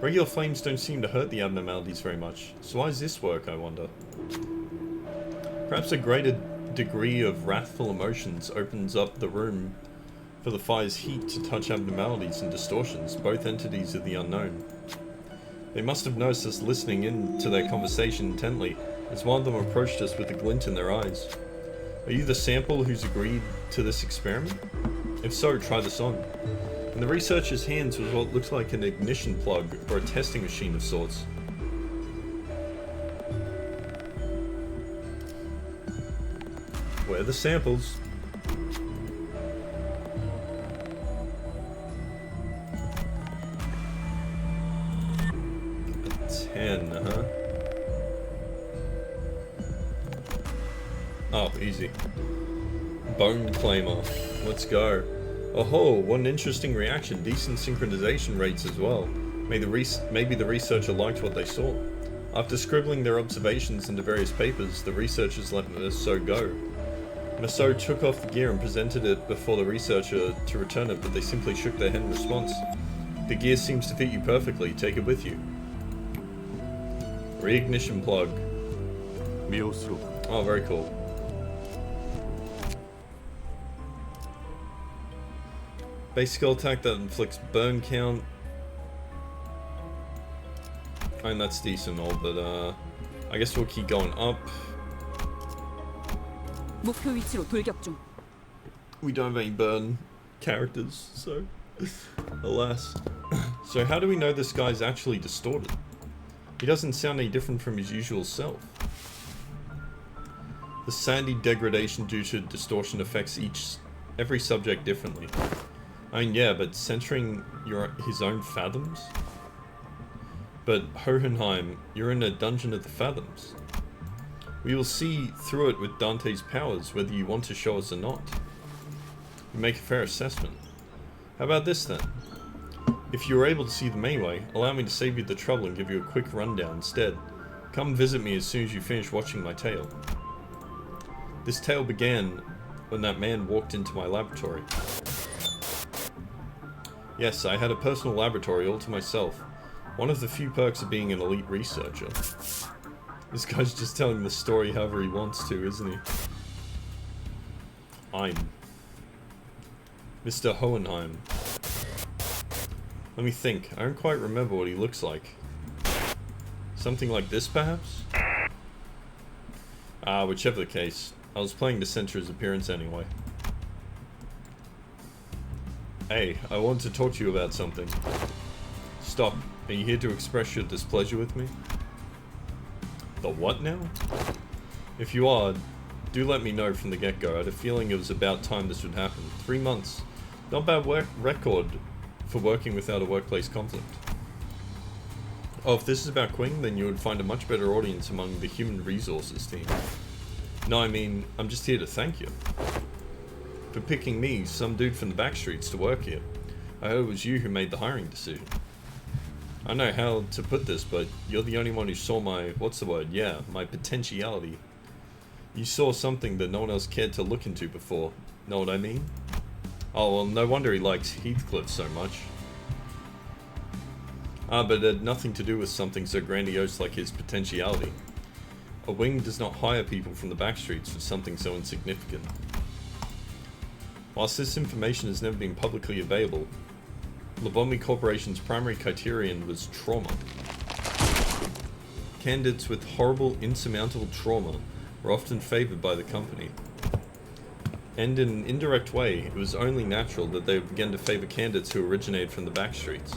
Regular flames don't seem to hurt the abnormalities very much, so why does this work, I wonder? Perhaps a greater degree of wrathful emotions opens up the room for the fire's heat to touch abnormalities and distortions, both entities of the unknown. They must have noticed us listening in to their conversation intently, as one of them approached us with a glint in their eyes. Are you the sample who's agreed to this experiment? If so, try this on. In the researcher's hands was what looked like an ignition plug or a testing machine of sorts. Where are the samples? A 10, huh? Oh, easy. Bone Claimer. Let's go. Oh, what an interesting reaction. Decent synchronization rates as well. Maybe the researcher liked what they saw. After scribbling their observations into various papers, the researchers let Maso go. Maso took off the gear and presented it before the researcher to return it, but they simply shook their head in response. The gear seems to fit you perfectly. Take it with you. Reignition plug. 미호스로 Oh, very cool. Base skill attack that inflicts burn count. I mean, that's decent all, but I guess we'll keep going up. 목표 위치로 돌격 중. We don't have any burn characters, so alas. So how do we know this guy's actually distorted? He doesn't sound any different from his usual self. The sandy degradation due to distortion affects every subject differently. I mean, yeah, but centering his own fathoms? But Hohenheim, you're in a dungeon of the fathoms. We will see through it with Dante's powers, whether you want to show us or not. You make a fair assessment. How about this then? If you were able to see them anyway, allow me to save you the trouble and give you a quick rundown instead. Come visit me as soon as you finish watching my tale. This tale began when that man walked into my laboratory. Yes, I had a personal laboratory all to myself. One of the few perks of being an elite researcher. This guy's just telling the story however he wants to, isn't he? I'm Mr. Hohenheim. Let me think. I don't quite remember what he looks like. Something like this, perhaps? Whichever the case. I was playing to center his appearance anyway. Hey, I wanted to talk to you about something. Stop. Are you here to express your displeasure with me? The what now? If you are, do let me know from the get-go. I had a feeling it was about time this would happen. 3 months. Not bad record for working without a workplace conflict. Oh, if this is about Queen, then you would find a much better audience among the human resources team. No, I mean, I'm just here to thank you. For picking me, some dude from the back streets, to work here. I heard it was you who made the hiring decision. I don't know how to put this, but you're the only one who saw my, what's the word, yeah, my potentiality. You saw something that no one else cared to look into before. Know what I mean? Oh, well, no wonder he likes Heathcliff so much. But it had nothing to do with something so grandiose like his potentiality. A wing does not hire people from the back streets for something so insignificant. Whilst this information has never been publicly available, Limbus Corporation's primary criterion was trauma. Candidates with horrible, insurmountable trauma were often favoured by the company. And in an indirect way, it was only natural that they would begin to favour candidates who originated from the back streets.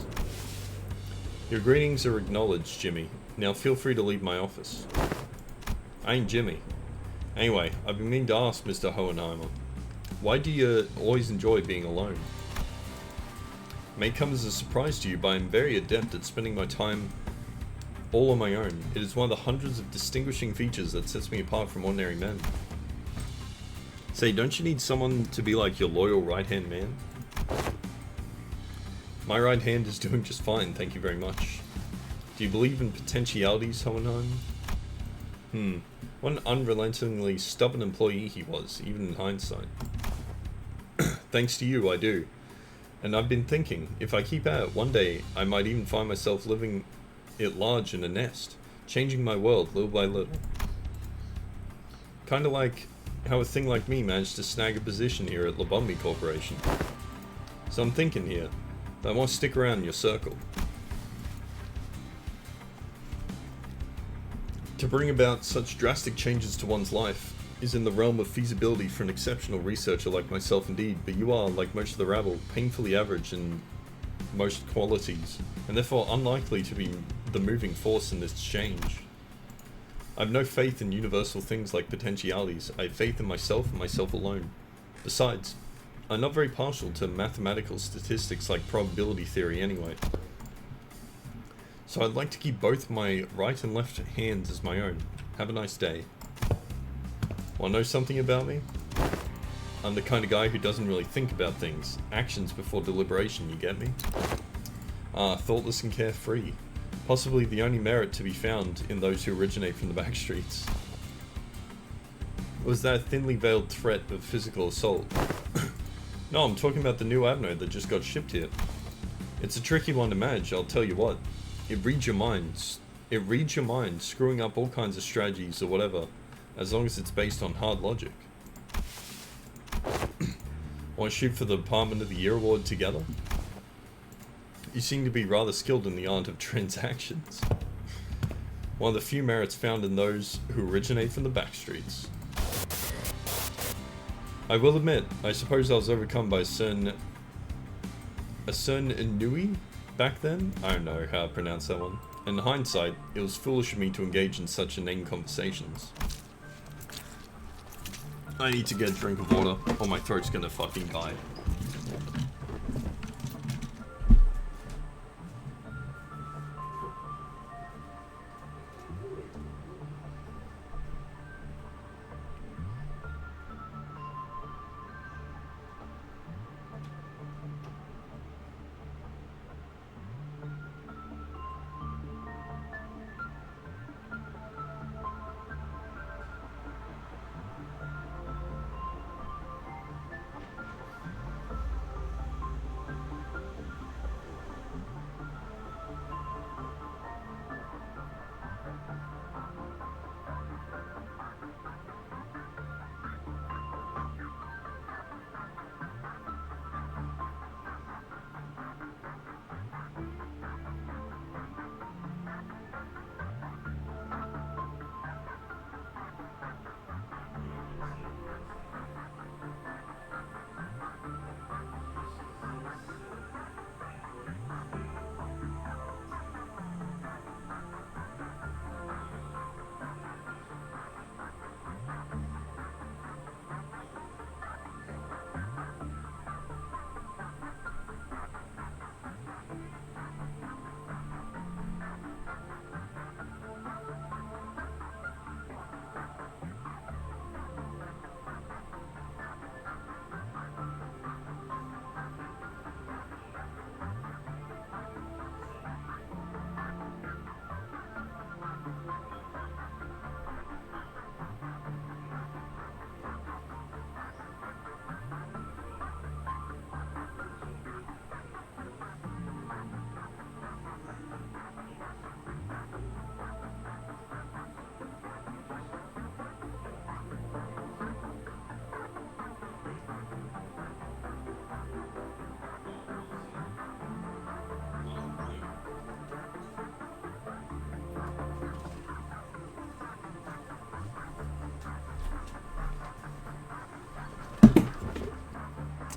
Your greetings are acknowledged, Jimmy. Now feel free to leave my office. I ain't Jimmy. Anyway, I've been meaning to ask Mr. Hohenheimer, why do you always enjoy being alone? It may come as a surprise to you, but I'm very adept at spending my time all on my own. It is one of the hundreds of distinguishing features that sets me apart from ordinary men. Say, don't you need someone to be like your loyal right-hand man? My right hand is doing just fine, thank you very much. Do you believe in potentialities, Hohenheim? What an unrelentingly stubborn employee he was, even in hindsight. Thanks to you, I do. And I've been thinking, if I keep at it, one day I might even find myself living at large in a nest, changing my world little by little. Kinda like how a thing like me managed to snag a position here at Limbus Corporation. So I'm thinking here, that I want to stick around in your circle. To bring about such drastic changes to one's life is in the realm of feasibility for an exceptional researcher like myself indeed, but you are, like most of the rabble, painfully average in most qualities, and therefore unlikely to be the moving force in this change. I have no faith in universal things like potentialities. I have faith in myself and myself alone. Besides, I'm not very partial to mathematical statistics like probability theory anyway. So I'd like to keep both my right and left hands as my own. Have a nice day. Want to know something about me? I'm the kind of guy who doesn't really think about things. Actions before deliberation, you get me? Thoughtless and carefree. Possibly the only merit to be found in those who originate from the back streets. Was that a thinly veiled threat of physical assault? No, I'm talking about the new Avno that just got shipped here. It's a tricky one to manage, I'll tell you what. It reads your mind. It reads your mind, screwing up all kinds of strategies or whatever, as long as it's based on hard logic. Want to shoot for the Department of the Year award together? You seem to be rather skilled in the art of transactions. One of the few merits found in those who originate from the back streets. I will admit, I suppose I was overcome by a certain Inui back then? I don't know how to pronounce that one. In hindsight, it was foolish of me to engage in such inane conversations. I need to get a drink of water, or my throat's gonna fucking die.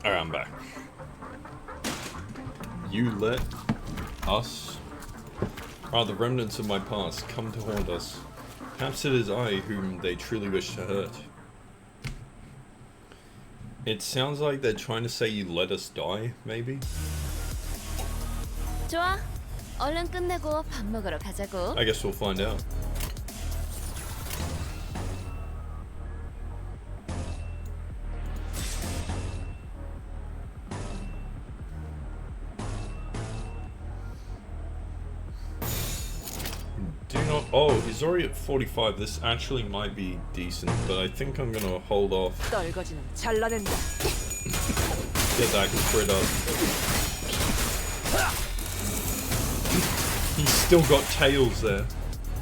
Alright, I'm back. You let us, the remnants of my past, come to haunt us. Perhaps it is I whom they truly wish to hurt. It sounds like they're trying to say you let us die, maybe? 좋아. 얼른 끝내고 밥 먹으러 가자고. I guess we'll find out. Oh, he's already at 45. This actually might be decent, but I think I'm gonna hold off. 떨거지는 잘라낸다. Get that crit up. He's still got tails there.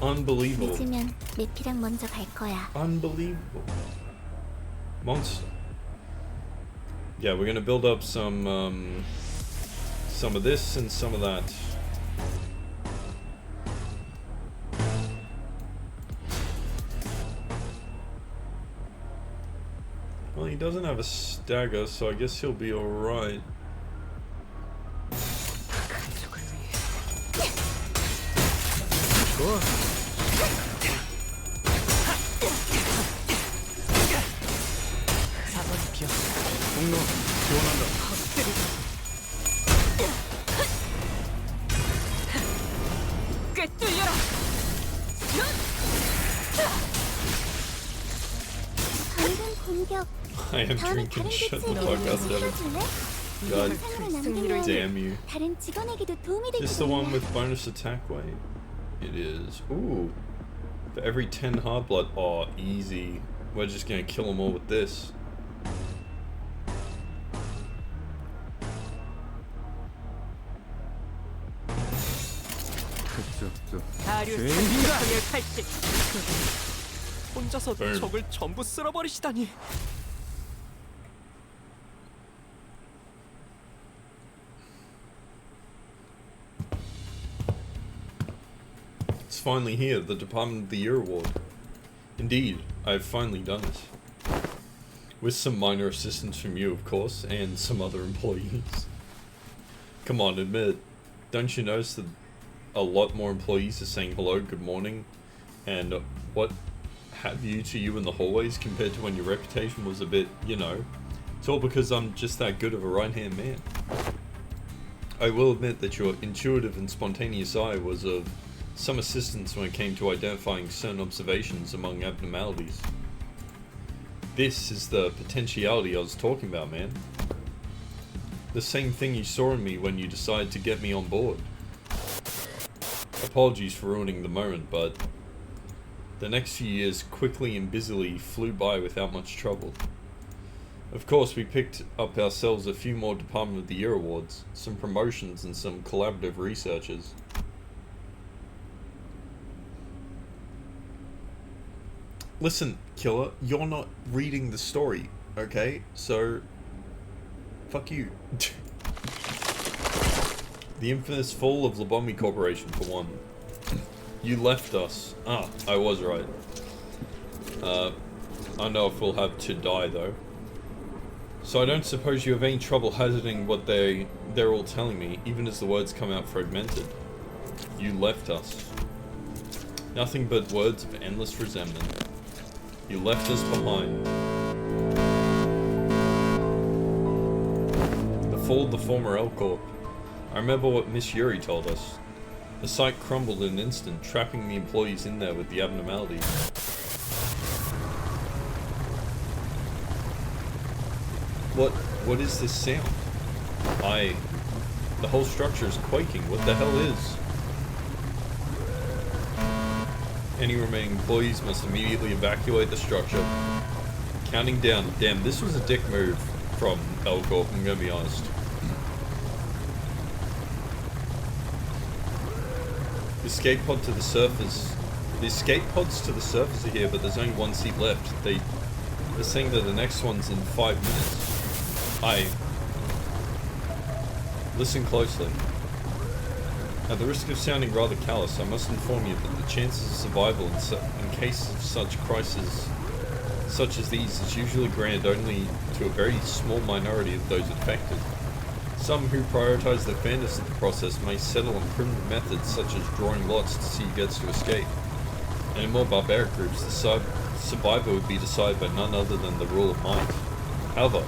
Unbelievable. 늦으면 메피랑 먼저 갈 거야. Unbelievable. Monster. Yeah, we're gonna build up some of this and some of that. Well, he doesn't have a stagger, so I guess he'll be alright. 좋아. 사번이 비었어. 공로 지원한다. 꿰뚫려라. 방금 공격. I am 다음에 drinking. 다른 Shut the 개체에게 fuck up, 다시 Devin. 해줄래? God 영상으로 남기면 damn you. 다른 직원에게도 도움이 Is this the 될지도 one 몰라. with bonus attack weight? It is. Ooh. For every 10 hard blood. Oh, easy. We're just gonna kill them all with this. 다리우스 죄인인가? 성의 칼집. 혼자서 Burn. 적을 전부 쓸어버리시다니. It's finally here, the Department of the Year award. Indeed, I have finally done it. With some minor assistance from you, of course, and some other employees. Come on, admit it. Don't you notice that a lot more employees are saying hello, good morning, and what have you to you in the hallways compared to when your reputation was a bit, you know. It's all because I'm just that good of a right-hand man. I will admit that your intuitive and spontaneous eye was of some assistance when it came to identifying certain observations among abnormalities. This is the potentiality I was talking about, man. The same thing you saw in me when you decided to get me on board. Apologies for ruining the moment, but the next few years quickly and busily flew by without much trouble. Of course, we picked up ourselves a few more Department of the Year awards, some promotions and some collaborative researches. Listen, Killer, you're not reading the story, okay? So, fuck you. The infamous fall of Limbus Corporation, for one. You left us. Ah, I was right. I don't know if we'll have to die, though. So I don't suppose you have any trouble hazarding what they're all telling me, even as the words come out fragmented. You left us. Nothing but words of endless resentment. You left us behind. The fall of the former L Corp. I remember what Miss Yuri told us. The site crumbled in an instant, trapping the employees in there with the abnormalities. What is this sound? The whole structure is quaking. What the hell is? Any remaining employees must immediately evacuate the structure. Counting down. Damn, this was a dick move from L Corp, I'm gonna be honest. The escape pod to the surface. The escape pods to the surface are here, but there's only one seat left. They're saying that the next one's in 5 minutes. Listen closely. At the risk of sounding rather callous, I must inform you that the chances of survival in cases of such crisis such as these is usually granted only to a very small minority of those affected. Some who prioritize the fairness of the process may settle on primitive methods such as drawing lots to see who gets to escape. And in more barbaric groups, the survivor would be decided by none other than the rule of might. However,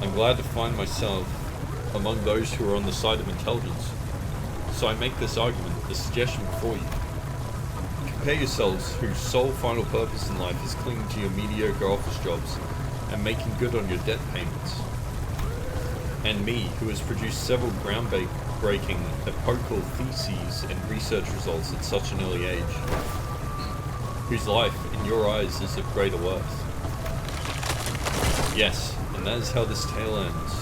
I'm glad to find myself among those who are on the side of intelligence. So I make this argument, a suggestion before you. Compare yourselves whose sole final purpose in life is clinging to your mediocre office jobs and making good on your debt payments. And me, who has produced several groundbreaking epochal theses and research results at such an early age, whose life, in your eyes, is of greater worth. Yes, and that is how this tale ends.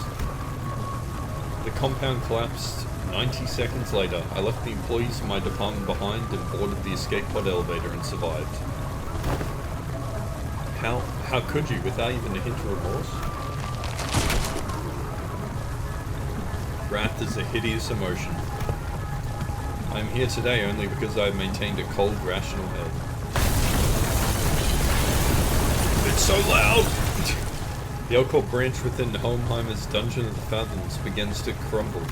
The compound collapsed. 90 seconds later, I left the employees of my department behind and boarded the escape pod elevator and survived. How could you, without even a hint of remorse? Wrath is a hideous emotion. I am here today only because I have maintained a cold, rational head. It's so loud! The occult branch within Helmheimer's Dungeon of the Fathoms begins to crumble.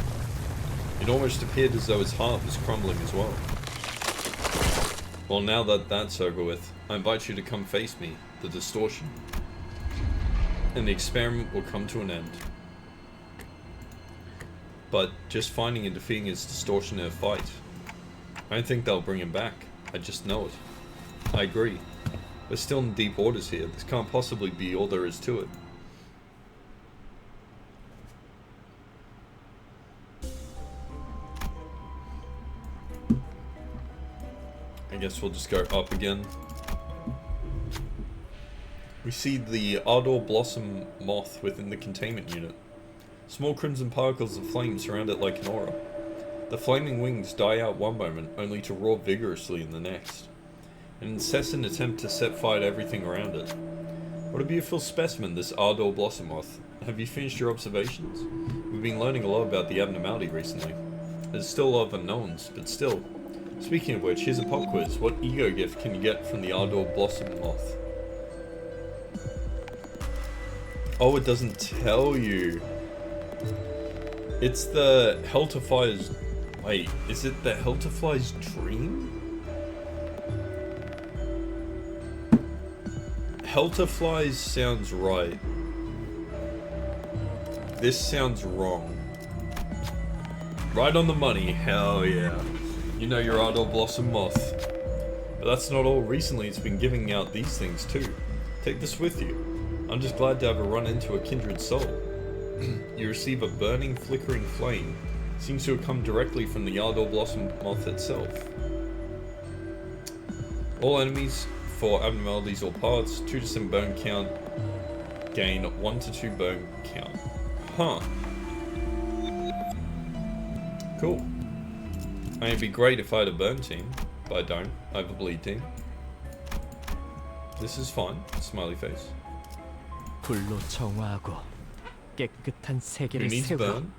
It almost appeared as though his heart was crumbling as well. Well, now that that's over with, I invite you to come face me, the distortion. And the experiment will come to an end. But just finding and defeating his distortion in a fight. I don't think they'll bring him back. I just know it. I agree. We're still in deep waters here. This can't possibly be all there is to it. I guess we'll just go up again. We see the Ardor Blossom moth within the containment unit. Small crimson particles of flame surround it like an aura. The flaming wings die out one moment, only to roar vigorously in the next. An incessant attempt to set fire to everything around it. What a beautiful specimen, this Ardor Blossom moth. Have you finished your observations? We've been learning a lot about the abnormality recently. There's still a lot of unknowns, but still. Speaking of which, here's a pop quiz. What ego gift can you get from the Ardor Blossom moth? Oh, it doesn't tell you. It's the Helterfly's... Wait, is it the Helterfly's dream? Helterflies sounds right. This sounds wrong. Right on the money, hell yeah. You know your Ardor Blossom moth. But that's not all. Recently it's been giving out these things too. Take this with you. I'm just glad to have a run into a kindred soul. You receive a burning, flickering flame. Seems to have come directly from the Ardor Blossom moth itself. All enemies for abnormalities or parts, 2% burn count, gain 1 to 2 burn count. Huh. Cool. I mean, it'd be great if I had a burn team, but I don't. I have a bleed team. This is fine. Smiley face. 불로 정화하고 깨끗한 Who 세계를 needs 세우고 burn?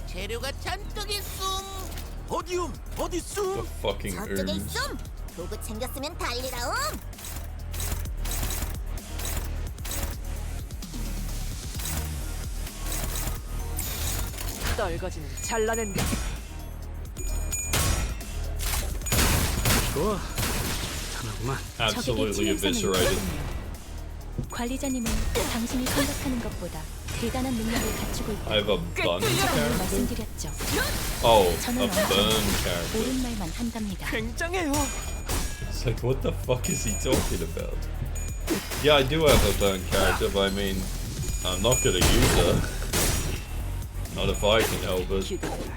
재료가 잔뜩 있음. 어디움? 어디 The 있음? fucking 저쪽에 ooms. 있음. 도구 챙겼으면 달리라움. 떨거지는 잘라낸다. 좋아. 편하구만. Absolutely eviscerated. 관리자님은 당신이 생각하는 것보다 대단한 능력을 갖추고 있다. I have a bun character? 말씀드렸죠. Oh, a 저는 burn character. 옳은 말만 한답니다. 굉장해요. It's like, what the fuck is he talking about? Yeah, I do have a burn character, but I mean, I'm not gonna use her. Not if I can help it. 기다려라.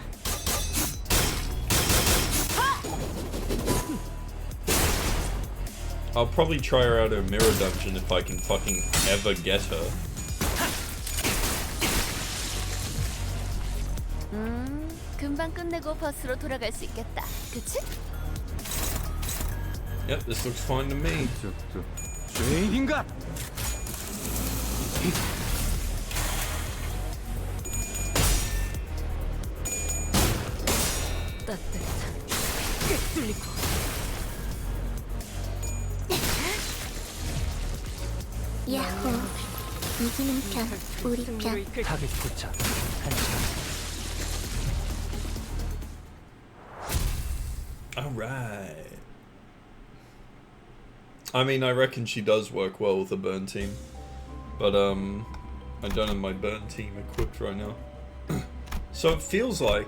I'll probably try her out in a mirror dungeon if I can fucking ever get her. 금방 끝내고 버스로 돌아갈 수 있겠다. 그치? Yep, this looks fine to me. 죄인인가? 따뜻한 꽤 뚫리고 야호. 이기는 편, 우리 편. 타겟 포착 1시간. Alright. I mean, I reckon she does work well with the burn team. But, I don't have my burn team equipped right now. So it feels like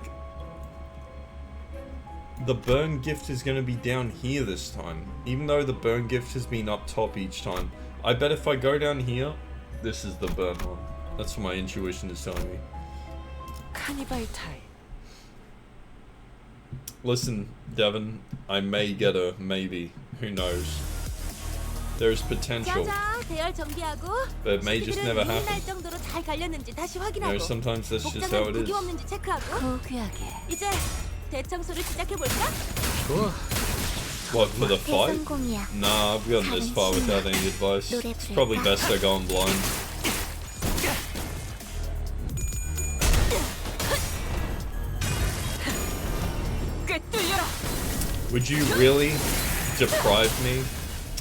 the burn gift is going to be down here this time. Even though the burn gift has been up top each time. I bet if I go down here, this is the burn one. That's what my intuition is telling me. 카니발 타임. Listen, Devon, I may get a maybe. Who knows? There's potential. 자자, 대열 정비하고. But it may just never happen. 날 정도로 잘 갈렸는지 다시 You 확인하고. know, sometimes that's just how 복장은 it is. 구김 없는지 체크하고. 고귀하게. 이제 대청소를 시작해 볼까? What, for the fight? 성공이야. Nah, I've gotten this far without any advice. It's probably best I go in blind. Would you really deprive me?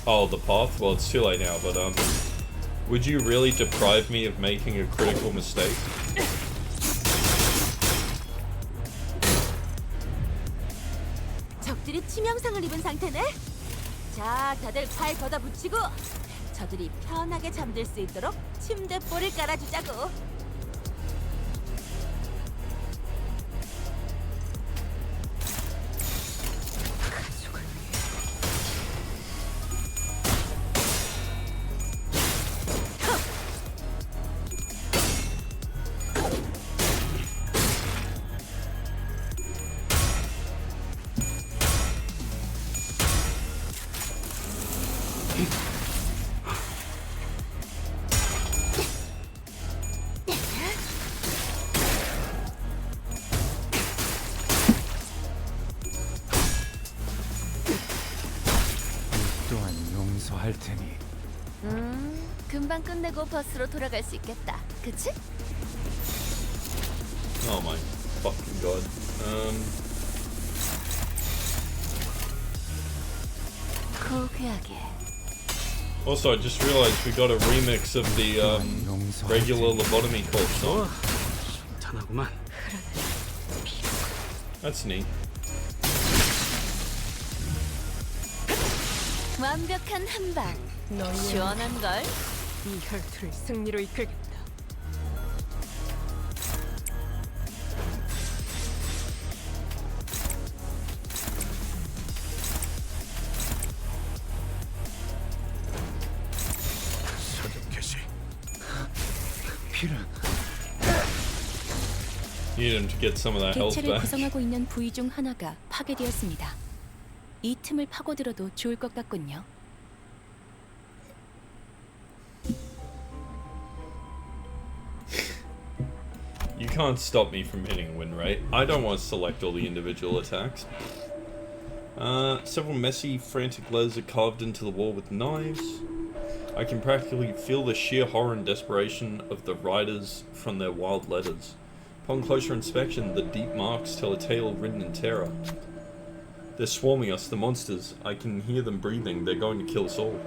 Oh, the path? Well, it's too late now, but would you really deprive me of making a critical mistake? 적들이 치명상을 입은 상태네. 자, 다들 팔 걷어 붙이고 저들이 편하게 잠들 수 있도록 침대볼을 깔아주자고. 또한 용서할 테니. 금방 끝내고 버스로 돌아갈 수 있겠다. 그치? Oh my fucking god. 고귀하게. Also, I just realized we got a remix of the regular lobotomy corpse song. 탄하구만. That's neat. 완벽한 한방. 시원한 걸. 이 혈투를 승리로 이끌겠다. 사격 개시. 필은 Need him to get some of that health 객체를 back. 구성하고 있는 부위 중 하나가 파괴되었습니다. 이 틈을 파고들어도 좋을 것 같군요. You can't stop me from hitting win rate. I don't want to select all the individual attacks. Several messy, frantic letters are carved into the wall with knives. I can practically feel the sheer horror and desperation of the writers from their wild letters. Upon closer inspection, the deep marks tell a tale written in terror. They're swarming us, the monsters. I can hear them breathing. They're going to kill us all.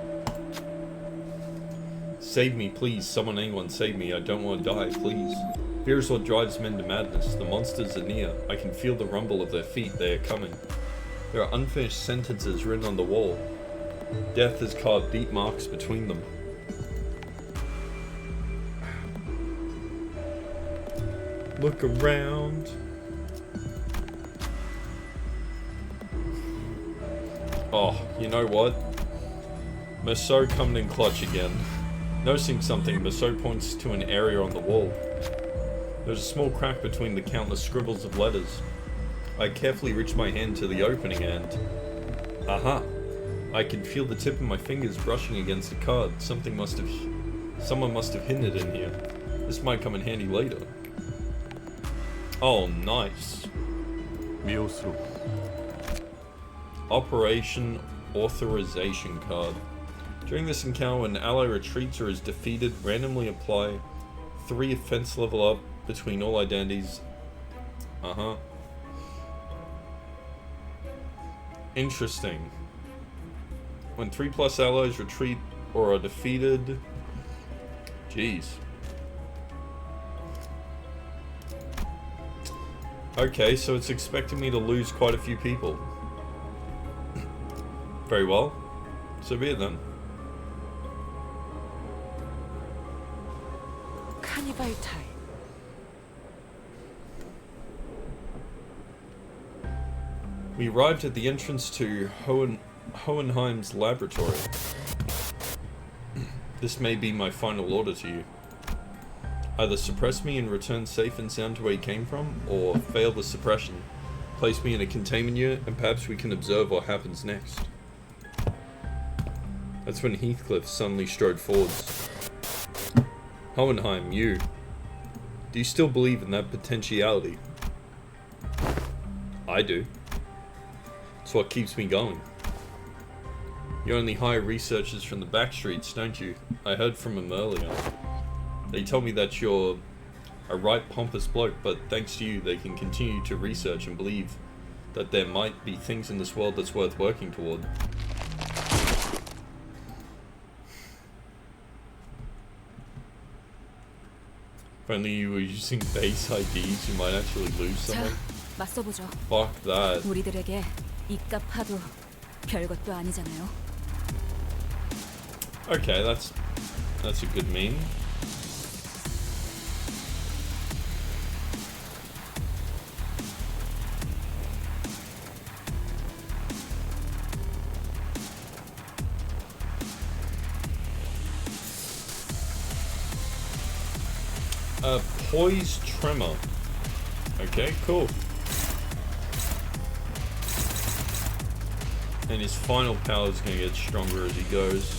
Save me, please. Someone, anyone, save me. I don't want to die, please. Fear is what drives men to madness. The monsters are near. I can feel the rumble of their feet. They are coming. There are unfinished sentences written on the wall. Death has carved deep marks between them. Look around. Oh, you know what? Merceau coming in clutch again. Noticing something, Merceau points to an area on the wall. There's a small crack between the countless scribbles of letters. I carefully reach my hand to the opening and... Aha! I can feel the tip of my fingers brushing against a card. Someone must have hidden it in here. This might come in handy later. Oh, nice. 미오스로 Operation Authorization Card. During this encounter, when an ally retreats or is defeated, randomly apply 3 offense level up between all identities. Interesting. When 3+ allies retreat or are defeated, Jeez. Okay, so it's expecting me to lose quite a few people. Very well. So be it then. 카니발 타임. We arrived at the entrance to Hohenheim's laboratory. This may be my final order to you. Either suppress me and return safe and sound to where you came from, or fail the suppression, place me in a containment unit, and perhaps we can observe what happens next. That's when Heathcliff suddenly strode forwards. Hohenheim, you. Do you still believe in that potentiality? I do. It's what keeps me going. You only hire researchers from the back streets, don't you? I heard from them earlier. They told me that you're a right pompous bloke, but thanks to you, they can continue to research and believe that there might be things in this world that's worth working toward. If only you were using base IDs, you might actually lose someone. 맞서보죠. Fuck that. 우리들에게 이깟 파도 별것도 아니잖아요. Okay, that's a good meme. Poise tremor. Okay, cool. And his final power is going to get stronger as he goes.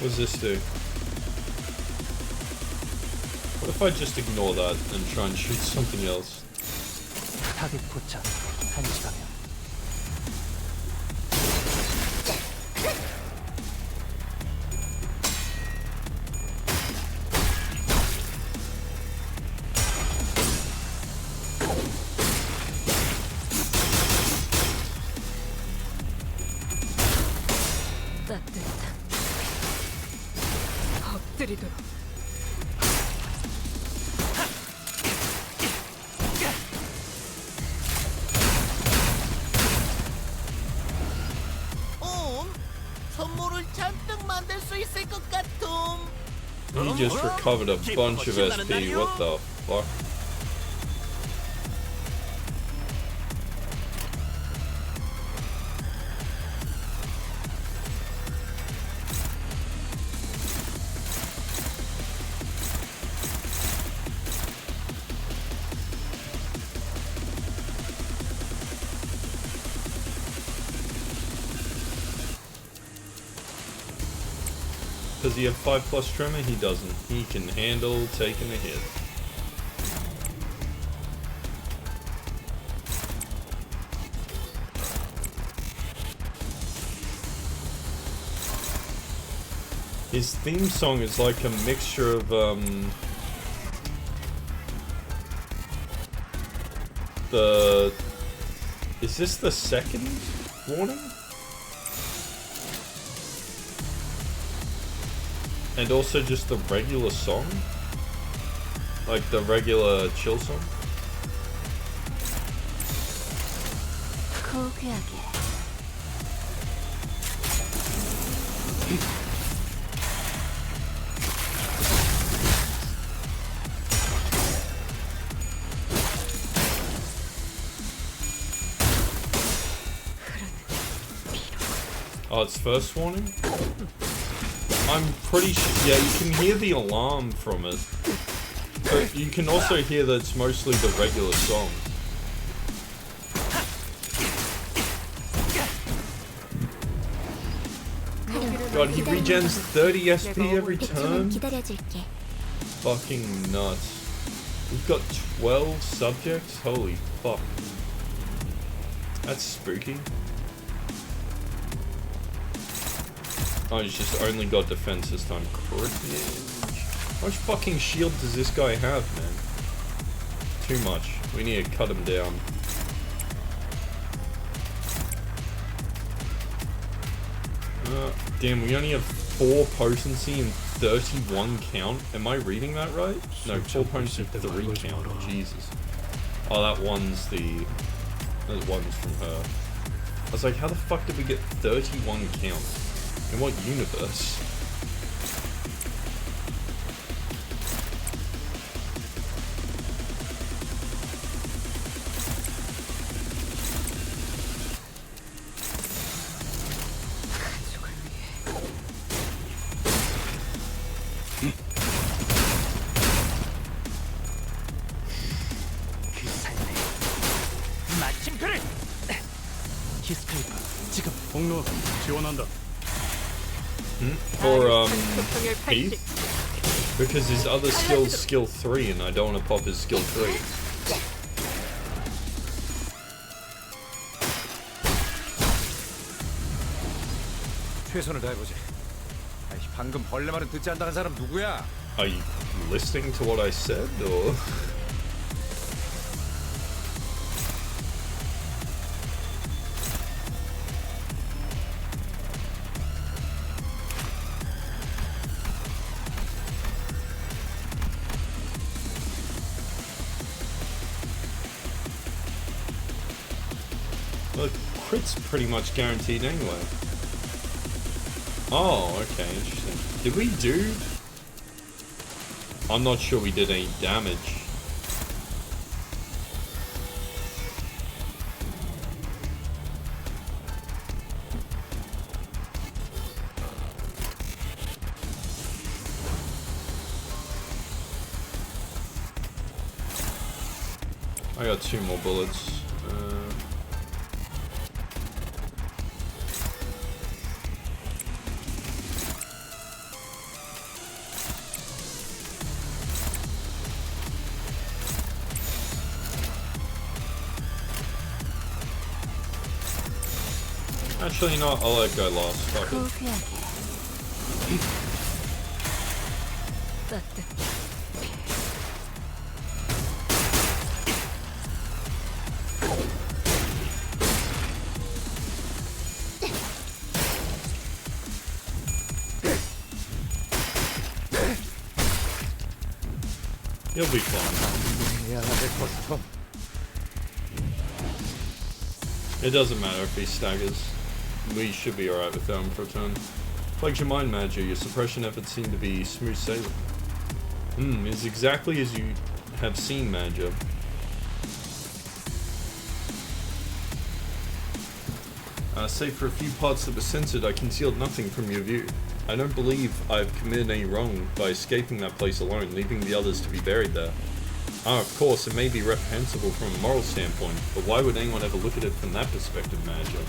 What does this do? What if I just ignore that and try and shoot something else? 타겟 포착 1시간이야. 따뜻한 엎드리도록. 선물을 잔뜩 만들 수 있을 것 같음. He just recovered a bunch of SP. What the fuck? Does he have 5+ tremor? He doesn't. He can handle taking a hit. His theme song is like a mixture of is this the second warning? And also just the regular song? Like the regular chill song? Oh, it's first warning? I'm pretty sure, yeah, you can hear the alarm from it. But you can also hear that it's mostly the regular song. God, he regens 30 SP every turn? Fucking nuts. We've got 12 subjects? Holy fuck. That's spooky. Oh, he's just only got defense this time. Crit damage. How much fucking shield does this guy have, man? Too much. We need to cut him down. Damn, we only have 4 potency and 31 count. Am I reading that right? No, 4 potency, 3 count. Jesus. Oh, that one's from her. I was like, how the fuck did we get 31 count? In what universe? 공로 지원한다. For Heath? Because his other skill's skill 3 and I don't want to pop his skill 3. 최선을 다해보지. 아이, 방금 벌레 말은 듣지 않다는 사람 누구야? Are you listening to what I said, or? Look, crit's pretty much guaranteed anyway. Oh, okay, interesting. Did we do... I'm not sure we did any damage. I got 2 more bullets. Actually, you know what? I'll let it go last. Fuck it. You'll be fine. It doesn't matter if he staggers. We should be alright with them for a turn. Plagues your mind, Magi. Your suppression efforts seem to be smooth sailing. It's exactly as you have seen, Magi. Save for a few parts that were censored, I concealed nothing from your view. I don't believe I've committed any wrong by escaping that place alone, leaving the others to be buried there. Of course, it may be reprehensible from a moral standpoint, but why would anyone ever look at it from that perspective, Magi?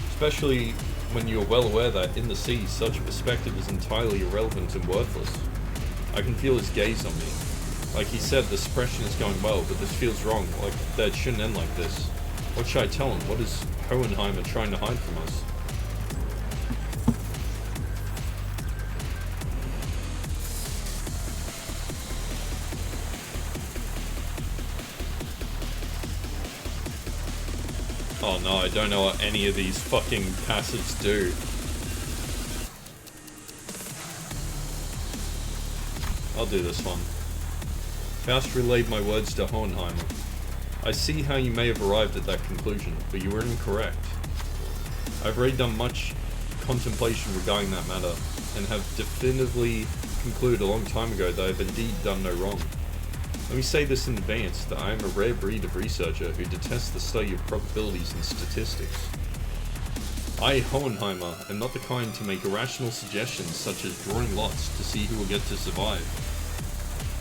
Especially when you're well aware that, in the sea, such a perspective is entirely irrelevant and worthless. I can feel his gaze on me. Like he said, the suppression is going well, but this feels wrong, like that it shouldn't end like this. What should I tell him? What is Hohenheimer trying to hide from us? Oh no, I don't know what any of these fucking passives do. I'll do this one. Faust relayed my words to Hohenheimer. I see how you may have arrived at that conclusion, but you were incorrect. I've already done much contemplation regarding that matter, and have definitively concluded a long time ago that I have indeed done no wrong. Let me say this in advance, that I am a rare breed of researcher who detests the study of probabilities and statistics. I, Hohenheimer, am not the kind to make irrational suggestions such as drawing lots to see who will get to survive.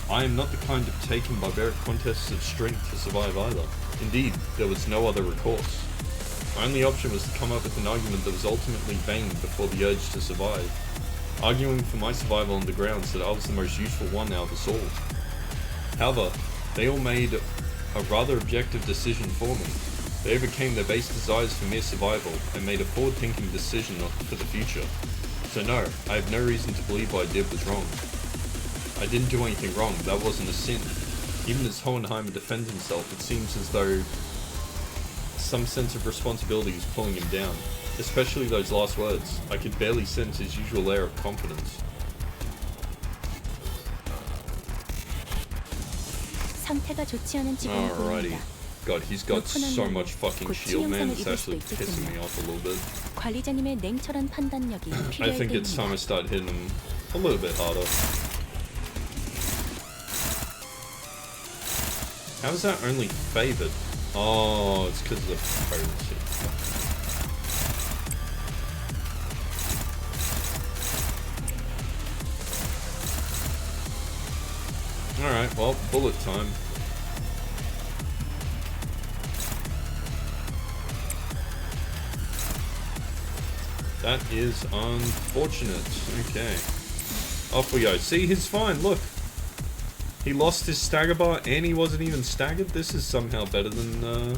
I am not the kind to take in barbaric contests of strength to survive either. Indeed, there was no other recourse. My only option was to come up with an argument that was ultimately vain before the urge to survive, arguing for my survival on the grounds that I was the most useful one out of us all. However, they all made a rather objective decision for me. They overcame their base desires for mere survival and made a forward-thinking decision for the future. So no, I have no reason to believe what I did was wrong. I didn't do anything wrong, that wasn't a sin. Even as Hohenheimer defends himself, it seems as though some sense of responsibility is pulling him down. Especially those last words. I could barely sense his usual air of confidence. 상태가 좋지 않은 직원이 Alrighty. 보인다. God, he's got so much fucking shield, man. It's actually pissing me off a little bit. 관리자님의 냉철한 판단력이 I 필요할 think it's time I 때입니다. start hitting him a little bit harder. How is that only favored? Oh, it's because of the potency. Alright, well, bullet time. That is unfortunate. Okay. Off we go. See, he's fine, look. He lost his stagger bar and he wasn't even staggered. This is somehow better than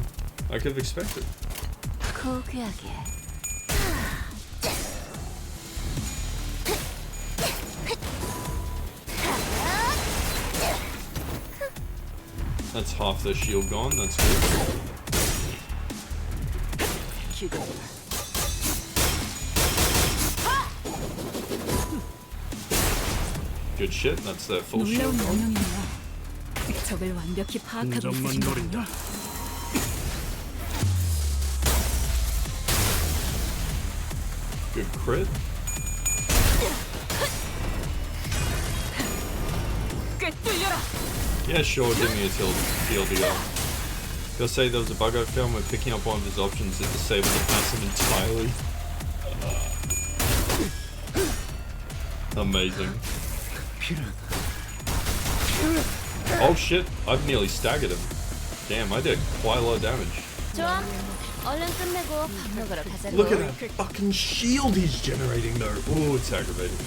I could have expected. That's half their shield gone, that's good. Good shit, that's their full shield gone. 적을 완벽히 파악하고 점만 있으신 노린다. Good crit. Yeah, sure, give me a TLDR. Gotta say there was a bug I found when picking up one of his options, it disabled the passive entirely. Amazing. Oh shit, I've nearly staggered him. Damn, I did quite a lot of damage. 좋아. 얼른 끝내고 밥 먹으러 가자고. Look at that fucking shield he's generating though. Oh, it's aggravating me.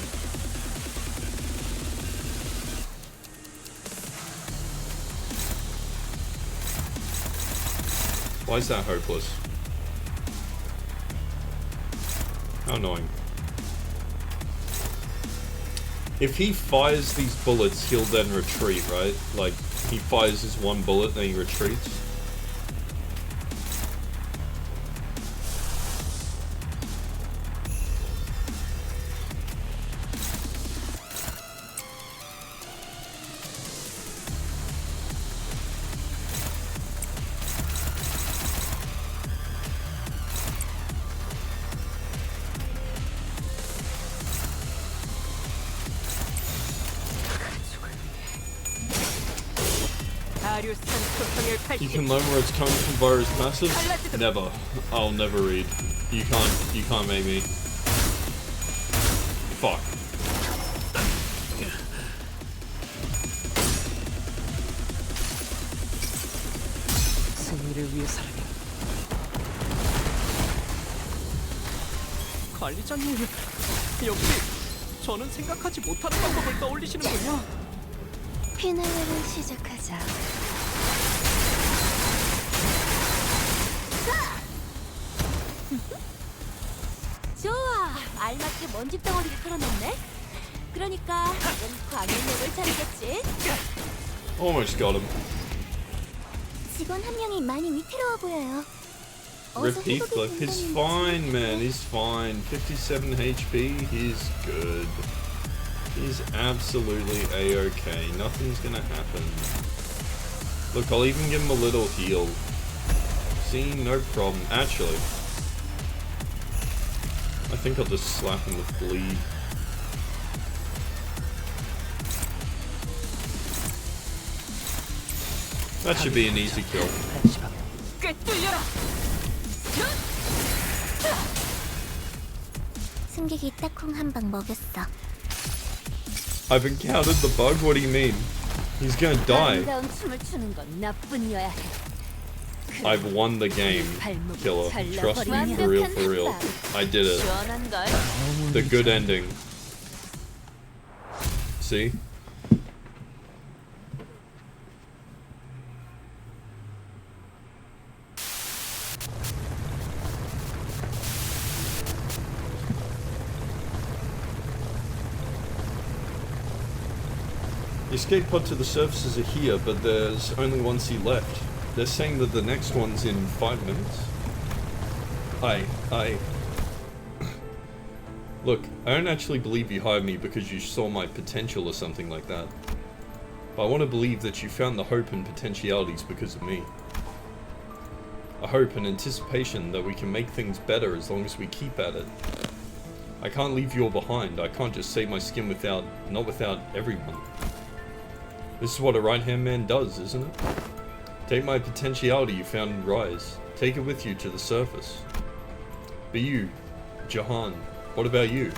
Why is that hopeless? How annoying. If he fires these bullets, he'll then retreat, right? Like, he fires his one bullet, then he retreats. You can learn where it's coming from via his passive? Never. I'll never read. You can't make me. Fuck. 승리를 위해서라면. 관리자님, 역시 저는 생각하지 못하는 방법을 떠올리시는군요. 피날레를 시작하자. 좋아. 알맞게 먼지 덩어리를 털어냈네. 그러니까 이건 광인력을 차리겠지. Almost got him. 직원 한 명이 많이 위태로워 보여요. Rip Heathcliff. He's fine, man. He's fine. 57 HP. He's good. He's absolutely a-okay. Nothing's gonna happen. Look, I'll even give him a little heal. See, no problem. Actually, I think I'll just slap him with bleed. That should be an easy kill. 승객이 딱콩 한 방 먹였어. I've encountered the bug. What do you mean? He's gonna die. 아름다운 춤을 추는 건 나뿐이어야 해. I've won the game, killer. Trust me, for real, for real. I did it. 시원한 걸. The good ending. See? The escape pod to the surfaces are here, but there's only one seat left. They're saying that the next one's in 5 minutes. Look, I don't actually believe you hired me because you saw my potential or something like that. But I want to believe that you found the hope and potentialities because of me. A hope and anticipation that we can make things better as long as we keep at it. I can't leave you all behind. I can't just save my skin not without everyone. This is what a right-hand man does, isn't it? Take my potentiality you found in Rise. Take it with you to the surface. But you, Jahan, what about you?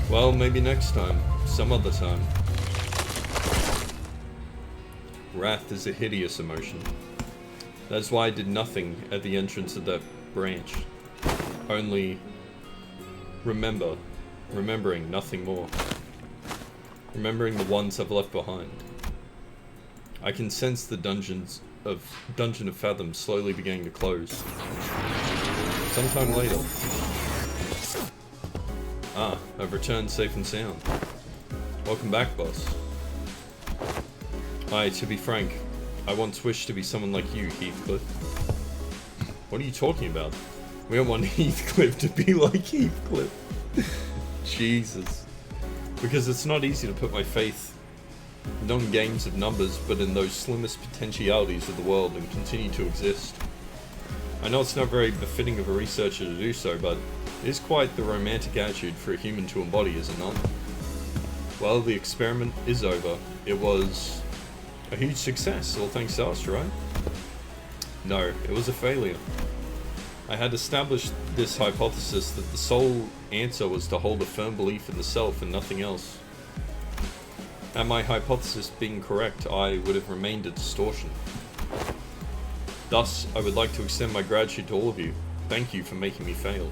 Well, maybe next time. Some other time. Wrath is a hideous emotion. That's why I did nothing at the entrance of that branch. Only remembering nothing more. Remembering the ones I've left behind. I can sense the Dungeon of Fathom slowly beginning to close. Sometime later. Ah, I've returned safe and sound. Welcome back, boss. To be frank, I once wished to be someone like you, Heathcliff. What are you talking about? We don't want Heathcliff to be like Heathcliff. Jesus. Because it's not easy to put my faith not in games of numbers, but in those slimmest potentialities of the world and continue to exist. I know it's not very befitting of a researcher to do so, but it is quite the romantic attitude for a human to embody, is it not? Well, the experiment is over. It was a huge success, all thanks to us, right? No, it was a failure. I had established this hypothesis that the sole answer was to hold a firm belief in the self and nothing else. And my hypothesis being correct, I would have remained a distortion. Thus, I would like to extend my gratitude to all of you. Thank you for making me fail.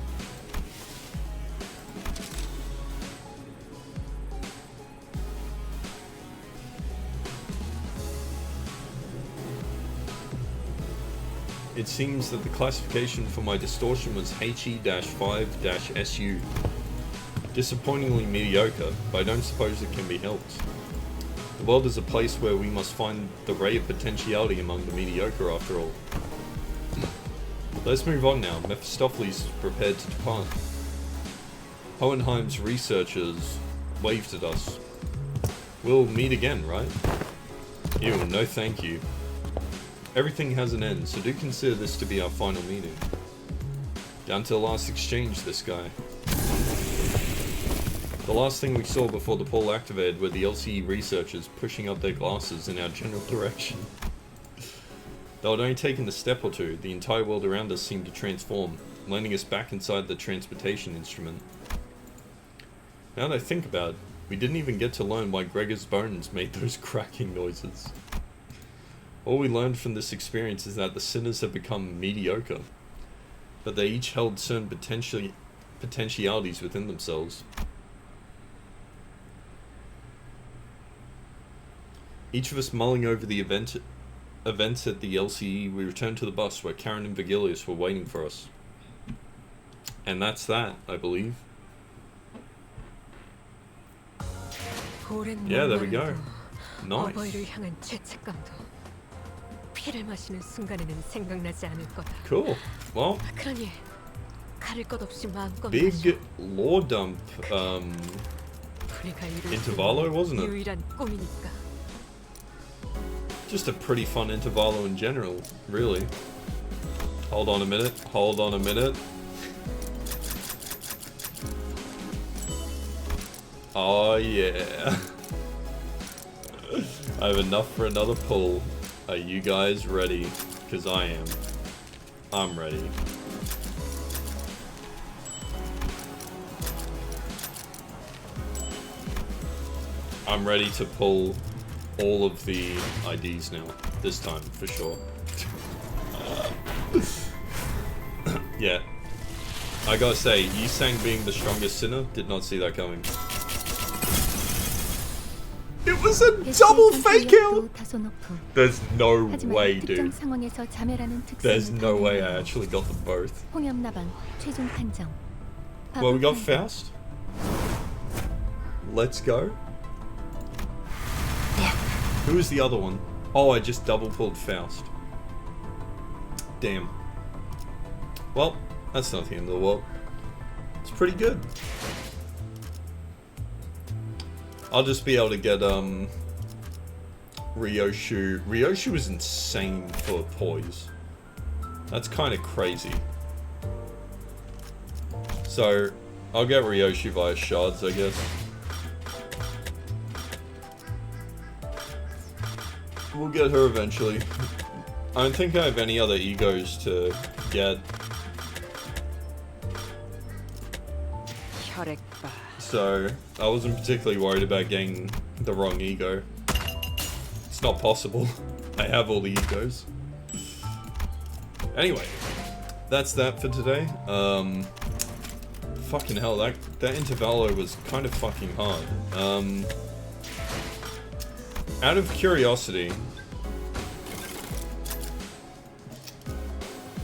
It seems that the classification for my distortion was HE-5-SU. Disappointingly mediocre, but I don't suppose it can be helped. The world is a place where we must find the ray of potentiality among the mediocre after all. Let's move on now. Mephistopheles is prepared to depart. Hohenheim's researchers waved at us. We'll meet again, right? Ew, no thank you. Everything has an end, so do consider this to be our final meeting. Down to the last exchange, this guy. The last thing we saw before the portal activated were the LCE researchers pushing up their glasses in our general direction. Though it only taken a step or two, the entire world around us seemed to transform, landing us back inside the transportation instrument. Now that I think about it, we didn't even get to learn why Gregor's bones made those cracking noises. All we learned from this experience is that the sinners have become mediocre, but they each held certain potentialities within themselves. Each of us mulling over the events at the LCE, we returned to the bus where Karen and Vigilius were waiting for us. And that's that, I believe. Yeah, there we go. Nice. Cool. Well, big lore dump intervallo, wasn't it? Just a pretty fun intervallo in general, really. Hold on a minute. Hold on a minute. Oh yeah. I have enough for another pull. Are you guys ready? Because I am. I'm ready. I'm ready to pull all of the IDs now. This time, for sure. Yeah. I gotta say, you saying being the strongest sinner, did not see that coming. It was a double fake out! There's no way, dude. There's no way I actually got them both. Well, we got Faust. Let's go. Who is the other one? Oh, I just double pulled Faust. Damn. Well, that's not the end of the world. It's pretty good. I'll just be able to get Ryoshu. Ryoshu is insane for poise. That's kind of crazy. So, I'll get Ryoshu via shards, I guess. We'll get her eventually. I don't think I have any other egos to get. So, I wasn't particularly worried about getting the wrong ego. It's not possible. I have all the egos. Anyway, that's that for today. Fucking hell, that intervallo was kind of fucking hard. Out of curiosity,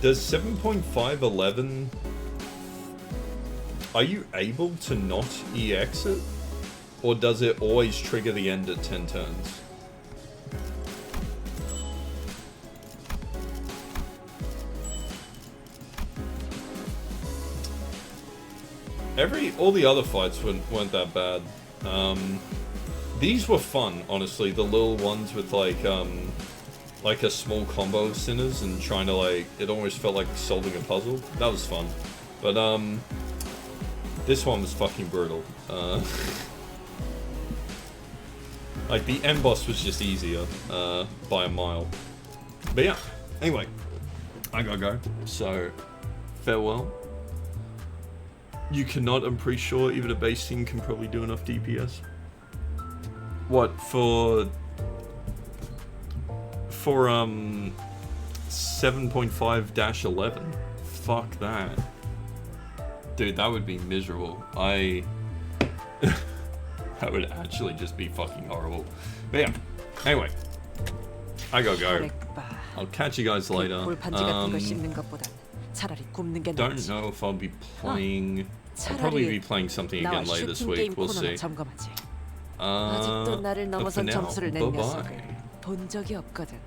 does 7.511... Are you able to not EX it? Or does it always trigger the end at 10 turns? All the other fights weren't that bad. These were fun, honestly. The little ones with like a small combo of sinners and trying to like, it almost felt like solving a puzzle. That was fun. But this one was fucking brutal. Like the end boss was just easier by a mile. But yeah, anyway, I gotta go. So farewell. You cannot, I'm pretty sure, even a base team can probably do enough DPS. What, for 7.5-11? Fuck that. Dude, that would be miserable. That would actually just be fucking horrible. But yeah, anyway, I gotta go. I'll catch you guys later. Don't know if I'll be playing. I'll probably be playing something again later this week. We'll see. 아직도 나를 But 넘어선 for now, 점수를 낸 bye-bye. 녀석을 본 적이 없거든.